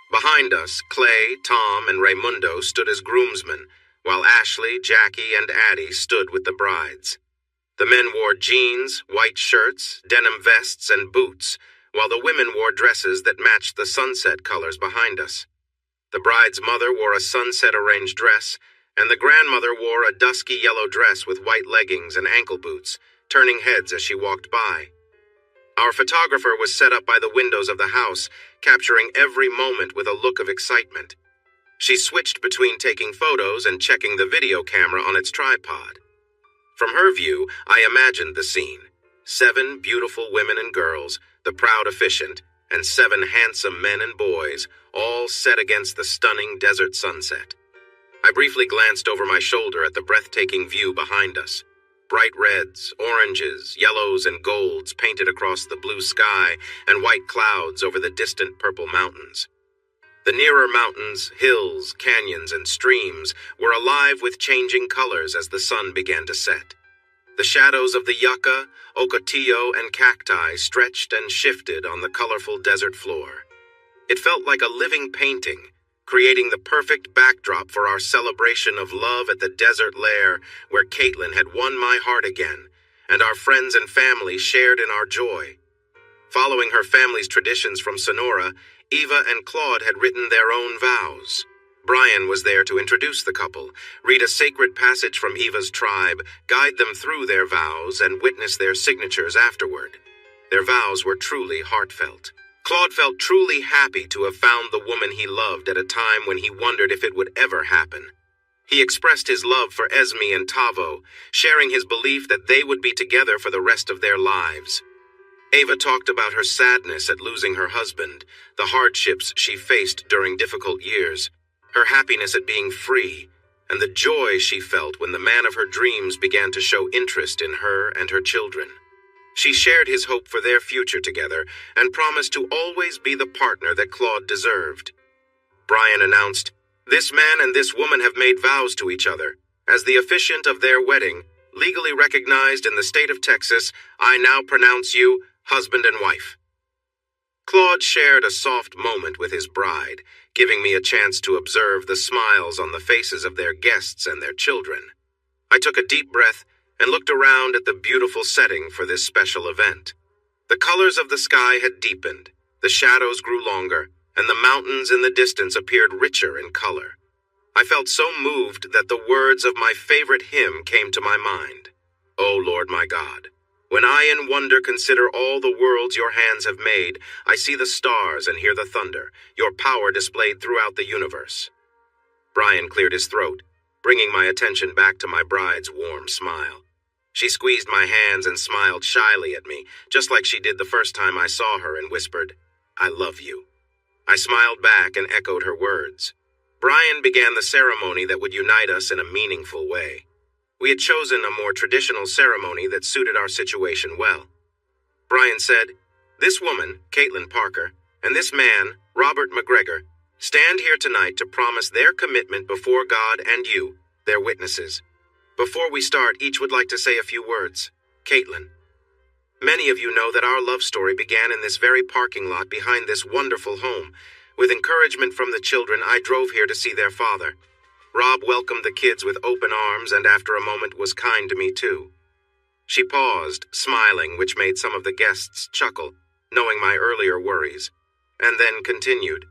Behind us, Clay, Tom, and Raimundo stood as groomsmen, while Ashley, Jackie, and Addie stood with the brides. The men wore jeans, white shirts, denim vests, and boots, while the women wore dresses that matched the sunset colors behind us. The bride's mother wore a sunset-arranged dress, and the grandmother wore a dusky yellow dress with white leggings and ankle boots, turning heads as she walked by. Our photographer was set up by the windows of the house, capturing every moment with a look of excitement. She switched between taking photos and checking the video camera on its tripod. From her view, I imagined the scene. 7 beautiful women and girls, the proud officiant, and 7 handsome men and boys, all set against the stunning desert sunset. I briefly glanced over my shoulder at the breathtaking view behind us. Bright reds, oranges, yellows, and golds painted across the blue sky and white clouds over the distant purple mountains. The nearer mountains, hills, canyons, and streams were alive with changing colors as the sun began to set. The shadows of the yucca, ocotillo, and cacti stretched and shifted on the colorful desert floor. It felt like a living painting, creating the perfect backdrop for our celebration of love at the desert lair where Caitlin had won my heart again, and our friends and family shared in our joy. Following her family's traditions from Sonora, Eva and Claude had written their own vows. Brian was there to introduce the couple, read a sacred passage from Eva's tribe, guide them through their vows, and witness their signatures afterward. Their vows were truly heartfelt. Claude felt truly happy to have found the woman he loved at a time when he wondered if it would ever happen. He expressed his love for Esme and Tavo, sharing his belief that they would be together for the rest of their lives. Eva talked about her sadness at losing her husband, the hardships she faced during difficult years, her happiness at being free, and the joy she felt when the man of her dreams began to show interest in her and her children. She shared his hope for their future together and promised to always be the partner that Claude deserved. Brian announced, "This man and this woman have made vows to each other. As the officiant of their wedding, legally recognized in the state of Texas, I now pronounce you husband and wife." Claude shared a soft moment with his bride, giving me a chance to observe the smiles on the faces of their guests and their children. I took a deep breath and looked around at the beautiful setting for this special event. The colors of the sky had deepened, the shadows grew longer, and the mountains in the distance appeared richer in color. I felt so moved that the words of my favorite hymn came to my mind. "O Lord my God, when I in wonder consider all the worlds your hands have made, I see the stars and hear the thunder, your power displayed throughout the universe." Brian cleared his throat, bringing my attention back to my bride's warm smile. She squeezed my hands and smiled shyly at me, just like she did the first time I saw her, and whispered, "I love you." I smiled back and echoed her words. Brian began the ceremony that would unite us in a meaningful way. We had chosen a more traditional ceremony that suited our situation well. Brian said, "This woman, Caitlin Parker, and this man, Robert McGregor, stand here tonight to promise their commitment before God and you, their witnesses. Before we start, each would like to say a few words. Caitlin, many of you know that our love story began in this very parking lot behind this wonderful home. With encouragement from the children, I drove here to see their father. Rob welcomed the kids with open arms and after a moment was kind to me too." She paused, smiling, which made some of the guests chuckle, knowing my earlier worries, and then continued.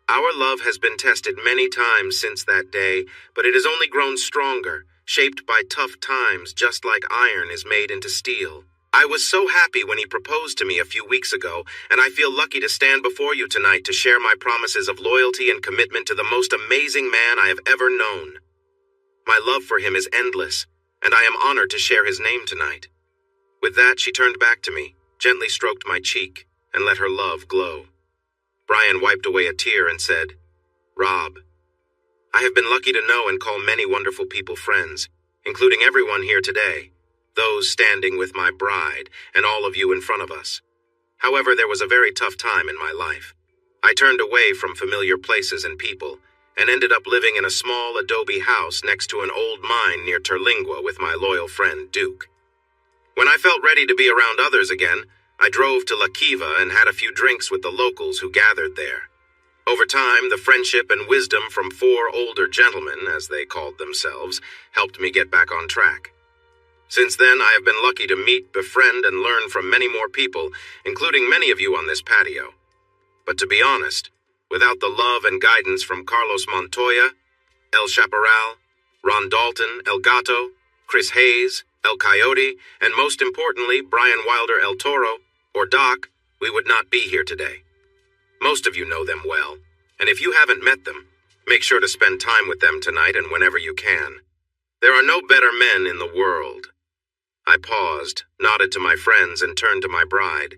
"Our love has been tested many times since that day, but it has only grown stronger, shaped by tough times just like iron is made into steel. I was so happy when he proposed to me a few weeks ago, and I feel lucky to stand before you tonight to share my promises of loyalty and commitment to the most amazing man I have ever known. My love for him is endless, and I am honored to share his name tonight." With that, she turned back to me, gently stroked my cheek, and let her love glow. Brian wiped away a tear and said, "Rob, I have been lucky to know and call many wonderful people friends, including everyone here today, those standing with my bride, and all of you in front of us. However, there was a very tough time in my life. I turned away from familiar places and people, and ended up living in a small adobe house next to an old mine near Terlingua with my loyal friend Duke. When I felt ready to be around others again, I drove to La Kiva and had a few drinks with the locals who gathered there. Over time, the friendship and wisdom from 4 older gentlemen, as they called themselves, helped me get back on track. Since then, I have been lucky to meet, befriend, and learn from many more people, including many of you on this patio. But to be honest, without the love and guidance from Carlos Montoya, El Chaparral, Ron Dalton, El Gato, Chris Hayes, El Coyote, and most importantly, Brian Wilder El Toro, or Doc, we would not be here today. Most of you know them well, and if you haven't met them, make sure to spend time with them tonight and whenever you can. There are no better men in the world. I paused, nodded to my friends, and turned to my bride.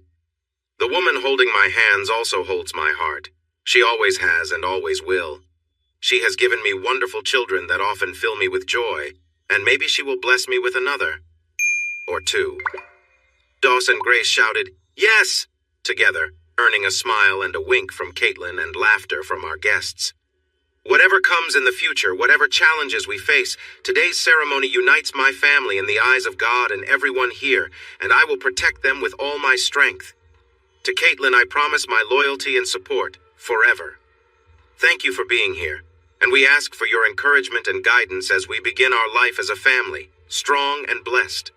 The woman holding my hands also holds my heart. She always has and always will. She has given me wonderful children that often fill me with joy, and maybe she will bless me with another. Or two. Doss and Grace shouted, "Yes!" together, earning a smile and a wink from Caitlin and laughter from our guests. Whatever comes in the future, whatever challenges we face, today's ceremony unites my family in the eyes of God and everyone here, and I will protect them with all my strength. To Caitlin, I promise my loyalty and support, forever. Thank you for being here, and we ask for your encouragement and guidance as we begin our life as a family, strong and blessed.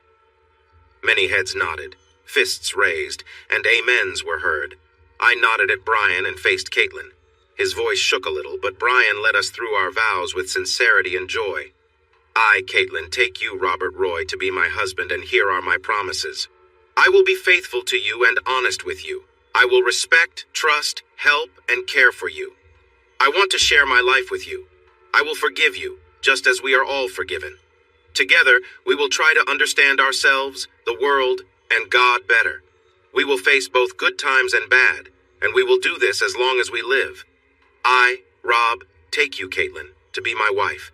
Many heads nodded, fists raised, and amens were heard. I nodded at Brian and faced Caitlin. His voice shook a little, but Brian led us through our vows with sincerity and joy. I, Caitlin, take you, Robert Roy, to be my husband, and here are my promises. I will be faithful to you and honest with you. I will respect, trust, help, and care for you. I want to share my life with you. I will forgive you, just as we are all forgiven. Together, we will try to understand ourselves, the world, and God better. We will face both good times and bad, and we will do this as long as we live. I, Rob, take you, Caitlin, to be my wife.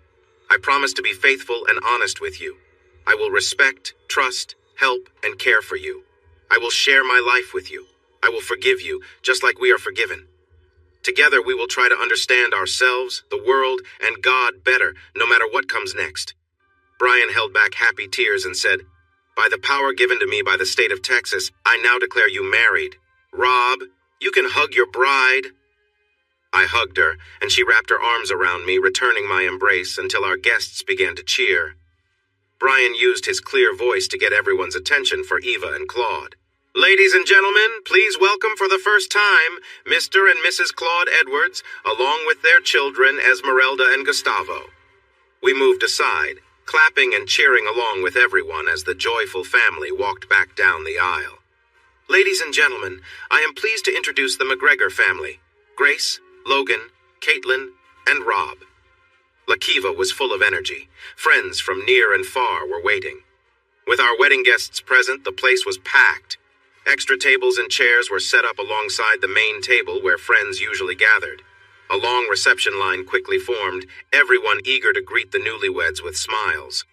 I promise to be faithful and honest with you. I will respect, trust, help, and care for you. I will share my life with you. I will forgive you, just like we are forgiven. Together, we will try to understand ourselves, the world, and God better, no matter what comes next. Brian held back happy tears and said, "By the power given to me by the state of Texas, I now declare you married. Rob, you can hug your bride." I hugged her, and she wrapped her arms around me, returning my embrace until our guests began to cheer. Brian used his clear voice to get everyone's attention for Eva and Claude. "Ladies and gentlemen, please welcome for the first time Mr. and Mrs. Claude Edwards, along with their children Esmeralda and Gustavo." We moved aside, clapping and cheering along with everyone as the joyful family walked back down the aisle. "Ladies and gentlemen, I am pleased to introduce the McGregor family, Grace, Logan, Caitlin, and Rob." Lakiva was full of energy. Friends from near and far were waiting. With our wedding guests present, the place was packed. Extra tables and chairs were set up alongside the main table where friends usually gathered. A long reception line quickly formed, everyone eager to greet the newlyweds with smiles.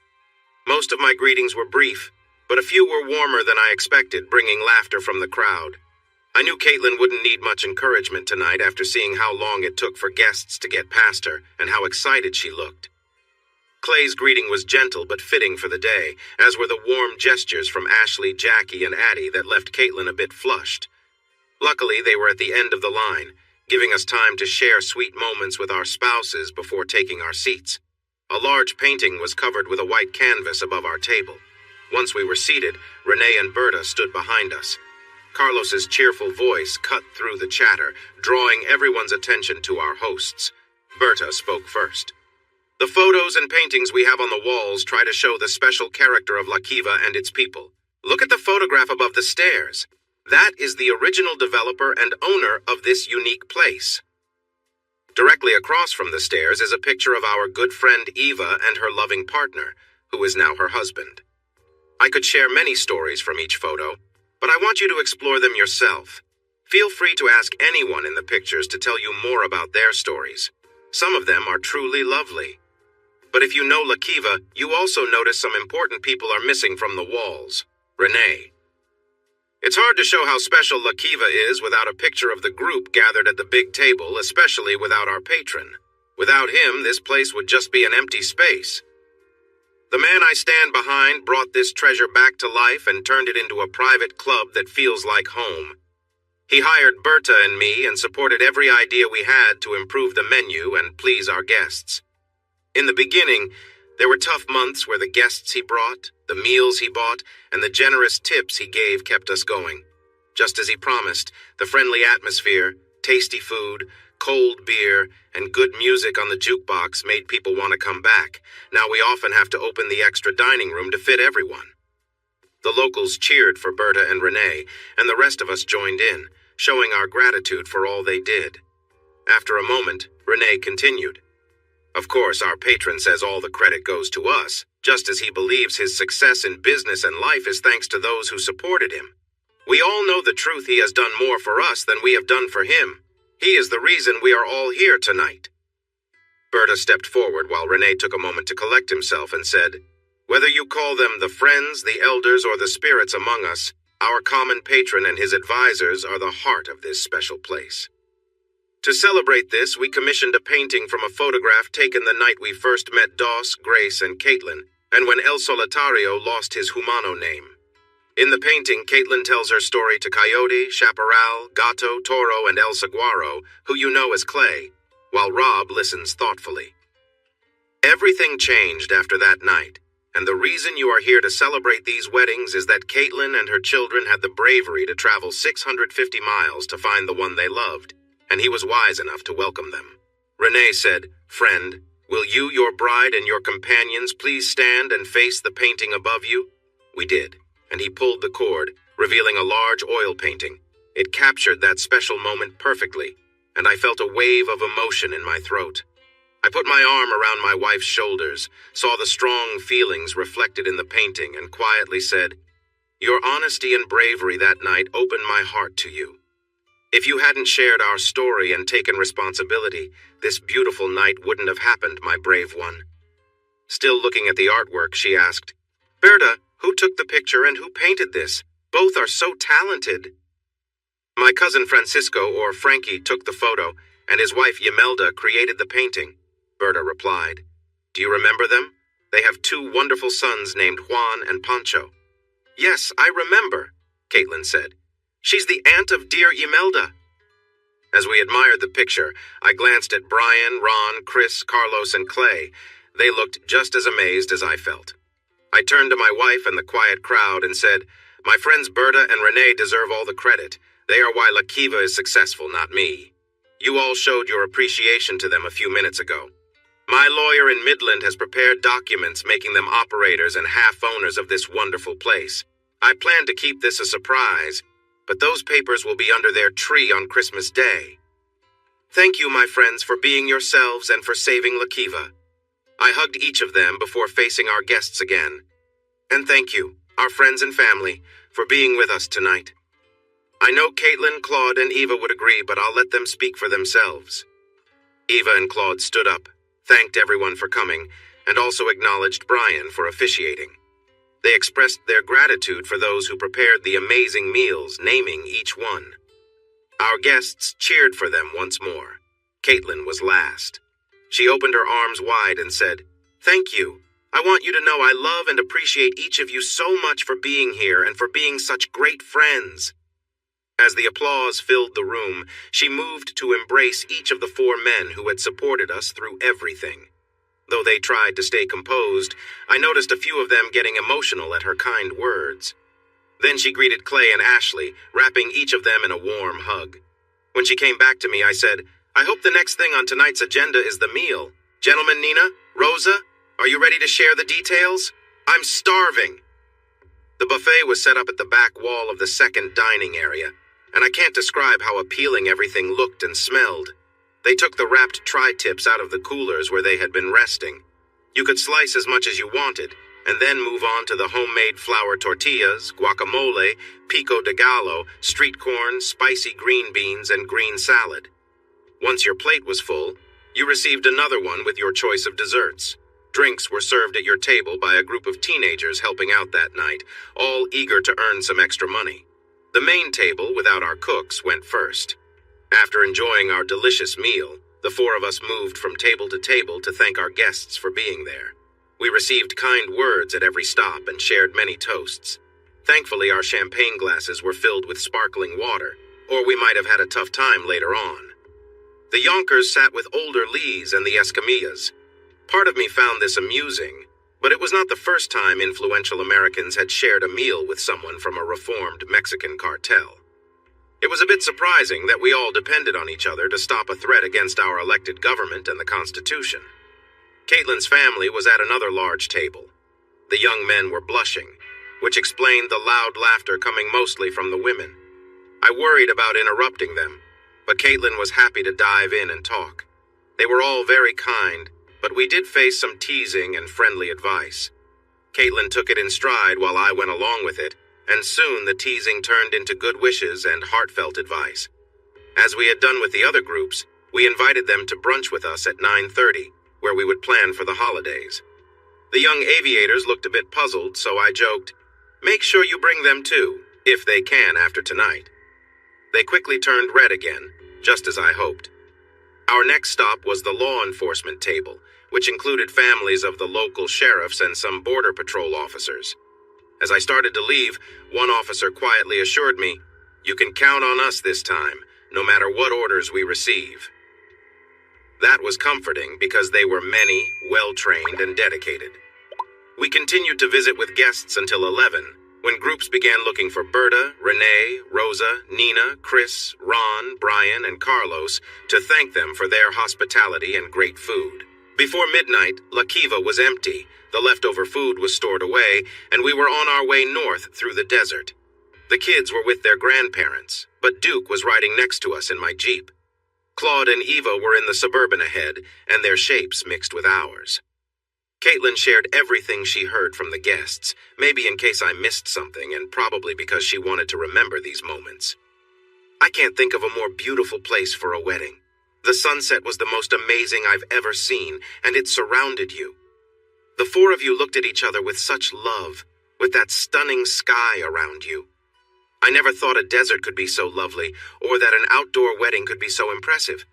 Most of my greetings were brief, but a few were warmer than I expected, bringing laughter from the crowd. I knew Caitlin wouldn't need much encouragement tonight after seeing how long it took for guests to get past her and how excited she looked. Clay's greeting was gentle but fitting for the day, as were the warm gestures from Ashley, Jackie, and Addie that left Caitlin a bit flushed. Luckily, they were at the end of the line, giving us time to share sweet moments with our spouses before taking our seats. A large painting was covered with a white canvas above our table. Once we were seated, Renee and Berta stood behind us. Carlos's cheerful voice cut through the chatter, drawing everyone's attention to our hosts. Berta spoke first. "The photos and paintings we have on the walls try to show the special character of Lakiva and its people. Look at the photograph above the stairs. That is the original developer and owner of this unique place." Directly across from the stairs is a picture of our good friend Eva and her loving partner, who is now her husband. I could share many stories from each photo, but I want you to explore them yourself. Feel free to ask anyone in the pictures to tell you more about their stories. Some of them are truly lovely. But if you know Lakiva, you also notice some important people are missing from the walls. Renee. It's hard to show how special Lakiva is without a picture of the group gathered at the big table, especially without our patron. Without him, this place would just be an empty space. The man I stand behind brought this treasure back to life and turned it into a private club that feels like home. He hired Berta and me and supported every idea we had to improve the menu and please our guests. In the beginning, there were tough months where the guests he brought, the meals he bought, and the generous tips he gave kept us going. Just as he promised, the friendly atmosphere, tasty food, cold beer, and good music on the jukebox made people want to come back. Now we often have to open the extra dining room to fit everyone. The locals cheered for Berta and Renee, and the rest of us joined in, showing our gratitude for all they did. After a moment, Renee continued. Of course, our patron says all the credit goes to us, just as he believes his success in business and life is thanks to those who supported him. We all know the truth. He has done more for us than we have done for him. He is the reason we are all here tonight. Berta stepped forward while Renee took a moment to collect himself and said, Whether you call them the friends, the elders, or the spirits among us, our common patron and his advisors are the heart of this special place. To celebrate this, we commissioned a painting from a photograph taken the night we first met Doss, Grace, and Caitlin, and when El Solitario lost his Humano name. In the painting, Caitlin tells her story to Coyote, Chaparral, Gato, Toro, and El Saguaro, who you know as Clay, while Rob listens thoughtfully. Everything changed after that night, and the reason you are here to celebrate these weddings is that Caitlin and her children had the bravery to travel 650 miles to find the one they loved, and he was wise enough to welcome them. Renee said, Friend, will you, your bride, and your companions please stand and face the painting above you? We did, and he pulled the cord, revealing a large oil painting. It captured that special moment perfectly, and I felt a wave of emotion in my throat. I put my arm around my wife's shoulders, saw the strong feelings reflected in the painting, and quietly said, Your honesty and bravery that night opened my heart to you. If you hadn't shared our story and taken responsibility, this beautiful night wouldn't have happened, my brave one. Still looking at the artwork, she asked, Berta, who took the picture and who painted this? Both are so talented. My cousin Francisco, or Frankie, took the photo, and his wife Yamelda created the painting, Berta replied. Do you remember them? They have 2 wonderful sons named Juan and Pancho. Yes, I remember, Caitlin said. She's the aunt of dear Yamelda. As we admired the picture, I glanced at Brian, Ron, Chris, Carlos, and Clay. They looked just as amazed as I felt. I turned to my wife and the quiet crowd and said, My friends Berta and Renee deserve all the credit. They are why La Kiva is successful, not me. You all showed your appreciation to them a few minutes ago. My lawyer in Midland has prepared documents making them operators and half-owners of this wonderful place. I plan to keep this a surprise, but those papers will be under their tree on Christmas Day. Thank you, my friends, for being yourselves and for saving La Kiva. I hugged each of them before facing our guests again. And thank you, our friends and family, for being with us tonight. I know Caitlin, Claude, and Eva would agree, but I'll let them speak for themselves. Eva and Claude stood up, thanked everyone for coming, and also acknowledged Brian for officiating. They expressed their gratitude for those who prepared the amazing meals, naming each one. Our guests cheered for them once more. Caitlin was last. She opened her arms wide and said, Thank you. I want you to know I love and appreciate each of you so much for being here and for being such great friends. As the applause filled the room, she moved to embrace each of the 4 men who had supported us through everything. Though they tried to stay composed, I noticed a few of them getting emotional at her kind words. Then she greeted Clay and Ashley, wrapping each of them in a warm hug. When she came back to me, I said, I hope the next thing on tonight's agenda is the meal. Gentlemen, Nina, Rosa, are you ready to share the details? I'm starving. The buffet was set up at the back wall of the second dining area, and I can't describe how appealing everything looked and smelled. They took the wrapped tri-tips out of the coolers where they had been resting. You could slice as much as you wanted, and then move on to the homemade flour tortillas, guacamole, pico de gallo, street corn, spicy green beans, and green salad. Once your plate was full, you received another one with your choice of desserts. Drinks were served at your table by a group of teenagers helping out that night, all eager to earn some extra money. The main table, without our cooks, went first. After enjoying our delicious meal, the 4 of us moved from table to table to thank our guests for being there. We received kind words at every stop and shared many toasts. Thankfully, our champagne glasses were filled with sparkling water, or we might have had a tough time later on. The Yonkers sat with older Lees and the Escamillas. Part of me found this amusing, but it was not the first time influential Americans had shared a meal with someone from a reformed Mexican cartel. It was a bit surprising that we all depended on each other to stop a threat against our elected government and the Constitution. Caitlin's family was at another large table. The young men were blushing. which explained the loud laughter coming mostly from the women. I worried about interrupting them, but Caitlin was happy to dive in and talk. They were all very kind, but we did face some teasing and friendly advice. Caitlin took it in stride while I went along with it, and soon the teasing turned into good wishes and heartfelt advice. As we had done with the other groups, we invited them to brunch with us at 9:30, where we would plan for the holidays. The young aviators looked a bit puzzled, so I joked, "Make sure you bring them too, if they can after tonight." They quickly turned red again, just as I hoped. Our next stop was the law enforcement table, which included families of the local sheriffs and some border patrol officers. As I started to leave, one officer quietly assured me, "You can count on us this time, no matter what orders we receive." That was comforting because they were many, well-trained, and dedicated. We continued to visit with guests until 11, when groups began looking for Berta, Renee, Rosa, Nina, Chris, Ron, Brian, and Carlos to thank them for their hospitality and great food. Before midnight, La Kiva was empty, the leftover food was stored away, and we were on our way north through the desert. The kids were with their grandparents, but Duke was riding next to us in my Jeep. Claude and Eva were in the Suburban ahead, and their shapes mixed with ours. Caitlin shared everything she heard from the guests, maybe in case I missed something and probably because she wanted to remember these moments. I can't think of a more beautiful place for a wedding. The sunset was the most amazing I've ever seen, and it surrounded you. The four of you looked at each other with such love, with that stunning sky around you. I never thought a desert could be so lovely, or that an outdoor wedding could be so impressive.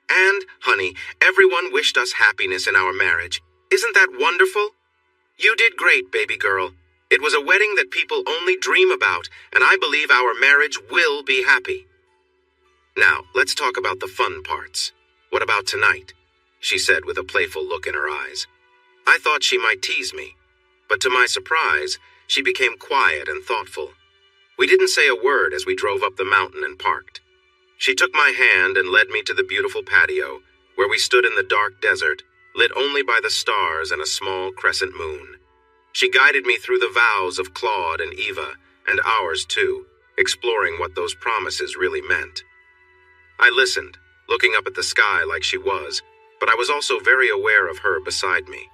And, honey, everyone wished us happiness in our marriage. Isn't that wonderful? You did great, baby girl. It was a wedding that people only dream about, and I believe our marriage will be happy. Now, let's talk about the fun parts. What about tonight? She said with a playful look in her eyes. I thought she might tease me, but to my surprise, she became quiet and thoughtful. We didn't say a word as we drove up the mountain and parked. She took my hand and led me to the beautiful patio, where we stood in the dark desert, lit only by the stars and a small crescent moon. She guided me through the vows of Claude and Eva, and ours too, exploring what those promises really meant. I listened, looking up at the sky like she was, but I was also very aware of her beside me.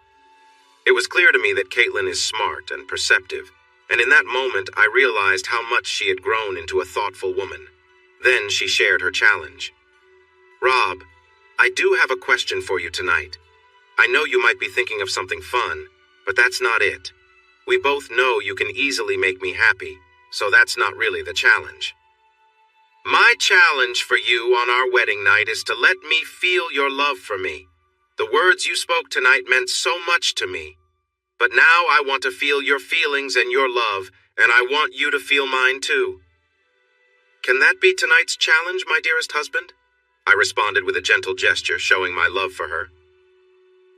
It was clear to me that Caitlin is smart and perceptive, and in that moment I realized how much she had grown into a thoughtful woman. Then she shared her challenge. Rob, I do have a question for you tonight. I know you might be thinking of something fun, but that's not it. We both know you can easily make me happy, so that's not really the challenge. My challenge for you on our wedding night is to let me feel your love for me. The words you spoke tonight meant so much to me. But now I want to feel your feelings and your love, and I want you to feel mine too. Can that be tonight's challenge, my dearest husband? I responded with a gentle gesture, showing my love for her.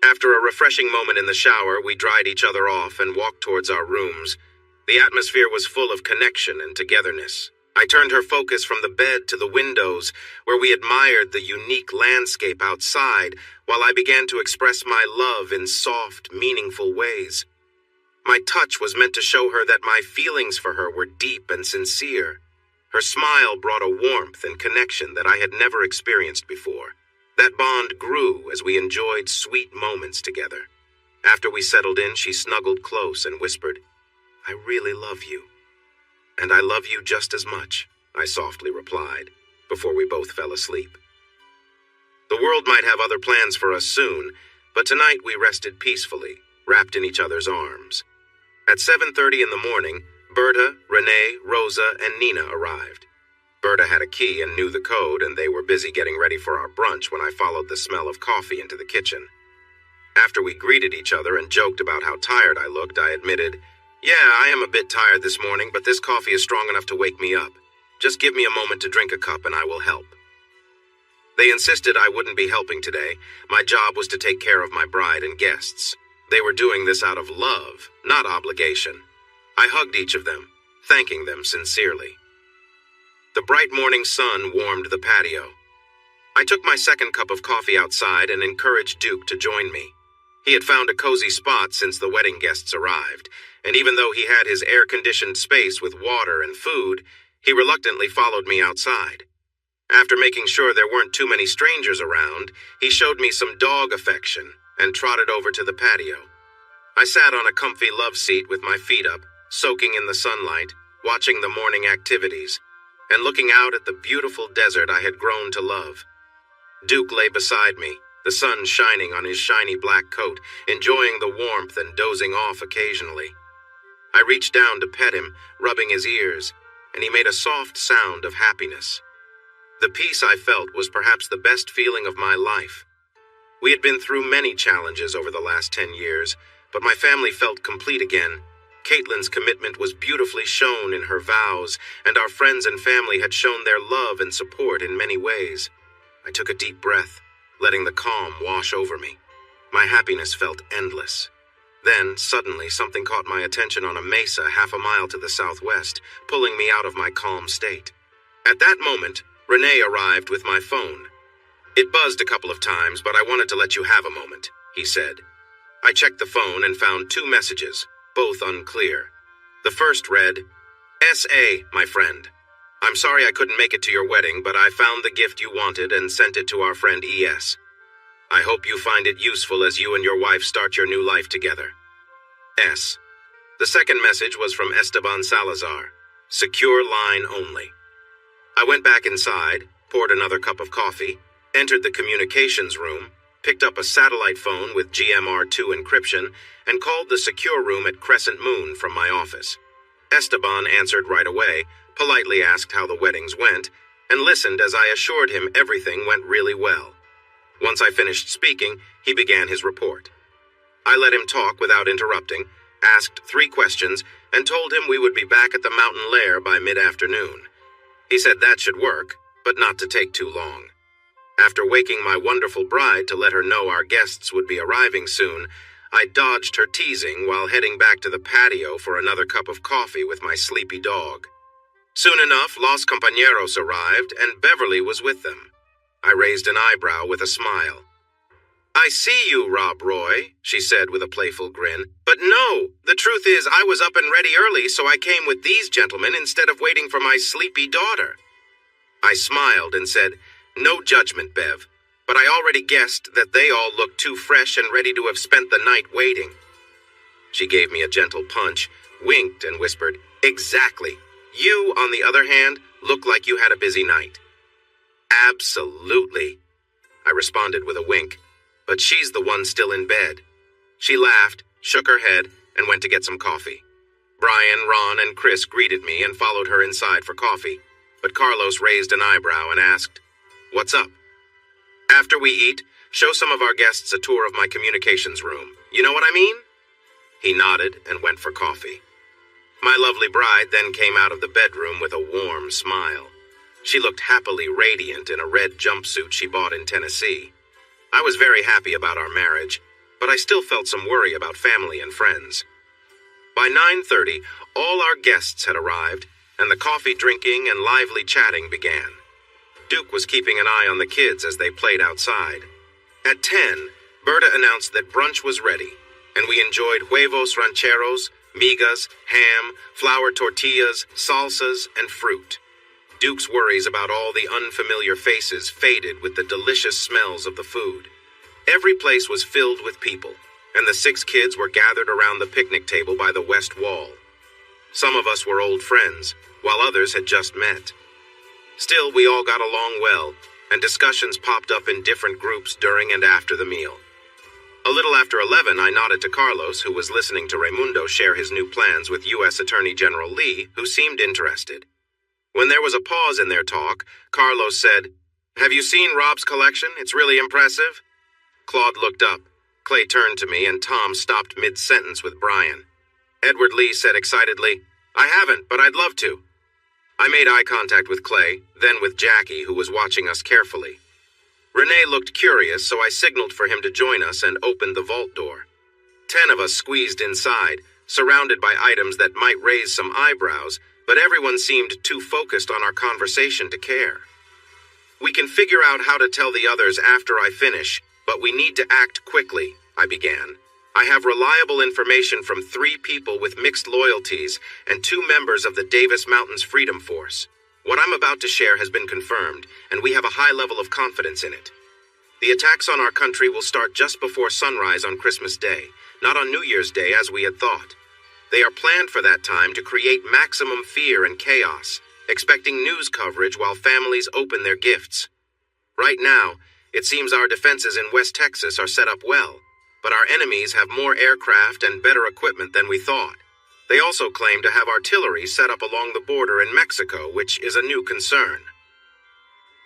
After a refreshing moment in the shower, we dried each other off and walked towards our rooms. The atmosphere was full of connection and togetherness. I turned her focus from the bed to the windows, where we admired the unique landscape outside, while I began to express my love in soft, meaningful ways. My touch was meant to show her that my feelings for her were deep and sincere. Her smile brought a warmth and connection that I had never experienced before. That bond grew as we enjoyed sweet moments together. After we settled in, she snuggled close and whispered, I really love you. And I love you just as much, I softly replied, before we both fell asleep. The world might have other plans for us soon, but tonight we rested peacefully, wrapped in each other's arms. At 7:30 in the morning, Berta, Renee, Rosa, and Nina arrived. Berta had a key and knew the code, and they were busy getting ready for our brunch when I followed the smell of coffee into the kitchen. After we greeted each other and joked about how tired I looked, I admitted, Yeah, I am a bit tired this morning, but this coffee is strong enough to wake me up. Just give me a moment to drink a cup and I will help. They insisted I wouldn't be helping today. My job was to take care of my bride and guests. They were doing this out of love, not obligation. I hugged each of them, thanking them sincerely. The bright morning sun warmed the patio. I took my second cup of coffee outside and encouraged Duke to join me. He had found a cozy spot since the wedding guests arrived, and even though he had his air-conditioned space with water and food, he reluctantly followed me outside. After making sure there weren't too many strangers around, he showed me some dog affection and trotted over to the patio. I sat on a comfy love seat with my feet up, soaking in the sunlight, watching the morning activities, and looking out at the beautiful desert I had grown to love. Duke lay beside me, the sun shining on his shiny black coat, enjoying the warmth and dozing off occasionally. I reached down to pet him, rubbing his ears, and he made a soft sound of happiness. The peace I felt was perhaps the best feeling of my life. We had been through many challenges over the last 10 years, but my family felt complete again. Caitlin's commitment was beautifully shown in her vows, and our friends and family had shown their love and support in many ways. I took a deep breath, letting the calm wash over me. My happiness felt endless. Then, suddenly, something caught my attention on a mesa half a mile to the southwest, pulling me out of my calm state. At that moment, Renee arrived with my phone. "It buzzed a couple of times, but I wanted to let you have a moment," he said. I checked the phone and found 2 messages, both unclear. The first read, "S.A., my friend. I'm sorry I couldn't make it to your wedding, but I found the gift you wanted and sent it to our friend E.S. I hope you find it useful as you and your wife start your new life together. S." The second message was from Esteban Salazar. "Secure line only." I went back inside, poured another cup of coffee, entered the communications room, picked up a satellite phone with GMR2 encryption, and called the secure room at Crescent Moon from my office. Esteban answered right away, politely asked how the weddings went, and listened as I assured him everything went really well. Once I finished speaking, he began his report. I let him talk without interrupting, asked 3 questions, and told him we would be back at the mountain lair by mid-afternoon. He said that should work, but not to take too long. After waking my wonderful bride to let her know our guests would be arriving soon, I dodged her teasing while heading back to the patio for another cup of coffee with my sleepy dog. Soon enough, Los Compañeros arrived, and Beverly was with them. I raised an eyebrow with a smile. "I see you, Rob Roy," she said with a playful grin. "But no, the truth is I was up and ready early, so I came with these gentlemen instead of waiting for my sleepy daughter." I smiled and said, "No judgment, Bev, but I already guessed that they all looked too fresh and ready to have spent the night waiting." She gave me a gentle punch, winked, and whispered, "Exactly. You, on the other hand, look like you had a busy night." "Absolutely," I responded with a wink, "but she's the one still in bed." She laughed, shook her head, and went to get some coffee. Brian, Ron, and Chris greeted me and followed her inside for coffee, but Carlos raised an eyebrow and asked, "What's up?" "After we eat, show some of our guests a tour of my communications room. You know what I mean?" He nodded and went for coffee. My lovely bride then came out of the bedroom with a warm smile. She looked happily radiant in a red jumpsuit she bought in Tennessee. I was very happy about our marriage, but I still felt some worry about family and friends. By 9:30, all our guests had arrived, and the coffee drinking and lively chatting began. Duke was keeping an eye on the kids as they played outside. At 10, Berta announced that brunch was ready, and we enjoyed huevos rancheros, migas, ham, flour tortillas, salsas, and fruit. Duke's worries about all the unfamiliar faces faded with the delicious smells of the food. Every place was filled with people, and the 6 kids were gathered around the picnic table by the west wall. Some of us were old friends, while others had just met. Still, we all got along well, and discussions popped up in different groups during and after the meal. A little after 11, I nodded to Carlos, who was listening to Raimundo share his new plans with U.S. Attorney General Lee, who seemed interested. When there was a pause in their talk, Carlos said, "Have you seen Rob's collection? It's really impressive." Claude looked up. Clay turned to me, and Tom stopped mid-sentence with Brian. Edward Lee said excitedly, "I haven't, but I'd love to." I made eye contact with Clay, then with Jackie, who was watching us carefully. Renee looked curious, so I signaled for him to join us and opened the vault door. 10 of us squeezed inside, surrounded by items that might raise some eyebrows, but everyone seemed too focused on our conversation to care. "We can figure out how to tell the others after I finish, but we need to act quickly," I began. "I have reliable information from 3 people with mixed loyalties and 2 members of the Davis Mountains Freedom Force. What I'm about to share has been confirmed, and we have a high level of confidence in it. The attacks on our country will start just before sunrise on Christmas Day, not on New Year's Day as we had thought. They are planned for that time to create maximum fear and chaos, expecting news coverage while families open their gifts. Right now, it seems our defenses in West Texas are set up well, but our enemies have more aircraft and better equipment than we thought. They also claim to have artillery set up along the border in Mexico, which is a new concern."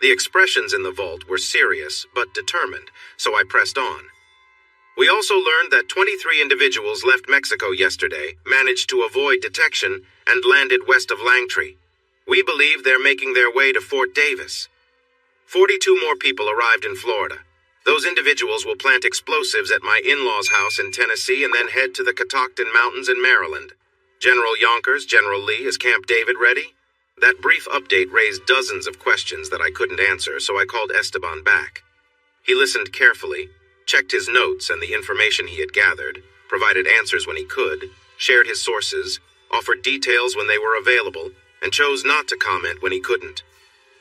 The expressions in the vault were serious but determined, so I pressed on. "We also learned that 23 individuals left Mexico yesterday, managed to avoid detection, and landed west of Langtree. We believe they're making their way to Fort Davis. 42 more people arrived in Florida. Those individuals will plant explosives at my in-laws' house in Tennessee and then head to the Catoctin Mountains in Maryland. General Yonkers, General Lee, is Camp David ready?" That brief update raised dozens of questions that I couldn't answer, so I called Esteban back. He listened carefully, checked his notes and the information he had gathered, provided answers when he could, shared his sources, offered details when they were available, and chose not to comment when he couldn't.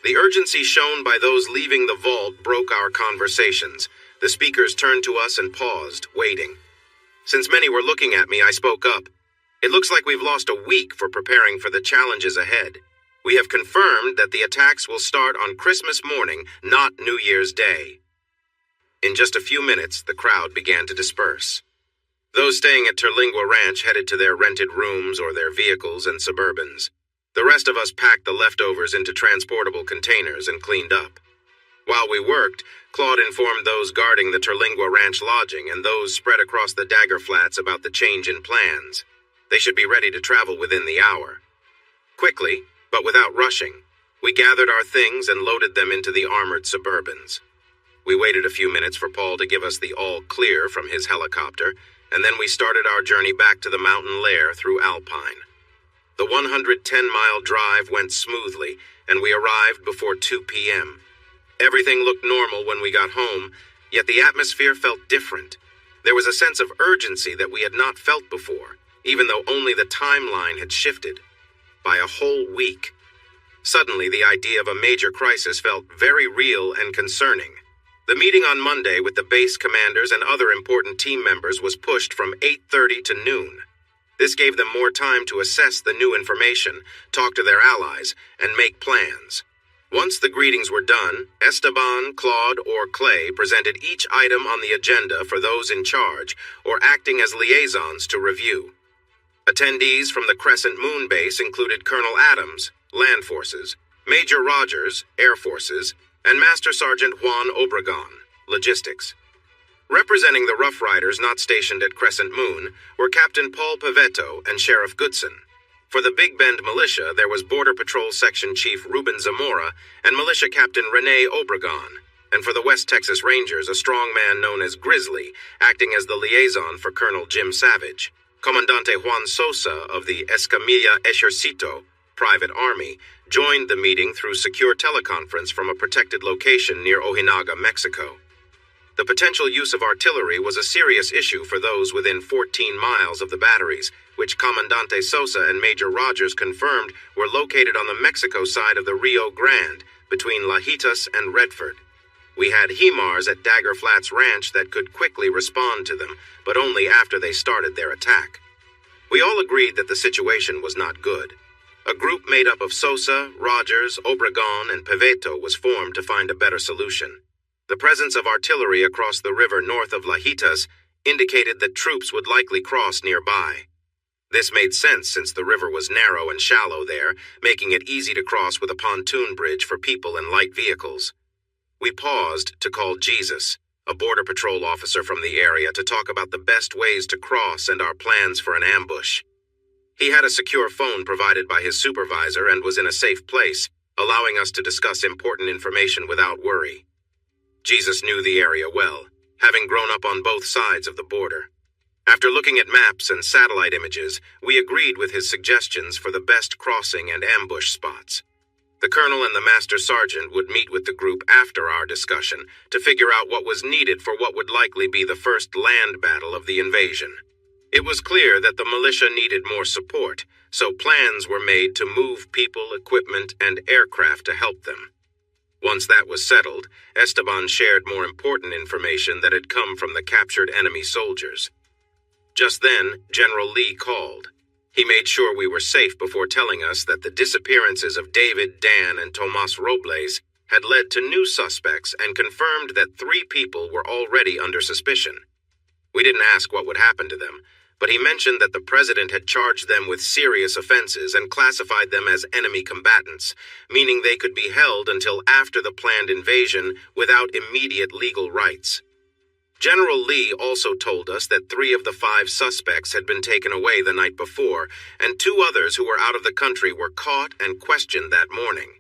The urgency shown by those leaving the vault broke our conversations. The speakers turned to us and paused, waiting. Since many were looking at me, I spoke up. "It looks like we've lost a week for preparing for the challenges ahead. We have confirmed that the attacks will start on Christmas morning, not New Year's Day." In just a few minutes, the crowd began to disperse. Those staying at Terlingua Ranch headed to their rented rooms or their vehicles and Suburbans. The rest of us packed the leftovers into transportable containers and cleaned up. While we worked, Claude informed those guarding the Terlingua Ranch lodging and those spread across the Dagger Flats about the change in plans. They should be ready to travel within the hour. Quickly, but without rushing, we gathered our things and loaded them into the armored Suburbans. We waited a few minutes for Paul to give us the all-clear from his helicopter, and then we started our journey back to the mountain lair through Alpine. The 110-mile drive went smoothly, and we arrived before 2 p.m. Everything looked normal when we got home, yet the atmosphere felt different. There was a sense of urgency that we had not felt before, even though only the timeline had shifted by a whole week. Suddenly, the idea of a major crisis felt very real and concerning. The meeting on Monday with the base commanders and other important team members was pushed from 8:30 to noon. This gave them more time to assess the new information, talk to their allies, and make plans. Once the greetings were done, Esteban, Claude, or Clay presented each item on the agenda for those in charge or acting as liaisons to review. Attendees from the Crescent Moon Base included Colonel Adams, Land Forces, Major Rogers, Air Forces, and Master Sergeant Juan Obregon, Logistics. Representing the Rough Riders not stationed at Crescent Moon were Captain Paul Pavetto and Sheriff Goodson. For the Big Bend Militia, there was Border Patrol Section Chief Ruben Zamora and Militia Captain Rene Obregon. And for the West Texas Rangers, a strong man known as Grizzly, acting as the liaison for Colonel Jim Savage. Comandante Juan Sosa of the Escamilla Ejercito, Private Army, joined the meeting through secure teleconference from a protected location near Ojinaga, Mexico. The potential use of artillery was a serious issue for those within 14 miles of the batteries, which Comandante Sosa and Major Rogers confirmed were located on the Mexico side of the Rio Grande, between Lajitas and Redford. We had HIMARS at Dagger Flats Ranch that could quickly respond to them, but only after they started their attack. We all agreed that the situation was not good. A group made up of Sosa, Rogers, Obregon, and Pavetto was formed to find a better solution. The presence of artillery across the river north of Lajitas indicated that troops would likely cross nearby. This made sense since the river was narrow and shallow there, making it easy to cross with a pontoon bridge for people and light vehicles. We paused to call Jesus, a Border Patrol officer from the area, to talk about the best ways to cross and our plans for an ambush. He had a secure phone provided by his supervisor and was in a safe place, allowing us to discuss important information without worry. Jesus knew the area well, having grown up on both sides of the border. After looking at maps and satellite images, we agreed with his suggestions for the best crossing and ambush spots. The colonel and the master sergeant would meet with the group after our discussion to figure out what was needed for what would likely be the first land battle of the invasion. It was clear that the militia needed more support, so plans were made to move people, equipment, and aircraft to help them. Once that was settled, Esteban shared more important information that had come from the captured enemy soldiers. Just then, General Lee called. He made sure we were safe before telling us that the disappearances of David, Dan, and Tomas Robles had led to new suspects and confirmed that 3 people were already under suspicion. We didn't ask what would happen to them, but he mentioned that the president had charged them with serious offenses and classified them as enemy combatants, meaning they could be held until after the planned invasion without immediate legal rights. General Lee also told us that 3 of the 5 suspects had been taken away the night before, and 2 others who were out of the country were caught and questioned that morning.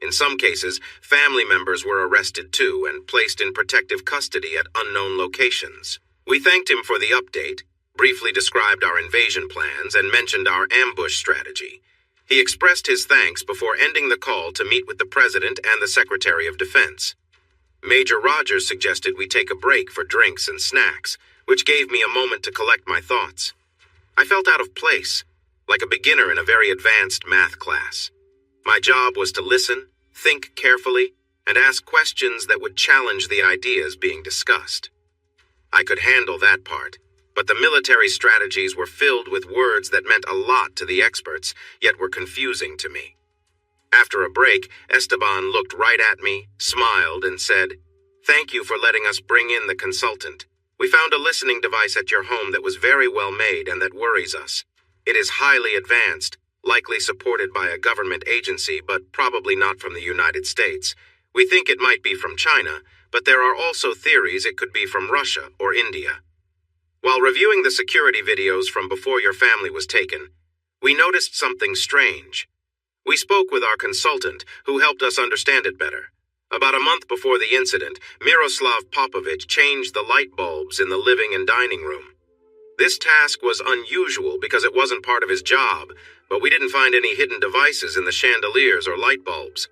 In some cases, family members were arrested too and placed in protective custody at unknown locations. We thanked him for the update, briefly described our invasion plans, and mentioned our ambush strategy. He expressed his thanks before ending the call to meet with the President and the Secretary of Defense. Major Rogers suggested we take a break for drinks and snacks, which gave me a moment to collect my thoughts. I felt out of place, like a beginner in a very advanced math class. My job was to listen, think carefully, and ask questions that would challenge the ideas being discussed. I could handle that part, but the military strategies were filled with words that meant a lot to the experts, yet were confusing to me. After a break, Esteban looked right at me, smiled, and said, "Thank you for letting us bring in the consultant. We found a listening device at your home that was very well made and that worries us. It is highly advanced, likely supported by a government agency, but probably not from the United States. We think it might be from China, but there are also theories it could be from Russia or India. While reviewing the security videos from before your family was taken, we noticed something strange. We spoke with our consultant, who helped us understand it better. About a month before the incident, Miroslav Popovich changed the light bulbs in the living and dining room. This task was unusual because it wasn't part of his job, but we didn't find any hidden devices in the chandeliers or light bulbs.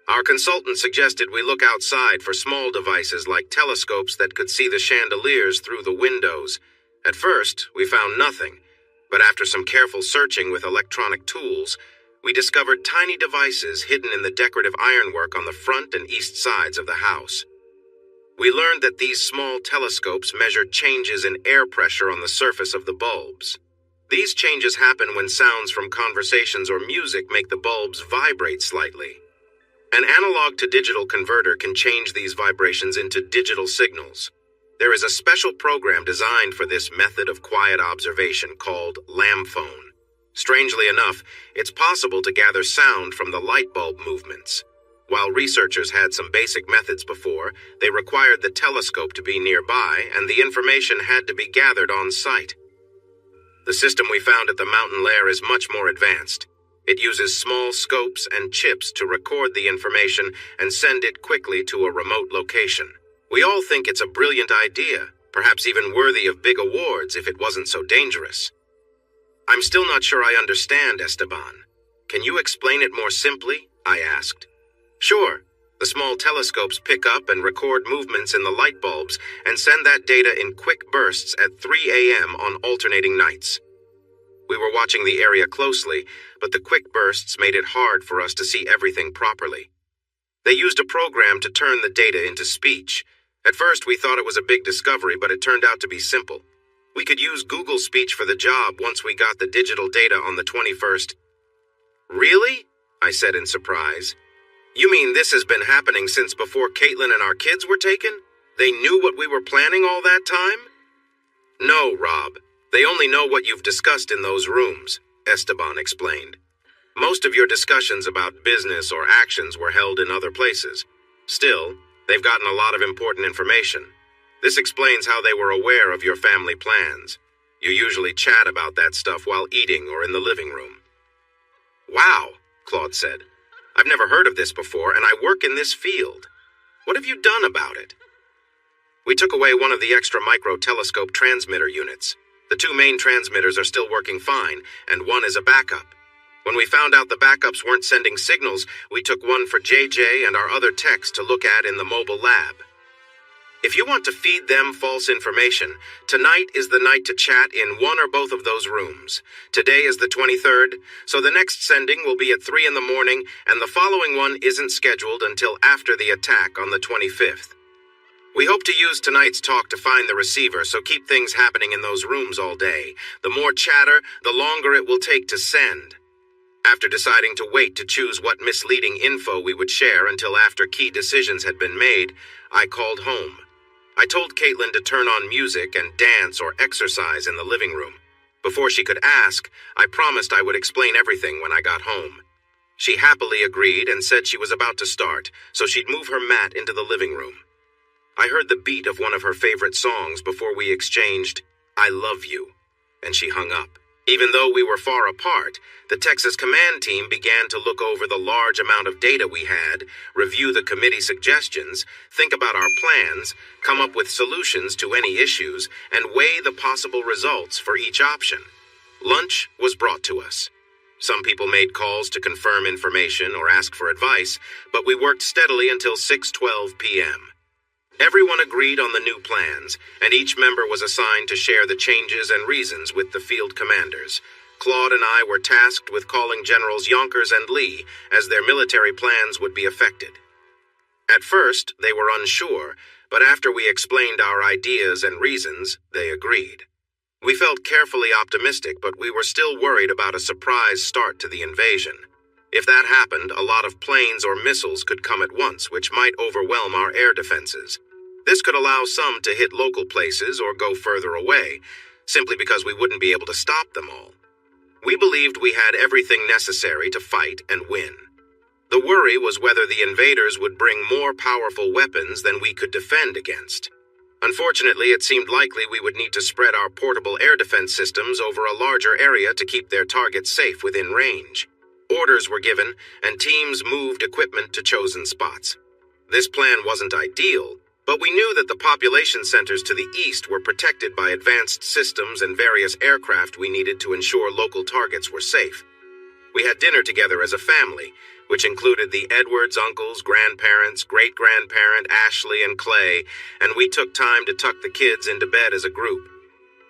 Our consultant suggested we look outside for small devices like telescopes that could see the chandeliers through the windows. At first, we found nothing, but after some careful searching with electronic tools, we discovered tiny devices hidden in the decorative ironwork on the front and east sides of the house. We learned that these small telescopes measured changes in air pressure on the surface of the bulbs. These changes happen when sounds from conversations or music make the bulbs vibrate slightly. An analog-to-digital converter can change these vibrations into digital signals. There is a special program designed for this method of quiet observation called Lamphone. Strangely enough, it's possible to gather sound from the light bulb movements. While researchers had some basic methods before, they required the telescope to be nearby, and the information had to be gathered on site. The system we found at the mountain lair is much more advanced. It uses small scopes and chips to record the information and send it quickly to a remote location. We all think it's a brilliant idea, perhaps even worthy of big awards if it wasn't so dangerous. I'm still not sure I understand, Esteban. Can you explain it more simply? I asked. Sure. The small telescopes pick up and record movements in the light bulbs and send that data in quick bursts at 3 a.m. on alternating nights. We were watching the area closely, but the quick bursts made it hard for us to see everything properly. They used a program to turn the data into speech. At first, we thought it was a big discovery, but it turned out to be simple. We could use Google Speech for the job once we got the digital data on the 21st. Really? I said in surprise. You mean this has been happening since before Caitlin and our kids were taken? They knew what we were planning all that time? No, Rob. They only know what you've discussed in those rooms, Esteban explained. Most of your discussions about business or actions were held in other places. Still, they've gotten a lot of important information. This explains how they were aware of your family plans. You usually chat about that stuff while eating or in the living room. Wow, Claude said. I've never heard of this before, and I work in this field. What have you done about it? We took away one of the extra micro-telescope transmitter units. The 2 main transmitters are still working fine, and one is a backup. When we found out the backups weren't sending signals, we took one for JJ and our other techs to look at in the mobile lab. If you want to feed them false information, tonight is the night to chat in one or both of those rooms. Today is the 23rd, so the next sending will be at 3 in the morning, and the following one isn't scheduled until after the attack on the 25th. We hope to use tonight's talk to find the receiver, so keep things happening in those rooms all day. The more chatter, the longer it will take to send. After deciding to wait to choose what misleading info we would share until after key decisions had been made, I called home. I told Caitlin to turn on music and dance or exercise in the living room. Before she could ask, I promised I would explain everything when I got home. She happily agreed and said she was about to start, so she'd move her mat into the living room. I heard the beat of one of her favorite songs before we exchanged, "I love you," and she hung up. Even though we were far apart, the Texas command team began to look over the large amount of data we had, review the committee suggestions, think about our plans, come up with solutions to any issues, and weigh the possible results for each option. Lunch was brought to us. Some people made calls to confirm information or ask for advice, but we worked steadily until 6:12 p.m. Everyone agreed on the new plans, and each member was assigned to share the changes and reasons with the field commanders. Claude and I were tasked with calling Generals Yonkers and Lee, as their military plans would be affected. At first, they were unsure, but after we explained our ideas and reasons, they agreed. We felt carefully optimistic, but we were still worried about a surprise start to the invasion. If that happened, a lot of planes or missiles could come at once, which might overwhelm our air defenses. This could allow some to hit local places or go further away, simply because we wouldn't be able to stop them all. We believed we had everything necessary to fight and win. The worry was whether the invaders would bring more powerful weapons than we could defend against. Unfortunately, it seemed likely we would need to spread our portable air defense systems over a larger area to keep their targets safe within range. Orders were given, and teams moved equipment to chosen spots. This plan wasn't ideal, but we knew that the population centers to the east were protected by advanced systems and various aircraft we needed to ensure local targets were safe. We had dinner together as a family, which included the Edwards uncles, grandparents, great-grandparent Ashley and Clay, and we took time to tuck the kids into bed as a group.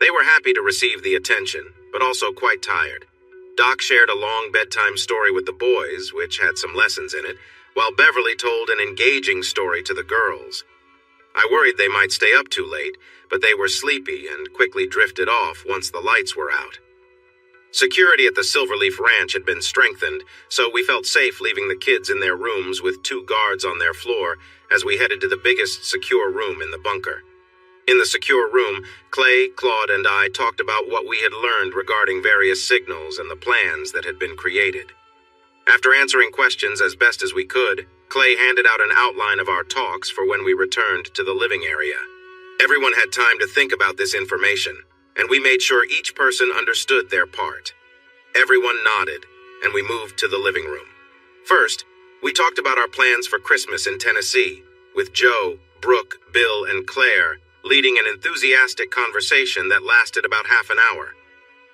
They were happy to receive the attention, but also quite tired. Doc shared a long bedtime story with the boys, which had some lessons in it, while Beverly told an engaging story to the girls. I worried they might stay up too late, but they were sleepy and quickly drifted off once the lights were out. Security at the Silverleaf Ranch had been strengthened, so we felt safe leaving the kids in their rooms with 2 guards on their floor as we headed to the biggest secure room in the bunker. In the secure room, Clay, Claude, and I talked about what we had learned regarding various signals and the plans that had been created. After answering questions as best as we could, Clay handed out an outline of our talks for when we returned to the living area. Everyone had time to think about this information, and we made sure each person understood their part. Everyone nodded, and we moved to the living room. First, we talked about our plans for Christmas in Tennessee, with Joe, Brooke, Bill, and Claire leading an enthusiastic conversation that lasted about half an hour.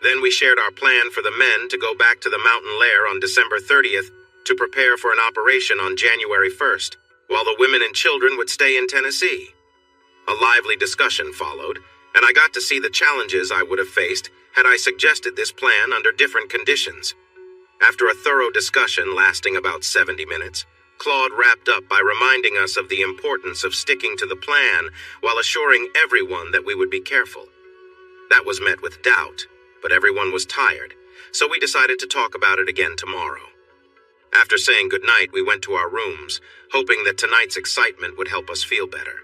Then we shared our plan for the men to go back to the mountain lair on December 30th to prepare for an operation on January 1st, while the women and children would stay in Tennessee. A lively discussion followed, and I got to see the challenges I would have faced had I suggested this plan under different conditions. After a thorough discussion lasting about 70 minutes, Claude wrapped up by reminding us of the importance of sticking to the plan while assuring everyone that we would be careful. That was met with doubt, but everyone was tired, so we decided to talk about it again tomorrow. After saying goodnight, we went to our rooms, hoping that tonight's excitement would help us feel better.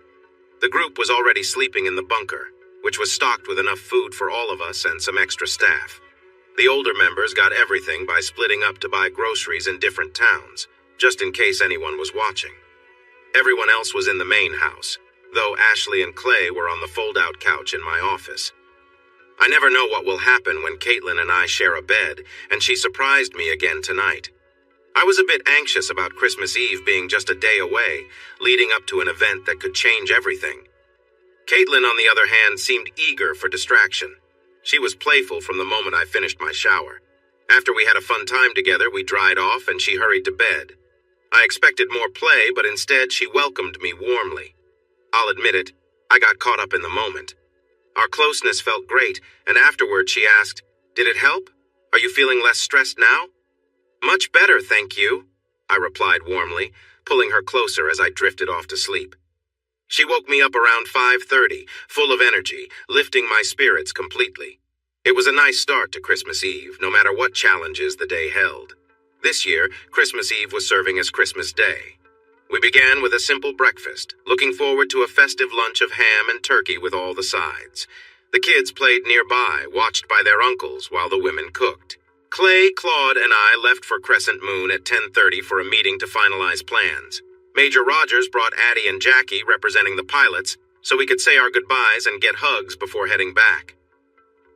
The group was already sleeping in the bunker, which was stocked with enough food for all of us and some extra staff. The older members got everything by splitting up to buy groceries in different towns, just in case anyone was watching. Everyone else was in the main house, though Ashley and Clay were on the fold-out couch in my office. I never know what will happen when Caitlin and I share a bed, and she surprised me again tonight. I was a bit anxious about Christmas Eve being just a day away, leading up to an event that could change everything. Caitlin, on the other hand, seemed eager for distraction. She was playful from the moment I finished my shower. After we had a fun time together, we dried off and she hurried to bed. I expected more play, but instead she welcomed me warmly. I'll admit it, I got caught up in the moment. Our closeness felt great, and afterward she asked, "Did it help? Are you feeling less stressed now?" "Much better, thank you," I replied warmly, pulling her closer as I drifted off to sleep. She woke me up around 5:30, full of energy, lifting my spirits completely. It was a nice start to Christmas Eve, no matter what challenges the day held. This year, Christmas Eve was serving as Christmas Day. We began with a simple breakfast, looking forward to a festive lunch of ham and turkey with all the sides. The kids played nearby, watched by their uncles while the women cooked. Clay, Claude, and I left for Crescent Moon at 10:30 for a meeting to finalize plans. Major Rogers brought Addie and Jackie representing the pilots, so we could say our goodbyes and get hugs before heading back.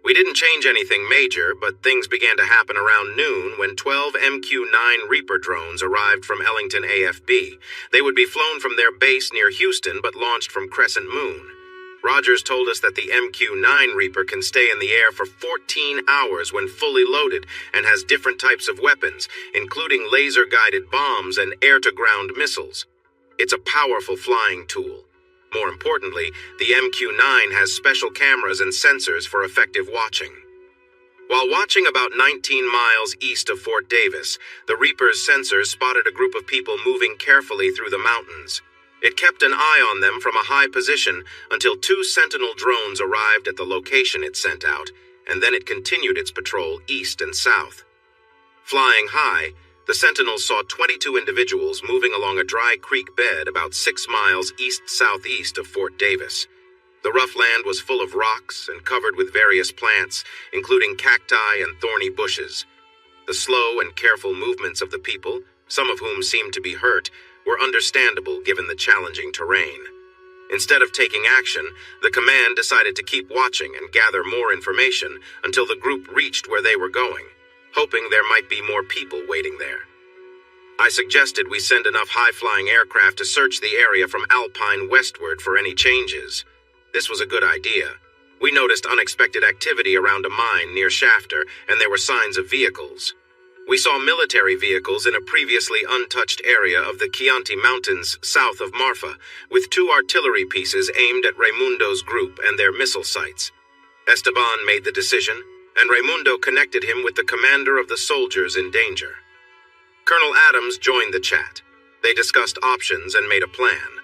We didn't change anything major, but things began to happen around noon when 12 MQ-9 Reaper drones arrived from Ellington AFB. They would be flown from their base near Houston, but launched from Crescent Moon. Rogers told us that the MQ-9 Reaper can stay in the air for 14 hours when fully loaded and has different types of weapons, including laser-guided bombs and air-to-ground missiles. It's a powerful flying tool. More importantly, the MQ-9 has special cameras and sensors for effective watching. While watching about 19 miles east of Fort Davis, the Reaper's sensors spotted a group of people moving carefully through the mountains. It kept an eye on them from a high position until 2 Sentinel drones arrived at the location it sent out, and then it continued its patrol east and south. Flying high, the Sentinels saw 22 individuals moving along a dry creek bed about 6 miles east-southeast of Fort Davis. The rough land was full of rocks and covered with various plants, including cacti and thorny bushes. The slow and careful movements of the people, some of whom seemed to be hurt, were understandable given the challenging terrain. Instead of taking action, the command decided to keep watching and gather more information until the group reached where they were going, hoping there might be more people waiting there. I suggested we send enough high-flying aircraft to search the area from Alpine westward for any changes. This was a good idea. We noticed unexpected activity around a mine near Shafter, and there were signs of vehicles. We saw military vehicles in a previously untouched area of the Chianti Mountains south of Marfa, with 2 artillery pieces aimed at Raimundo's group and their missile sites. Esteban made the decision, and Raimundo connected him with the commander of the soldiers in danger. Colonel Adams joined the chat. They discussed options and made a plan.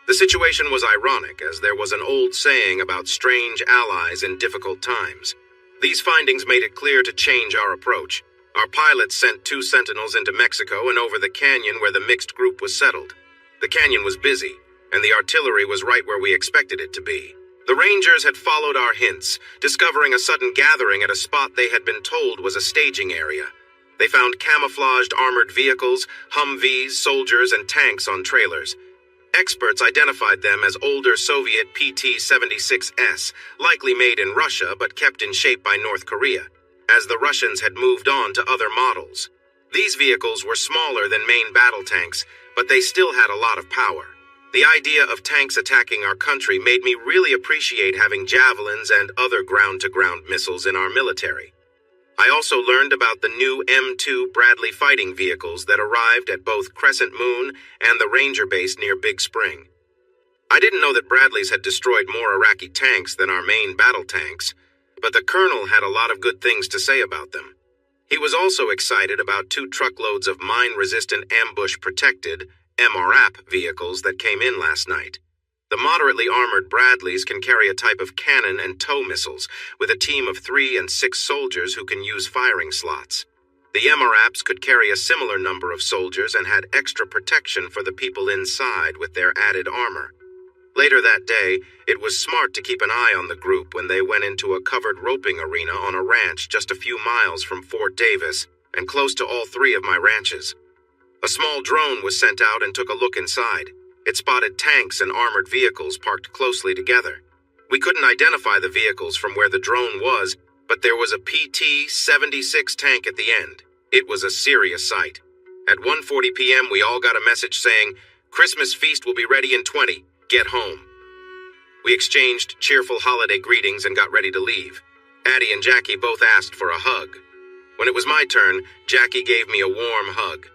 The situation was ironic, as there was an old saying about strange allies in difficult times. These findings made it clear to change our approach. Our pilots sent 2 Sentinels into Mexico and over the canyon where the mixed group was settled. The canyon was busy, and the artillery was right where we expected it to be. The Rangers had followed our hints, discovering a sudden gathering at a spot they had been told was a staging area. They found camouflaged armored vehicles, Humvees, soldiers, and tanks on trailers. Experts identified them as older Soviet PT-76S, likely made in Russia but kept in shape by North Korea, as the Russians had moved on to other models. These vehicles were smaller than main battle tanks, but they still had a lot of power. The idea of tanks attacking our country made me really appreciate having javelins and other ground-to-ground missiles in our military. I also learned about the new M2 Bradley fighting vehicles that arrived at both Crescent Moon and the Ranger base near Big Spring. I didn't know that Bradleys had destroyed more Iraqi tanks than our main battle tanks, but the colonel had a lot of good things to say about them. He was also excited about 2 truckloads of mine-resistant ambush-protected MRAP vehicles that came in last night. The moderately armored Bradleys can carry a type of cannon and tow missiles, with a team of 3 and 6 soldiers who can use firing slots. The MRAPs could carry a similar number of soldiers and had extra protection for the people inside with their added armor. Later that day, it was smart to keep an eye on the group when they went into a covered roping arena on a ranch just a few miles from Fort Davis and close to all 3 of my ranches. A small drone was sent out and took a look inside. It spotted tanks and armored vehicles parked closely together. We couldn't identify the vehicles from where the drone was, but there was a PT-76 tank at the end. It was a serious sight. At 1:40 p.m., we all got a message saying, "Christmas feast will be ready in 20. Get home." We exchanged cheerful holiday greetings and got ready to leave. Addie and Jackie both asked for a hug. When it was my turn, Jackie gave me a warm hug.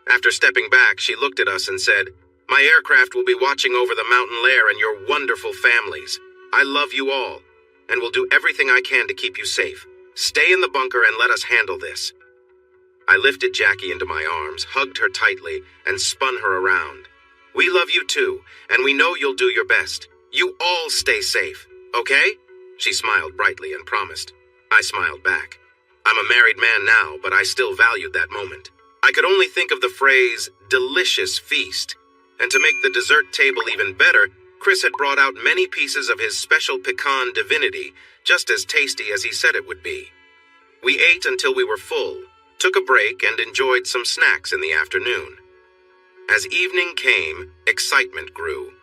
After stepping back, she looked at us and said, "My aircraft will be watching over the mountain lair and your wonderful families. I love you all, and will do everything I can to keep you safe. Stay in the bunker and let us handle this." I lifted Jackie into my arms, hugged her tightly, and spun her around. "We love you too, and we know you'll do your best. You all stay safe, okay?" She smiled brightly and promised. I smiled back. I'm a married man now, but I still valued that moment. I could only think of the phrase, delicious feast. And to make the dessert table even better, Chris had brought out many pieces of his special pecan divinity, just as tasty as he said it would be. We ate until we were full, took a break, and enjoyed some snacks in the afternoon. As evening came, excitement grew.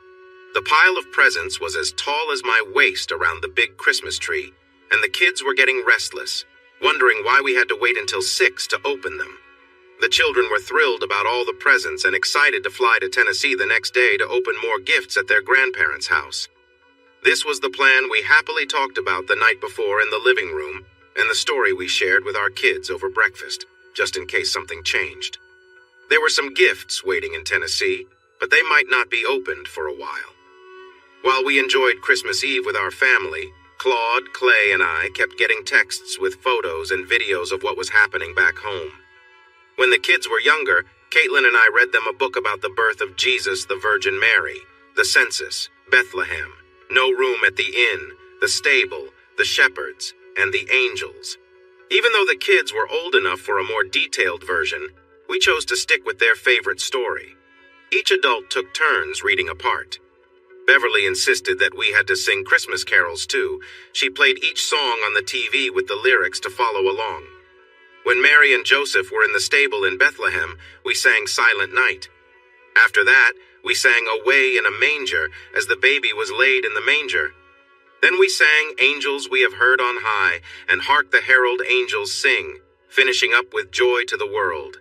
The pile of presents was as tall as my waist around the big Christmas tree, and the kids were getting restless, wondering why we had to wait until 6 to open them. The children were thrilled about all the presents and excited to fly to Tennessee the next day to open more gifts at their grandparents' house. This was the plan we happily talked about the night before in the living room, and the story we shared with our kids over breakfast, just in case something changed. There were some gifts waiting in Tennessee, but they might not be opened for a while. While we enjoyed Christmas Eve with our family, Claude, Clay, and I kept getting texts with photos and videos of what was happening back home. When the kids were younger, Caitlin and I read them a book about the birth of Jesus, the Virgin Mary, the census, Bethlehem, no room at the inn, the stable, the shepherds, and the angels. Even though the kids were old enough for a more detailed version, we chose to stick with their favorite story. Each adult took turns reading a part. Beverly insisted that we had to sing Christmas carols too. She played each song on the TV with the lyrics to follow along. When Mary and Joseph were in the stable in Bethlehem, we sang Silent Night. After that, we sang Away in a Manger as the baby was laid in the manger. Then we sang Angels We Have Heard on High and Hark the Herald Angels Sing, finishing up with Joy to the World.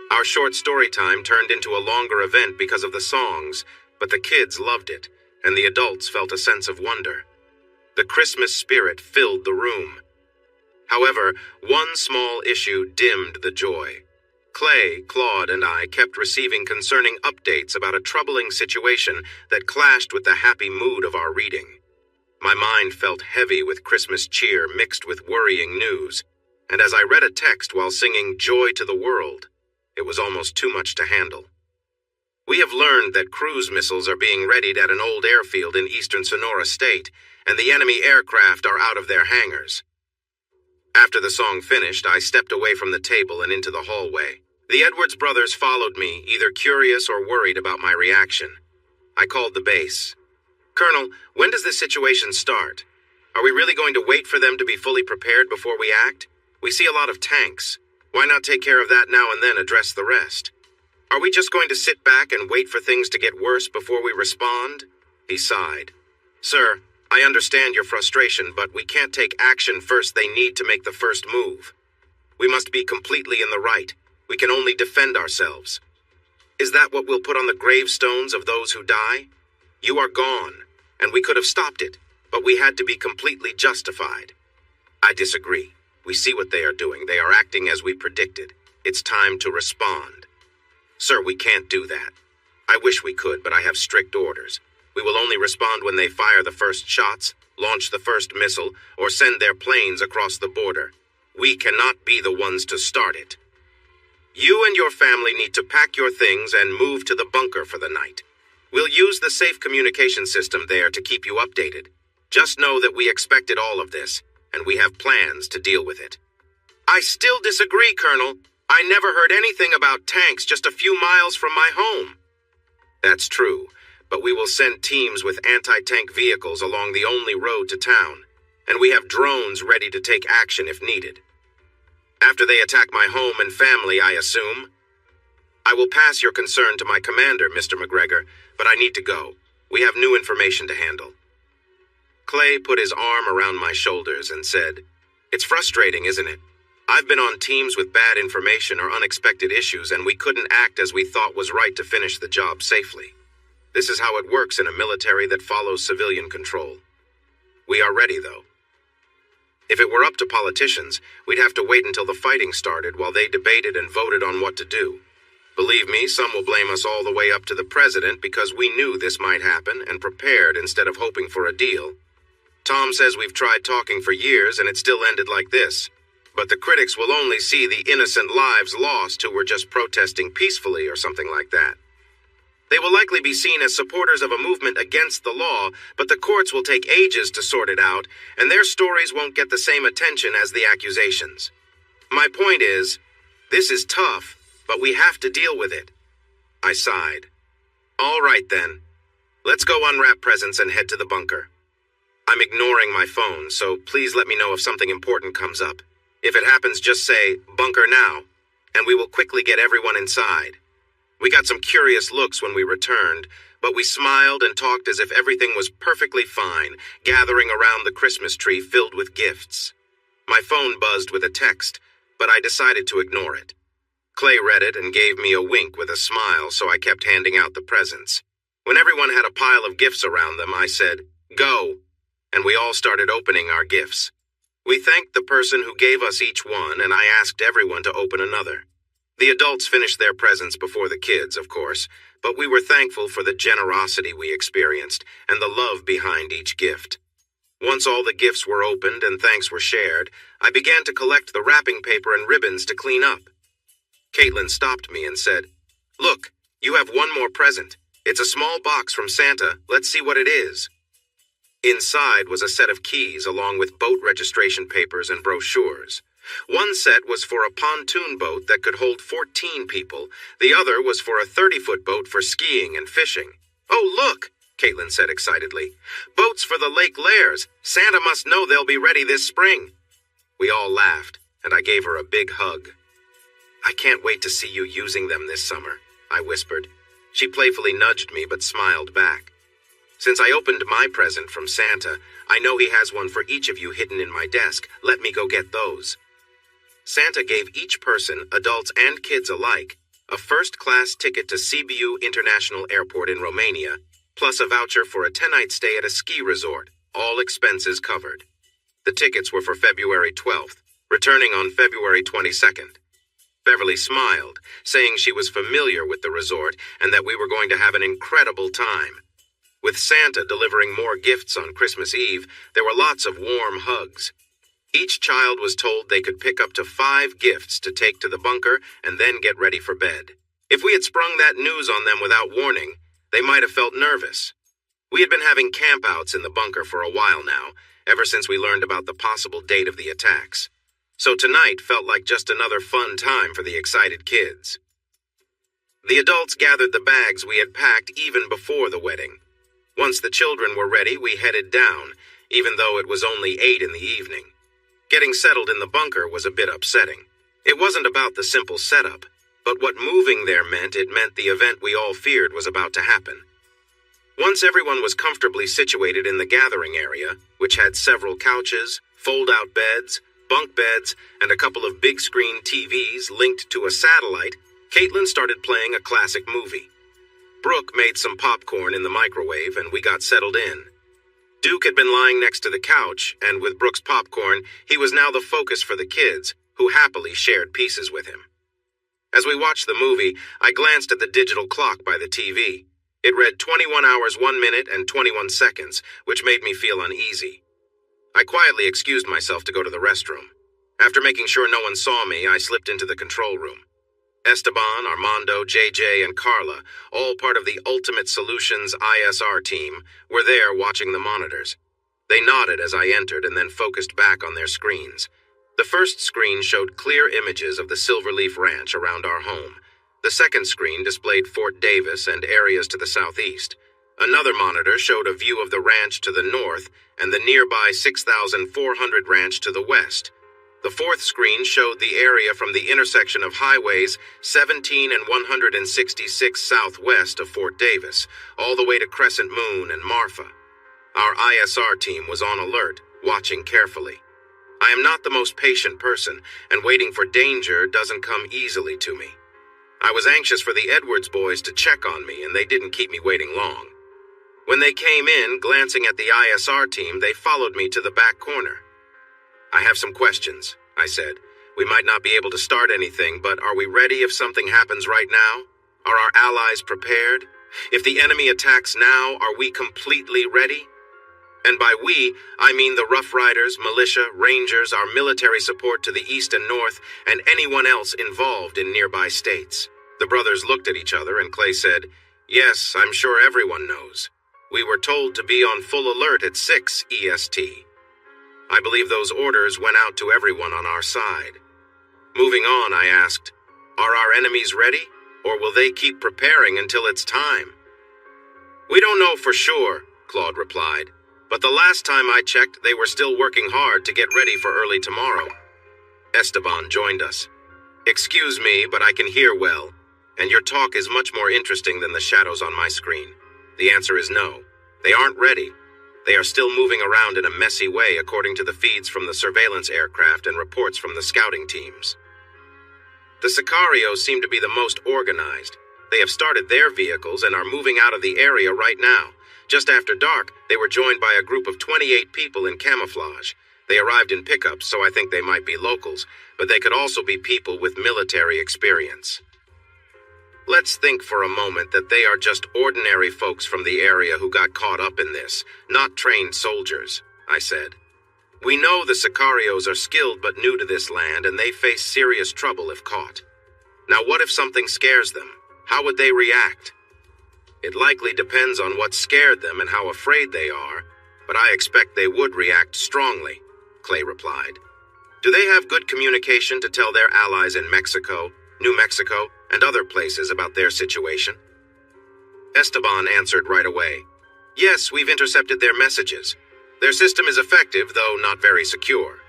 Our short story time turned into a longer event because of the songs, but the kids loved it, and the adults felt a sense of wonder. The Christmas spirit filled the room. However, one small issue dimmed the joy. Clay, Claude, and I kept receiving concerning updates about a troubling situation that clashed with the happy mood of our reading. My mind felt heavy with Christmas cheer mixed with worrying news, and as I read a text while singing Joy to the World, it was almost too much to handle. We have learned that cruise missiles are being readied at an old airfield in eastern Sonora State, and the enemy aircraft are out of their hangars. After the song finished, I stepped away from the table and into the hallway. The Edwards brothers followed me, either curious or worried about my reaction. I called the base. "Colonel, when does this situation start? Are we really going to wait for them to be fully prepared before we act? We see a lot of tanks. Why not take care of that now and then address the rest? Are we just going to sit back and wait for things to get worse before we respond?" He sighed. "Sir, I understand your frustration, but we can't take action first. They need to make the first move. We must be completely in the right. We can only defend ourselves. Is that what we'll put on the gravestones of those who die? You are gone, and we could have stopped it, but we had to be completely justified." "I disagree. We see what they are doing. They are acting as we predicted. It's time to respond." "Sir, we can't do that. I wish we could, but I have strict orders. We will only respond when they fire the first shots, launch the first missile, or send their planes across the border. We cannot be the ones to start it. You and your family need to pack your things and move to the bunker for the night. We'll use the safe communication system there to keep you updated. Just know that we expected all of this, and we have plans to deal with it." "I still disagree, Colonel. I never heard anything about tanks just a few miles from my home." "That's true, but we will send teams with anti-tank vehicles along the only road to town, and we have drones ready to take action if needed. After they attack my home and family, I assume. I will pass your concern to my commander, Mr. McGregor, but I need to go. We have new information to handle." Clay put his arm around my shoulders and said, "It's frustrating, isn't it? I've been on teams with bad information or unexpected issues, and we couldn't act as we thought was right to finish the job safely. This is how it works in a military that follows civilian control. We are ready, though." If it were up to politicians, we'd have to wait until the fighting started while they debated and voted on what to do. Believe me, some will blame us all the way up to the president because we knew this might happen and prepared instead of hoping for a deal. Tom says we've tried talking for years and it still ended like this. But the critics will only see the innocent lives lost who were just protesting peacefully or something like that. They will likely be seen as supporters of a movement against the law, but the courts will take ages to sort it out, and their stories won't get the same attention as the accusations. My point is, this is tough, but we have to deal with it. I sighed. All right then. Let's go unwrap presents and head to the bunker. I'm ignoring my phone, so please let me know if something important comes up. If it happens, just say, "Bunker now," and we will quickly get everyone inside. We got some curious looks when we returned, but we smiled and talked as if everything was perfectly fine, gathering around the Christmas tree filled with gifts. My phone buzzed with a text, but I decided to ignore it. Clay read it and gave me a wink with a smile, so I kept handing out the presents. When everyone had a pile of gifts around them, I said, "Go," and we all started opening our gifts. We thanked the person who gave us each one, and I asked everyone to open another. The adults finished their presents before the kids, of course, but we were thankful for the generosity we experienced and the love behind each gift. Once all the gifts were opened and thanks were shared, I began to collect the wrapping paper and ribbons to clean up. Caitlin stopped me and said, "Look, you have one more present. It's a small box from Santa. Let's see what it is." Inside was a set of keys along with boat registration papers and brochures. One set was for a pontoon boat that could hold 14 people. The other was for a 30-foot boat for skiing and fishing. "Oh, look," Caitlin said excitedly. "Boats for the Lake Lairs. Santa must know they'll be ready this spring." We all laughed, and I gave her a big hug. "I can't wait to see you using them this summer," I whispered. She playfully nudged me but smiled back. "Since I opened my present from Santa, I know he has one for each of you hidden in my desk. Let me go get those." Santa gave each person, adults and kids alike, a first-class ticket to Sibiu International Airport in Romania, plus a voucher for a 10-night stay at a ski resort, all expenses covered. The tickets were for February 12th, returning on February 22nd. Beverly smiled, saying she was familiar with the resort and that we were going to have an incredible time. With Santa delivering more gifts on Christmas Eve, there were lots of warm hugs. Each child was told they could pick up to 5 gifts to take to the bunker and then get ready for bed. If we had sprung that news on them without warning, they might have felt nervous. We had been having campouts in the bunker for a while now, ever since we learned about the possible date of the attacks. So tonight felt like just another fun time for the excited kids. The adults gathered the bags we had packed even before the wedding. Once the children were ready, we headed down, even though it was only 8 in the evening. Getting settled in the bunker was a bit upsetting. It wasn't about the simple setup, but what moving there meant, it meant the event we all feared was about to happen. Once everyone was comfortably situated in the gathering area, which had several couches, fold-out beds, bunk beds, and a couple of big-screen TVs linked to a satellite, Caitlin started playing a classic movie. Brooke made some popcorn in the microwave, and we got settled in. Duke had been lying next to the couch, and with Brooke's popcorn, he was now the focus for the kids, who happily shared pieces with him. As we watched the movie, I glanced at the digital clock by the TV. It read 21 hours 1 minute and 21 seconds, which made me feel uneasy. I quietly excused myself to go to the restroom. After making sure no one saw me, I slipped into the control room. Esteban, Armando, JJ, and Carla, all part of the Ultimate Solutions ISR team, were there watching the monitors. They nodded as I entered and then focused back on their screens. The first screen showed clear images of the Silverleaf Ranch around our home. The second screen displayed Fort Davis and areas to the southeast. Another monitor showed a view of the ranch to the north and the nearby 6,400 ranch to the west. The fourth screen showed the area from the intersection of highways 17 and 166 southwest of Fort Davis, all the way to Crescent Moon and Marfa. Our ISR team was on alert, watching carefully. I am not the most patient person, and waiting for danger doesn't come easily to me. I was anxious for the Edwards boys to check on me, and they didn't keep me waiting long. When they came in, glancing at the ISR team, they followed me to the back corner. I have some questions, I said. We might not be able to start anything, but are we ready if something happens right now? Are our allies prepared? If the enemy attacks now, are we completely ready? And by we, I mean the Rough Riders, militia, rangers, our military support to the east and north, and anyone else involved in nearby states. The brothers looked at each other, and Clay said, "Yes, I'm sure everyone knows. We were told to be on full alert at 6 EST. I believe those orders went out to everyone on our side." Moving on, I asked, "Are our enemies ready, or will they keep preparing until it's time?" "We don't know for sure," Claude replied. "But the last time I checked, they were still working hard to get ready for early tomorrow." Esteban joined us. "Excuse me, but I can hear well, and your talk is much more interesting than the shadows on my screen. The answer is no. They aren't ready. They are still moving around in a messy way according to the feeds from the surveillance aircraft and reports from the scouting teams. The Sicarios seem to be the most organized. They have started their vehicles and are moving out of the area right now. Just after dark, they were joined by a group of 28 people in camouflage. They arrived in pickups, so I think they might be locals, but they could also be people with military experience. Let's think for a moment that they are just ordinary folks from the area who got caught up in this, not trained soldiers," I said. "We know the Sicarios are skilled but new to this land, and they face serious trouble if caught. Now what if something scares them? How would they react?" "It likely depends on what scared them and how afraid they are, but I expect they would react strongly," Clay replied. "Do they have good communication to tell their allies in Mexico, New Mexico, and other places about their situation?" Esteban answered right away. "Yes, we've intercepted their messages. Their system is effective, though not very secure."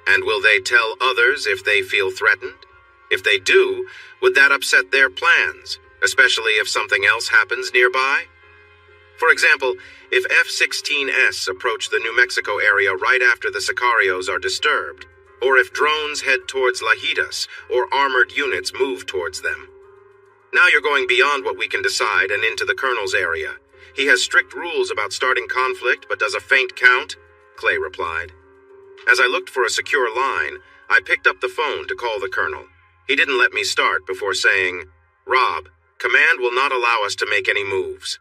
"And will they tell others if they feel threatened? If they do, would that upset their plans, especially if something else happens nearby? For example, if F-16S approach the New Mexico area right after the Sicarios are disturbed, or if drones head towards Lajitas or armored units move towards them. Now you're going beyond what we can decide and into the Colonel's area. He has strict rules about starting conflict but does a feint count," Clay replied. As I looked for a secure line, I picked up the phone to call the Colonel. He didn't let me start before saying, "Rob, Command will not allow us to make any moves."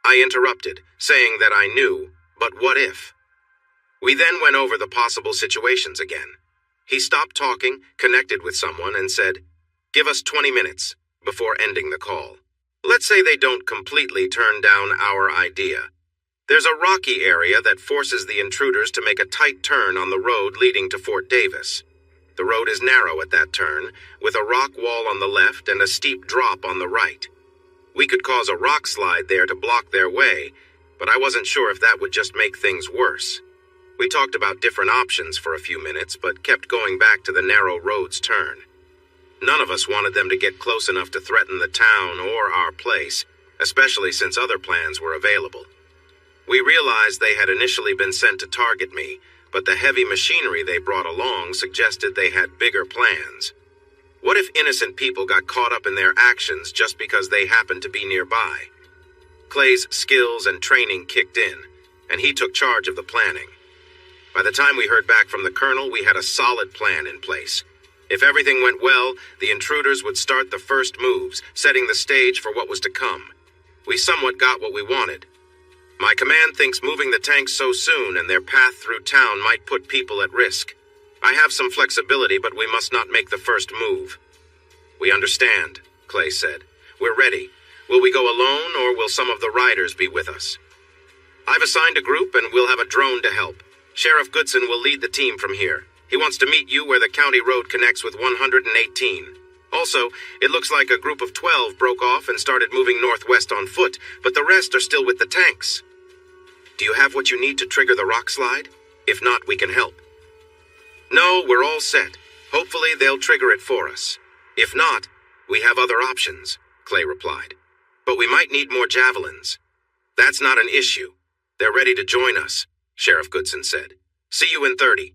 I interrupted, saying that I knew, but what if? We then went over the possible situations again. He stopped talking, connected with someone, and said, "Give us 20 minutes," before ending the call. "Let's say they don't completely turn down our idea. There's a rocky area that forces the intruders to make a tight turn on the road leading to Fort Davis. The road is narrow at that turn, with a rock wall on the left and a steep drop on the right. We could cause a rock slide there to block their way, but I wasn't sure if that would just make things worse. We talked about different options for a few minutes, but kept going back to the narrow road's turn. None of us wanted them to get close enough to threaten the town or our place, especially since other plans were available. We realized they had initially been sent to target me, but the heavy machinery they brought along suggested they had bigger plans. What if innocent people got caught up in their actions just because they happened to be nearby? Clay's skills and training kicked in, and he took charge of the planning. By the time we heard back from the Colonel, we had a solid plan in place. If everything went well, the intruders would start the first moves, setting the stage for what was to come. We somewhat got what we wanted. My command thinks moving the tanks so soon and their path through town might put people at risk. I have some flexibility, but we must not make the first move." "We understand," Clay said. "We're ready. Will we go alone, or will some of the riders be with us?" "I've assigned a group, and we'll have a drone to help. Sheriff Goodson will lead the team from here. He wants to meet you where the county road connects with 118. Also, it looks like a group of 12 broke off and started moving northwest on foot, but the rest are still with the tanks. Do you have what you need to trigger the rock slide? If not, we can help." "No, we're all set. Hopefully they'll trigger it for us. If not, we have other options," Clay replied. "But we might need more javelins." "That's not an issue. They're ready to join us," Sheriff Goodson said. "See you in 30.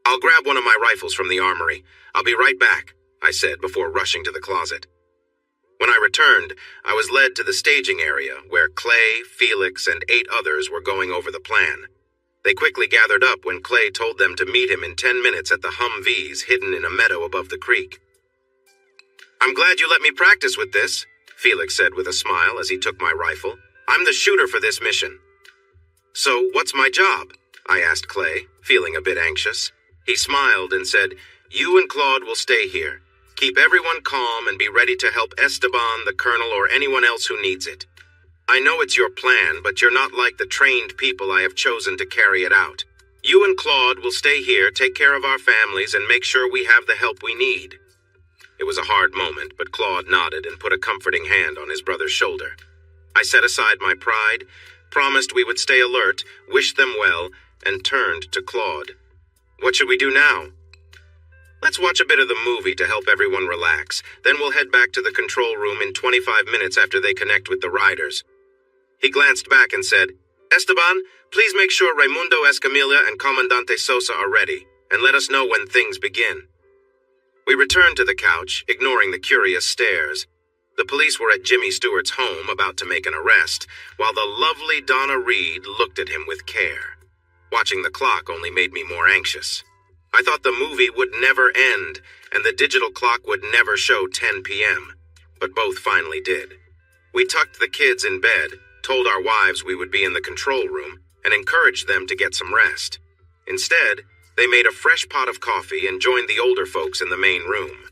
"I'll grab one of my rifles from the armory. I'll be right back," I said before rushing to the closet. When I returned, I was led to the staging area where Clay, Felix, and 8 others were going over the plan. They quickly gathered up when Clay told them to meet him in 10 minutes at the Humvees hidden in a meadow above the creek. "I'm glad you let me practice with this," Felix said with a smile as he took my rifle. "I'm the shooter for this mission." "So, what's my job?" I asked Clay, feeling a bit anxious. He smiled and said, "You and Claude will stay here. Keep everyone calm and be ready to help Esteban, the colonel, or anyone else who needs it. I know it's your plan, but you're not like the trained people I have chosen to carry it out. You and Claude will stay here, take care of our families, and make sure we have the help we need." It was a hard moment, but Claude nodded and put a comforting hand on his brother's shoulder. I set aside my pride, promised we would stay alert, wished them well, and turned to Claude. "What should we do now?" "Let's watch a bit of the movie to help everyone relax. Then we'll head back to the control room in 25 minutes after they connect with the riders." He glanced back and said, "Esteban, please make sure Raimundo Escamilla and Comandante Sosa are ready, and let us know when things begin." We returned to the couch, ignoring the curious stares. The police were at Jimmy Stewart's home, about to make an arrest, while the lovely Donna Reed looked at him with care. Watching the clock only made me more anxious. I thought the movie would never end, and the digital clock would never show 10 p.m., but both finally did. We tucked the kids in bed, told our wives we would be in the control room, and encouraged them to get some rest. Instead, they made a fresh pot of coffee and joined the older folks in the main room.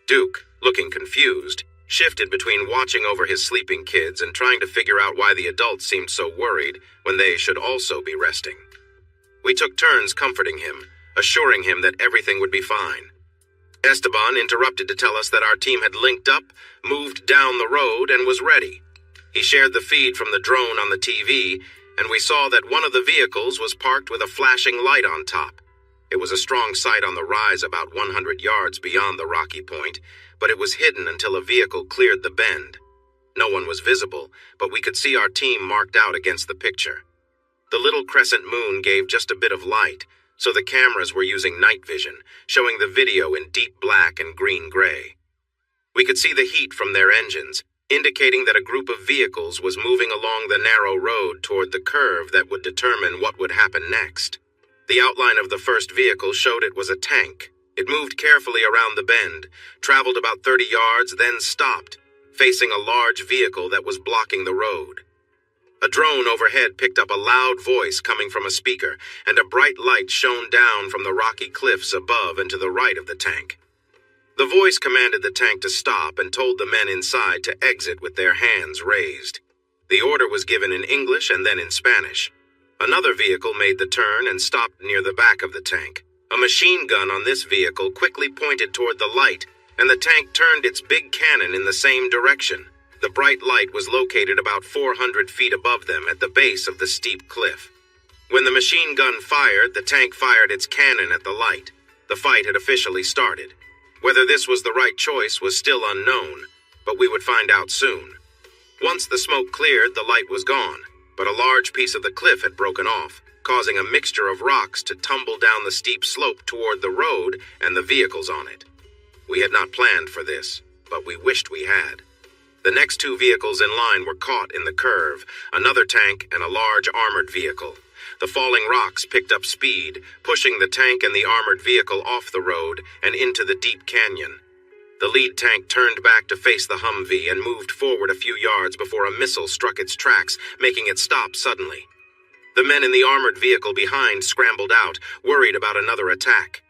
Duke, looking confused, shifted between watching over his sleeping kids and trying to figure out why the adults seemed so worried when they should also be resting. We took turns comforting him, assuring him that everything would be fine. Esteban interrupted to tell us that our team had linked up, moved down the road, and was ready. He shared the feed from the drone on the TV, and we saw that one of the vehicles was parked with a flashing light on top. It was a strong sight on the rise about 100 yards beyond the rocky point, but it was hidden until a vehicle cleared the bend. No one was visible, but we could see our team marked out against the picture. The little crescent moon gave just a bit of light, so the cameras were using night vision, showing the video in deep black and green-gray. We could see the heat from their engines, indicating that a group of vehicles was moving along the narrow road toward the curve that would determine what would happen next. The outline of the first vehicle showed it was a tank. It moved carefully around the bend, traveled about 30 yards, then stopped, facing a large vehicle that was blocking the road. A drone overhead picked up a loud voice coming from a speaker, and a bright light shone down from the rocky cliffs above and to the right of the tank. The voice commanded the tank to stop and told the men inside to exit with their hands raised. The order was given in English and then in Spanish. Another vehicle made the turn and stopped near the back of the tank. A machine gun on this vehicle quickly pointed toward the light, and the tank turned its big cannon in the same direction. The bright light was located about 400 feet above them at the base of the steep cliff. When the machine gun fired, the tank fired its cannon at the light. The fight had officially started. Whether this was the right choice was still unknown, but we would find out soon. Once the smoke cleared, the light was gone, but a large piece of the cliff had broken off, causing a mixture of rocks to tumble down the steep slope toward the road and the vehicles on it. We had not planned for this, but we wished we had. The next two vehicles in line were caught in the curve, another tank and a large armored vehicle. The falling rocks picked up speed, pushing the tank and the armored vehicle off the road and into the deep canyon. The lead tank turned back to face the Humvee and moved forward a few yards before a missile struck its tracks, making it stop suddenly. The men in the armored vehicle behind scrambled out, worried about another attack.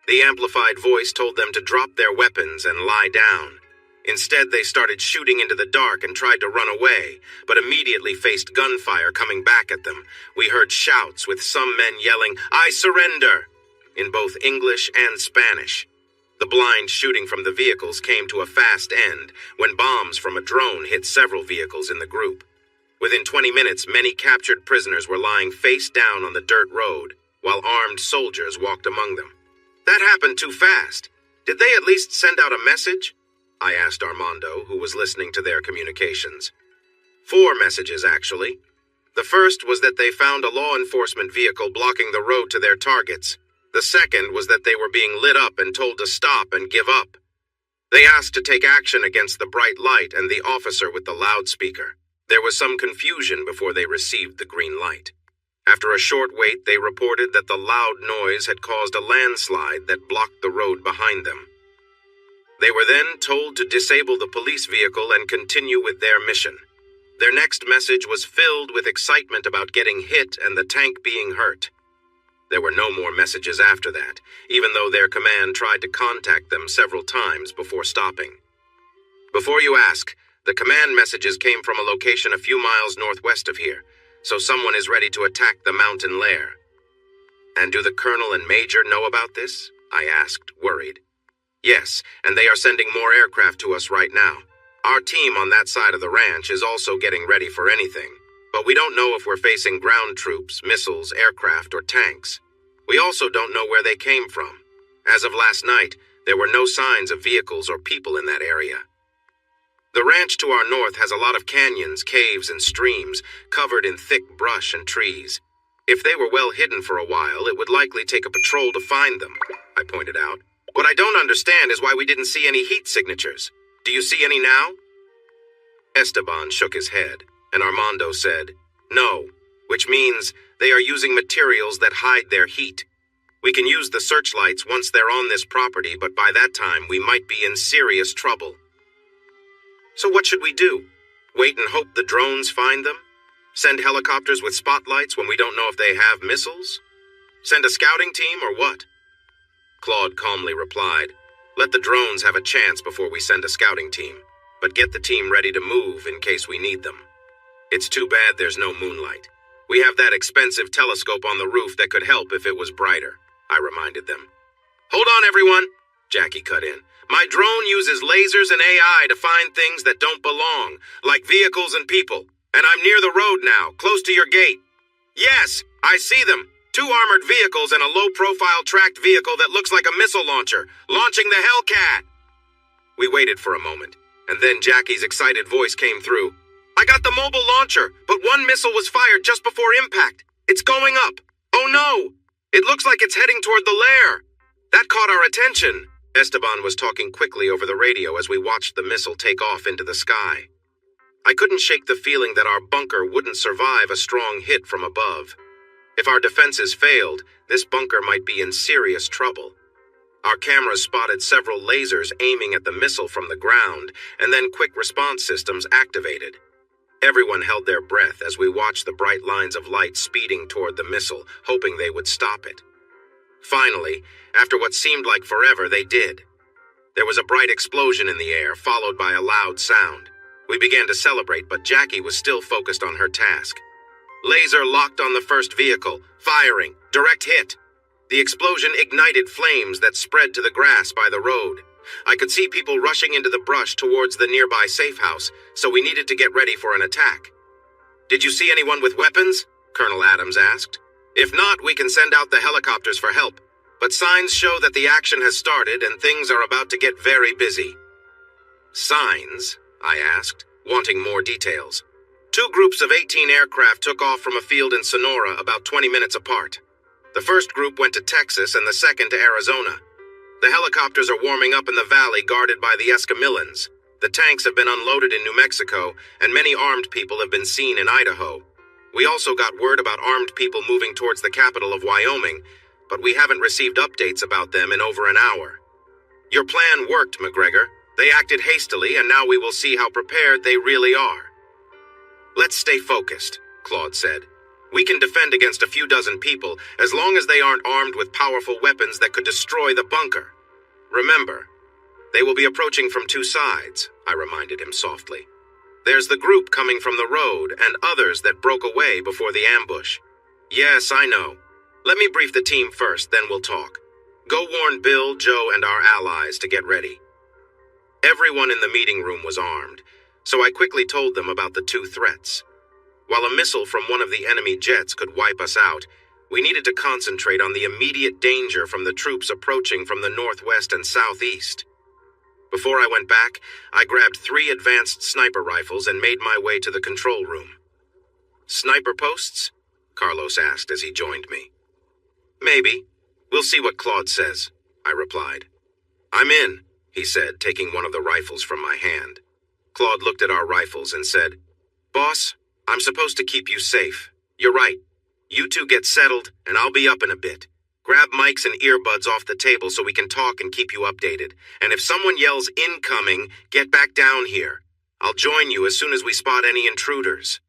The amplified voice told them to drop their weapons and lie down. Instead, they started shooting into the dark and tried to run away, but immediately faced gunfire coming back at them. We heard shouts, with some men yelling, "I surrender!" in both English and Spanish. The blind shooting from the vehicles came to a fast end when bombs from a drone hit several vehicles in the group. Within 20 minutes, many captured prisoners were lying face down on the dirt road, while armed soldiers walked among them. That happened too fast. Did they at least send out a message? I asked Armando, who was listening to their communications. 4 messages, actually. The first was that they found a law enforcement vehicle blocking the road to their targets. The second was that they were being lit up and told to stop and give up. They asked to take action against the bright light and the officer with the loudspeaker. There was some confusion before they received the green light. After a short wait, they reported that the loud noise had caused a landslide that blocked the road behind them. They were then told to disable the police vehicle and continue with their mission. Their next message was filled with excitement about getting hit and the tank being hurt. There were no more messages after that, even though their command tried to contact them several times before stopping. Before you ask, the command messages came from a location a few miles northwest of here, so someone is ready to attack the mountain lair. And do the colonel and major know about this? I asked, worried. Yes, and they are sending more aircraft to us right now. Our team on that side of the ranch is also getting ready for anything, but we don't know if we're facing ground troops, missiles, aircraft, or tanks. We also don't know where they came from. As of last night, there were no signs of vehicles or people in that area. The ranch to our north has a lot of canyons, caves, and streams covered in thick brush and trees. If they were well hidden for a while, it would likely take a patrol to find them, I pointed out. What I don't understand is why we didn't see any heat signatures. Do you see any now? Esteban shook his head, and Armando said, No, which means they are using materials that hide their heat. We can use the searchlights once they're on this property, but by that time we might be in serious trouble. So what should we do? Wait and hope the drones find them? Send helicopters with spotlights when we don't know if they have missiles? Send a scouting team or what? Claude calmly replied, Let the drones have a chance before we send a scouting team, but get the team ready to move in case we need them. It's too bad there's no moonlight. We have that expensive telescope on the roof that could help if it was brighter, I reminded them. Hold on, everyone, Jackie cut in. My drone uses lasers and AI to find things that don't belong, like vehicles and people, and I'm near the road now, close to your gate. Yes, I see them. 2 armored vehicles and a low-profile tracked vehicle that looks like a missile launcher, launching the Hellcat. We waited for a moment, and then Jackie's excited voice came through. I got the mobile launcher, but one missile was fired just before impact. It's going up. Oh no! It looks like it's heading toward the lair. That caught our attention. Esteban was talking quickly over the radio as we watched the missile take off into the sky. I couldn't shake the feeling that our bunker wouldn't survive a strong hit from above. If our defenses failed, this bunker might be in serious trouble. Our cameras spotted several lasers aiming at the missile from the ground, and then quick response systems activated. Everyone held their breath as we watched the bright lines of light speeding toward the missile, hoping they would stop it. Finally, after what seemed like forever, they did. There was a bright explosion in the air, followed by a loud sound. We began to celebrate, but Jackie was still focused on her task. Laser locked on the first vehicle, firing, direct hit. The explosion ignited flames that spread to the grass by the road. I could see people rushing into the brush towards the nearby safe house, so we needed to get ready for an attack. Did you see anyone with weapons? Colonel Adams asked. If not, we can send out the helicopters for help. But signs show that the action has started and things are about to get very busy. Signs? I asked, wanting more details. 2 groups of 18 aircraft took off from a field in Sonora about 20 minutes apart. The first group went to Texas and the second to Arizona. The helicopters are warming up in the valley guarded by the Escamillans. The tanks have been unloaded in New Mexico, and many armed people have been seen in Idaho. We also got word about armed people moving towards the capital of Wyoming, but we haven't received updates about them in over an hour. Your plan worked, McGregor. They acted hastily, and now we will see how prepared they really are. Let's stay focused, Claude said. We can defend against a few dozen people as long as they aren't armed with powerful weapons that could destroy the bunker. Remember, they will be approaching from 2 sides, I reminded him softly. There's the group coming from the road and others that broke away before the ambush. Yes, I know. Let me brief the team first, then we'll talk. Go warn Bill, Joe, and our allies to get ready. Everyone in the meeting room was armed, so I quickly told them about the 2 threats. While a missile from one of the enemy jets could wipe us out, we needed to concentrate on the immediate danger from the troops approaching from the northwest and southeast. Before I went back, I grabbed 3 advanced sniper rifles and made my way to the control room. Sniper posts? Carlos asked as he joined me. Maybe. We'll see what Claude says, I replied. I'm in, he said, taking one of the rifles from my hand. Claude looked at our rifles and said, Boss, I'm supposed to keep you safe. You're right. You two get settled, and I'll be up in a bit. Grab mics and earbuds off the table so we can talk and keep you updated. And if someone yells incoming, get back down here. I'll join you as soon as we spot any intruders.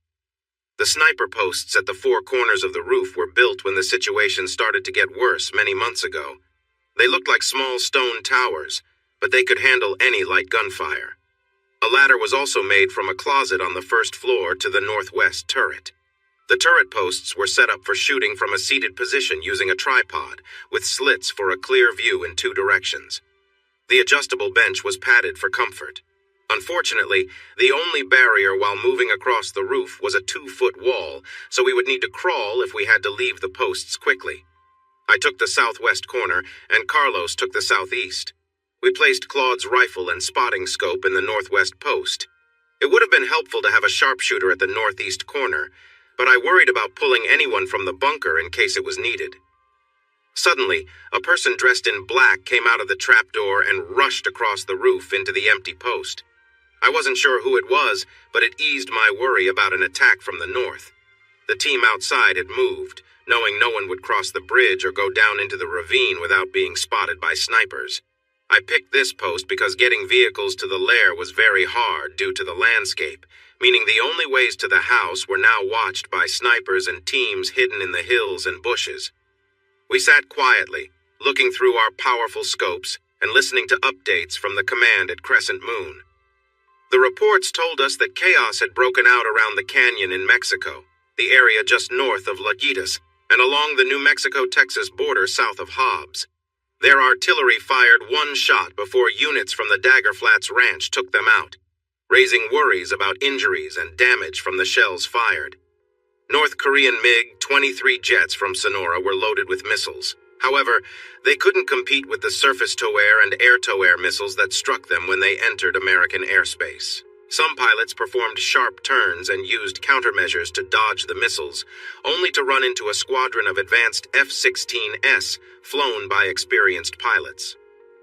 The sniper posts at the four corners of the roof were built when the situation started to get worse many months ago. They looked like small stone towers, but they could handle any light gunfire. A ladder was also made from a closet on the first floor to the northwest turret. The turret posts were set up for shooting from a seated position using a tripod, with slits for a clear view in two directions. The adjustable bench was padded for comfort. Unfortunately, the only barrier while moving across the roof was a 2-foot wall, so we would need to crawl if we had to leave the posts quickly. I took the southwest corner, and Carlos took the southeast. We placed Claude's rifle and spotting scope in the northwest post. It would have been helpful to have a sharpshooter at the northeast corner, but I worried about pulling anyone from the bunker in case it was needed. Suddenly, a person dressed in black came out of the trapdoor and rushed across the roof into the empty post. I wasn't sure who it was, but it eased my worry about an attack from the north. The team outside had moved, knowing no one would cross the bridge or go down into the ravine without being spotted by snipers. I picked this post because getting vehicles to the lair was very hard due to the landscape, meaning the only ways to the house were now watched by snipers and teams hidden in the hills and bushes. We sat quietly, looking through our powerful scopes and listening to updates from the command at Crescent Moon. The reports told us that chaos had broken out around the canyon in Mexico, the area just north of Laguitas, and along the New Mexico-Texas border south of Hobbs. Their artillery fired one shot before units from the Dagger Flats Ranch took them out, raising worries about injuries and damage from the shells fired. North Korean MiG-23 jets from Sonora were loaded with missiles. However, they couldn't compete with the surface-to-air and air-to-air missiles that struck them when they entered American airspace. Some pilots performed sharp turns and used countermeasures to dodge the missiles, only to run into a squadron of advanced F-16S flown by experienced pilots.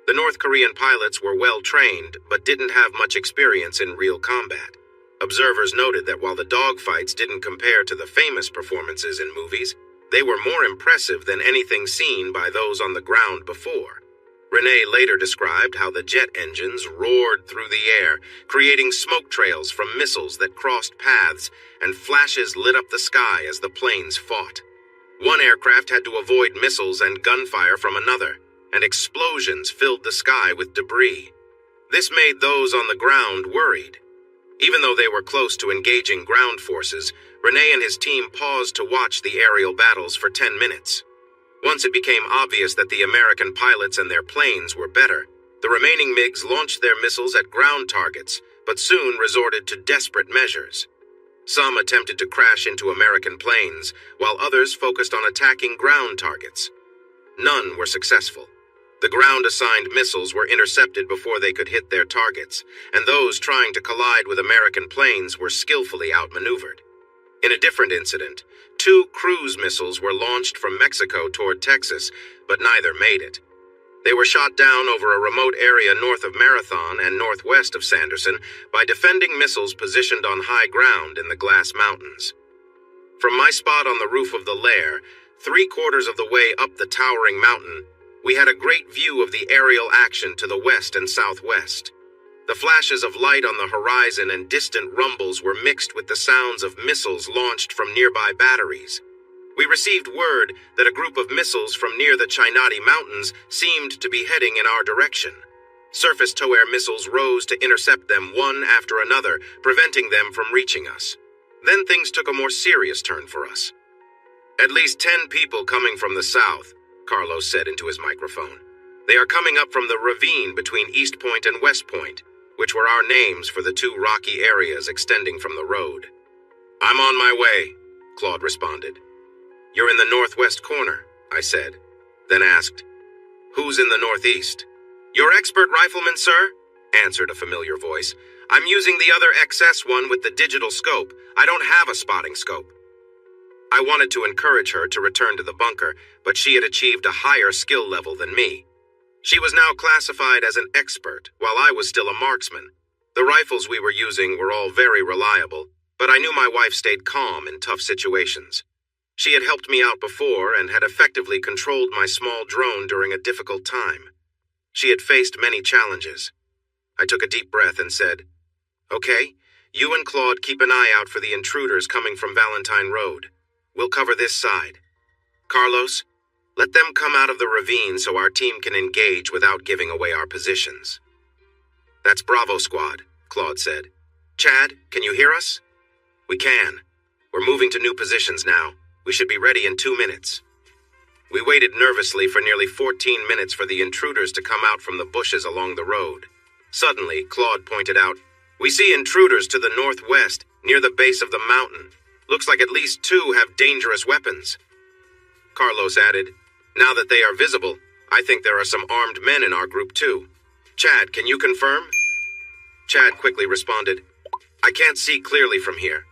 The North Korean pilots were well-trained, but didn't have much experience in real combat. Observers noted that while the dogfights didn't compare to the famous performances in movies, they were more impressive than anything seen by those on the ground before. Renee later described how the jet engines roared through the air, creating smoke trails from missiles that crossed paths, and flashes lit up the sky as the planes fought. One aircraft had to avoid missiles and gunfire from another, and explosions filled the sky with debris. This made those on the ground worried. Even though they were close to engaging ground forces, Renee and his team paused to watch the aerial battles for 10 minutes. Once it became obvious that the American pilots and their planes were better, the remaining MiGs launched their missiles at ground targets, but soon resorted to desperate measures. Some attempted to crash into American planes, while others focused on attacking ground targets. None were successful. The ground-assigned missiles were intercepted before they could hit their targets, and those trying to collide with American planes were skillfully outmaneuvered. In a different incident, 2 cruise missiles were launched from Mexico toward Texas, but neither made it. They were shot down over a remote area north of Marathon and northwest of Sanderson by defending missiles positioned on high ground in the Glass Mountains. From my spot on the roof of the lair, 3/4 of the way up the towering mountain, we had a great view of the aerial action to the west and southwest. The flashes of light on the horizon and distant rumbles were mixed with the sounds of missiles launched from nearby batteries. We received word that a group of missiles from near the Chinati Mountains seemed to be heading in our direction. Surface-to-air missiles rose to intercept them one after another, preventing them from reaching us. Then things took a more serious turn for us. "At least 10 people coming from the south," Carlos said into his microphone. "They are coming up from the ravine between East Point and West Point, which were our names for the 2 rocky areas extending from the road." "I'm on my way," Claude responded. "You're in the northwest corner," I said, then asked, "Who's in the northeast?" "Your expert rifleman, sir," answered a familiar voice. "I'm using the other XS1 with the digital scope. I don't have a spotting scope." I wanted to encourage her to return to the bunker, but she had achieved a higher skill level than me. She was now classified as an expert, while I was still a marksman. The rifles we were using were all very reliable, but I knew my wife stayed calm in tough situations. She had helped me out before and had effectively controlled my small drone during a difficult time. She had faced many challenges. I took a deep breath and said, "Okay, you and Claude keep an eye out for the intruders coming from Valentine Road. We'll cover this side. Carlos, let them come out of the ravine so our team can engage without giving away our positions." "That's Bravo Squad," Claude said. "Chad, can you hear us?" "We can. We're moving to new positions now. We should be ready in 2 minutes." We waited nervously for nearly 14 minutes for the intruders to come out from the bushes along the road. Suddenly, Claude pointed out, "We see intruders to the northwest, near the base of the mountain. Looks like at least 2 have dangerous weapons." Carlos added, "Now that they are visible, I think there are some armed men in our group too. Chad, can you confirm?" Chad quickly responded, "I can't see clearly from here."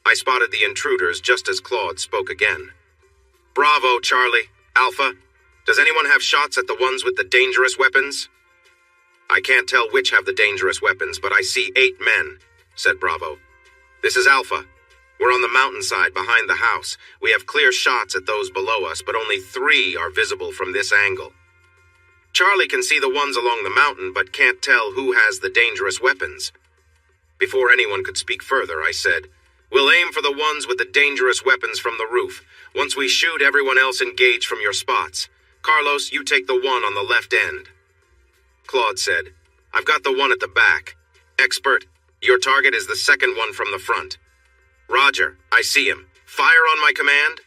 I spotted the intruders just as Claude spoke again. "Bravo, Charlie. Alpha, does anyone have shots at the ones with the dangerous weapons?" "I can't tell which have the dangerous weapons, but I see 8 men," said Bravo. "This is Alpha. We're on the mountainside behind the house. We have clear shots at those below us, but only 3 are visible from this angle. Charlie can see the ones along the mountain, but can't tell who has the dangerous weapons." Before anyone could speak further, I said, "We'll aim for the ones with the dangerous weapons from the roof. Once we shoot, everyone else engage from your spots. Carlos, you take the one on the left end." Claude said, "I've got the one at the back. Expert, your target is the second one from the front." "Roger, I see him. Fire on my command."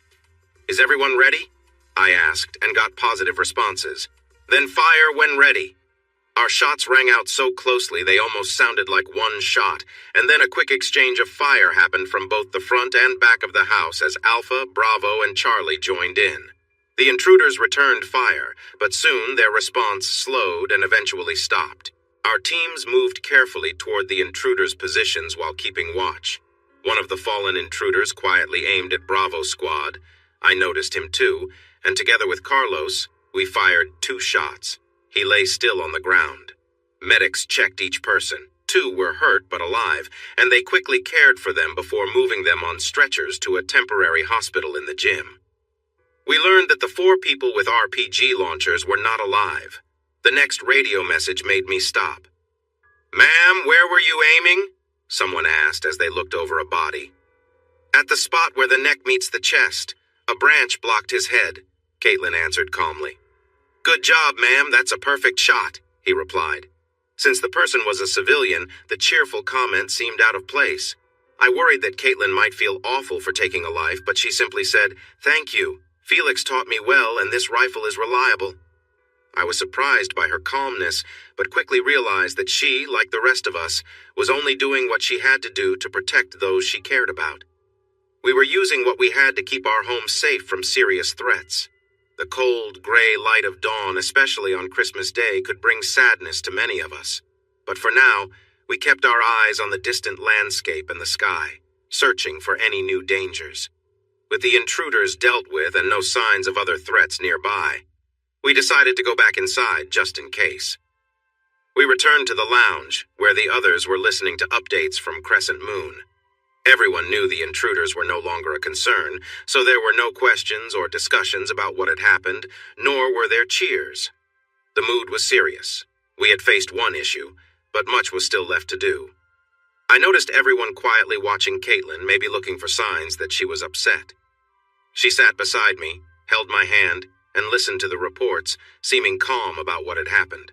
"Is everyone ready?" I asked and got positive responses. "Then fire when ready." Our shots rang out so closely they almost sounded like one shot, and then a quick exchange of fire happened from both the front and back of the house as Alpha, Bravo, and Charlie joined in. The intruders returned fire, but soon their response slowed and eventually stopped. Our teams moved carefully toward the intruders' positions while keeping watch. One of the fallen intruders quietly aimed at Bravo Squad. I noticed him too, and together with Carlos, we fired 2 shots. He lay still on the ground. Medics checked each person. 2 were hurt but alive, and they quickly cared for them before moving them on stretchers to a temporary hospital in the gym. We learned that the 4 people with RPG launchers were not alive. The next radio message made me stop. "Ma'am, where were you aiming?" someone asked as they looked over a body. "At the spot where the neck meets the chest. A branch blocked his head," Caitlin answered calmly. "Good job, ma'am, that's a perfect shot," he replied. Since the person was a civilian, the cheerful comment seemed out of place. I worried that Caitlin might feel awful for taking a life, but she simply said, "Thank you. Felix taught me well, and this rifle is reliable." I was surprised by her calmness, but quickly realized that she, like the rest of us, was only doing what she had to do to protect those she cared about. We were using what we had to keep our home safe from serious threats. The cold, gray light of dawn, especially on Christmas Day, could bring sadness to many of us. But for now, we kept our eyes on the distant landscape and the sky, searching for any new dangers. With the intruders dealt with and no signs of other threats nearby, we decided to go back inside just in case. We returned to the lounge, where the others were listening to updates from Crescent Moon. Everyone knew the intruders were no longer a concern, so there were no questions or discussions about what had happened, nor were there cheers. The mood was serious. We had faced one issue, but much was still left to do. I noticed everyone quietly watching Caitlin, maybe looking for signs that she was upset. She sat beside me, held my hand, and listened to the reports, seeming calm about what had happened.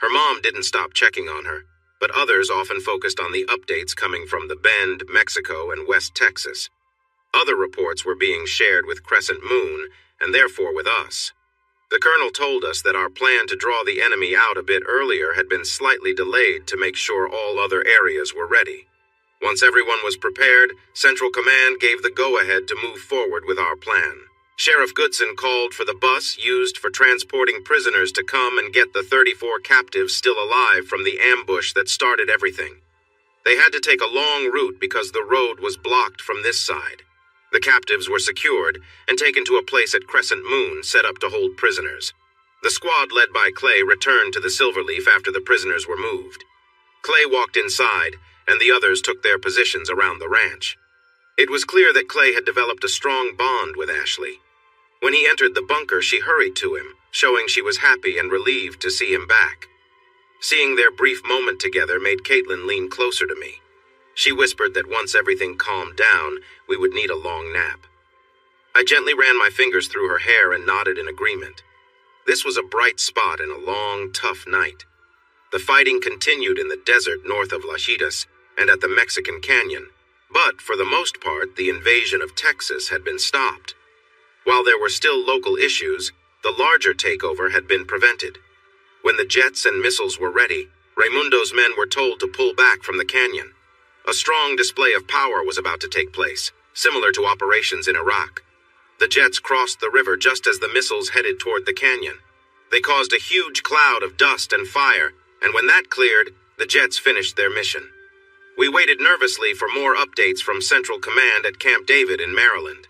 Her mom didn't stop checking on her, but others often focused on the updates coming from the Bend, Mexico, and West Texas. Other reports were being shared with Crescent Moon, and therefore with us. The colonel told us that our plan to draw the enemy out a bit earlier had been slightly delayed to make sure all other areas were ready. Once everyone was prepared, Central Command gave the go-ahead to move forward with our plan. Sheriff Goodson called for the bus used for transporting prisoners to come and get the 34 captives still alive from the ambush that started everything. They had to take a long route because the road was blocked from this side. The captives were secured and taken to a place at Crescent Moon set up to hold prisoners. The squad led by Clay returned to the Silverleaf after the prisoners were moved. Clay walked inside, and the others took their positions around the ranch. It was clear that Clay had developed a strong bond with Ashley. When he entered the bunker, she hurried to him, showing she was happy and relieved to see him back. Seeing their brief moment together made Caitlin lean closer to me. She whispered that once everything calmed down, we would need a long nap. I gently ran my fingers through her hair and nodded in agreement. This was a bright spot in a long, tough night. The fighting continued in the desert north of Lajitas and at the Mexican Canyon, but for the most part, the invasion of Texas had been stopped. While there were still local issues, the larger takeover had been prevented. When the jets and missiles were ready, Raimundo's men were told to pull back from the canyon. A strong display of power was about to take place, similar to operations in Iraq. The jets crossed the river just as the missiles headed toward the canyon. They caused a huge cloud of dust and fire, and when that cleared, the jets finished their mission. We waited nervously for more updates from Central Command at Camp David in Maryland.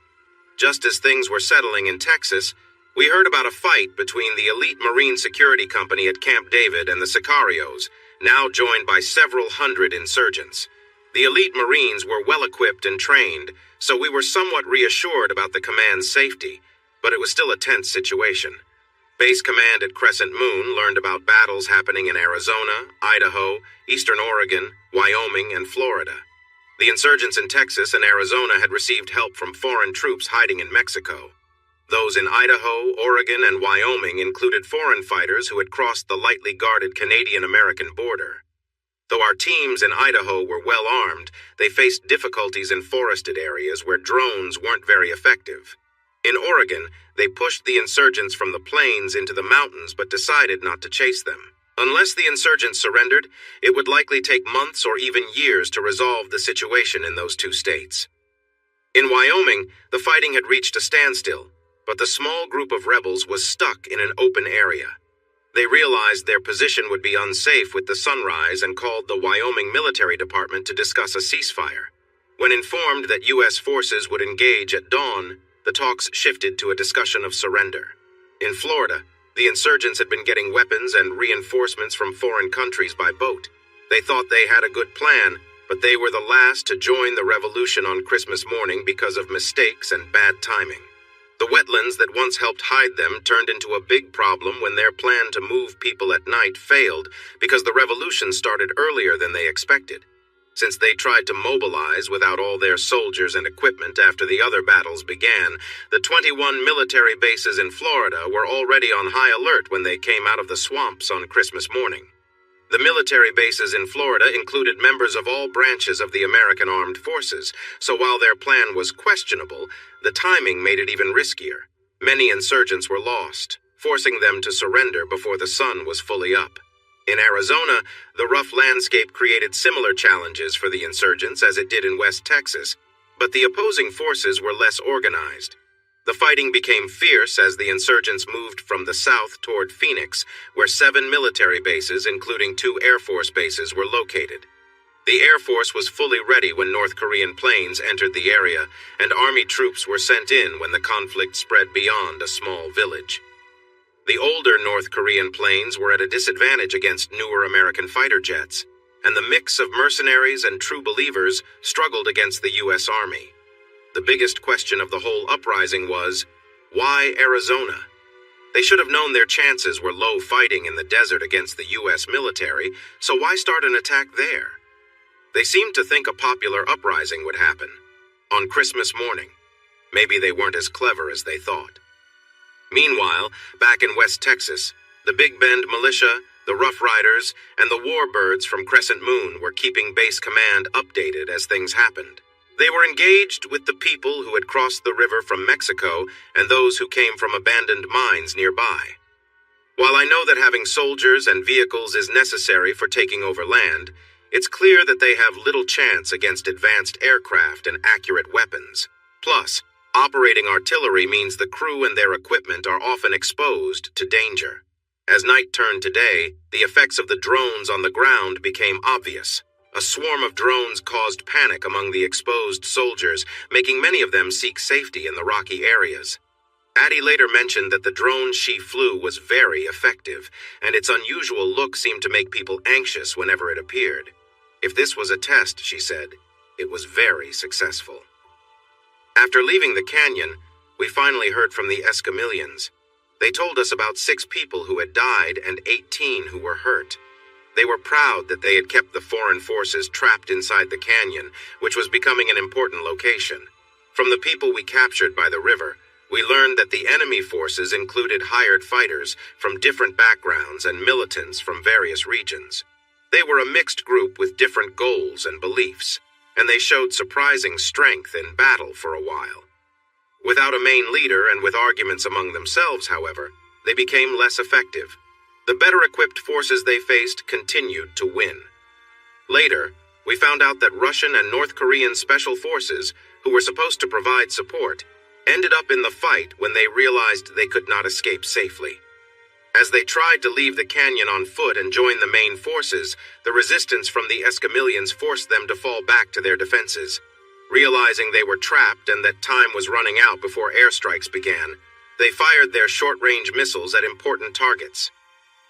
Just as things were settling in Texas, we heard about a fight between the elite Marine security company at Camp David and the Sicarios, now joined by several hundred insurgents. The elite Marines were well-equipped and trained, so we were somewhat reassured about the command's safety, but it was still a tense situation. Base Command at Crescent Moon learned about battles happening in Arizona, Idaho, Eastern Oregon, Wyoming, and Florida. The insurgents in Texas and Arizona had received help from foreign troops hiding in Mexico. Those in Idaho, Oregon, and Wyoming included foreign fighters who had crossed the lightly guarded Canadian-American border. Though our teams in Idaho were well armed, they faced difficulties in forested areas where drones weren't very effective. In Oregon, they pushed the insurgents from the plains into the mountains but decided not to chase them. Unless the insurgents surrendered, it would likely take months or even years to resolve the situation in those two states. In Wyoming, the fighting had reached a standstill, but the small group of rebels was stuck in an open area. They realized their position would be unsafe with the sunrise and called the Wyoming Military Department to discuss a ceasefire. When informed that U.S. forces would engage at dawn, the talks shifted to a discussion of surrender. In Florida, the insurgents had been getting weapons and reinforcements from foreign countries by boat. They thought they had a good plan, but they were the last to join the revolution on Christmas morning because of mistakes and bad timing. The wetlands that once helped hide them turned into a big problem when their plan to move people at night failed because the revolution started earlier than they expected. Since they tried to mobilize without all their soldiers and equipment after the other battles began, the 21 military bases in Florida were already on high alert when they came out of the swamps on Christmas morning. The military bases in Florida included members of all branches of the American Armed Forces, so while their plan was questionable, the timing made it even riskier. Many insurgents were lost, forcing them to surrender before the sun was fully up. In Arizona, the rough landscape created similar challenges for the insurgents as it did in West Texas, but the opposing forces were less organized. The fighting became fierce as the insurgents moved from the south toward Phoenix, where 7 military bases, including 2 Air Force bases, were located. The Air Force was fully ready when North Korean planes entered the area, and Army troops were sent in when the conflict spread beyond a small village. The older North Korean planes were at a disadvantage against newer American fighter jets, and the mix of mercenaries and true believers struggled against the U.S. Army. The biggest question of the whole uprising was, why Arizona? They should have known their chances were low fighting in the desert against the U.S. military, so why start an attack there? They seemed to think a popular uprising would happen. On Christmas morning. Maybe they weren't as clever as they thought. Meanwhile, back in West Texas, the Big Bend militia, the Rough Riders, and the Warbirds from Crescent Moon were keeping Base Command updated as things happened. They were engaged with the people who had crossed the river from Mexico and those who came from abandoned mines nearby. While I know that having soldiers and vehicles is necessary for taking over land, it's clear that they have little chance against advanced aircraft and accurate weapons. Plus, operating artillery means the crew and their equipment are often exposed to danger. As night turned to day, the effects of the drones on the ground became obvious. A swarm of drones caused panic among the exposed soldiers, making many of them seek safety in the rocky areas. Addie later mentioned that the drone she flew was very effective, and its unusual look seemed to make people anxious whenever it appeared. If this was a test, she said, it was very successful. After leaving the canyon, we finally heard from the Escamillions. They told us about 6 people who had died and 18 who were hurt. They were proud that they had kept the foreign forces trapped inside the canyon, which was becoming an important location. From the people we captured by the river, we learned that the enemy forces included hired fighters from different backgrounds and militants from various regions. They were a mixed group with different goals and beliefs, and they showed surprising strength in battle for a while. Without a main leader and with arguments among themselves, however, they became less effective. The better-equipped forces they faced continued to win. Later, we found out that Russian and North Korean special forces, who were supposed to provide support, ended up in the fight when they realized they could not escape safely. As they tried to leave the canyon on foot and join the main forces, the resistance from the Escamillions forced them to fall back to their defenses. Realizing they were trapped and that time was running out before airstrikes began, they fired their short-range missiles at important targets.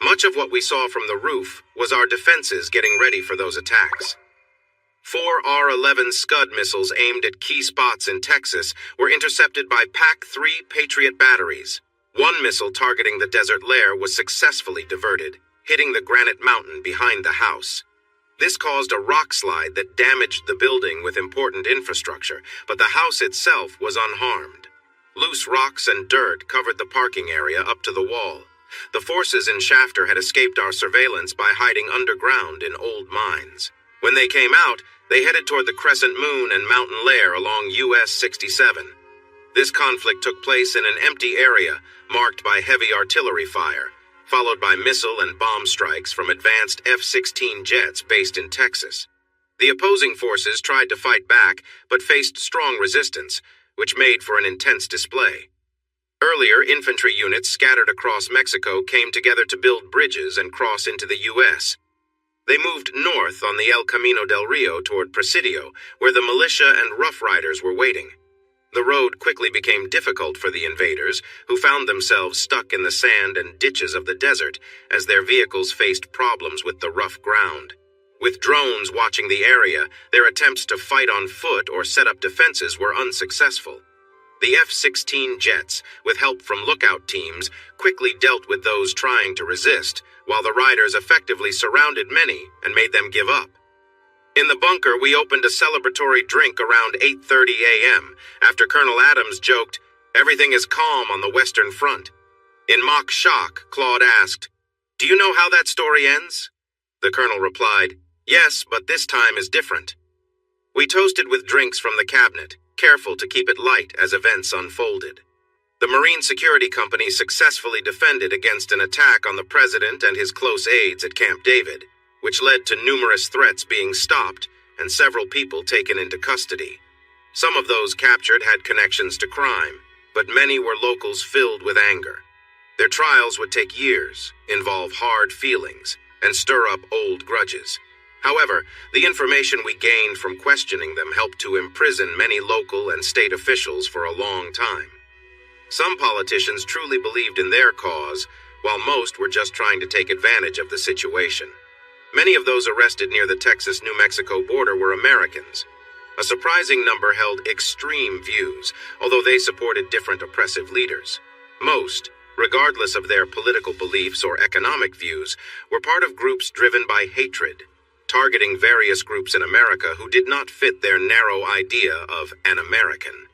Much of what we saw from the roof was our defenses getting ready for those attacks. 4 R-11 Scud missiles aimed at key spots in Texas were intercepted by PAC-3 Patriot batteries. One missile targeting the desert lair was successfully diverted, hitting the granite mountain behind the house. This caused a rock slide that damaged the building with important infrastructure, but the house itself was unharmed. Loose rocks and dirt covered the parking area up to the wall. The forces in Shafter had escaped our surveillance by hiding underground in old mines. When they came out, they headed toward the Crescent Moon and Mountain Lair along US 67. This conflict took place in an empty area marked by heavy artillery fire, followed by missile and bomb strikes from advanced F-16 jets based in Texas. The opposing forces tried to fight back, but faced strong resistance, which made for an intense display. Earlier, infantry units scattered across Mexico came together to build bridges and cross into the U.S. They moved north on the El Camino del Rio toward Presidio, where the militia and Rough Riders were waiting. The road quickly became difficult for the invaders, who found themselves stuck in the sand and ditches of the desert as their vehicles faced problems with the rough ground. With drones watching the area, their attempts to fight on foot or set up defenses were unsuccessful. The F-16 jets, with help from lookout teams, quickly dealt with those trying to resist, while the riders effectively surrounded many and made them give up. In the bunker, we opened a celebratory drink around 8:30 a.m. after Colonel Adams joked, "Everything is calm on the Western Front." In mock shock, Claude asked, "Do you know how that story ends?" The colonel replied, "Yes, but this time is different." We toasted with drinks from the cabinet, careful to keep it light as events unfolded. The Marine Security Company successfully defended against an attack on the president and his close aides at Camp David, which led to numerous threats being stopped and several people taken into custody. Some of those captured had connections to crime, but many were locals filled with anger. Their trials would take years, involve hard feelings, and stir up old grudges. However, the information we gained from questioning them helped to imprison many local and state officials for a long time. Some politicians truly believed in their cause, while most were just trying to take advantage of the situation. Many of those arrested near the Texas-New Mexico border were Americans. A surprising number held extreme views, although they supported different oppressive leaders. Most, regardless of their political beliefs or economic views, were part of groups driven by hatred, targeting various groups in America who did not fit their narrow idea of an American.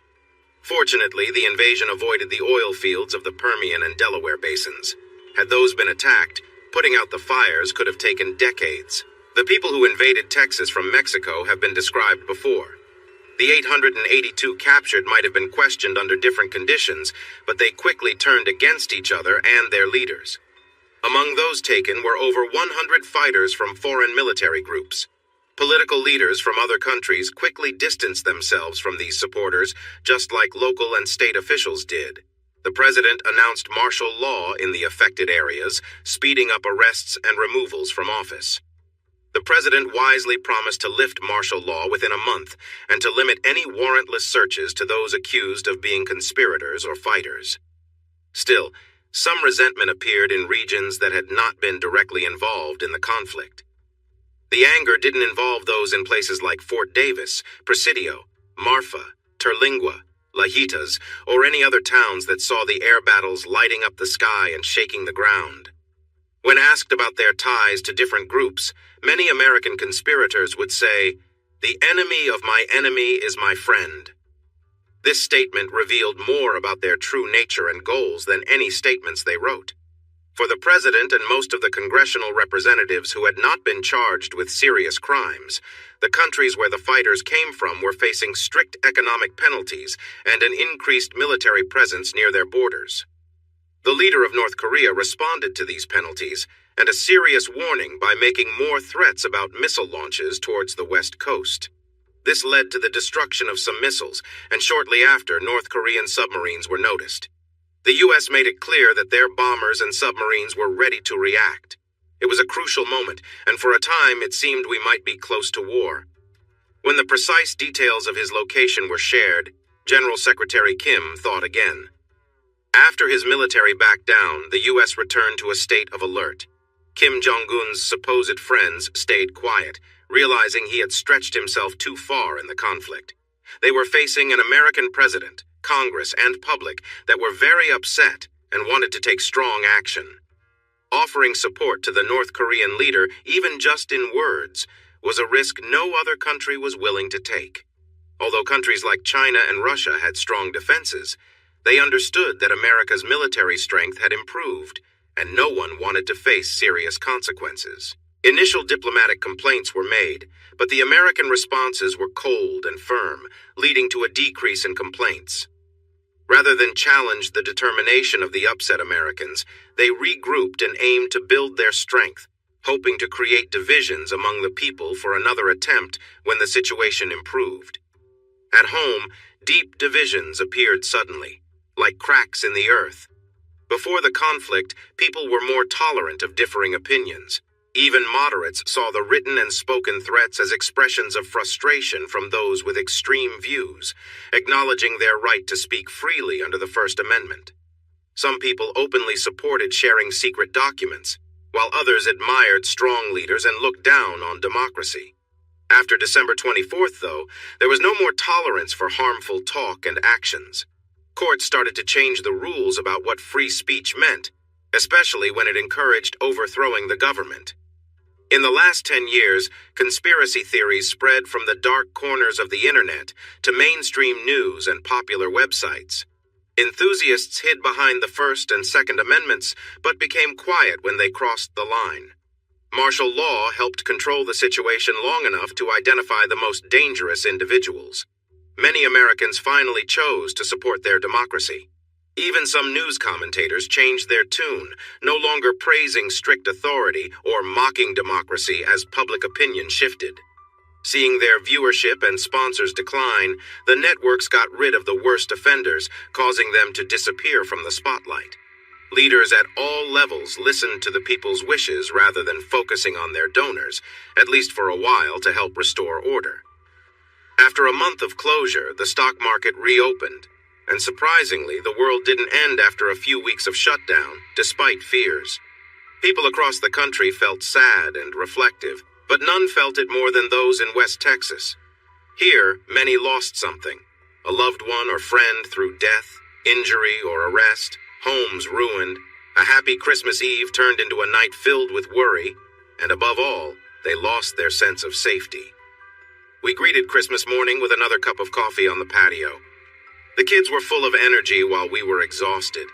Fortunately, the invasion avoided the oil fields of the Permian and Delaware basins. Had those been attacked, putting out the fires could have taken decades. The people who invaded Texas from Mexico have been described before. The 882 captured might have been questioned under different conditions, but they quickly turned against each other and their leaders. Among those taken were over 100 fighters from foreign military groups. Political leaders from other countries quickly distanced themselves from these supporters, just like local and state officials did. The president announced martial law in the affected areas, speeding up arrests and removals from office. The president wisely promised to lift martial law within a month and to limit any warrantless searches to those accused of being conspirators or fighters. Still, some resentment appeared in regions that had not been directly involved in the conflict. The anger didn't involve those in places like Fort Davis, Presidio, Marfa, Terlingua, Lajitas, or any other towns that saw the air battles lighting up the sky and shaking the ground. When asked about their ties to different groups, many American conspirators would say, "The enemy of my enemy is my friend." This statement revealed more about their true nature and goals than any statements they wrote. For the president and most of the congressional representatives who had not been charged with serious crimes, the countries where the fighters came from were facing strict economic penalties and an increased military presence near their borders. The leader of North Korea responded to these penalties and a serious warning by making more threats about missile launches towards the West Coast. This led to the destruction of some missiles, and shortly after, North Korean submarines were noticed. The U.S. made it clear that their bombers and submarines were ready to react. It was a crucial moment, and for a time it seemed we might be close to war. When the precise details of his location were shared, General Secretary Kim thought again. After his military backed down, the U.S. returned to a state of alert. Kim Jong-un's supposed friends stayed quiet, realizing he had stretched himself too far in the conflict. They were facing an American president, Congress, and public that were very upset and wanted to take strong action. Offering support to the North Korean leader, even just in words, was a risk no other country was willing to take. Although countries like China and Russia had strong defenses, they understood that America's military strength had improved, and no one wanted to face serious consequences. Initial diplomatic complaints were made, but the American responses were cold and firm, leading to a decrease in complaints. Rather than challenge the determination of the upset Americans, they regrouped and aimed to build their strength, hoping to create divisions among the people for another attempt when the situation improved. At home, deep divisions appeared suddenly, like cracks in the earth. Before the conflict, people were more tolerant of differing opinions. Even moderates saw the written and spoken threats as expressions of frustration from those with extreme views, acknowledging their right to speak freely under the First Amendment. Some people openly supported sharing secret documents, while others admired strong leaders and looked down on democracy. After December 24th, though, there was no more tolerance for harmful talk and actions. Courts started to change the rules about what free speech meant, especially when it encouraged overthrowing the government. In the last 10 years, conspiracy theories spread from the dark corners of the internet to mainstream news and popular websites. Enthusiasts hid behind the First and Second Amendments, but became quiet when they crossed the line. Martial law helped control the situation long enough to identify the most dangerous individuals. Many Americans finally chose to support their democracy. Even some news commentators changed their tune, no longer praising strict authority or mocking democracy as public opinion shifted. Seeing their viewership and sponsors decline, the networks got rid of the worst offenders, causing them to disappear from the spotlight. Leaders at all levels listened to the people's wishes rather than focusing on their donors, at least for a while to help restore order. After a month of closure, the stock market reopened. And surprisingly, the world didn't end after a few weeks of shutdown, despite fears. People across the country felt sad and reflective, but none felt it more than those in West Texas. Here, many lost something: a loved one or friend through death, injury, or arrest, homes ruined, a happy Christmas Eve turned into a night filled with worry, and above all, they lost their sense of safety. We greeted Christmas morning with another cup of coffee on the patio. The kids were full of energy while we were exhausted.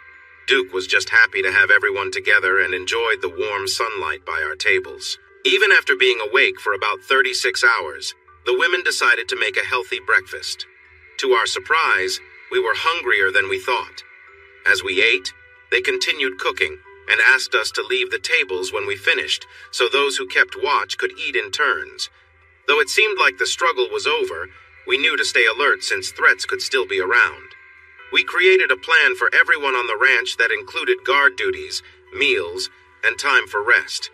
Duke was just happy to have everyone together and enjoyed the warm sunlight by our tables. Even after being awake for about 36 hours, the women decided to make a healthy breakfast. To our surprise, we were hungrier than we thought. As we ate, they continued cooking and asked us to leave the tables when we finished so those who kept watch could eat in turns. Though it seemed like the struggle was over, we knew to stay alert since threats could still be around. We created a plan for everyone on the ranch that included guard duties, meals, and time for rest.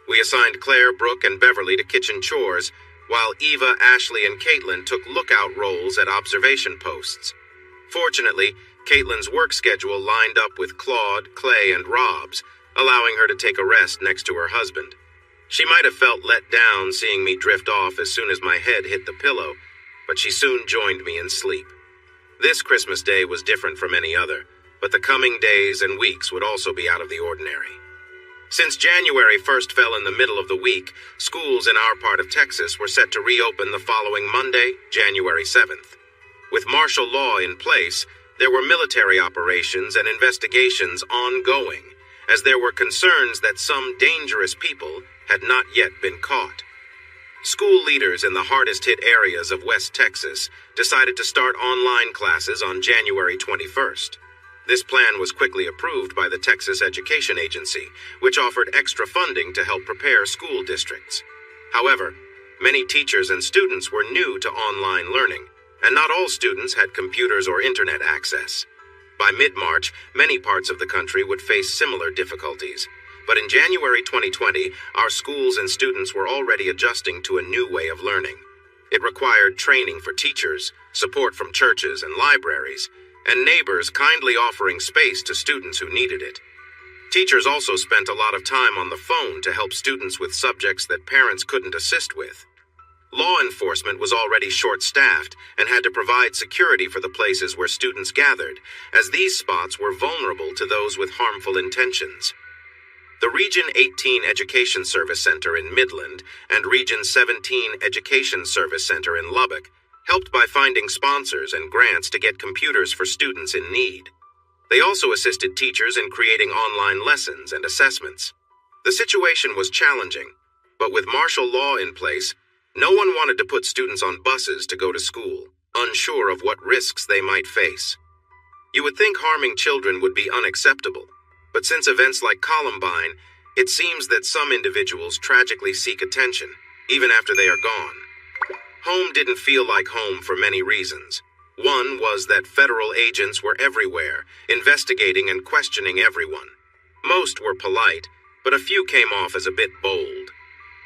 We assigned Claire, Brooke, and Beverly to kitchen chores, while Eva, Ashley, and Caitlin took lookout roles at observation posts. Fortunately, Caitlin's work schedule lined up with Claude, Clay, and Rob's, allowing her to take a rest next to her husband. She might have felt let down seeing me drift off as soon as my head hit the pillow, but she soon joined me in sleep. This Christmas Day was different from any other, but the coming days and weeks would also be out of the ordinary. Since January 1st fell in the middle of the week, schools in our part of Texas were set to reopen the following Monday, January 7th. With martial law in place, there were military operations and investigations ongoing, as there were concerns that some dangerous people had not yet been caught. School leaders in the hardest-hit areas of West Texas decided to start online classes on January 21st. This plan was quickly approved by the Texas Education Agency, which offered extra funding to help prepare school districts. However, many teachers and students were new to online learning, and not all students had computers or internet access. By mid-March, many parts of the country would face similar difficulties. But in January 2020, our schools and students were already adjusting to a new way of learning. It required training for teachers, support from churches and libraries, and neighbors kindly offering space to students who needed it. Teachers also spent a lot of time on the phone to help students with subjects that parents couldn't assist with. Law enforcement was already short-staffed and had to provide security for the places where students gathered, as these spots were vulnerable to those with harmful intentions. The Region 18 Education Service Center in Midland and Region 17 Education Service Center in Lubbock helped by finding sponsors and grants to get computers for students in need. They also assisted teachers in creating online lessons and assessments. The situation was challenging, but with martial law in place, no one wanted to put students on buses to go to school, unsure of what risks they might face. You would think harming children would be unacceptable, but since events like Columbine, it seems that some individuals tragically seek attention, even after they are gone. Home didn't feel like home for many reasons. One was that federal agents were everywhere, investigating and questioning everyone. Most were polite, but a few came off as a bit bold.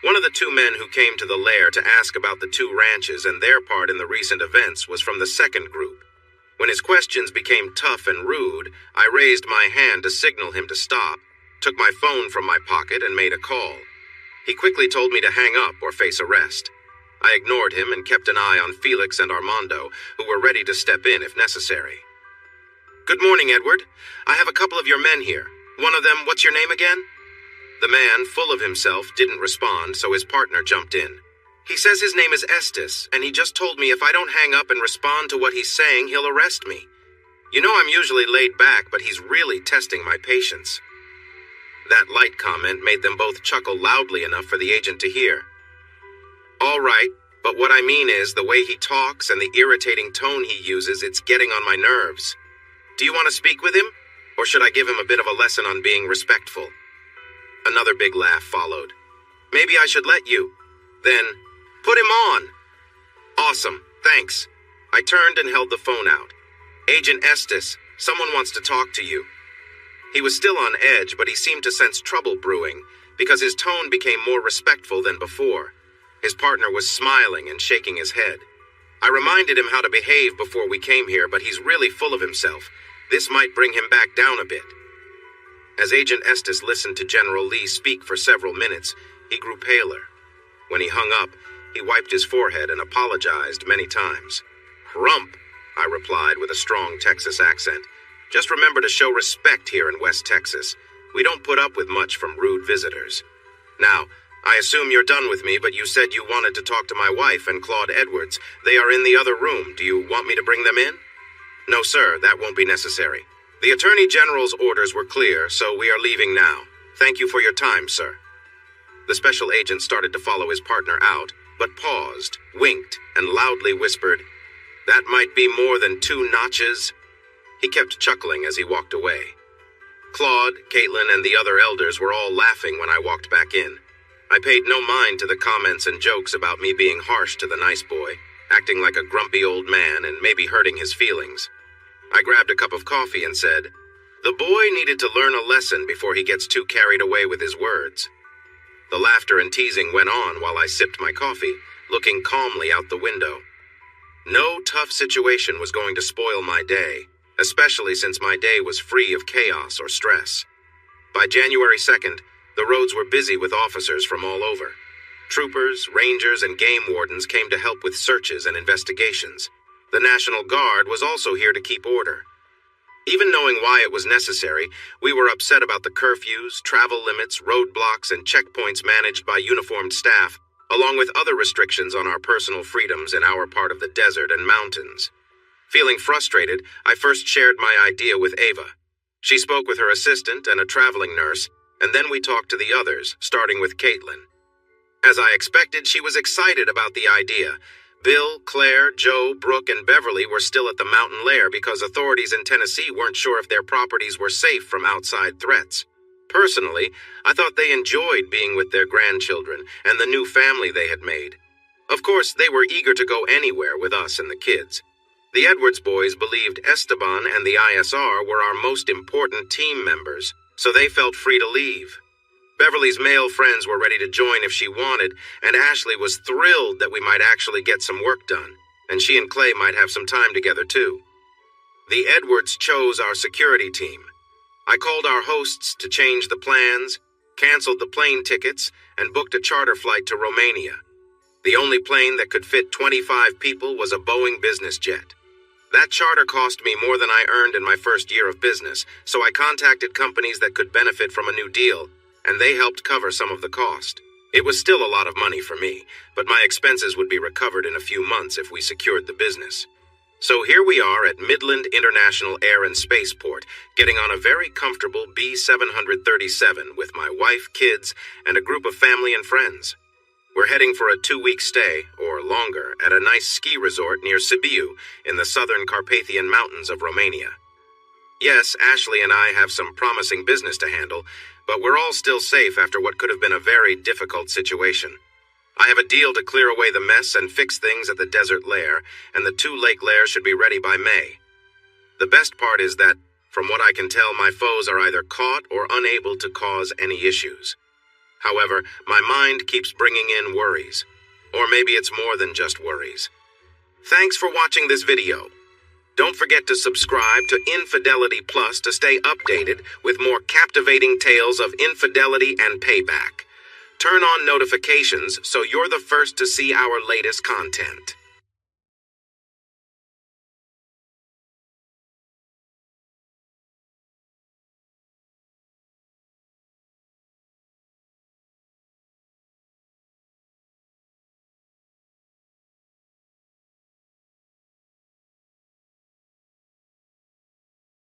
One of the two men who came to the lair to ask about the two ranches and their part in the recent events was from the second group. When his questions became tough and rude, I raised my hand to signal him to stop, took my phone from my pocket and made a call. He quickly told me to hang up or face arrest. I ignored him and kept an eye on Felix and Armando, who were ready to step in if necessary. "Good morning, Edward. I have a couple of your men here. One of them, what's your name again?" The man, full of himself, didn't respond, so his partner jumped in. "He says his name is Estes, and he just told me if I don't hang up and respond to what he's saying, he'll arrest me. You know I'm usually laid back, but he's really testing my patience." That light comment made them both chuckle loudly enough for the agent to hear. "All right, but what I mean is the way he talks and the irritating tone he uses, it's getting on my nerves. Do you want to speak with him, or should I give him a bit of a lesson on being respectful?" Another big laugh followed. "Maybe I should let you. Then, put him on." "Awesome, thanks." I turned and held the phone out. "Agent Estes, someone wants to talk to you." He was still on edge, but he seemed to sense trouble brewing, because his tone became more respectful than before. His partner was smiling and shaking his head. I reminded him how to behave before we came here, but he's really full of himself. This might bring him back down a bit. As Agent Estes listened to General Lee speak for several minutes, he grew paler. When he hung up, he wiped his forehead and apologized many times. "Rump," I replied with a strong Texas accent. "Just remember to show respect here in West Texas. We don't put up with much from rude visitors. Now, I assume you're done with me, but you said you wanted to talk to my wife and Claude Edwards. They are in the other room. Do you want me to bring them in?" "No, sir, that won't be necessary. The Attorney General's orders were clear, so we are leaving now. Thank you for your time, sir." The special agent started to follow his partner out, but paused, winked, and loudly whispered, "That might be more than 2 notches." He kept chuckling as he walked away. Claude, Caitlin, and the other elders were all laughing when I walked back in. I paid no mind to the comments and jokes about me being harsh to the nice boy, acting like a grumpy old man and maybe hurting his feelings. I grabbed a cup of coffee and said, "The boy needed to learn a lesson before he gets too carried away with his words." The laughter and teasing went on while I sipped my coffee, looking calmly out the window. No tough situation was going to spoil my day, especially since my day was free of chaos or stress. By January 2nd, the roads were busy with officers from all over. Troopers, rangers, and game wardens came to help with searches and investigations. The National Guard was also here to keep order. Even knowing why it was necessary, we were upset about the curfews, travel limits, roadblocks, and checkpoints managed by uniformed staff, along with other restrictions on our personal freedoms in our part of the desert and mountains. Feeling frustrated, I first shared my idea with Ava. She spoke with her assistant and a traveling nurse, and then we talked to the others, starting with Caitlin. As I expected, she was excited about the idea. Bill, Claire, Joe, Brooke, and Beverly were still at the mountain lair because authorities in Tennessee weren't sure if their properties were safe from outside threats. Personally, I thought they enjoyed being with their grandchildren and the new family they had made. Of course, they were eager to go anywhere with us and the kids. The Edwards boys believed Esteban and the ISR were our most important team members, so they felt free to leave. Beverly's male friends were ready to join if she wanted, and Ashley was thrilled that we might actually get some work done, and she and Clay might have some time together too. The Edwards chose our security team. I called our hosts to change the plans, canceled the plane tickets, and booked a charter flight to Romania. The only plane that could fit 25 people was a Boeing business jet. That charter cost me more than I earned in my first year of business, so I contacted companies that could benefit from a new deal, and they helped cover some of the cost. It was still a lot of money for me, but my expenses would be recovered in a few months if we secured the business. So here we are at Midland International Air and Spaceport, getting on a very comfortable B-737 with my wife, kids, and a group of family and friends. We're heading for a 2-week stay, or longer, at a nice ski resort near Sibiu in the southern Carpathian Mountains of Romania. Yes, Ashley and I have some promising business to handle, but we're all still safe after what could have been a very difficult situation. I have a deal to clear away the mess and fix things at the desert lair, and the 2 lake lairs should be ready by May. The best part is that, from what I can tell, my foes are either caught or unable to cause any issues. However, my mind keeps bringing in worries. Or maybe it's more than just worries. Thanks for watching this video. Don't forget to subscribe to Infidelity Plus to stay updated with more captivating tales of infidelity and payback. Turn on notifications so you're the first to see our latest content.